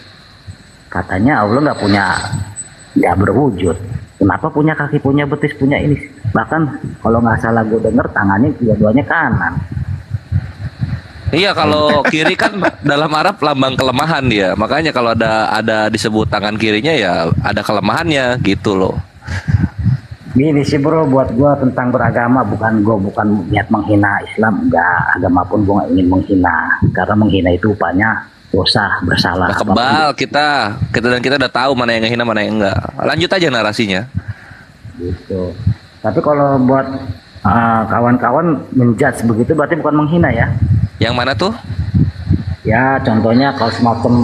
katanya Allah nggak berwujud. Kenapa punya kaki, punya betis, punya ini? Bahkan kalau nggak salah gue denger tangannya dua-duanya kanan. Iya, kalau kiri kan dalam Arab lambang kelemahan dia. Makanya kalau ada disebut tangan kirinya ya ada kelemahannya gitu loh. Gini sih bro, buat gue tentang beragama bukan niat menghina Islam, enggak, agama pun gue nggak ingin menghina, karena menghina itu upahnya dosa, bersalah. Udah kebal kita udah tahu mana yang ngehina mana yang enggak. Lanjut aja narasinya. Gitu. Tapi kalau buat kawan-kawan menjudge begitu berarti bukan menghina ya? Yang mana tuh? Ya contohnya kalau semacam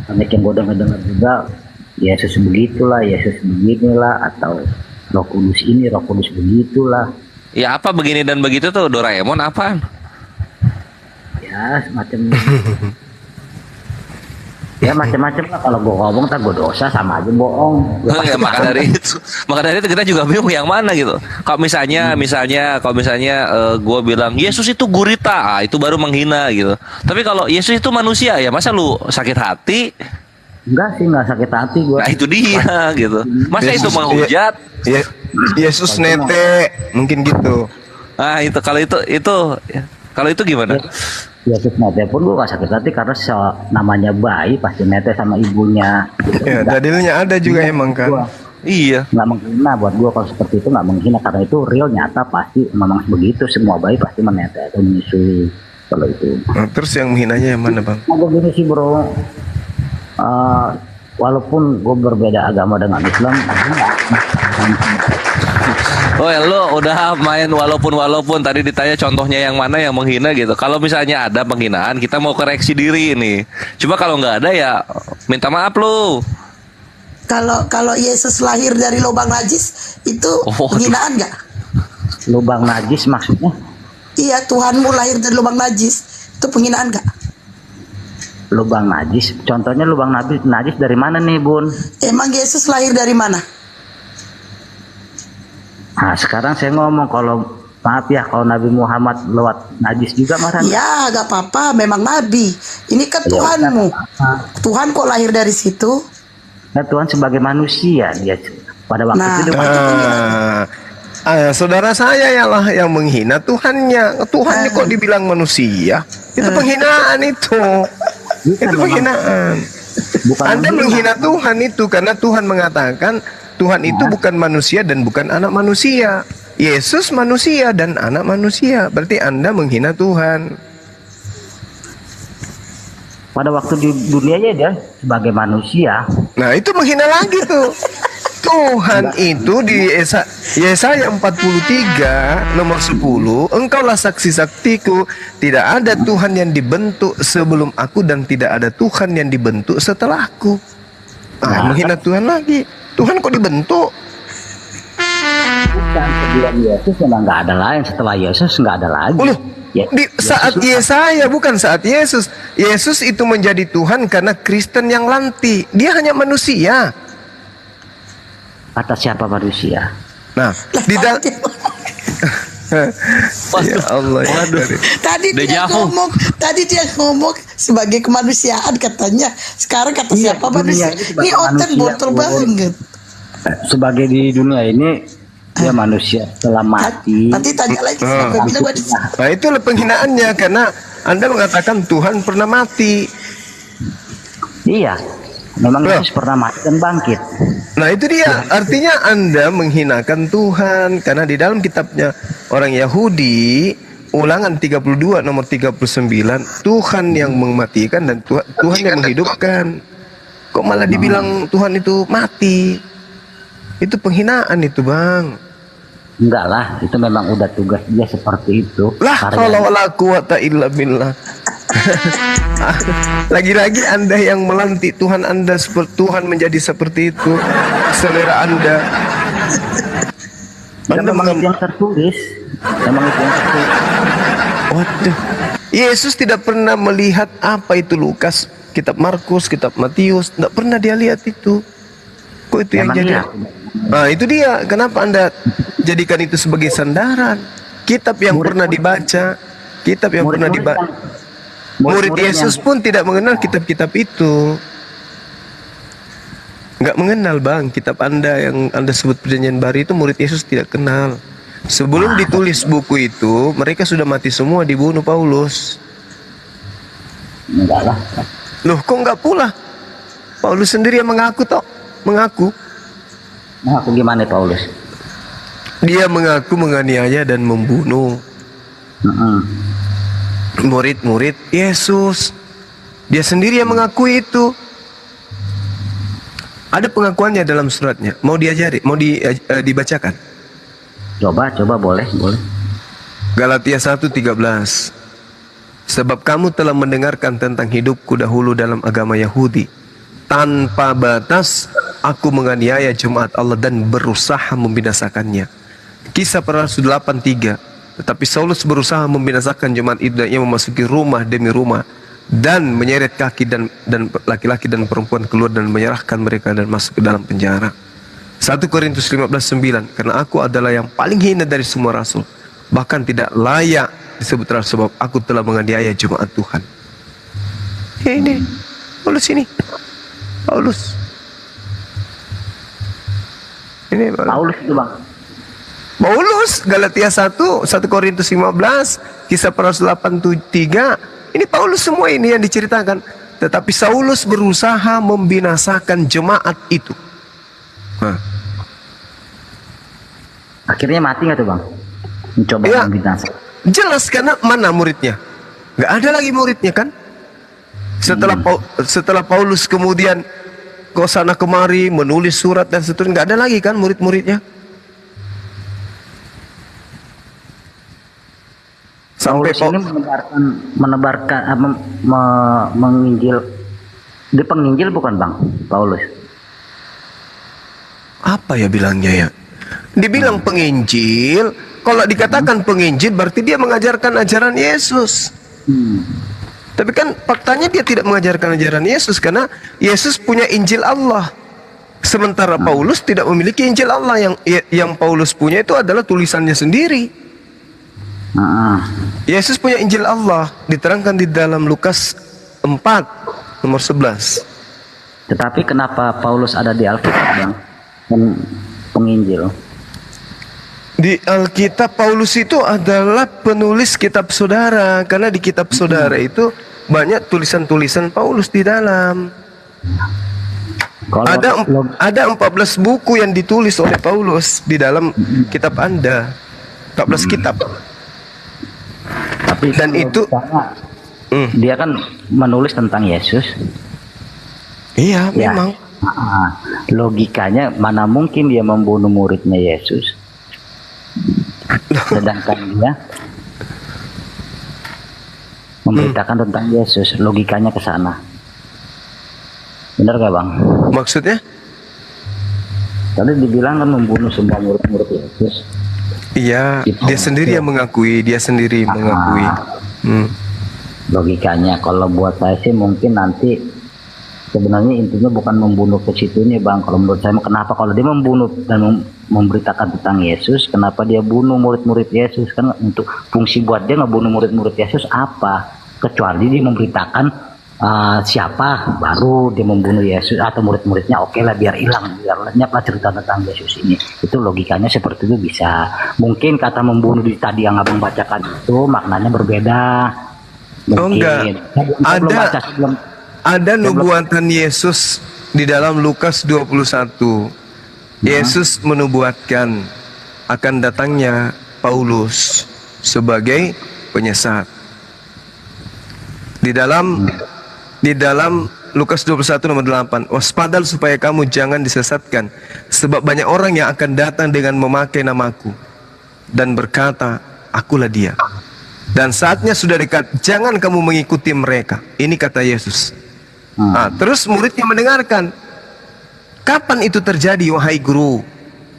banyak yang gue dengar juga, Yesus begitulah, Yesus beginilah, atau Roh Kudus ini, Roh Kudus begitulah. Ya apa begini dan begitu tuh Doraemon apaan? Ya semacam ya macam-macam lah. Kalau gue ngomong tak gue dosa sama aja bohong. Ya, maka dari itu kita juga bingung yang mana gitu. Kalau misalnya gue bilang Yesus itu gurita, itu baru menghina gitu. Tapi kalau Yesus itu manusia, ya masa lu sakit hati? Enggak sih, enggak sakit hati gue. Nah itu dia gitu. Masa Yesus, itu menghujat? Yesus nete, mungkin gitu. Ah itu kalau itu gimana? Yesus nete pun gue gak sakit hati karena namanya bayi pasti nete sama ibunya. Ya, dalilnya ada juga emang kan. Iya. Nggak menghina buat gue kalau seperti itu, nggak menghina karena itu real nyata, pasti memang begitu, semua bayi pasti menete atau menyusui kalau itu. Nah, terus yang menghinanya yang mana bang? Nah, gini sih bro, walaupun gue berbeda agama dengan Islam, Oh ya, lo udah main walaupun tadi ditanya contohnya yang mana yang menghina gitu. Kalau misalnya ada penghinaan, kita mau koreksi diri ini. Coba kalau nggak ada ya minta maaf lo. Kalau Yesus lahir dari lubang najis itu penghinaan nggak? Lubang najis maksudnya? Iya, Tuhanmu lahir dari lubang najis, itu penghinaan nggak? Lubang najis, contohnya lubang najis dari mana nih Bun? Emang Yesus lahir dari mana? Nah sekarang saya ngomong, kalau maaf ya kalau Nabi Muhammad lewat najis juga marah. Ya gak apa-apa, memang Nabi. Ini kan Tuhanmu. Tuhan kok lahir dari situ? Nah Tuhan sebagai manusia dia pada waktu itu. Saudara saya lah yang menghina Tuhannya. Tuhannya kok dibilang manusia? Itu penghinaan itu. Itu penghinaan. Anda menghina Tuhan itu karena Tuhan mengatakan Tuhan itu bukan manusia dan bukan anak manusia. Yesus manusia dan anak manusia. Berarti Anda menghina Tuhan. Pada waktu di dunianya dia sebagai manusia. Nah itu menghina lagi tuh. Tuhan itu di Yesaya 43 nomor 10, engkaulah saksi-saktiku, tidak ada Tuhan yang dibentuk sebelum aku dan tidak ada Tuhan yang dibentuk setelahku. Menghina Tuhan lagi. Tuhan kok dibentuk? Bukan, sebelum Yesus memang nggak ada lain, setelah Yesus nggak ada lagi. Di saat Yesaya, bukan saat Yesus. Yesus itu menjadi Tuhan karena Kristen yang lanti. Dia hanya manusia. Kata siapa manusia? Nah, di dalam ya Allah, Tadi dia ngomong sebagai kemanusiaan katanya. Sekarang kata siapa manusia? Ini otak botol banget. Sebagai di dunia ini dia manusia setelah mati. Nanti tanya lagi siapa bilang manusia. Nah itulah penghinaannya karena Anda mengatakan Tuhan pernah mati. Iya, memang Yesus pernah mati dan bangkit. Nah itu dia, artinya Anda menghinakan Tuhan karena di dalam kitabnya orang Yahudi Ulangan 32 nomor 39, Tuhan yang mematikan dan Tuhan yang menghidupkan. Kok malah dibilang Tuhan itu mati? Itu penghinaan itu bang. Enggak lah, itu memang udah tugas dia seperti itu. Lah kalau la quwata illa billah. Lagi-lagi Anda yang melantik Tuhan Anda seperti Tuhan menjadi seperti itu selera Anda. Memang itu yang tertulis. Memang itu yang tertulis. Waduh. Yesus tidak pernah melihat apa itu Lukas, kitab Markus, kitab Matius, tidak pernah dia lihat itu. Kok itu yang jadi? Nah itu dia. Kenapa Anda jadikan itu sebagai sandaran? Kitab yang pernah dibaca, kitab yang pernah dibaca. Murid Yesus pun tidak mengenal kitab-kitab itu. Nggak mengenal bang, kitab Anda yang Anda sebut perjanjian baru itu murid Yesus tidak kenal. Sebelum ditulis buku itu, mereka sudah mati semua, dibunuh Paulus. Enggak lah. Loh kok nggak pula? Paulus sendiri yang mengaku toh, mengaku. Mengaku gimana Paulus? Dia mengaku menganiaya dan membunuh. Murid-murid Yesus. Dia sendiri yang mengakui itu. Ada pengakuannya dalam suratnya. Mau diajari, mau dibacakan? Coba boleh. Galatia 1:13. Sebab kamu telah mendengarkan tentang hidupku dahulu dalam agama Yahudi. Tanpa batas aku menganiaya jemaat Allah dan berusaha membinasakannya. Kisah para Rasul 8:3. Tetapi Saulus berusaha membinasakan jemaat itu dan ia memasuki rumah demi rumah dan menyeret kaki dan laki-laki dan perempuan keluar dan menyerahkan mereka dan masuk ke dalam penjara. 1 Korintus 15:9. Karena aku adalah yang paling hina dari semua rasul, bahkan tidak layak disebut rasul sebab aku telah menganiaya jemaat Tuhan. Ini Paulus ini. Ini Paulus itu bang. Paulus, Galatia 1 Korintus 15, Kisah para Rasul 8:3. Ini Paulus semua ini yang diceritakan. Tetapi Saulus berusaha membinasakan jemaat itu. Akhirnya mati nggak tuh bang? Mencoba membinasakan. Jelas, karena mana muridnya? Nggak ada lagi muridnya kan? Setelah Paulus kemudian ke sana kemari menulis surat dan seterusnya, nggak ada lagi kan murid-muridnya? Sampai Paulus ini menebarkan menginjil. Dia penginjil bukan bang Paulus? Apa ya bilangnya ya? Dibilang penginjil. Kalau dikatakan penginjil berarti dia mengajarkan ajaran Yesus. Tapi kan faktanya dia tidak mengajarkan ajaran Yesus, karena Yesus punya Injil Allah. Sementara Paulus tidak memiliki Injil Allah. Yang Paulus punya itu adalah tulisannya sendiri. Yesus punya Injil Allah, diterangkan di dalam Lukas 4 nomor 11. Tetapi kenapa Paulus ada di Alkitab yang penginjil? Di Alkitab Paulus itu adalah penulis kitab saudara, karena di kitab saudara itu banyak tulisan-tulisan Paulus di dalam. Ada 14 buku yang ditulis oleh Paulus di dalam kitab Anda. 14 kitab. Tapi dan itu dia kan menulis tentang Yesus. Iya, memang. Logikanya mana mungkin dia membunuh muridnya Yesus, sedangkan dia memberitakan tentang Yesus. Logikanya ke sana. Benar gak bang? Maksudnya? Tadi dibilang kan membunuh semua murid-murid Yesus. Iya, dia sendiri yang mengakui, Logikanya kalau buat saya sih mungkin nanti sebenarnya intinya bukan membunuh ke situnya bang. Kalau menurut saya, kenapa kalau dia membunuh dan memberitakan tentang Yesus, kenapa dia bunuh murid-murid Yesus? Kan untuk fungsi buat dia ngebunuh murid-murid Yesus apa? Kecuali dia memberitakan siapa, baru dia membunuh Yesus atau murid-muridnya. Oke lah, biar hilang, biar lenyap lah cerita tentang Yesus ini. Itu logikanya seperti itu bisa. Mungkin kata membunuh di tadi yang abang bacakan itu maknanya berbeda. Mungkin. Ada nubuatan Yesus di dalam Lukas 21. Yesus menubuatkan akan datangnya Paulus sebagai penyesat. Di dalam Lukas 21 nomor 8, waspadalah supaya kamu jangan disesatkan, sebab banyak orang yang akan datang dengan memakai namaku dan berkata, akulah dia. Dan saatnya sudah dekat, jangan kamu mengikuti mereka. Ini kata Yesus. Terus muridnya mendengarkan. Kapan itu terjadi, wahai guru?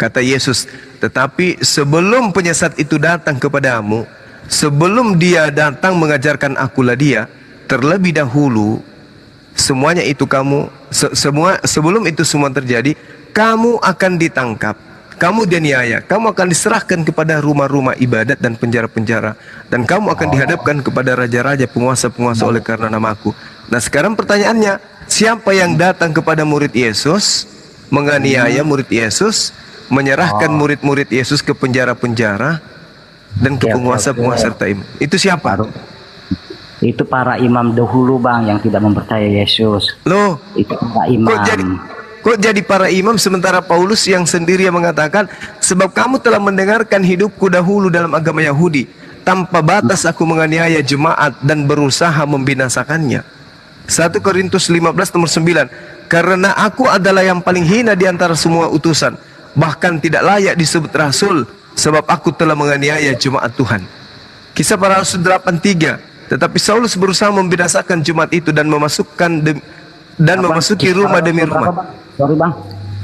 Kata Yesus, tetapi sebelum penyesat itu datang kepadamu, sebelum dia datang mengajarkan akulah dia, terlebih dahulu semuanya itu sebelum itu semua terjadi, kamu akan ditangkap, kamu diniaya, kamu akan diserahkan kepada rumah-rumah ibadat dan penjara-penjara, dan kamu akan dihadapkan kepada raja-raja, penguasa-penguasa oleh karena namaku. Nah sekarang pertanyaannya, siapa yang datang kepada murid Yesus, menganiaya murid Yesus, menyerahkan murid-murid Yesus ke penjara-penjara dan ke penguasa-penguasa serta imam? Itu siapa? Itu para imam dahulu bang yang tidak mempercayai Yesus. Loh, itu para imam. Kok jadi para imam sementara Paulus yang sendiri yang mengatakan, sebab kamu telah mendengarkan hidupku dahulu dalam agama Yahudi. tanpa batas aku menganiaya jemaat dan berusaha membinasakannya. 1 Korintus 15 nomor 9. Karena aku adalah yang paling hina di antara semua utusan, bahkan tidak layak disebut rasul, sebab aku telah menganiaya jemaat Tuhan. Kisah Para Rasul 8:3. Tetapi Saulus berusaha membinasakan jemaat itu dan memasuki rumah demi rumah. Sorry bang.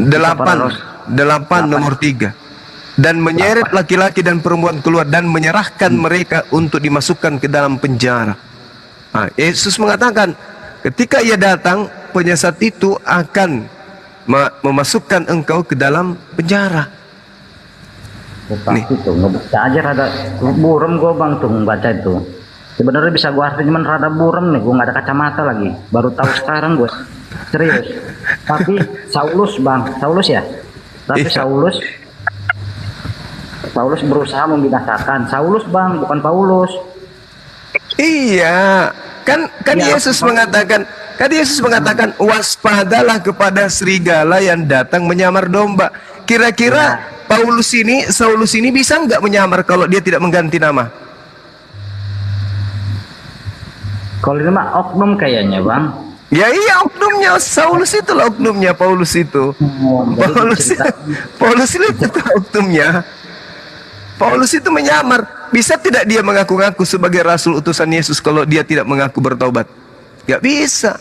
8 nomor 3. Dan menyeret laki-laki dan perempuan keluar dan menyerahkan mereka untuk dimasukkan ke dalam penjara. Nah, Yesus mengatakan ketika ia datang, penyesat itu akan memasukkan engkau ke dalam penjara. Nih. Itu ngebaca aja rada burem gue bang tuh membaca itu. Sebenarnya bisa gue arti cuman rada burem nih, gue nggak ada kacamata lagi. Baru tahu sekarang gue. Serius. Tapi Saulus bang, Saulus ya. Tapi Saulus berusaha membinasakan. Saulus bang, bukan Paulus. Iya, kan ya, Yesus mengatakan, waspadalah kepada serigala yang datang menyamar domba. Kira-kira Saulus ini bisa nggak menyamar kalau dia tidak mengganti nama? Kalau ini mah oknum kayaknya bang. Ya iya, oknumnya Saulus itulah oknumnya Paulus itu. Paulus itu oknumnya. Paulus itu menyamar. Bisa tidak dia mengaku-ngaku sebagai rasul utusan Yesus kalau dia tidak mengaku bertobat? Gak bisa.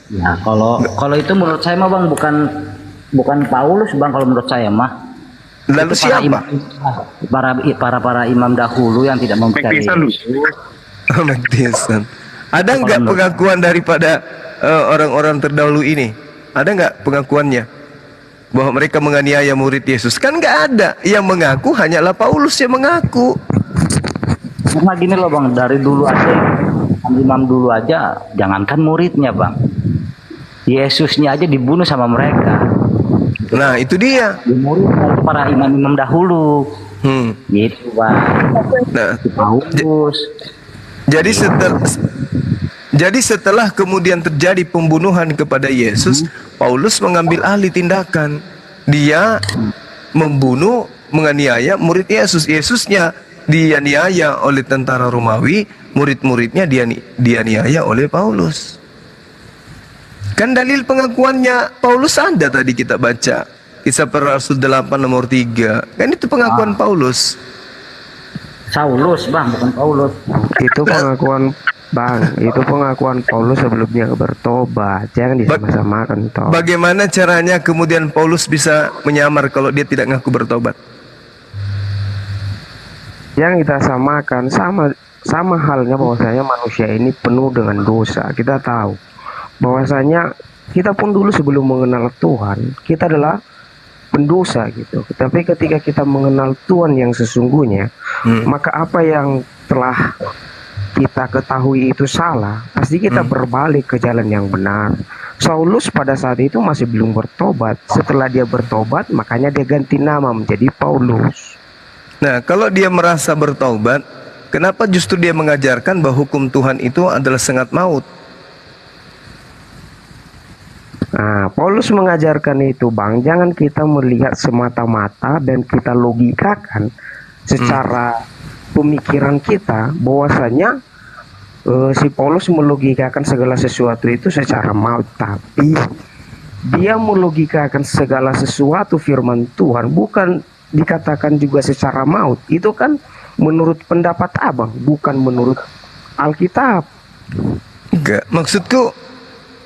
Ya kalau itu menurut saya mah bang bukan Paulus bang, kalau menurut saya mah. Lalu siapa? Para imam dahulu yang tidak mempercayai. Ada nggak pengakuan daripada orang-orang terdahulu ini? Ada nggak pengakuannya bahwa mereka menganiaya murid Yesus? Kan nggak ada. Yang mengaku hanyalah Paulus yang mengaku. Karena gini loh bang, dari dulu aja imam dulu aja, jangankan muridnya bang, Yesusnya aja dibunuh sama mereka. Nah itu dia. Murid para imam-imam dahulu. Gitu bang. Nah, Paulus. Jadi setelah kemudian terjadi pembunuhan kepada Yesus, Paulus mengambil alih tindakan. Dia membunuh, menganiaya murid Yesus. Yesusnya dianiaya oleh tentara Romawi, murid-muridnya dianiaya oleh Paulus. Kan dalil pengakuannya Paulus ada tadi kita baca. Kisah Para Rasul 8 nomor 3. Kan itu pengakuan Paulus. Saulus bang, bukan Paulus. Itu pengakuan bang, itu pengakuan Paulus sebelum dia bertobat. Jangan disama-samakan toh. Bagaimana caranya kemudian Paulus bisa menyamar kalau dia tidak ngaku bertobat? Yang kita samakan sama halnya bahwasanya manusia ini penuh dengan dosa. Kita tahu bahwasanya kita pun dulu sebelum mengenal Tuhan, kita adalah pendosa gitu. Tapi ketika kita mengenal Tuhan yang sesungguhnya, maka apa yang telah kita ketahui itu salah, pasti kita berbalik ke jalan yang benar. Saulus pada saat itu masih belum bertobat. Setelah dia bertobat, makanya dia ganti nama menjadi Paulus. Nah, kalau dia merasa bertobat, kenapa justru dia mengajarkan bahwa hukum Tuhan itu adalah sengat maut? Nah, Paulus mengajarkan itu bang, jangan kita melihat semata-mata dan kita logikakan secara pemikiran kita bahwasanya si Paulus melogikakan segala sesuatu itu secara maut, tapi dia melogikakan segala sesuatu firman Tuhan bukan dikatakan juga secara maut. Itu kan menurut pendapat abang, bukan menurut Alkitab. Enggak, maksudku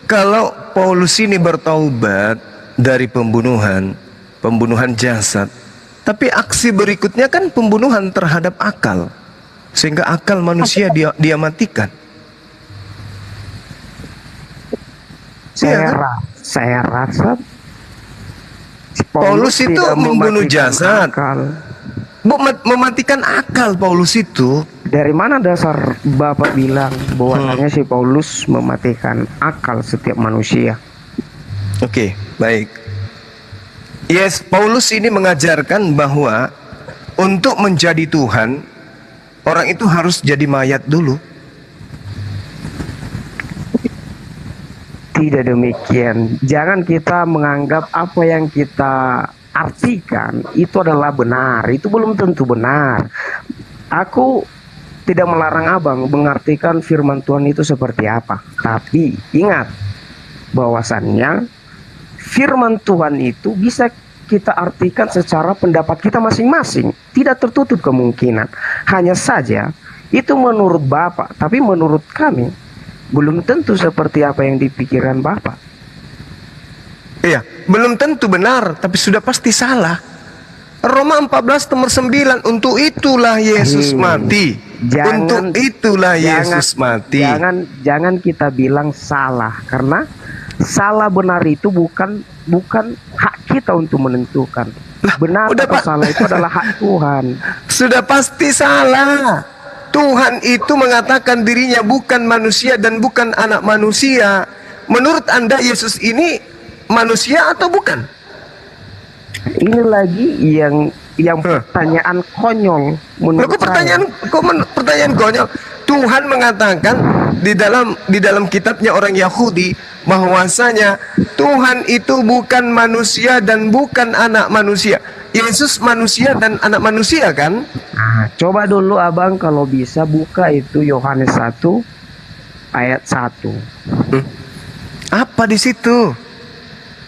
kalau Paulus ini bertaubat dari pembunuhan jasad, tapi aksi berikutnya kan pembunuhan terhadap akal, sehingga akal manusia dia matikan. Saya rasa Paulus itu membunuh jasad, mematikan akal. Paulus itu dari mana dasar Bapak bilang bahwasanya si Paulus mematikan akal setiap manusia? Oke, baik. Yes, Paulus ini mengajarkan bahwa untuk menjadi Tuhan, orang itu harus jadi mayat dulu. Tidak demikian. Jangan kita menganggap apa yang kita artikan itu adalah benar. Itu belum tentu benar. Aku tidak melarang abang mengartikan firman Tuhan itu seperti apa. Tapi ingat bahwasannya firman Tuhan itu bisa kita artikan secara pendapat kita masing-masing. Tidak tertutup kemungkinan. Hanya saja itu menurut Bapak, tapi menurut kami belum tentu seperti apa yang dipikirkan Bapak. Iya, belum tentu benar, tapi sudah pasti salah. Roma 14 nomor 9, untuk itulah Yesus mati. Untuk itulah Yesus mati. Jangan kita bilang salah, karena salah benar itu bukan hak kita untuk menentukan. Benar atau salah itu adalah hak Tuhan. Sudah pasti salah. Tuhan itu mengatakan dirinya bukan manusia dan bukan anak manusia. Menurut Anda Yesus ini manusia atau bukan? Ini lagi yang pertanyaan konyol menurut pertanyaan konyol. Tuhan mengatakan di dalam kitabnya orang Yahudi bahwasanya Tuhan itu bukan manusia dan bukan anak manusia. Yesus manusia dan anak manusia kan? Nah, coba dulu abang kalau bisa buka itu Yohanes 1 ayat 1. Apa di situ?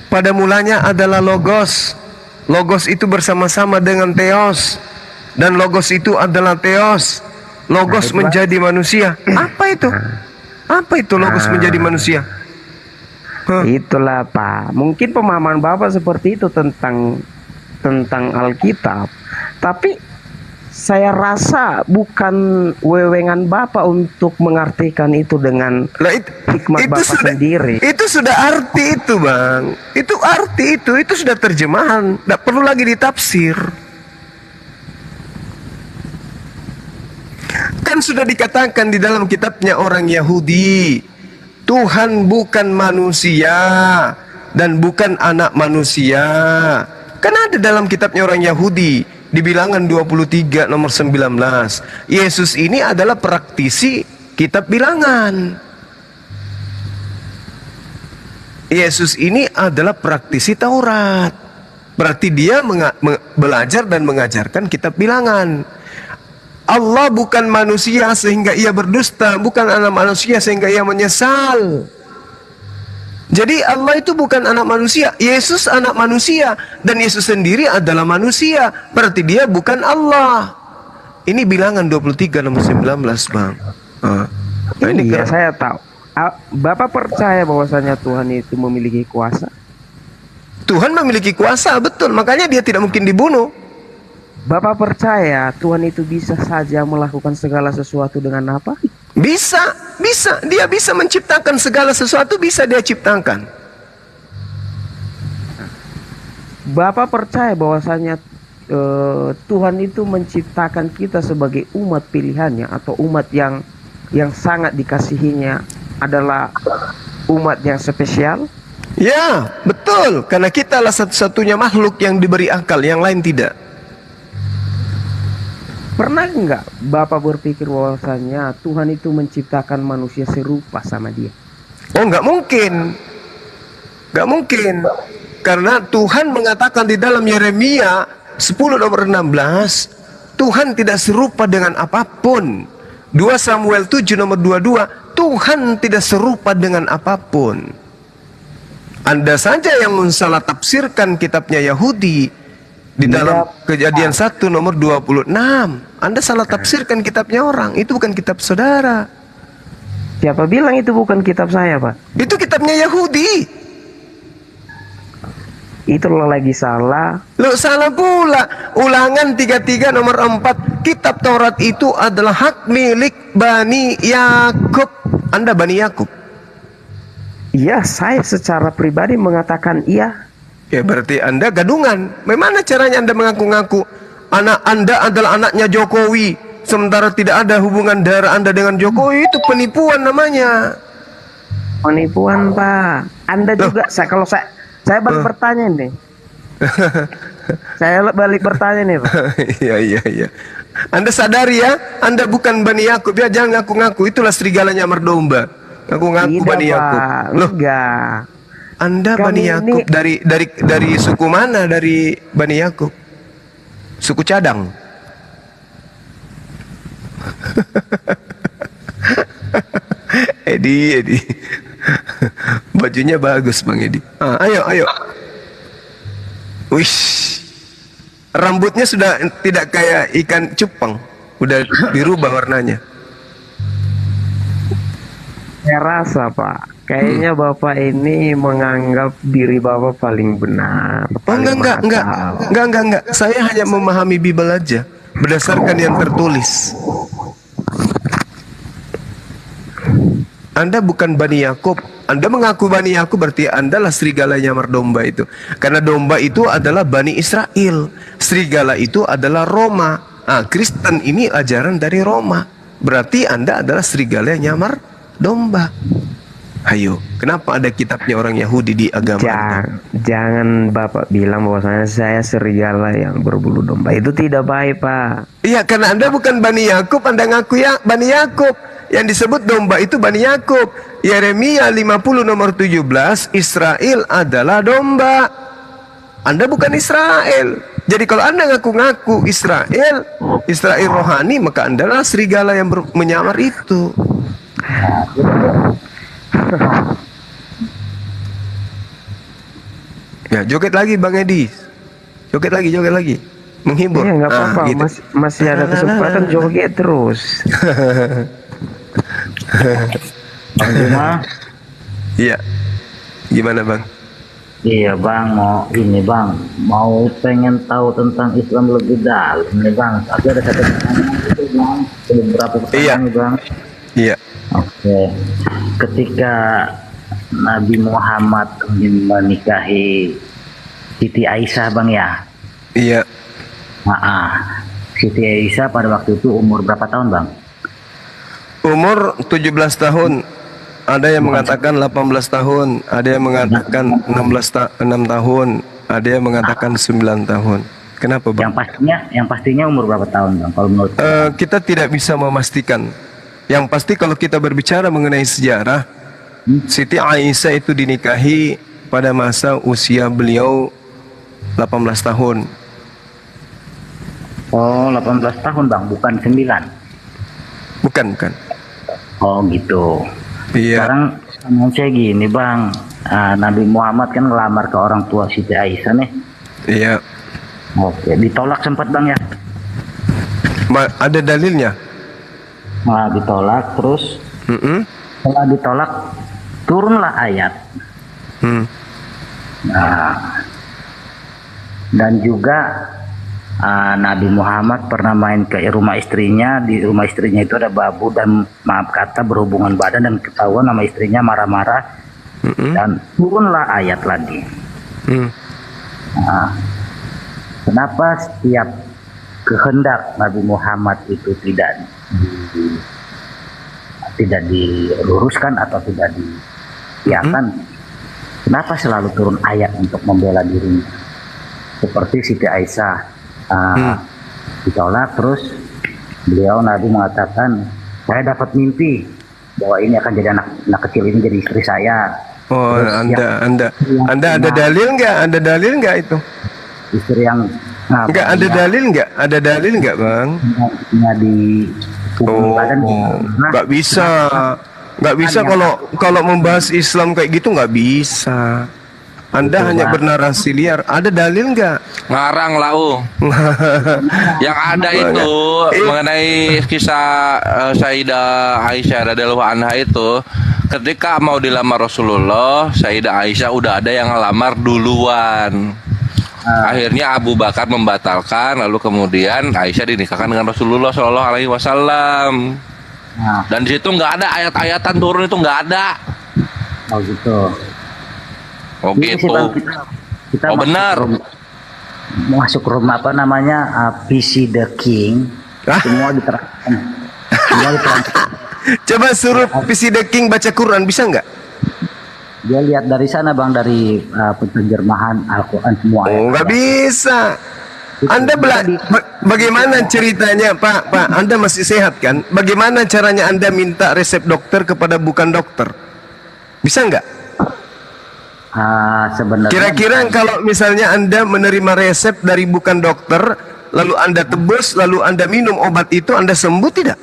Pada mulanya adalah Logos. Logos itu bersama-sama dengan Theos, dan Logos itu adalah Theos. Logos menjadi manusia. Apa itu? Apa itu Logos menjadi manusia? Itulah Pak. Mungkin pemahaman Bapak seperti itu tentang Alkitab. Tapi saya rasa bukan wewengan Bapak untuk mengartikan itu dengan hikmat Bapak sendiri. Itu sudah arti itu, Bang. Itu arti itu sudah terjemahan. Tidak perlu lagi ditafsir. Kan sudah dikatakan di dalam kitabnya orang Yahudi, Tuhan bukan manusia dan bukan anak manusia. Kan ada dalam kitabnya orang Yahudi di Bilangan 23 nomor 19. Yesus ini adalah praktisi kitab Bilangan. Yesus ini adalah praktisi Taurat. Berarti dia belajar dan mengajarkan kitab Bilangan. Allah bukan manusia sehingga ia berdusta, bukan anak manusia sehingga ia menyesal. Jadi Allah itu bukan anak manusia, Yesus anak manusia, dan Yesus sendiri adalah manusia. Berarti dia bukan Allah. Ini Bilangan 23 nomor 19, Bang. Nah, ini saya tahu. Bapak percaya bahwasanya Tuhan itu memiliki kuasa? Tuhan memiliki kuasa, betul. Makanya dia tidak mungkin dibunuh. Bapak percaya Tuhan itu bisa saja melakukan segala sesuatu dengan apa? Bisa. Dia bisa menciptakan segala sesuatu, bisa dia ciptakan. Bapak percaya bahwasanya Tuhan itu menciptakan kita sebagai umat pilihannya, atau umat yang sangat dikasihinya, adalah umat yang spesial? Ya, betul. Karena kita adalah satu-satunya makhluk yang diberi akal, yang lain tidak. Pernah enggak Bapak berpikir bahwasanya Tuhan itu menciptakan manusia serupa sama dia? Oh, enggak mungkin. Enggak mungkin. Karena Tuhan mengatakan di dalam Yeremia 10 nomor 16, Tuhan tidak serupa dengan apapun. 2 Samuel 7 nomor 22, Tuhan tidak serupa dengan apapun. Anda saja yang mensalah tafsirkan kitabnya Yahudi. Di dalam Kejadian 1 nomor 26, Anda salah tafsirkan kitabnya orang. Itu bukan kitab saudara. Siapa bilang itu bukan kitab saya, Pak? Itu kitabnya Yahudi. Itu lo lagi salah. Lo salah pula. Ulangan 33 nomor 4, kitab Taurat itu adalah hak milik Bani Yakub. Anda Bani Yakub? Iya, saya secara pribadi mengatakan iya. Ya berarti Anda gadungan. Bagaimana caranya Anda mengaku-ngaku anak Anda adalah anaknya Jokowi, sementara tidak ada hubungan darah Anda dengan Jokowi? Itu penipuan namanya. Penipuan, Pak. Anda juga, kalau saya balik bertanya nih. Saya balik bertanya nih, Pak. Iya. Anda sadari ya, Anda bukan Bani Yakub ya, jangan ngaku-ngaku. Itulah serigalanya merdomba. Ngaku-ngaku Bani Yakub. Loh, enggak. Anda Bani Yakub dari suku mana? Dari Bani Yakub? Suku cadang. Edi. Bajunya bagus Bang Edi. Ayo. Wish. Rambutnya sudah tidak kayak ikan cupang, udah dirubah warnanya. Saya rasa Pak, kayaknya Bapak ini menganggap diri Bapak paling benar. Enggak. Saya hanya memahami Bible aja berdasarkan yang tertulis. Anda bukan Bani Yakub. Anda mengaku Bani Yakub, berarti Anda lah serigala yang nyamar domba itu. Karena domba itu adalah Bani Israel, serigala itu adalah Roma. Kristen ini ajaran dari Roma. Berarti Anda adalah serigala yang nyamar domba. Ayo, kenapa ada kitabnya orang Yahudi di agama Jangan Bapak bilang bahwasanya saya serigala yang berbulu domba. Itu tidak baik, Pak. Iya, karena Anda bukan Bani Yakub, Anda ngaku ya Bani Yakub. Yang disebut domba itu Bani Yakub. Yeremia 50 nomor 17, Israel adalah domba. Anda bukan Israel. Jadi kalau Anda ngaku-ngaku Israel rohani, maka Anda lah serigala yang menyamar itu. Ya, joget lagi Bang Edi. Joget lagi. Menghibur. Iya, nggak apa-apa. Gitu. Masih ada kesempatan joget terus. Bang Juma. Iya. Gimana Bang? Iya Bang, mau pengen tahu tentang Islam lebih dalam nih Bang. Tapi ada satu pertanyaan itu Bang, beberapa pertanyaan nih Bang. Iya. Oke. Ketika Nabi Muhammad menikahi Siti Aisyah Bang ya? Iya. Siti Aisyah pada waktu itu umur berapa tahun Bang? Umur 17 tahun. Ada yang mengatakan 18 tahun, ada yang mengatakan 6 tahun, ada yang mengatakan 9 tahun. Kenapa Bang? Yang pastinya umur berapa tahun Bang? Kalau menurut kita tidak bisa memastikan. Yang pasti kalau kita berbicara mengenai sejarah, Siti Aisyah itu dinikahi pada masa usia beliau 18 tahun. Oh, 18 tahun Bang, bukan 9. Bukan. Oh gitu. Iya. Sekarang saya gini Bang, Nabi Muhammad kan ngelamar ke orang tua Siti Aisyah nih. Iya. Oke, ditolak sempat Bang ya? Ada dalilnya? Ditolak terus. Setelah ditolak turunlah ayat. Dan juga Nabi Muhammad pernah main ke rumah istrinya. Di rumah istrinya itu ada babu dan maaf kata berhubungan badan, dan ketahuan nama istrinya marah-marah. Dan turunlah ayat lagi. Kenapa setiap kehendak Nabi Muhammad itu tidak diluruskan atau tidak diiakan? Kenapa selalu turun ayat untuk membela dirinya? Seperti Siti Aisyah ditolak, terus Nabi mengatakan, saya dapat mimpi bahwa ini akan jadi anak kecil ini jadi istri saya. Oh, terus Anda ada dalil nggak? Ada dalil nggak itu? Istri yang nggak ada dalil nggak? Ada dalil nggak Bang? Nggak bisa. Nggak bisa kalau membahas Islam kayak gitu, nggak bisa. Anda hanya bernarasi liar. Ada dalil nggak? Ngarang lau. Yang ada itu mengenai kisah Sayyidah Aisyah radhiyallahu anha itu, ketika mau dilamar Rasulullah, Sayyidah Aisyah udah ada yang ngelamar duluan. Akhirnya Abu Bakar membatalkan, lalu kemudian Aisyah dinikahkan dengan Rasulullah Shallallahu Alaihi Wasallam. Dan di situ nggak ada ayat-ayatan turun, itu nggak ada. Oh gitu. Oh gitu. Kita benar. Masuk room apa namanya, PC the King. Semua diterangkan. Coba suruh PC the King baca Quran, bisa nggak? Dia lihat dari sana Bang, dari penerjemahan Al-Quran semua. Oh, nggak bisa. Anda bagaimana ceritanya Pak? Anda masih sehat kan? Bagaimana caranya Anda minta resep dokter kepada bukan dokter? Bisa nggak? Sebenarnya kira-kira kalau misalnya Anda menerima resep dari bukan dokter, lalu Anda tebus, lalu Anda minum obat itu, Anda sembuh tidak?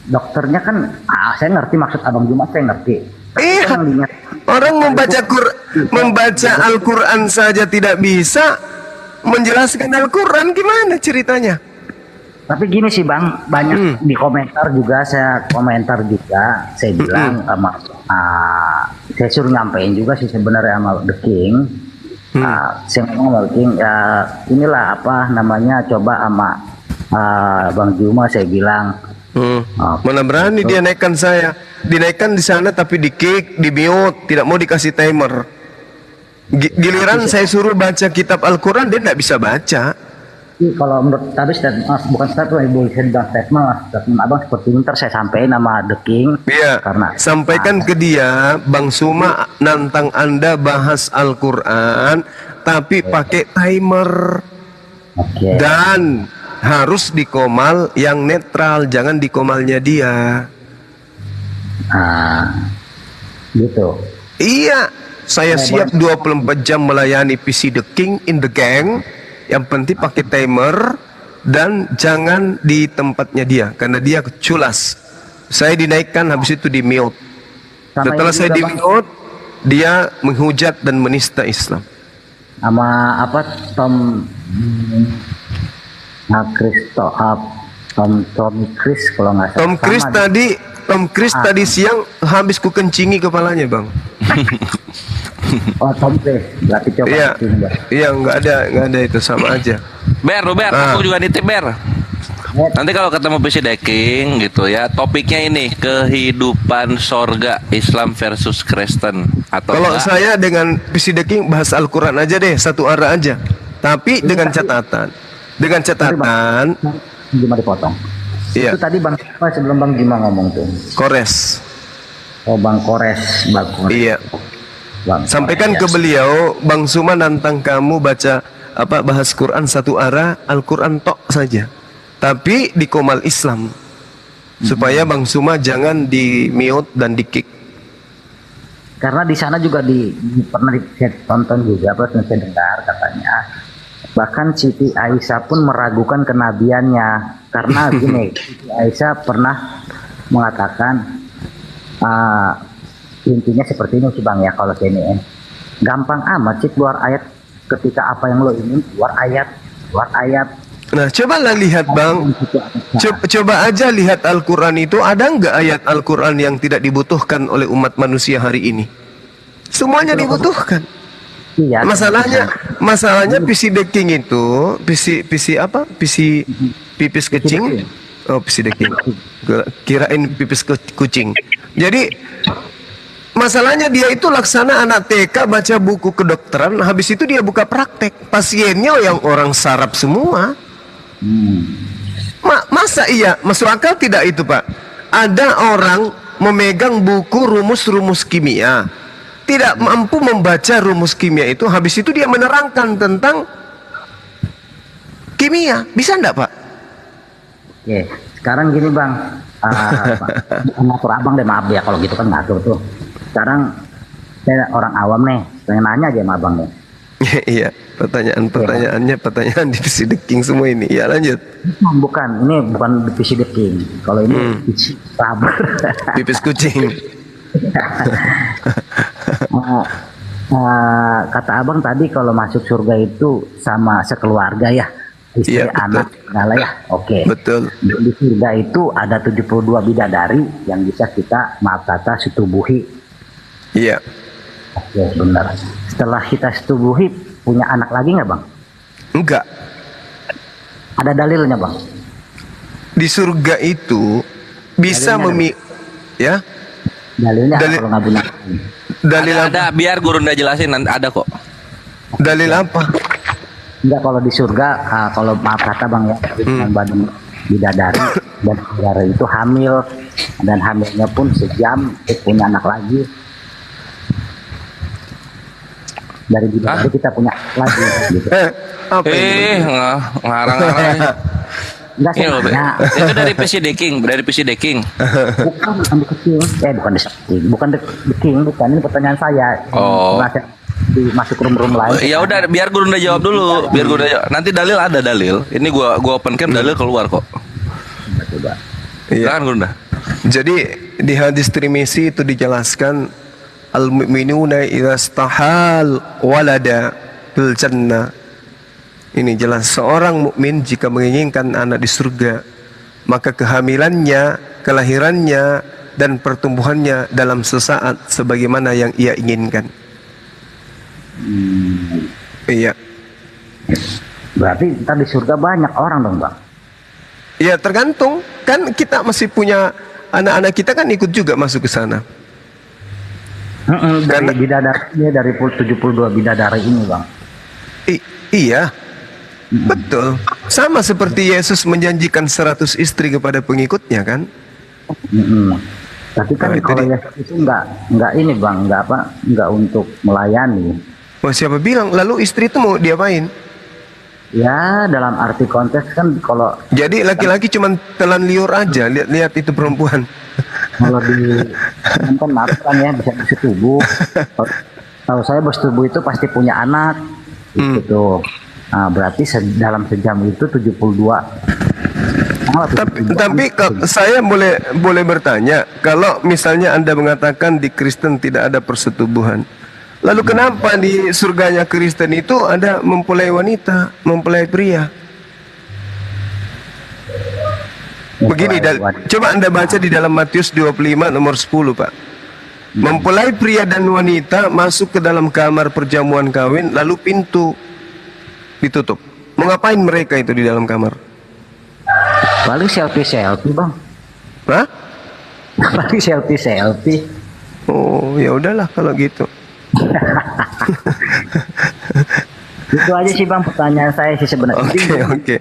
Dokternya kan, saya ngerti maksud Abang Jumat, saya ngerti. Iya, orang membaca Al-Quran saja tidak bisa, menjelaskan Al-Quran gimana ceritanya? Tapi gini sih Bang, banyak di komentar juga, saya bilang sama, saya suruh nyampein juga sih sebenarnya sama The King. Saya ngomong sama The King, ya inilah apa namanya, coba sama Bang Juma saya bilang. Mana berani dia naikkan saya, dinaikkan di sana tapi di kick, di mute, tidak mau dikasih timer. Giliran saya suruh baca kitab Al-Quran, dia tidak bisa baca. Kalau menurut tadi bukan statement, ibu saya bilang statement Abang seperti ini, ntar saya sampaikan nama The King. Iya, karena sampaikan ke dia, Bang Suma nantang Anda bahas Al-Quran tapi pakai timer. Dan harus di komal yang netral, jangan di komalnya dia. Gitu. Iya, saya siap 24 jam melayani PC The King in the gang. Yang penting pakai timer dan jangan di tempatnya dia, karena dia culas. Saya dinaikkan, habis itu di mute. Setelah saya di mute, dia menghujat dan menista Islam. Sama apa Tommy Chris kalau nggak salah. Tom Chris tadi siang habis ku kencingi kepalanya, Bang. Oh, Tom Chris, berarti coba. Iya, nggak ada itu, sama aja. Ber, aku juga nitip Ber. Nanti kalau ketemu PC Deking gitu ya, topiknya ini kehidupan sorga Islam versus Kristen atau kalau saya dengan PC Deking bahas Al-Quran aja deh, satu arah aja. Tapi dengan catatan. Cuma dipotong. Iya. Itu tadi Bang sebelum Bang Jima ngomong tuh. Kores. Oh, Bang Kores. Iya. Sampaikan ke beliau, Bang Suma nantang kamu bahas Quran satu arah, Al-Quran tok saja. Tapi di komal Islam. Supaya Bang Suma jangan di mute dan di kick. Karena di sana juga pernah ditonton juga, plus saya dengar katanya. Bahkan Siti Aisyah pun meragukan kenabiannya. Karena gini, Siti Aisyah pernah mengatakan, intinya seperti ini sih Bang ya, kalau ini gampang amat sih keluar ayat ketika apa yang lo ingin keluar ayat. Nah, cobalah lihat Bang, coba aja lihat Al-Quran itu, ada nggak ayat Al-Quran yang tidak dibutuhkan oleh umat manusia hari ini? Semuanya dibutuhkan. Iya. Masalahnya PC Deking itu PC pipis kucing. Oh, PC Deking. Kirain pipis kucing. Jadi masalahnya dia itu laksana anak TK baca buku kedokteran, habis itu dia buka praktek. Pasiennya yang orang sarap semua. Masa iya? Masuk akal tidak itu, Pak? Ada orang memegang buku rumus-rumus kimia, tidak mampu membaca rumus kimia itu, habis itu dia menerangkan tentang kimia. Bisa enggak, Pak? Oke, sekarang gini Bang, ngatur Abang deh, maaf ya kalau gitu kan ngatur tuh. Sekarang saya orang awam nih, saya nanya aja sama Abang nih. Iya, pertanyaan di PC The King semua ini. Ya lanjut. Bukan, ini bukan di PC The King. Kalau ini PC rubber. Pipis kucing. Kata Abang tadi kalau masuk surga itu sama sekeluarga ya, istri, anak, segala ya. Oke. Betul. Di surga itu ada 72 bidadari yang bisa kita, maaf kata, setubuhi. Iya. Oke, benar. Setelah kita setubuhi, punya anak lagi nggak Bang? Enggak. Ada dalilnya Bang? Di surga itu bisa ya. Dalilnya kalau nggak punya. Dalil ada, biar guru ndak jelasin, ada kok. Dalil apa? Enggak, kalau di surga, kalau maaf kata Bang ya, badan bidadari dan bidadari itu hamil, dan hamilnya pun sejam punya anak lagi. Dari bidadari kita punya anak lagi gitu. Ngarang-ngarang. Enggak sebenarnya. Itu dari PC Deking, Bukan kecil. Bukan The King, bukan. Ini pertanyaan saya. Oh. masuk room lain. Ya udah, biar Gurunda jawab dulu. Biar Gurunda jawab. Nanti dalil ada dalil. Ini gua open cam, dalil keluar kok. Coba. Iya. Kan Gurunda. Jadi di hadis Tirmizi itu dijelaskan al-mu'minuna idza stahal walada fil jannah. Ini jelas seorang mukmin jika menginginkan anak di surga, maka kehamilannya, kelahirannya dan pertumbuhannya dalam sesaat sebagaimana yang ia inginkan. Iya. Berarti kita di surga banyak orang dong, Bang. Iya, tergantung. Kan kita masih punya anak-anak kita kan ikut juga masuk ke sana. Dari bidadari, dari 72 bidadari ini, Bang. Iya. Betul. Sama seperti Yesus menjanjikan 100 istri kepada pengikutnya kan? Tapi kan kalau Yesus itu enggak ini, Bang, enggak untuk melayani. Oh, siapa bilang? Lalu istri itu mau diapain? Ya, dalam arti konteks kan kalau jadi laki-laki cuman telan liur aja, lihat itu perempuan. Kalau di kan maaf kan ya, bisa bersetubuh. Tahu saya bersetubuh itu pasti punya anak gitu. Nah, berarti dalam sejam itu 72. Tapi saya boleh bertanya, kalau misalnya Anda mengatakan di Kristen tidak ada persetubuhan, lalu kenapa di surganya Kristen itu ada mempelai wanita, mempelai pria? Begini, coba Anda baca di dalam Matius 25 nomor 10, Pak. Mempelai pria dan wanita masuk ke dalam kamar perjamuan kawin, lalu pintu ditutup. Mau ngapain mereka itu di dalam kamar? Lalu selfie, Bang. Hah? Lalu selfie. Oh, ya udahlah kalau gitu. Itu aja sih, Bang, pertanyaan saya sih sebenarnya. Oke.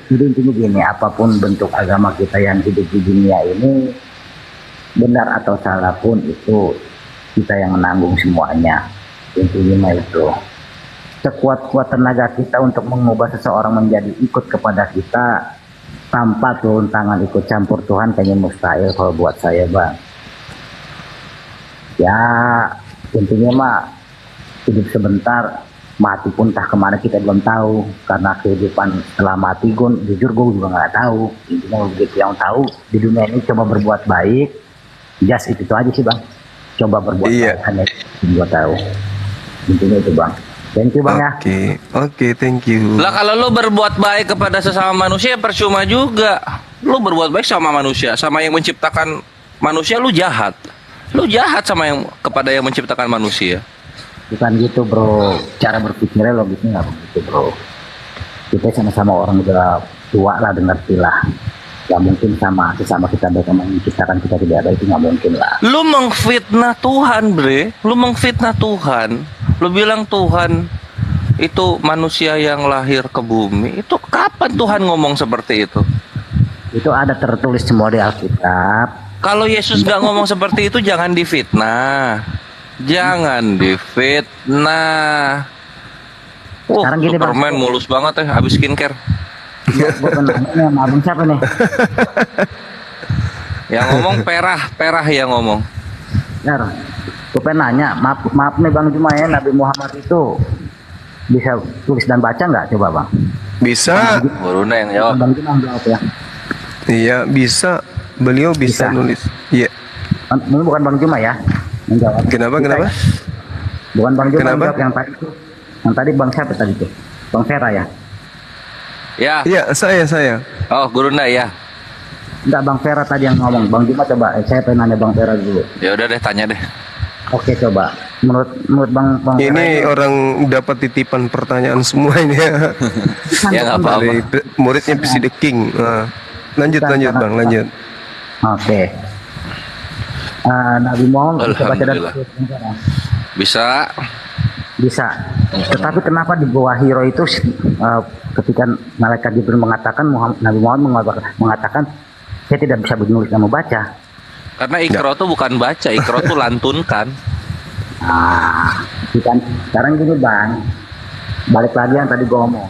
Jadi intinya gini, apapun bentuk agama kita yang hidup di dunia ini, benar atau salah pun itu kita yang menanggung semuanya. Intinya itu. Sekuat-kuat tenaga kita untuk mengubah seseorang menjadi ikut kepada kita tanpa turun tangan ikut campur Tuhan kayaknya mustahil kalau buat saya, Bang. Ya intinya mah hidup sebentar, mati pun entah kemana kita belum tahu, karena kehidupan setelah mati jujur gue juga nggak tahu. Intinya begitu, yang tahu di dunia ini coba berbuat baik, just itu aja sih, Bang. Coba berbuat baik, hanya gue tahu. Intinya itu, Bang. Thank you, Bang, ya. Oke, thank you. Lah kalau lu berbuat baik kepada sesama manusia percuma juga. Lu berbuat baik sama manusia, sama yang menciptakan manusia, lu jahat. Lu jahat sama kepada yang menciptakan manusia. Bukan gitu, Bro. Cara berpikirnya logisnya nggak begitu, Bro. Kita sama-sama orang udah tua lah, ngerti lah. Gak mungkin sama sesama kita baik sama yang menciptakan kita tidak ada, itu nggak mungkin lah. Lu mengfitnah Tuhan, Bre. Lu mengfitnah Tuhan. Lu bilang Tuhan itu manusia yang lahir ke bumi. Itu kapan Tuhan ngomong seperti itu? Itu ada tertulis semua di Alkitab. Kalau Yesus gak ngomong seperti itu, jangan difitnah. Jangan difitnah. Sekarang gini, Superman mulus banget ya, habis skincare. Ya, gue penanya sama abang siapa nih? Yang ngomong Perah yang ngomong. Benar. Gue pengen nanya, maaf nih Bang Juma ya, Nabi Muhammad itu bisa tulis dan baca nggak, coba Bang? Bisa. Gurunda yang jawab. Bang Juma jawab ya. Iya, bisa. Beliau bisa nulis. Iya. Ini bukan Bang Juma ya yang jawab. Kenapa? Bukan Bang Juma yang Kenapa? jawab, yang tadi itu. Yang tadi Bang siapa tadi itu? Bang Vera ya? Ya. Iya, saya. Oh, Gurunda ya. Enggak, Bang Vera tadi yang ngomong. Bang Juma coba, saya pengen nanya Bang Vera dulu. Ya udah deh, tanya deh. Oke, coba. Menurut Bang Ini Vera, orang dapat titipan pertanyaan semua ini ya. Ya nggak apa-apa. Dari muridnya PC The King. Nah, lanjut Bang, lanjut. Oke. Nabi Muhammad bisa baca dan Alhamdulillah. tulis? Bisa. Tetapi kenapa di bawah Hiro itu ketika malaikat Jibril mengatakan, Nabi Muhammad mengatakan saya tidak bisa menulis dan membaca? Karena ikro tuh bukan baca, ikro tuh lantunkan. Bukan. Sekarang gini Bang, balik lagi yang tadi gue ngomong.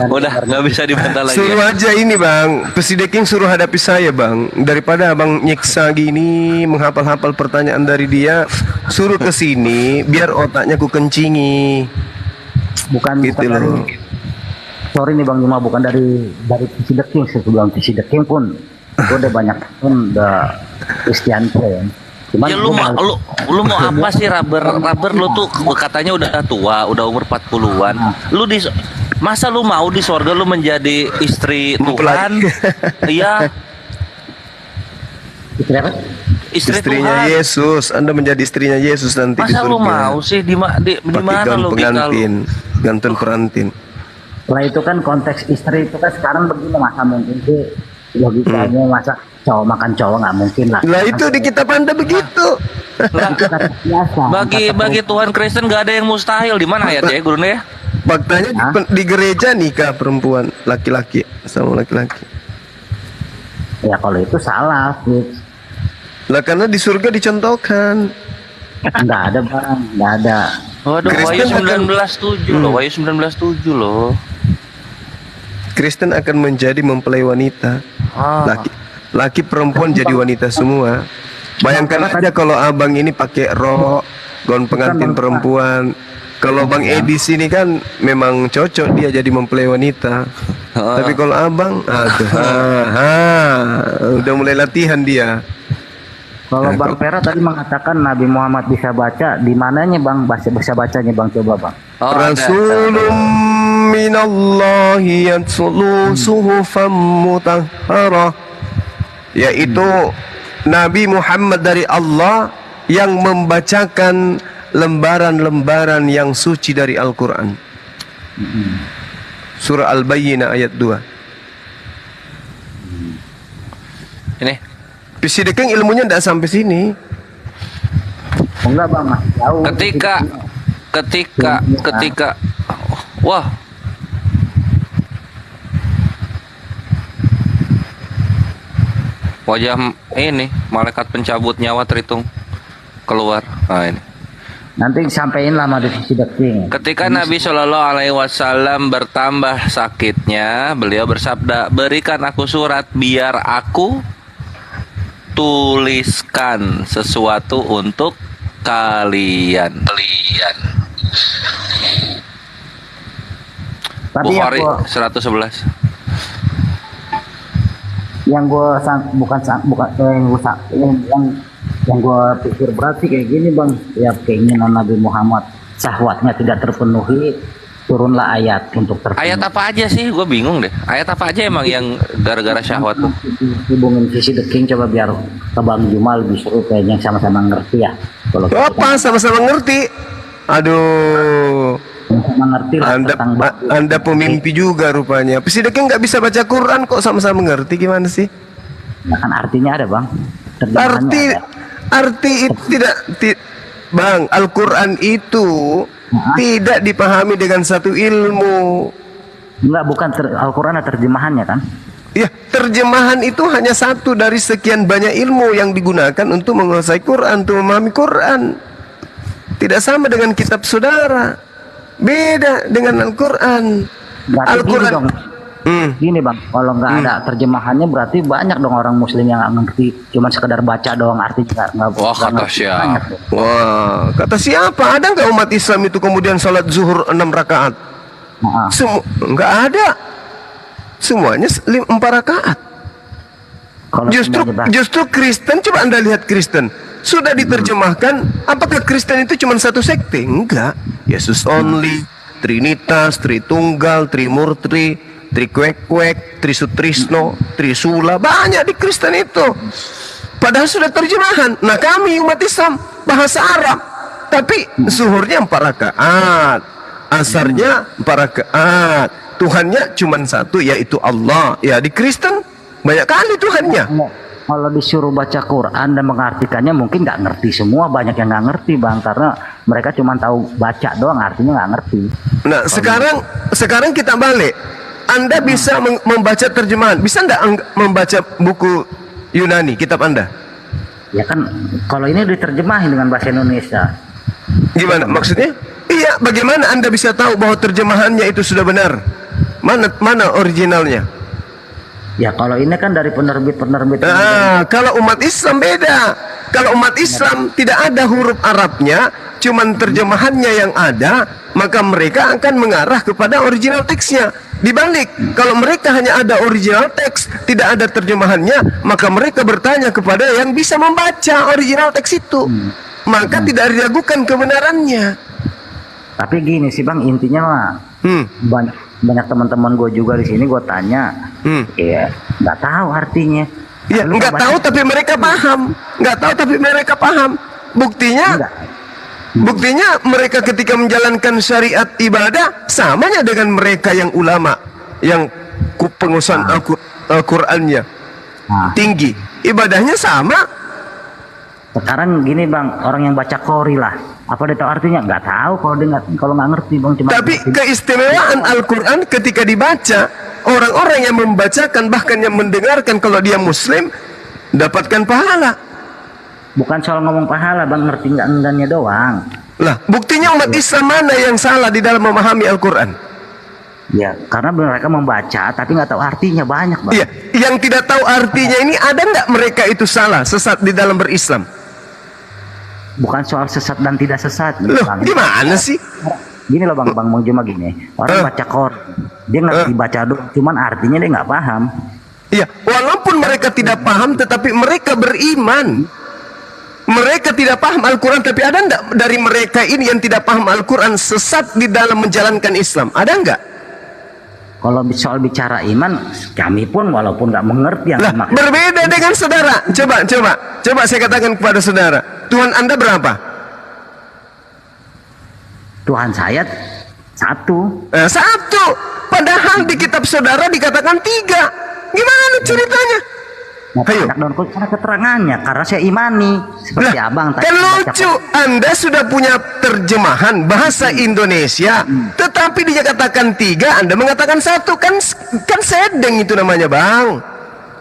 Udah nggak bisa dibantah lagi. Suruh aja ini bang, Pesideking suruh hadapi saya bang. Daripada abang nyiksa gini, menghafal-hafal pertanyaan dari dia, suruh ke sini, biar otaknya ku kencingi. Bukan gitu bukan loh. Sorry nih Bang Juma, bukan dari Pesideking. Sebelum Pesideking pun gue udah banyak pun udah Kristianto ya. Cuman Ya lu mau apa sih rubber lu tuh katanya udah tua, udah umur 40-an. Lu masa lu mau di sorga lu menjadi istri Tuhan? Iya. Istri apa? Istrinya Tuhan. Yesus, Anda menjadi istrinya Yesus nanti di Masa surga. lu mau sih di mana logika lu? Gantun perantin. Setelah itu kan konteks istri itu kan sekarang begini, masa mungkin sih logikanya masa cowok makan cowok nggak mungkin lah. Lah itu di kitab Anda begitu. Biasa. Bagi Tuhan Kristen gak ada yang mustahil. Di mana ayatnya ya, Gurunda ya? Faktanya di gereja nikah perempuan laki-laki sama laki-laki. Ya kalau itu salah, Fitz. Lah karena di surga dicontohkan. Nggak ada Bang, nggak ada. Waduh, Wahyu 19:7 loh, Wahyu 19:7 loh. Kristen akan menjadi mempelai wanita. Laki perempuan jadi wanita semua. Bayangkan aja kalau abang ini pakai rok, gaun pengantin perempuan. Kalau Bang Edi sini kan memang cocok dia jadi mempelai wanita. Tapi kalau abang, udah mulai latihan dia. Kalau Bang Pera tadi mengatakan Nabi Muhammad bisa baca, di mananya Bang bisa bacanya Bang, coba Bang. Rasulun minallahi yatsulu suhufan mutahharah, yaitu Nabi Muhammad dari Allah yang membacakan lembaran-lembaran yang suci dari Al-Quran. Surah Al-Bayyinah ayat 2. Ini Pesideking ilmunya tidak sampai sini. Enggak Bang, masih jauh. Ketika wah, wajah ini malaikat pencabut nyawa terhitung keluar. Nah ini. Nanti sampaikan lama di Pesideking. Ketika Nabi Shallallahu Alaihi Wasallam bertambah sakitnya, beliau bersabda, berikan aku surat biar aku tuliskan sesuatu untuk kalian. Tapi Bukhari yang 111. Yang gue pikir berarti kayak gini Bang, ya keinginan Nabi Muhammad syahwatnya tidak terpenuhi, turunlah ayat untuk terpenuhi. Ayat apa aja sih? Gue bingung deh. Ayat apa aja emang yang gara-gara syahwat tuh? Hubungin Pesideking coba biar ke Bang Jumal lebih seru, kayaknya sama-sama ngerti ya. Kalau apa sama-sama ngerti? Aduh. Sama ngerti lah Anda pemimpi juga rupanya. Pesideking nggak bisa baca Quran kok sama-sama ngerti, gimana sih? Nah, kan artinya ada Bang. Arti itu tidak Bang, Al-Quran itu tidak dipahami dengan satu ilmu. Enggak, bukan Al-Quran ada terjemahannya kan? Ya, terjemahan itu hanya satu dari sekian banyak ilmu yang digunakan untuk menguasai Quran, untuk memahami Quran. Tidak sama dengan kitab saudara. Beda dengan Al-Quran. Al-Quran gini Bang, kalau nggak ada terjemahannya berarti banyak dong orang Muslim yang nggak ngerti, cuma sekedar baca doang, artinya nggak. Wah, kata siapa? Wah, kata siapa? Ada nggak umat Islam itu kemudian sholat zuhur 6 rakaat? Nggak ada. Semuanya 4 rakaat. Justru Kristen, coba Anda lihat Kristen. Sudah diterjemahkan, apakah Kristen itu cuma satu sekte? Enggak. Yesus only, Trinitas, Tritunggal, Trimurti, Trikwek-kwek, Trisutrisno, Trisula, banyak di Kristen itu. Padahal sudah terjemahan. Nah kami umat Islam bahasa Arab, tapi zuhurnya 4 rakaat, asarnya 4 rakaat, Tuhannya cuma satu, yaitu Allah. Ya di Kristen banyak kali Tuhannya. Kalau disuruh baca Quran dan mengartikannya mungkin nggak ngerti semua, banyak yang nggak ngerti Bang, karena mereka cuma tahu baca doang, artinya nggak ngerti. Nah sekarang kita balik. Anda bisa membaca terjemahan, bisa nggak membaca buku Yunani, kitab Anda? Ya kan, kalau ini diterjemahin dengan bahasa Indonesia. Gimana maksudnya? Iya, bagaimana Anda bisa tahu bahwa terjemahannya itu sudah benar? Mana originalnya? Ya kalau ini kan dari penerbit-penerbit. Kalau umat Islam beda. Kalau umat Islam tidak ada huruf Arabnya, cuman terjemahannya yang ada, maka mereka akan mengarah kepada original teksnya. Dibalik, kalau mereka hanya ada original teks, tidak ada terjemahannya, maka mereka bertanya kepada yang bisa membaca original teks itu. Maka tidak diragukan kebenarannya. Tapi gini sih Bang, intinya mah banyak teman-teman gue juga di sini gue tanya, ya nggak tahu artinya. Ya nggak tahu tapi mereka paham, nggak tahu tapi mereka paham. Buktinya mereka ketika menjalankan syariat ibadah samanya dengan mereka yang ulama, yang pengusahaan Al-Qur'annya tinggi, ibadahnya sama. Sekarang gini Bang, orang yang baca Qori lah, apa dia tahu artinya? Nggak tahu kalau nggak ngerti Bang. Tapi keistimewaan Al-Quran ketika dibaca, orang-orang yang membacakan bahkan yang mendengarkan kalau dia Muslim dapatkan pahala. Bukan soal ngomong pahala Bang, ngerti nggak enggaknya doang. Lah, buktinya umat Islam mana yang salah di dalam memahami Al-Quran? Ya, karena mereka membaca tapi nggak tahu artinya banyak Bang. Iya, yang tidak tahu artinya ini ada nggak mereka itu salah, sesat di dalam berislam? Bukan soal sesat dan tidak sesat. Loh, Bang. gimana sih? Gini loh Bang cuma gini. Orang baca Qur'an, dia ngerti baca doang, cuman artinya dia nggak paham. Iya, walaupun mereka tidak paham, tetapi mereka beriman. Mereka tidak paham Al-Quran, tapi ada enggak dari mereka ini yang tidak paham Al-Quran sesat di dalam menjalankan Islam? Ada enggak? Kalau soal bicara iman, kami pun walaupun nggak mengerti yang lah, berbeda dengan saudara. Coba saya katakan kepada saudara, Tuhan Anda berapa? Tuhan saya satu. Satu. Padahal di kitab saudara dikatakan 3. Gimana ceritanya? Ayo. Karena keterangannya, karena saya imani seperti abang tadi. Kan lucu, Anda sudah punya terjemahan bahasa Indonesia, tetapi dia katakan 3, Anda mengatakan 1, kan sedeng itu namanya Bang.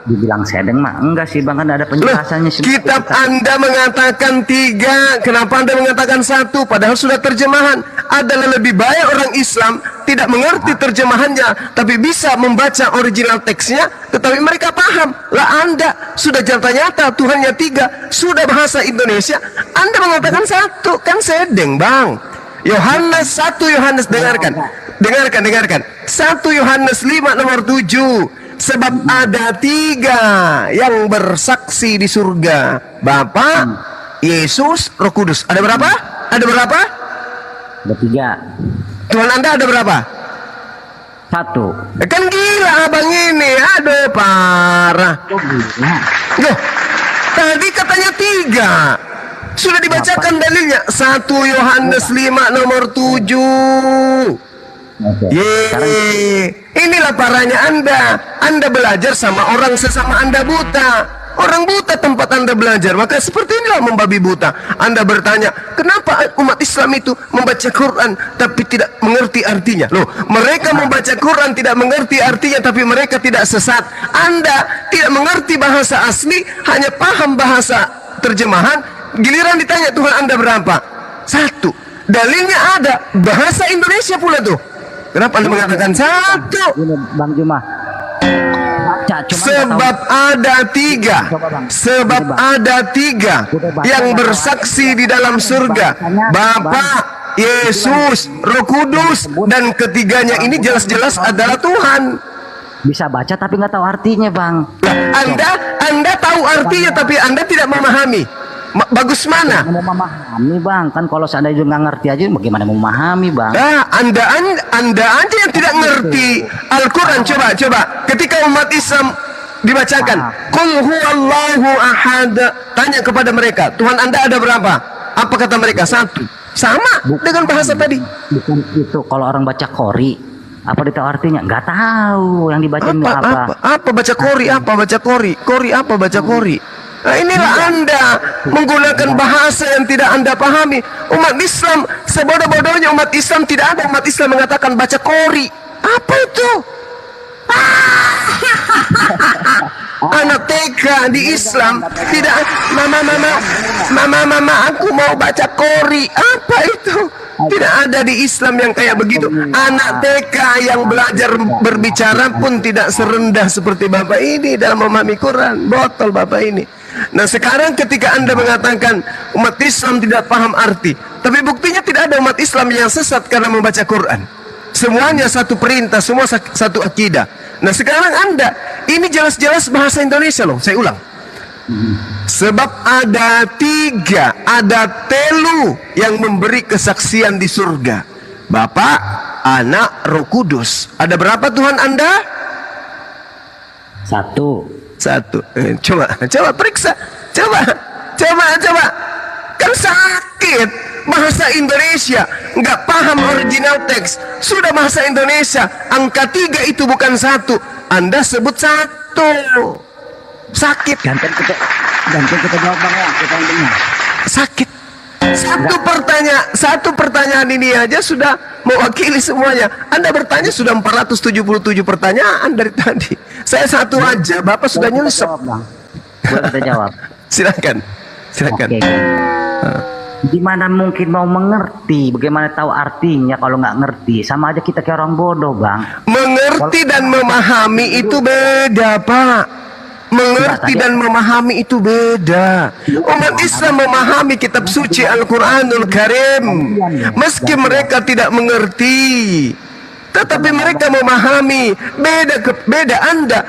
Dibilang sedeng mah enggak sih Bang, kan ada penjelasannya. Kitab Anda mengatakan 3, kenapa Anda mengatakan 1? Padahal sudah terjemahan. Adalah lebih baik orang Islam tidak mengerti terjemahannya, tapi bisa membaca original teksnya, tetapi mereka paham. Lah Anda sudah nyata-nyata Tuhannya 3, sudah bahasa Indonesia, Anda mengatakan 1, kan sedeng Bang. Yohanes 1 Yohanes dengarkan. 1 Yohanes 5 nomor 7. Sebab ada 3 yang bersaksi di surga, Bapa, Yesus, Roh Kudus. Ada berapa? Ada 3. Tuhan Anda ada berapa? 1. Kan gila abang ini, aduh parah. Loh, tadi katanya 3. Sudah dibacakan dalilnya. 1 Yohanes 5 nomor 7. Inilah parahnya Anda belajar sama orang sesama Anda buta. Orang buta tempat Anda belajar, maka seperti inilah membabi buta. Anda bertanya, kenapa umat Islam itu membaca Quran tapi tidak mengerti artinya? Loh, mereka membaca Quran tidak mengerti artinya, tapi mereka tidak sesat. Anda tidak mengerti bahasa asli, hanya paham bahasa terjemahan. Giliran ditanya Tuhan Anda berapa? 1. Dalilnya ada, bahasa Indonesia pula tuh. Kenapa Anda mengatakan 1? Bang Juma. Sebab ada 3. Sebab ada 3 yang bersaksi di dalam surga, Bapa, Yesus, Roh Kudus, dan ketiganya ini jelas-jelas adalah Tuhan. Bisa baca tapi nggak tahu artinya Bang. Anda tahu artinya tapi Anda tidak memahami. Bagus mana? Mau memahami Bang, kan kalau seandainya nggak ngerti aja bagaimana mau memahami Bang? Anda aja yang tidak ngerti Al-Quran. Coba ketika umat Islam dibacakan Qul huwallahu ahad, tanya kepada mereka, Tuhan Anda ada berapa? Apa kata mereka? 1. Sama dengan bahasa tadi. Bukan itu. Kalau orang baca Qori, apa dia tahu artinya? Nggak tahu yang dibaca ini apa. Apa baca Qori? Apa baca Qori? Qori apa baca Qori? Nah, inilah Anda menggunakan bahasa yang tidak Anda pahami. Umat Islam, sebodoh-bodohnya umat Islam, tidak ada umat Islam mengatakan baca Qori. Apa itu? Anak TK di Islam tidak, mama aku mau baca Qori. Apa itu? Tidak ada di Islam yang kayak begitu. Anak TK yang belajar berbicara pun tidak serendah seperti Bapak ini dalam memahami Quran. Botol Bapak ini. Nah sekarang ketika Anda mengatakan umat Islam tidak paham arti, tapi buktinya tidak ada umat Islam yang sesat karena membaca Quran. Semuanya satu perintah, semua satu akidah. Nah sekarang Anda, ini jelas-jelas bahasa Indonesia loh, saya ulang. Sebab ada 3, ada telu yang memberi kesaksian di surga. Bapa, Anak, Roh Kudus. Ada berapa Tuhan Anda? 1. Coba periksa. Coba. Kan sakit bahasa Indonesia, nggak paham original teks. Sudah bahasa Indonesia, angka 3 itu bukan 1. Anda sebut 1. Sakit. Gantian kita jawab Bang ya, kita yang dengar. Sakit. Satu pertanyaan ini aja sudah mewakili semuanya. Anda bertanya sudah 477 pertanyaan dari tadi. Saya satu aja, Bapak sudah nyusup. Boleh kita jawab. Silakan. Oke. Gimana mungkin mau mengerti? Bagaimana tahu artinya kalau nggak ngerti? Sama aja kita kayak orang bodoh, Bang. Mengerti dan memahami itu beda, Pak. Mengerti dan memahami itu beda. Umat Islam memahami kitab suci Al-Quranul Karim, meski mereka tidak mengerti, tetapi mereka memahami. Beda Anda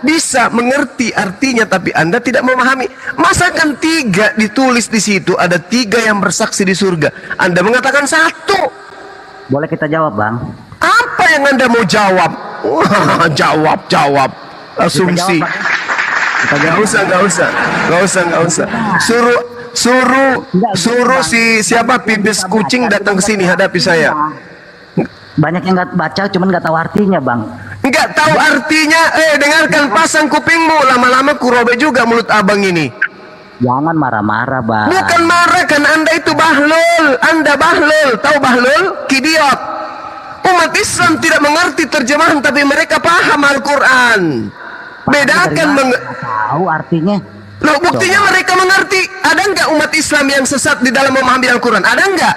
bisa mengerti artinya, tapi Anda tidak memahami. Masakan 3 ditulis di situ, ada 3 yang bersaksi di surga, Anda mengatakan 1. Boleh kita jawab, Bang? Apa yang Anda mau jawab? Wah, jawab asumsi. Gak usah. Suruh si siapa pipis kucing datang ke sini hadapi saya. Banyak yang nggak baca, cuman nggak tahu artinya, Bang. Nggak tahu artinya? Dengarkan, pasang kupingmu. Lama-lama kurobe juga mulut abang ini. Jangan marah-marah, Bang. Bukan marah, kan Anda itu bahlul. Anda bahlul. Tahu bahlul? Kidiot. Umat Islam tidak mengerti terjemahan, tapi mereka paham Al-Quran. Bedakan tahu artinya. Loh, buktinya mereka mengerti. Ada nggak umat Islam yang sesat di dalam memahami Al-Quran? Ada nggak?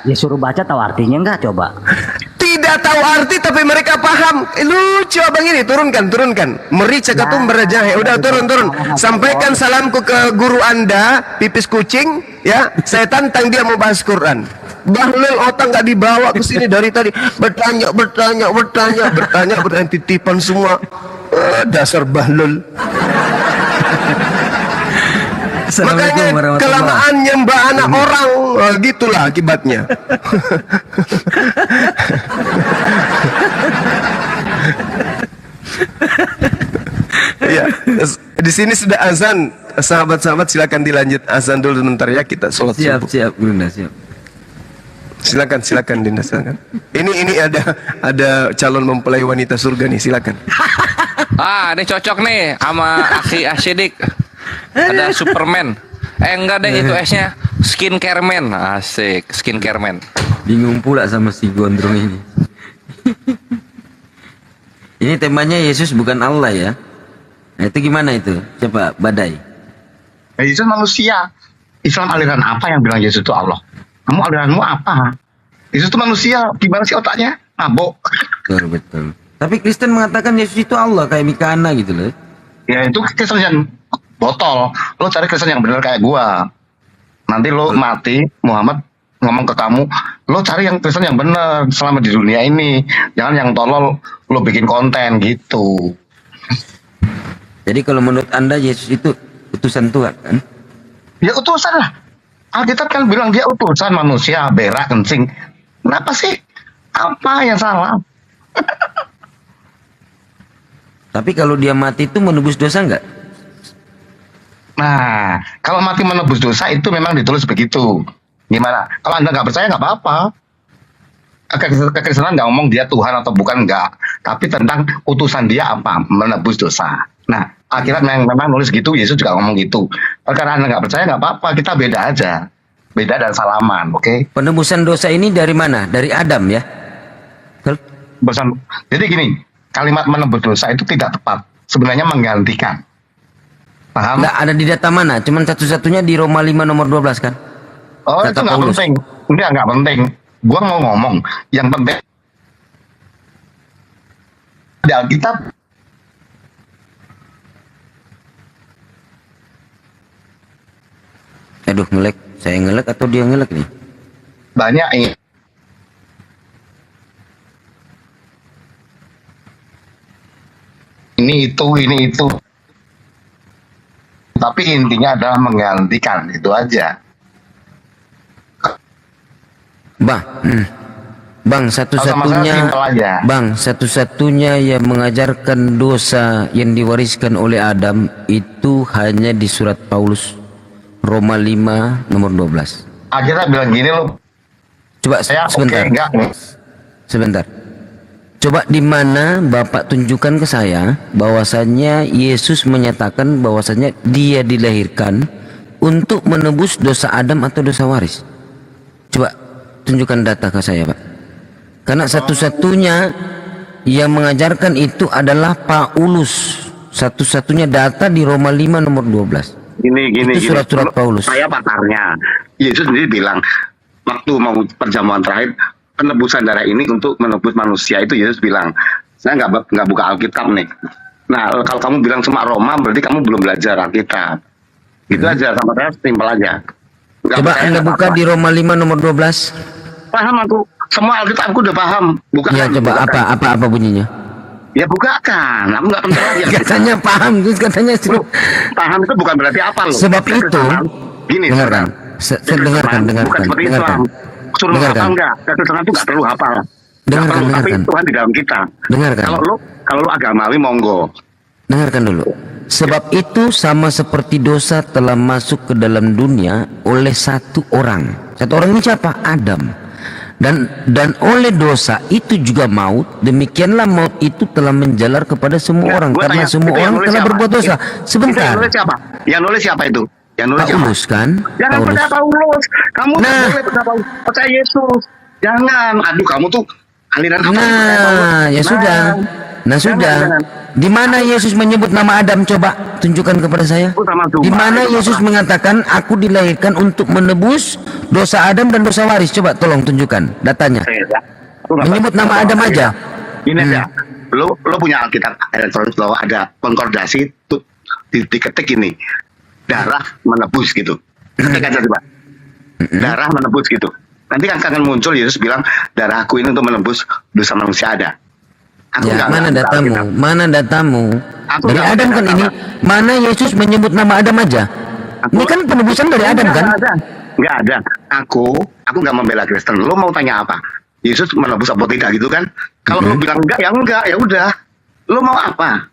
Ya suruh baca, tahu artinya nggak? Coba. Tidak tahu arti tapi mereka paham. Lucu abang ini. Turunkan. Merica katum berajahe. Udah turun. Sampaikan salamku ke guru Anda, pipis kucing. Ya, saya tantang dia mau bahas Quran. Bahlul otak nggak dibawa ke sini dari tadi. Bertanya, titipan semua. Dasar bahlul. Makanya kelamaan nyembah anak orang, gitulah akibatnya. Ya, di sini sudah azan, sahabat-sahabat silakan dilanjut azan dulu sebentar ya, kita sholat subuh. Siap, Bunda, siap. Silakan Dinda, silakan. Ini ada calon mempelai wanita surga nih, silakan. Ini cocok nih sama Akhi Asyidik. Ada Superman. Enggak deh, itu S-nya Skincare Man. Asik, Skincare Man. Bingung pula sama si gondrong ini. Ini temanya Yesus bukan Allah ya. Nah, itu gimana itu? Coba Badai. Yesus manusia. Islam aliran apa yang bilang Yesus itu Allah? Kamu aliranmu apa? Yesus itu manusia. Gimana sih otaknya? Mabok. Betul. Tapi Kristen mengatakan Yesus itu Allah, kayak Mikana gitu loh. Ya itu Kristen yang botol. Lo cari Kristen yang benar kayak gua. Nanti lo mati, Muhammad ngomong ke kamu, lo cari yang Kristen yang benar selama di dunia ini. Jangan yang tolol lo bikin konten gitu. Jadi kalau menurut Anda Yesus itu utusan Tuhan kan? Ya utusan lah. Alkitab kan bilang dia utusan manusia, berak, kencing. Kenapa sih? Apa yang salah? Tapi kalau dia mati itu menebus dosa enggak? Nah, kalau mati menebus dosa itu memang ditulis begitu. Gimana? Kalau Anda nggak percaya nggak apa-apa. Kekristenan nggak ngomong dia Tuhan atau bukan, nggak. Tapi tentang utusan dia apa? Menebus dosa. Nah, akhirat memang nulis gitu, Yesus juga ngomong gitu. Karena Anda nggak percaya nggak apa-apa, kita beda aja. Beda dan salaman, oke? Penebusan dosa ini dari mana? Dari Adam ya? Jadi gini, kalimat menebus dosa itu tidak tepat. Sebenarnya menggantikan. Paham? Nggak ada di data mana? Cuman satu-satunya di Roma 5 nomor 12 kan? Oh, itu nggak penting. Nggak penting. Gua mau ngomong, yang penting di Alkitab Aduh, ngelek. Saya ngelek atau dia ngelek nih? banyak ini itu. Tapi intinya adalah menggantikan, itu aja. Bang, satu-satunya yang mengajarkan dosa yang diwariskan oleh Adam itu hanya di surat Paulus Roma 5 nomor 12. Akhirnya bilang gini loh. Coba sebentar. Sebentar. Coba di mana Bapak tunjukkan ke saya bahwasannya Yesus menyatakan bahwasannya dia dilahirkan untuk menebus dosa Adam atau dosa waris. Coba tunjukkan data ke saya, Pak. Karena satu-satunya yang mengajarkan itu adalah Paulus. Satu-satunya data di Roma 5 nomor 12. Gini. Surat-surat Paulus. Saya pakarnya. Yesus sendiri bilang waktu mau perjamuan terakhir, penebusan darah ini untuk menebus manusia, itu Yesus bilang. Saya nggak buka Alkitab nih. Nah, kalau kamu bilang cuma Roma, berarti kamu belum belajar Alkitab. Gitu aja, sama saya simpel aja. Coba Anda buka di Roma 5 nomor 12. Paham aku. Semua Alkitab aku udah paham. Bukan. Ya, coba apa bunyinya? Ya bukakan, aku nggak penting lagi. Katanya paham, terus katanya paham itu bukan berarti apa loh. Sebab itu, gini, dengarkan. Bukan seperti Islam. Suruh hafal enggak? Kristen itu nggak perlu hafal. Dengarkan. Tapi Tuhan di dalam kita. Dengarkan. Kalau lu agamawi monggo. Dengarkan dulu. Sebab itu sama seperti dosa telah masuk ke dalam dunia oleh satu orang. Satu orang ini siapa? Adam. Dan oleh dosa itu juga maut. Demikianlah maut itu telah menjalar kepada semua orang karena semua orang telah berbuat dosa. Sebentar. Yang nulis siapa itu? Yang nulis Paulus kan? Jangan percaya Paulus. Kamu boleh percaya Yesus. Jangan. Aduh, kamu tuh aliran apa? Sudah. Di mana Yesus menyebut nama Adam? Coba tunjukkan kepada saya. Di mana Yesus mengatakan aku dilahirkan untuk menebus dosa Adam dan dosa waris? Coba tolong tunjukkan datanya. Menyebut nama Adam aja. Ini aja. Lo punya Alkitab elektronik, lo ada konkordasi tuh diketik ini. Darah menebus gitu. Ketik aja coba. Darah menebus gitu. Nanti akan muncul Yesus bilang darahku ini untuk menebus dosa manusia ada. Mana datamu? Dari Adam kan ini. Mana Yesus menyebut nama Adam aja? Ini kan penebusan dari Adam kan? Nggak ada. Aku nggak membela Kristen. Lo mau tanya apa? Yesus menebus apa tidak gitu kan? Kalau lo bilang enggak, ya udah. Lo mau apa?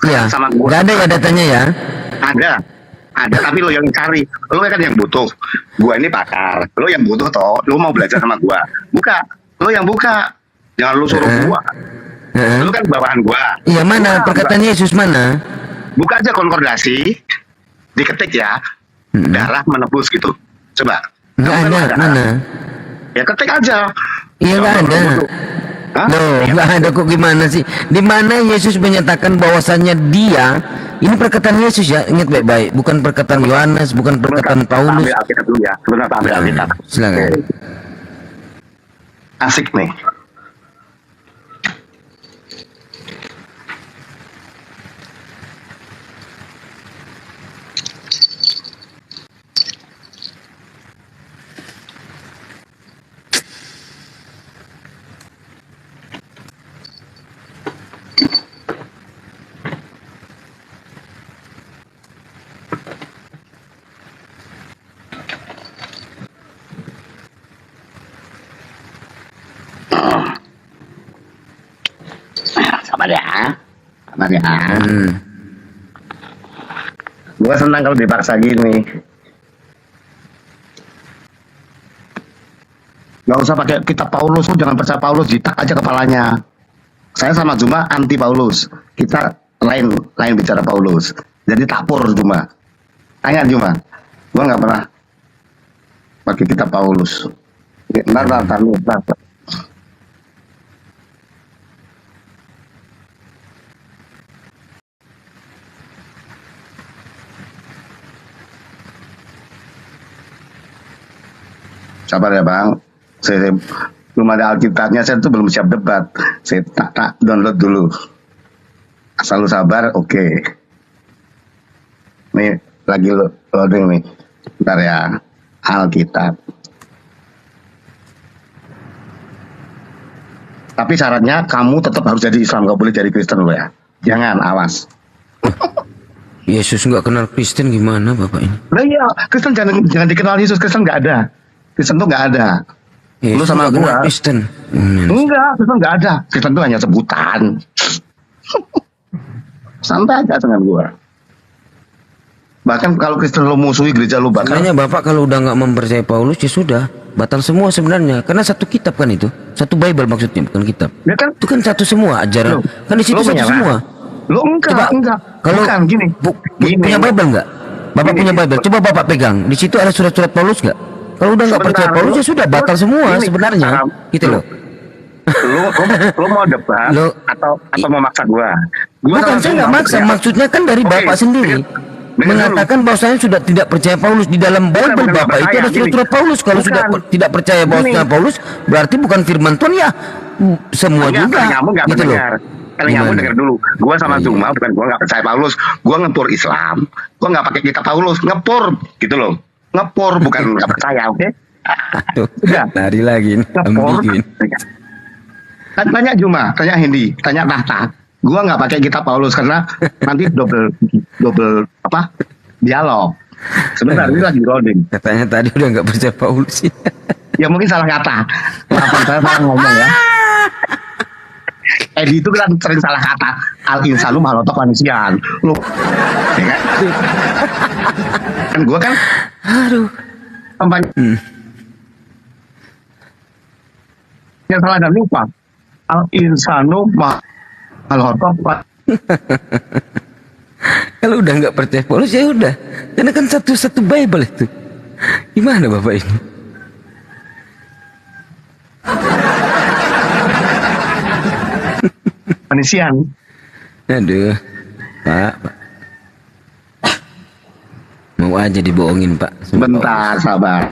Ya. Sama gua. Nggak ada ya datanya ya? Ada, tapi lo yang cari. Lo kan yang butuh. Gua ini pakar. Lo yang butuh toh. Lo mau belajar sama gua. Buka. Lo yang buka. Jangan lo suruh gua. Lu kan bawahan gua. Iya, mana perkataan Yesus mana? Buka aja konkordasi, diketik ya. Darah menebus gitu. Coba. Nggak ada, mana? Ya ketik aja. Iya, nggak ada. Nggak ada kok, gimana sih? Di mana Yesus menyatakan bahwasannya dia, ini perkataan Yesus ya, ingat baik-baik, bukan perkataan Yohanes, bukan perkataan Paulus. Ambil Alkitab dulu ya. Sebentar, ambil Alkitab. Silakan. Asik nih. Sabar ya. Gue senang kalau dipaksa gini. Gak usah pakai kitab Paulus, jangan percaya Paulus, jitak aja kepalanya. Saya sama Juma anti Paulus. Kita lain bicara Paulus. Jadi tapur Juma. Tanya Juma. Gue nggak pernah pakai kitab Paulus. Ntar. sabar ya bang. Saya belum ada Alkitabnya, saya tuh belum siap debat. Saya tak download dulu. Asal lu sabar, oke. Nih lagi loading nih. Bentar ya. Alkitab. Tapi syaratnya kamu tetap harus jadi Islam, gak boleh jadi Kristen lo ya. Jangan, awas. Yesus nggak kenal Kristen gimana Bapak ini? Nah iya, Kristen jangan dikenal Yesus. Kristen nggak ada. Kristen tuh nggak ada. Lu Yesus sama nggak kenal gua. Kristen. Enggak, Kristen nggak ada. Kristen tuh hanya sebutan. Santai aja dengan gua. Bahkan kalau Kristen lo musuhi gereja lo bakal. Sebenarnya Bapak kalau udah nggak mempercayai Paulus ya sudah, batal semua sebenarnya. Karena satu kitab kan itu, satu Bible maksudnya, bukan kitab. Ya kan? Itu kan satu semua ajaran. Kan di situ satu menyerah. semua. Lo enggak, Coba, enggak. Kalau Bukan, gini. punya Bible nggak? Bapak punya Bible. Coba Bapak pegang. Di situ ada surat-surat Paulus nggak? Kalau udah nggak percaya Paulus ya sudah batal semua sebenarnya. Gitu loh. Lo mau debat atau mau maksa gua? Bukan, saya nggak maksa. Maksudnya kan dari Bapak sendiri mengatakan bahwasanya sudah tidak percaya Paulus. Di dalam Bible Bapak itu ada surat-surat Paulus. Kalau sudah tidak percaya bahwasanya Paulus, berarti bukan firman Tuhan ya semua juga. Kamu nggak Gitu loh. mendengar. Kalian kamu dengar dulu. Gua sama Zuma bukan gua nggak percaya Paulus. Gua ngepur Islam. Gua nggak pakai kitab Paulus. Ngepur gitu loh. Ngepur bukan nggak percaya, oke? Udah. Lari lagi. Ngepur. Tanya Juma, tanya Hendy, tanya Tahta. Gua nggak pakai kitab Paulus karena nanti double apa dialog. Sebentar ini lagi loading. Katanya tadi udah nggak percaya Paulus sih. Ya mungkin salah kata. Maafkan saya salah ngomong ya. Edi itu kan sering salah kata. Al insanu mahalotok manusiaan. Lu, ya kan? Kan gua kan. Aduh. Kampanye. Yang salah dan lupa. Al insanu mahalotok. Kalau udah nggak percaya Paulus ya udah. Karena kan satu Bible itu. Gimana Bapak ini? Manusiaan. Aduh, Pak. Mau aja dibohongin Pak. Bentar, sabar.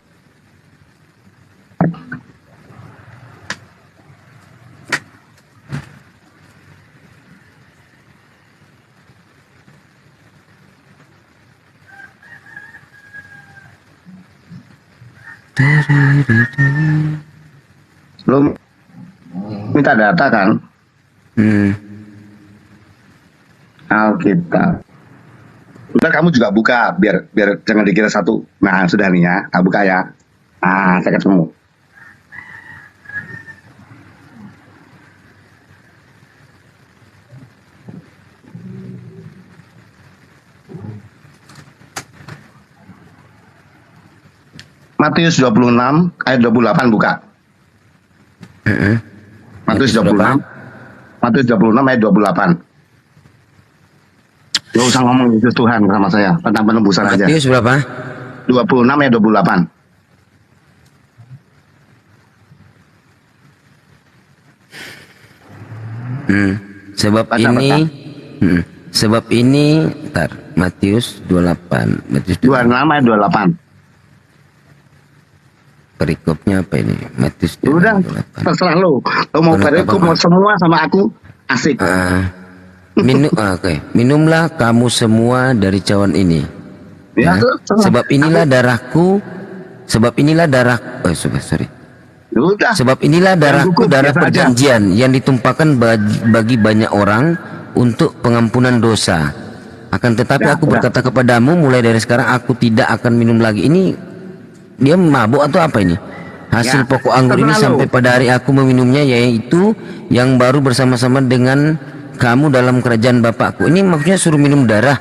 Lu minta data kan? Alkitab. Udah kamu juga buka biar jangan dikira satu. Nah sudah nih ya, aku buka ya. Ah saya ketemu. Matius 26 ayat 28 buka. Matius 26 ayat 28. Gak usah ngomong Yesus Tuhan sama saya tentang penembusan aja. Matius berapa? 26 ayat 28. Sebab ini ntar Matius 28 Matius 26 ayat 28. Perikopnya apa ini? Matius 28. Udah terserah lo mau perikop mau semua sama aku asik. Minumlah kamu semua dari cawan ini. Ya, sebab inilah darahku. Sebab inilah darah. Sorry. Udah. Sebab inilah darahku, darah perjanjian yang ditumpahkan bagi banyak orang untuk pengampunan dosa. Akan tetapi aku berkata kepadamu, mulai dari sekarang aku tidak akan minum lagi. Ini dia mabuk atau apa ini? Hasil pokok anggur ini sampai pada hari aku meminumnya, yaitu yang baru bersama-sama dengan kamu dalam kerajaan Bapakku. Ini maksudnya suruh minum darah.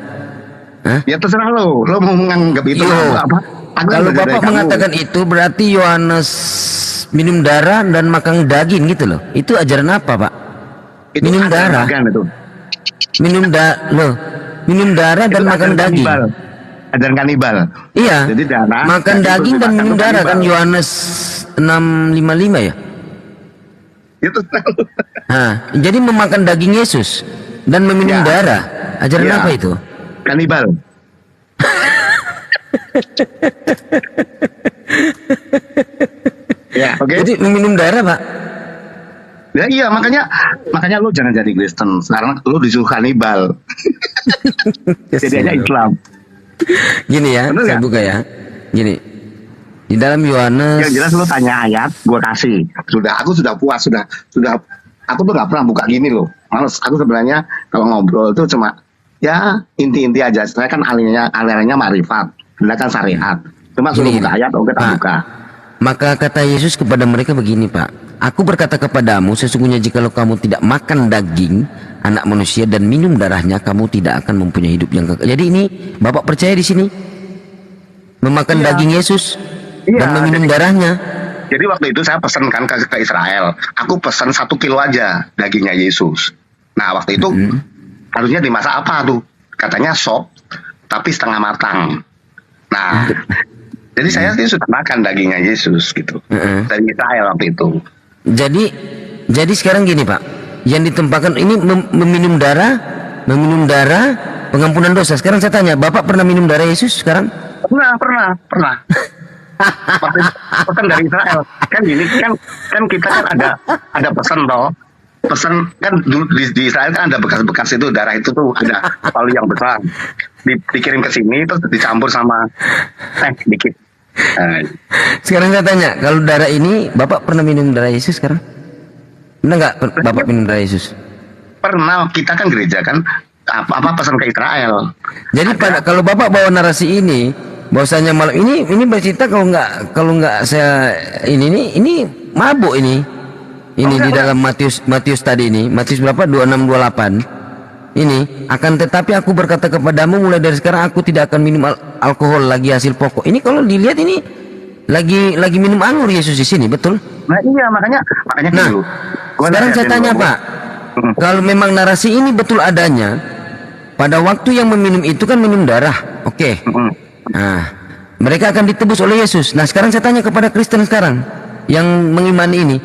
Hah? Ya terserah lo mau menganggap itu apa? Kalau Bapak mengatakan itu berarti Yohanes minum darah dan makan daging gitu loh. Itu ajaran apa Pak? Itu minum darah. Itu. Minum darah dan makan daging. Ajaran kanibal. Iya. Jadi darah. Makan daging dan minum darah kan Yohanes 6:55 ya. Itu. Jadi memakan daging Yesus dan meminum darah. Ajaran apa itu? Kanibal. Ya, oke. Jadi minum darah, Pak. Ya iya, makanya lu jangan jadi Kristen. Sekarang lu disuruh kanibal. Jadinya Islam. Gini ya, Bener saya nggak? buka ya. Gini. Di dalam Yohanes. Yang jelas lu tanya ayat, gua kasih. Aku sudah puas, sudah. Aku tuh nggak pernah buka gini loh. Males. Aku sebenarnya kalau ngobrol itu cuma ya inti-inti aja. Saya kan alirannya marifat, Anda kan syariat. Cuma suruh buka ayat, oke tak buka. Maka kata Yesus kepada mereka begini, Pak. Aku berkata kepadamu, sesungguhnya jikalau kamu tidak makan daging anak manusia dan minum darahnya, kamu tidak akan mempunyai hidup yang kekal. Jadi ini Bapak percaya di sini memakan daging Yesus dan meminum darahnya. Jadi waktu itu saya pesan kan ke Israel. Aku pesan 1 kilo aja dagingnya Yesus. Nah waktu itu harusnya dimasak apa tuh? Katanya sop, tapi setengah matang. Nah, jadi saya sih sudah makan dagingnya Yesus gitu dari Israel waktu itu. Jadi sekarang gini, Pak, yang ditempatkan ini meminum darah pengampunan dosa. Sekarang saya tanya, Bapak pernah minum darah Yesus sekarang? Pernah. Pesan dari Israel kan gini kan kita kan ada pesan toh. Pesan kan di Israel kan ada bekas-bekas itu, darah itu tuh ada palu yang besar dikirim ke sini terus dicampur sama dikit. Sekarang saya tanya, kalau darah ini Bapak pernah minum darah Yesus sekarang? Pernah nggak Bapak minum darah Yesus? Pernah, kita kan gereja kan apa pesan ke Israel. Jadi kalau Bapak bawa narasi ini, bahwasanya malam ini bercerita kalau nggak saya ini mabuk ini di dalam Matius tadi ini, Matius berapa 26-28 ini, akan tetapi aku berkata kepadamu mulai dari sekarang aku tidak akan minum alkohol lagi hasil pokok. Ini kalau dilihat ini lagi minum anggur Yesus di sini, betul? Nah iya makanya nah dulu. Sekarang saya tanya Pak, kalau memang narasi ini betul adanya, pada waktu yang meminum itu kan minum darah, oke. Nah mereka akan ditebus oleh Yesus. Nah sekarang saya tanya kepada Kristen sekarang yang mengimani ini,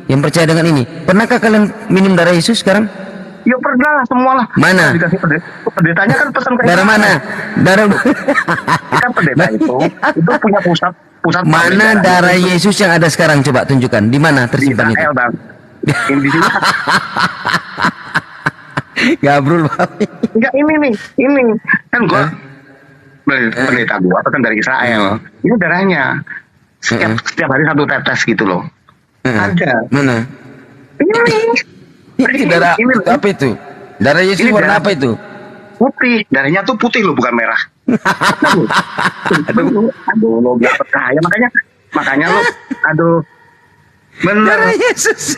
yang percaya dengan ini, pernahkah kalian minum darah Yesus sekarang? Ya pernah, semualah. Mana? Dikasih pendetanya kan pesan kayak darah mana? Darah kan pendeta itu punya pusat mana darah Yesus yang ada sekarang, coba tunjukkan di mana tersimpan itu. Bang. Di sini. Gabrul. Enggak ini kan gua pendeta gua pesan dari Israel. Ini darahnya. Setiap hari 1 tetes gitu loh. Ada. Mana? Ini darah apa itu? Darah Yesus warna apa itu? Putih. Darahnya tuh putih loh, bukan merah. aduh lo gak percaya makanya lo bener. Darah Yesus.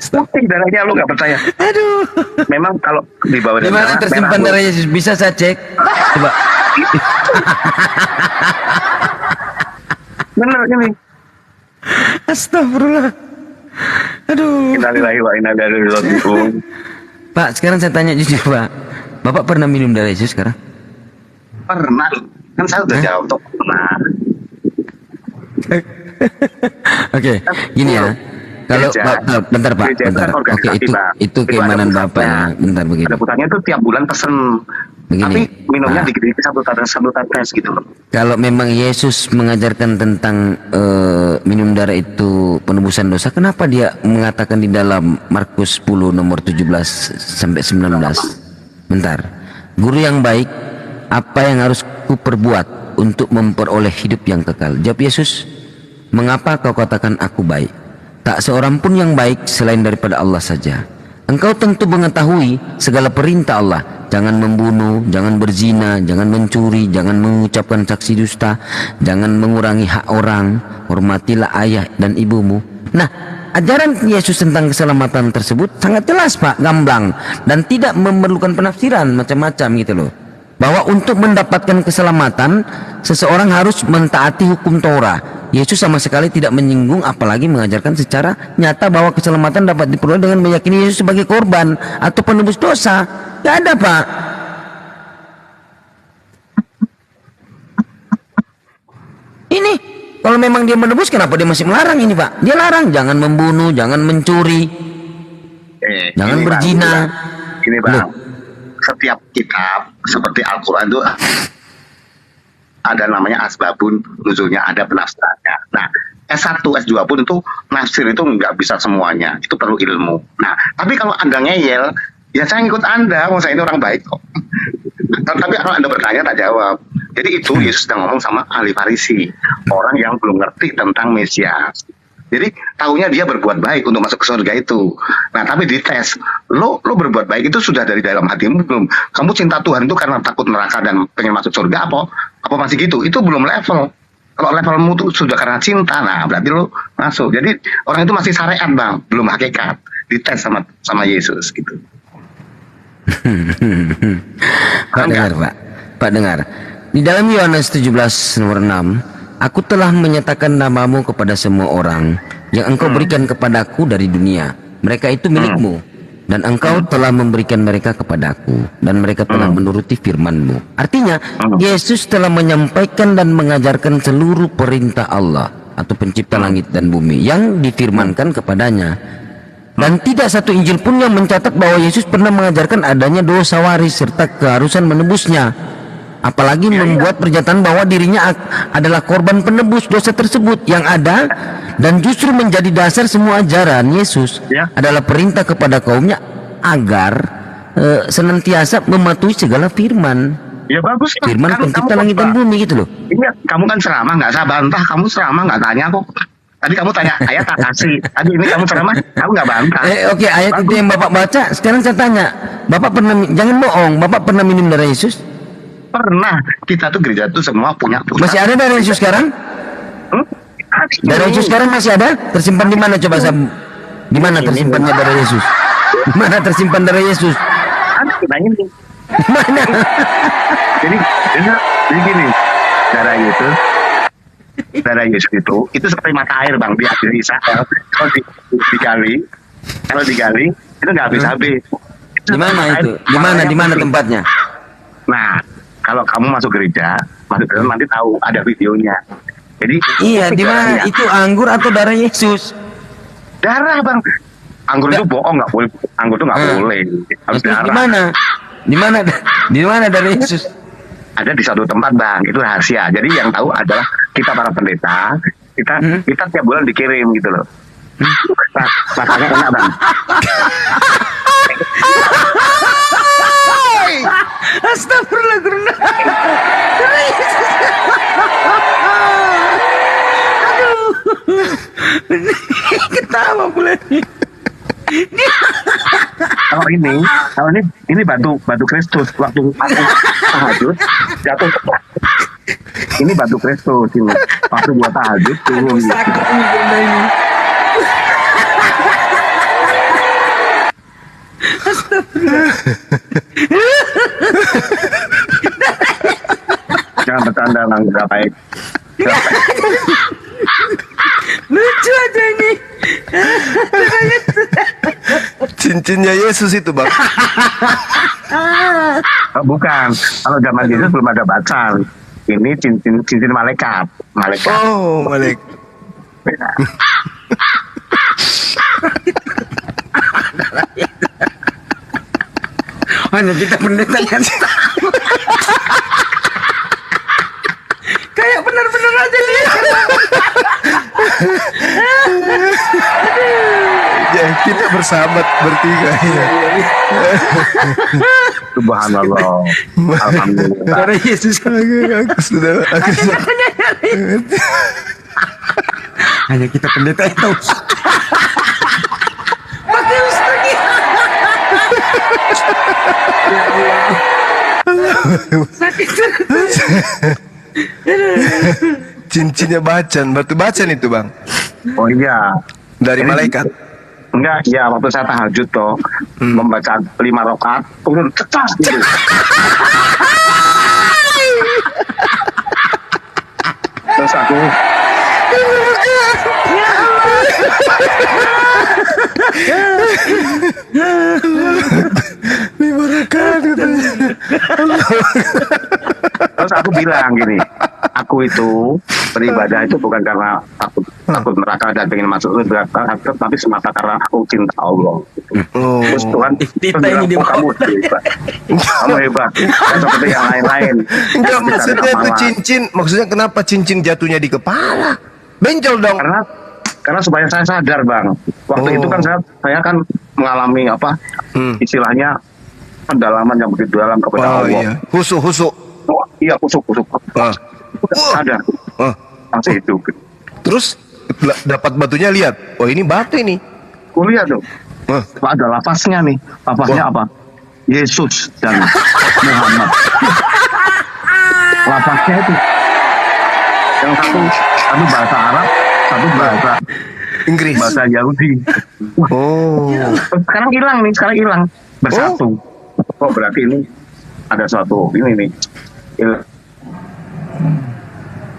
Putih darahnya, lo gak percaya. Aduh. Memang kalau dibawa di mana tersimpan darah Yesus? Bisa saya cek? Coba. Bener ini. Astagfirullah. Aduh. Innalillahi wa inna ilaihi raji'un. Pak, sekarang saya tanya jujur, Pak. Bapak pernah minum darah Yesus sekarang? Pernah. Kan saya udah jawab tuh pernah. Oke, gini ya. Kalau bentar Pak, bentar. Oke, itu keimanan Bapak ya. Bentar begitu. Ada pusatnya itu tiap bulan pesen. Begini, tapi minumnya dikit-dikit satu tetes gitu loh. Kalau memang Yesus mengajarkan tentang minum darah itu penebusan dosa, kenapa dia mengatakan di dalam Markus 10 nomor 17 sampai 19? Bentar. Guru yang baik, apa yang harus ku perbuat untuk memperoleh hidup yang kekal? Jawab Yesus, mengapa kau katakan aku baik? Tak seorang pun yang baik selain daripada Allah saja. Engkau tentu mengetahui segala perintah Allah. Jangan membunuh, jangan berzina, jangan mencuri, jangan mengucapkan saksi dusta, jangan mengurangi hak orang, hormatilah ayah dan ibumu. Nah, ajaran Yesus tentang keselamatan tersebut sangat jelas Pak, gamblang, dan tidak memerlukan penafsiran macam-macam gitu loh. Bahwa untuk mendapatkan keselamatan, seseorang harus mentaati hukum Torah. Yesus sama sekali tidak menyinggung, apalagi mengajarkan secara nyata bahwa keselamatan dapat diperoleh dengan meyakini Yesus sebagai korban atau penebus dosa. Tidak ada Pak. Ini kalau memang dia menebus, kenapa dia masih melarang ini Pak? Dia larang jangan membunuh, jangan mencuri, jangan berzina. Ini Bang, setiap kitab seperti Al-Quran itu ada namanya asbabun nuzulnya, ada penafsirannya. Nah, S1, S2 pun itu nafsir itu nggak bisa semuanya, itu perlu ilmu. Nah, tapi kalau Anda ngeyel, ya saya ngikut Anda, saya ini orang baik kok. Tapi kalau Anda bertanya tak jawab. Jadi itu Yesus sedang ngomong sama ahli Farisi, orang yang belum ngerti tentang Mesias. Jadi tahunya dia berbuat baik untuk masuk ke surga itu. Nah, tapi dites, lo berbuat baik itu sudah dari dalam hatimu belum? Kamu cinta Tuhan itu karena takut neraka dan pengen masuk surga apa masih gitu? Itu belum level. Kalau levelmu tuh sudah karena cinta, nah berarti lo masuk. Jadi orang itu masih syariat, Bang, belum hakikat. Dites sama Yesus gitu. Pak dengar, Pak. Pak dengar. Di dalam Yohanes 17 nomor 6, aku telah menyatakan namamu kepada semua orang yang engkau berikan kepadaku dari dunia. Mereka itu milikmu, dan engkau telah memberikan mereka kepadaku, dan mereka telah menuruti firman-Mu. Artinya, Yesus telah menyampaikan dan mengajarkan seluruh perintah Allah atau pencipta langit dan bumi yang difirmankan kepadanya. Dan tidak satu Injil pun yang mencatat bahwa Yesus pernah mengajarkan adanya dosa waris serta keharusan menebusnya. Apalagi membuat pernyataan bahwa dirinya adalah korban penebus dosa tersebut yang ada, dan justru menjadi dasar semua ajaran Yesus adalah perintah kepada kaumnya agar senantiasa mematuhi segala firman. Ya bagus, firman pencipta langit dan bumi gitu loh. Iya, kamu kan ceramah nggak saya bantah, kamu ceramah nggak tanya kok. Tadi kamu tanya ayat tak kasih, tadi ini kamu ceramah, kamu nggak bantah. Oke, ayat itu yang Bapak baca. Sekarang saya tanya, Bapak pernah, jangan bohong, Bapak pernah minum darah Yesus? Pernah. Kita tuh gereja tuh semua punya pusat. Masih ada darah Yesus sekarang? Darah Yesus sekarang masih ada? Tersimpan di mana coba saya? Di mana tersimpannya darah Yesus? Di mana tersimpan darah Yesus? Ada kita ini. Mana? jadi gini, darah Yesus itu seperti mata air, Bang, di Israel. Kalau digali itu nggak habis-habis. Di mana itu? Di mana tempatnya? Nah, kalau kamu masuk gereja nanti tahu ada videonya. Jadi iya, di mana itu anggur atau darah Yesus? Darah, Bang. Anggur itu bohong, nggak boleh. Anggur itu nggak boleh. Harus darah. Di mana darah Yesus? Ada di satu tempat, Bang. Itu rahasia. Jadi yang tahu adalah kita para pendeta. Kita tiap bulan dikirim gitu loh. Rasanya enak, Bang. Astagfirullahaladzim. Aduh, ketawa pula nih. Kalau ini batu Kristus waktu aku tahajud jatuh. Ini batu Kristus ini waktu gua tahajud turun. Sakit ini benda ini. Jangan bercanda, Bang, nggak baik. Lucu aja ini. Cincinnya Yesus itu, Bang. Bukan, kalau zaman Yesus belum ada bacal. Ini cincin malaikat. Oh, malaikat. Hanya kita pendeta yang tahu. Kayak benar-benar aja dia. Ya, kita bersahabat bertiga ya. Subhanallah. Alhamdulillah. Darah Yesus. Aku sudah. Hanya kita pendeta yang tahu. Pakai lagi. Ya Allah. Sakit. Cincinnya batu bacan itu, Bang. Oh iya. Dari malaikat. Enggak, ya waktu saya tahajud toh membaca 5 rakaat turun cetas gitu. Terus aku terus aku bilang gini, aku itu beribadah itu bukan karena takut neraka dan pengen masuk surga, tapi semata karena aku cinta Allah. Terus Tuhan bilang, kamu hebat, kamu hebat, seperti yang lain-lain. Enggak, maksudnya itu cincin, maksudnya kenapa cincin jatuhnya di kepala? Benjol dong. Karena supaya saya sadar, Bang. Waktu itu kan saya kan mengalami istilahnya pendalaman yang begitu dalam kepada Allah. Iya. Husuk. Iya, husuk. Sadar. Langsung itu. Terus dapat batunya, lihat. Oh, ini batu ini. Kulihat dong. Ada lafaznya nih. Lafaznya apa? Yesus dan Muhammad. Lafaznya itu. Yang satu bahasa Arab, satu bahasa Inggris, bahasa Yahudi. Sekarang hilang bersatu. Oh, berarti ini ada suatu ini nih.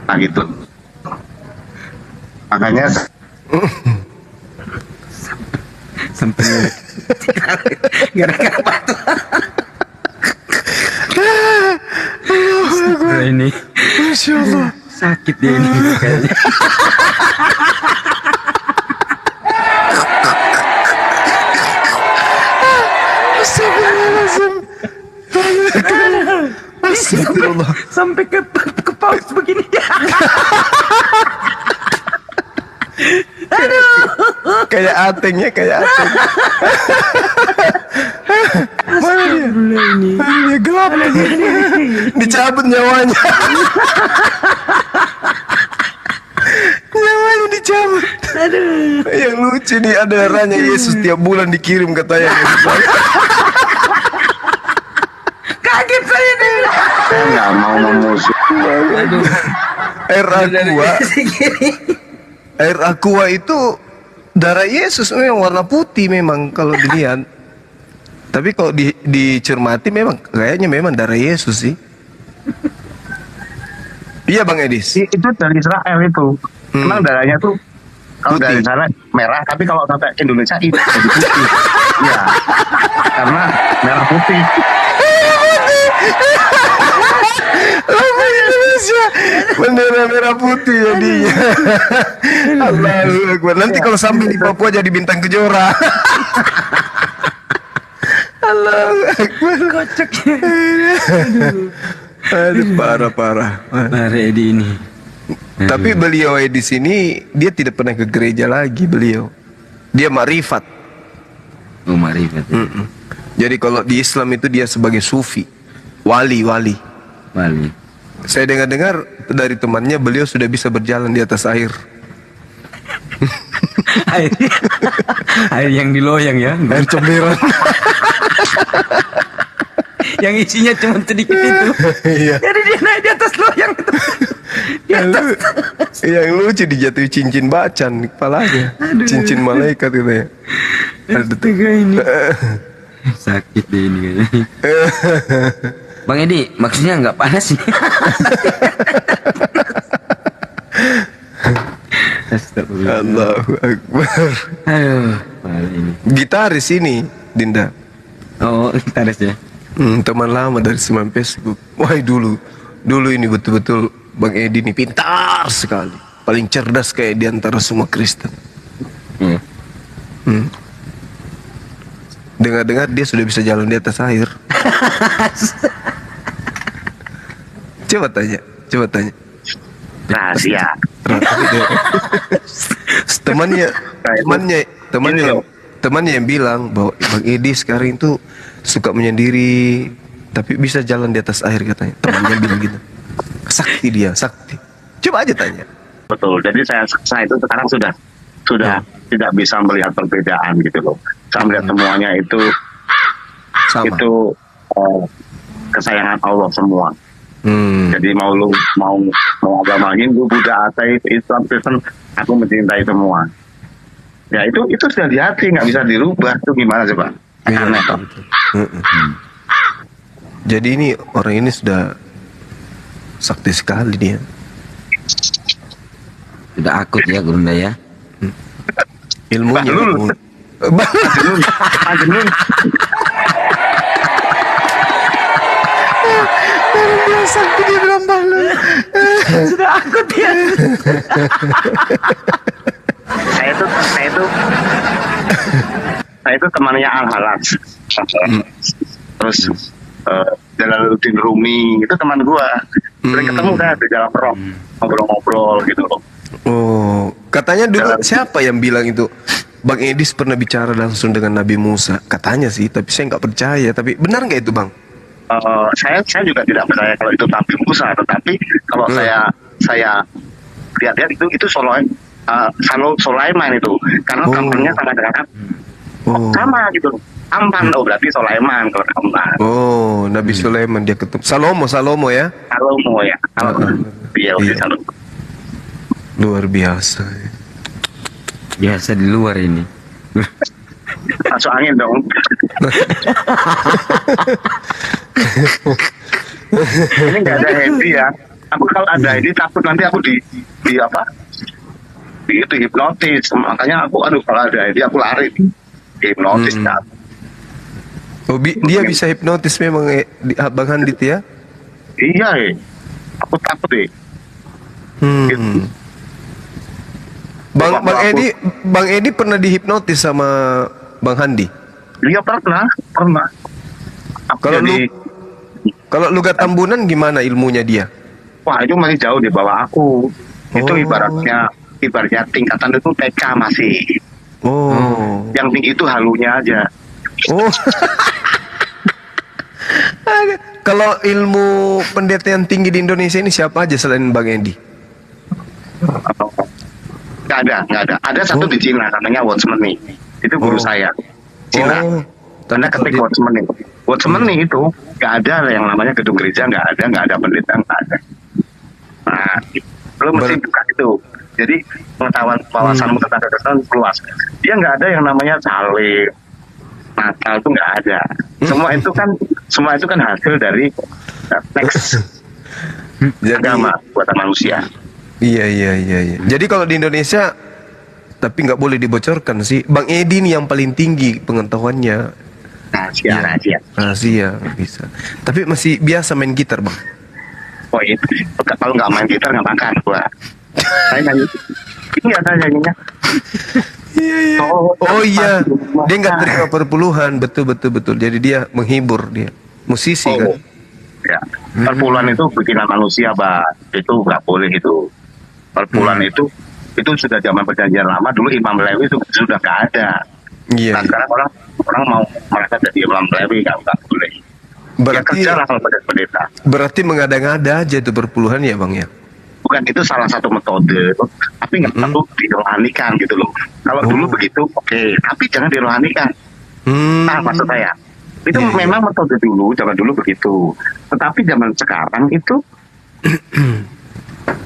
Nah gitu. Makanya sampai gara-gara batu. Ini Masya Allah, sakit dia ini kayaknya. Astagfirullah. Sampai ke paus begini. Kayak ateng. Mana dia? Dia gelap. Dicabut nyawanya. Nyawanya dicabut. Yang lucu nih, ada darahnya Yesus tiap bulan dikirim katanya. Kaget saya nih. nggak mau memusuh. Air aqua itu darah Yesus, memang warna putih memang kalau dilihat. Tapi kalau dicermati memang kayaknya memang darah Yesus sih. Iya Bang Edis. Itu dari Israel itu. Memang darahnya tuh kalau dari sana merah, tapi kalau sampai Indonesia itu jadi putih. Iya. Karena merah putih. Indonesia bendera merah putih jadinya. Allahu Akbar. Nanti kalau sampai di Papua jadi bintang kejora. Allahu Akbar. Kocak. Aduh, parah. Parah Edi ini. Tapi beliau di sini dia tidak pernah ke gereja lagi beliau. Dia makrifat. Oh, makrifat. Jadi kalau di Islam itu dia sebagai sufi, wali. Saya dengar dari temannya beliau sudah bisa berjalan di atas air. Air yang diloyang ya, air comberan. Yang isinya cuma sedikit itu. Iya. Jadi dia naik di atas loyang itu. Yang lucu dijatuhi cincin bacan di kepalanya. Cincin malaikat itu ya. Astaga ini. Sakit deh ini kayaknya. Bang Edi, maksudnya nggak panas sih. Allahu Akbar. Aduh, ini. Gitaris ini, Dinda. Oh, gitaris ya. Teman lama dari semen Facebook. Wah, dulu ini betul-betul Bang Edi ini pintar sekali. Paling cerdas kayak di antara semua Kristen. Dengar-dengar dia sudah bisa jalan di atas air. Coba tanya. Rahasia. Temannya yang bilang bahwa Bang Edi sekarang itu suka menyendiri, tapi bisa jalan di atas air katanya. Temannya bilang gitu. Sakti. Coba aja tanya. Betul. Jadi saya itu sekarang sudah tidak bisa melihat perbedaan gitu loh. Saya melihat semuanya itu sama. Itu kesayangan Allah semua. Jadi mau agama Hindu, Buddha, ateis, Islam, Kristen, aku mencintai semua. Ya itu sudah di hati, nggak bisa dirubah. Itu gimana coba? Aneh toh. Jadi ini orang ini sudah sakti sekali dia. Sudah akut ya Gurunda ya. Ilmunya. Majnun. Sakti dia bilang balun. Sudah akut ya. Saya itu temannya Al-Halal. Terus Jalaluddin Rumi itu teman gua. Sering ketemu kan di jalan rock, ngobrol-ngobrol gitu loh. Oh, katanya dulu siapa yang bilang itu? Bang Edis pernah bicara langsung dengan Nabi Musa. Katanya sih, tapi saya nggak percaya. Tapi benar nggak itu, Bang? Saya juga tidak percaya kalau itu Nabi Musa, tetapi kalau saya lihat-lihat itu Sulaiman itu, karena tampangnya sama dengan sama gitu. Ampan, berarti Sulaiman kalau Ampan. Oh, Nabi Sulaiman dia ketemu. Salomo ya? Salomo ya. Iya. Salomo. Luar biasa. Biasa di luar ini. Masuk angin dong. Ini nggak ada happy ya. Aku kalau ada ini takut nanti aku di apa? Di itu hipnotis. Makanya aku kalau ada ini aku lari hipnotis kan. Oh, dia bisa hipnotis memang Bang Handit ya? Iya, aku takut Gitu. Bang Edi pernah dihipnotis sama Bang Handi? Iya pernah. Kalau Lugat Tambunan gimana ilmunya dia? Wah, itu masih jauh di bawah aku. Itu ibaratnya tingkatan itu TK masih. Oh. Yang tinggi itu halunya aja. Oh. Kalau ilmu pendeta yang tinggi di Indonesia ini siapa aja selain Bang Edi? Nggak ada. Ada satu di Cina namanya Watchmeni. Itu guru saya. Cina. Karena ketik Watchmeni itu nggak ada yang namanya gedung gereja, nggak ada pendeta, nggak ada. Nah, belum mesti buka itu. Jadi pengetahuan wawasanmu tentang kekristenan luas. Dia nggak ada yang namanya salib, Natal itu nggak ada. Semua itu kan hasil dari teks agama buatan manusia. Iya. Jadi kalau di Indonesia, tapi nggak boleh dibocorkan sih. Bang Edi nih yang paling tinggi pengetahuannya. Rahasia bisa. Tapi masih biasa main gitar, Bang. Oh itu, kalau nggak main gitar nggak makan gua. Saya nyanyi. Iya saya nyanyinya. Iya. Oh iya, dia nggak terima perpuluhan, betul. Jadi dia menghibur, dia musisi kan. Ya, perpuluhan itu bikinan manusia, Pak. Itu nggak boleh itu. Perpuluhan itu sudah zaman perjanjian lama. Dulu Imam Lewi itu sudah nggak ada. Iya. Nah sekarang orang mau merasa jadi Imam Lewi nggak boleh. Berarti ya kerja lah kalau pendeta. Berarti mengada-ngada aja itu perpuluhan ya, Bang ya. Bukan, itu salah satu metode, tapi nggak perlu dirohanikan gitu loh. Kalau dulu begitu, oke, tapi jangan dirohanikan. Nah, maksud saya, itu memang metode dulu, zaman dulu begitu. Tetapi zaman sekarang itu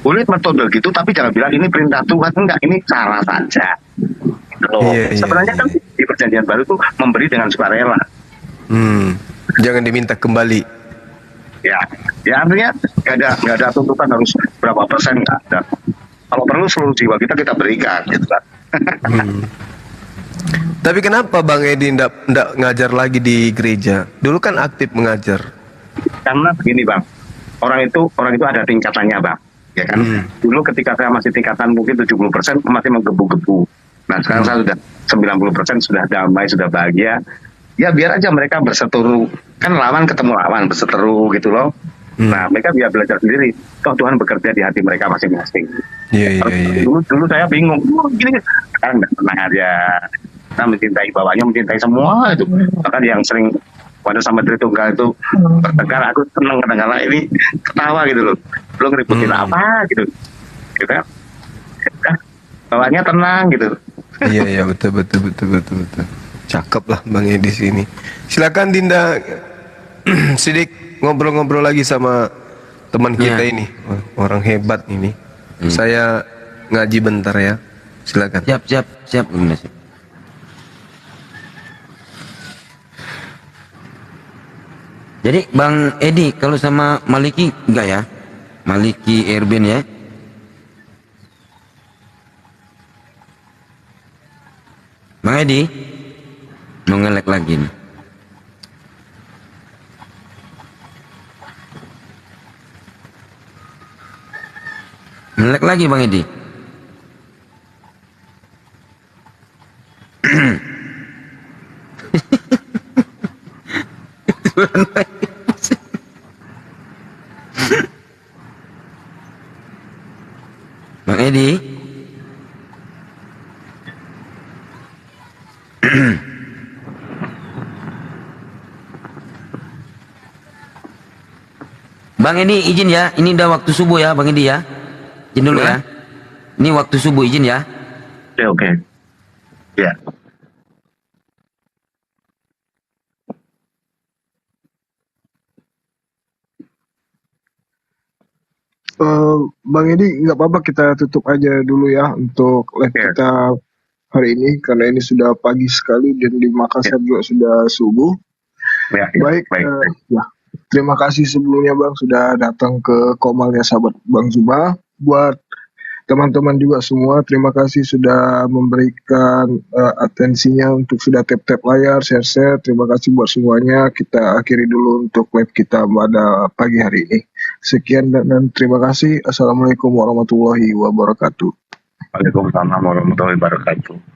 boleh metode gitu, tapi jangan bilang ini perintah Tuhan, enggak, ini cara saja. Gitu loh. Sebenarnya kan di perjanjian baru itu memberi dengan sukarela. Jangan diminta kembali. Ya artinya nggak ada tuntutan harus berapa persen, nggak ada. Kalau perlu seluruh jiwa kita berikan, gitu kan. Tapi kenapa Bang Edi ndak ngajar lagi di gereja? Dulu kan aktif mengajar. Karena begini, Bang, orang itu ada tingkatannya, Bang, ya kan. Dulu ketika saya masih tingkatan mungkin 70% masih menggebu-gebu. Nah sekarang saya sudah 90% sudah damai, sudah bahagia. Ya biar aja mereka berseteru, kan lawan ketemu lawan, berseteru gitu loh. Nah mereka biar belajar sendiri. Toh Tuhan bekerja di hati mereka masing-masing. Iya. Dulu saya bingung, gini sekarang tenang aja. Kita mencintai bawahnya, mencintai semua itu. Bahkan yang sering pada sama Tritunggal itu bertengkar, aku seneng kadang-kadang ini ketawa gitu loh. Belum ngeributin apa gitu. Kita bawahnya tenang gitu. Iya betul. Cakep lah Bang Edi sini. Silakan Dinda sidik ngobrol-ngobrol lagi sama teman kita ini. Orang hebat ini. Saya ngaji bentar ya. Silakan. Siap. Jadi Bang Edi kalau sama Maliki enggak ya? Maliki Erben ya? Bang Edi mau ngelek lagi nih. Ngelek lagi Bang Edi. Bang Edi Bang Edi izin ya, ini udah waktu subuh ya Bang Edi ya. Izin dulu ya. Ini waktu subuh izin ya. Oke. Ya. Bang Edi, nggak apa-apa kita tutup aja dulu ya untuk live kita hari ini karena ini sudah pagi sekali dan di Makassar juga sudah subuh. Baik. Ya. Terima kasih sebelumnya Bang sudah datang ke Komalnya sahabat Bang Zuma. Buat teman-teman juga semua, terima kasih sudah memberikan atensinya untuk sudah tap-tap layar, share-share. Terima kasih buat semuanya. Kita akhiri dulu untuk live kita pada pagi hari ini. Sekian dan terima kasih. Assalamualaikum warahmatullahi wabarakatuh. Waalaikumsalam warahmatullahi wabarakatuh.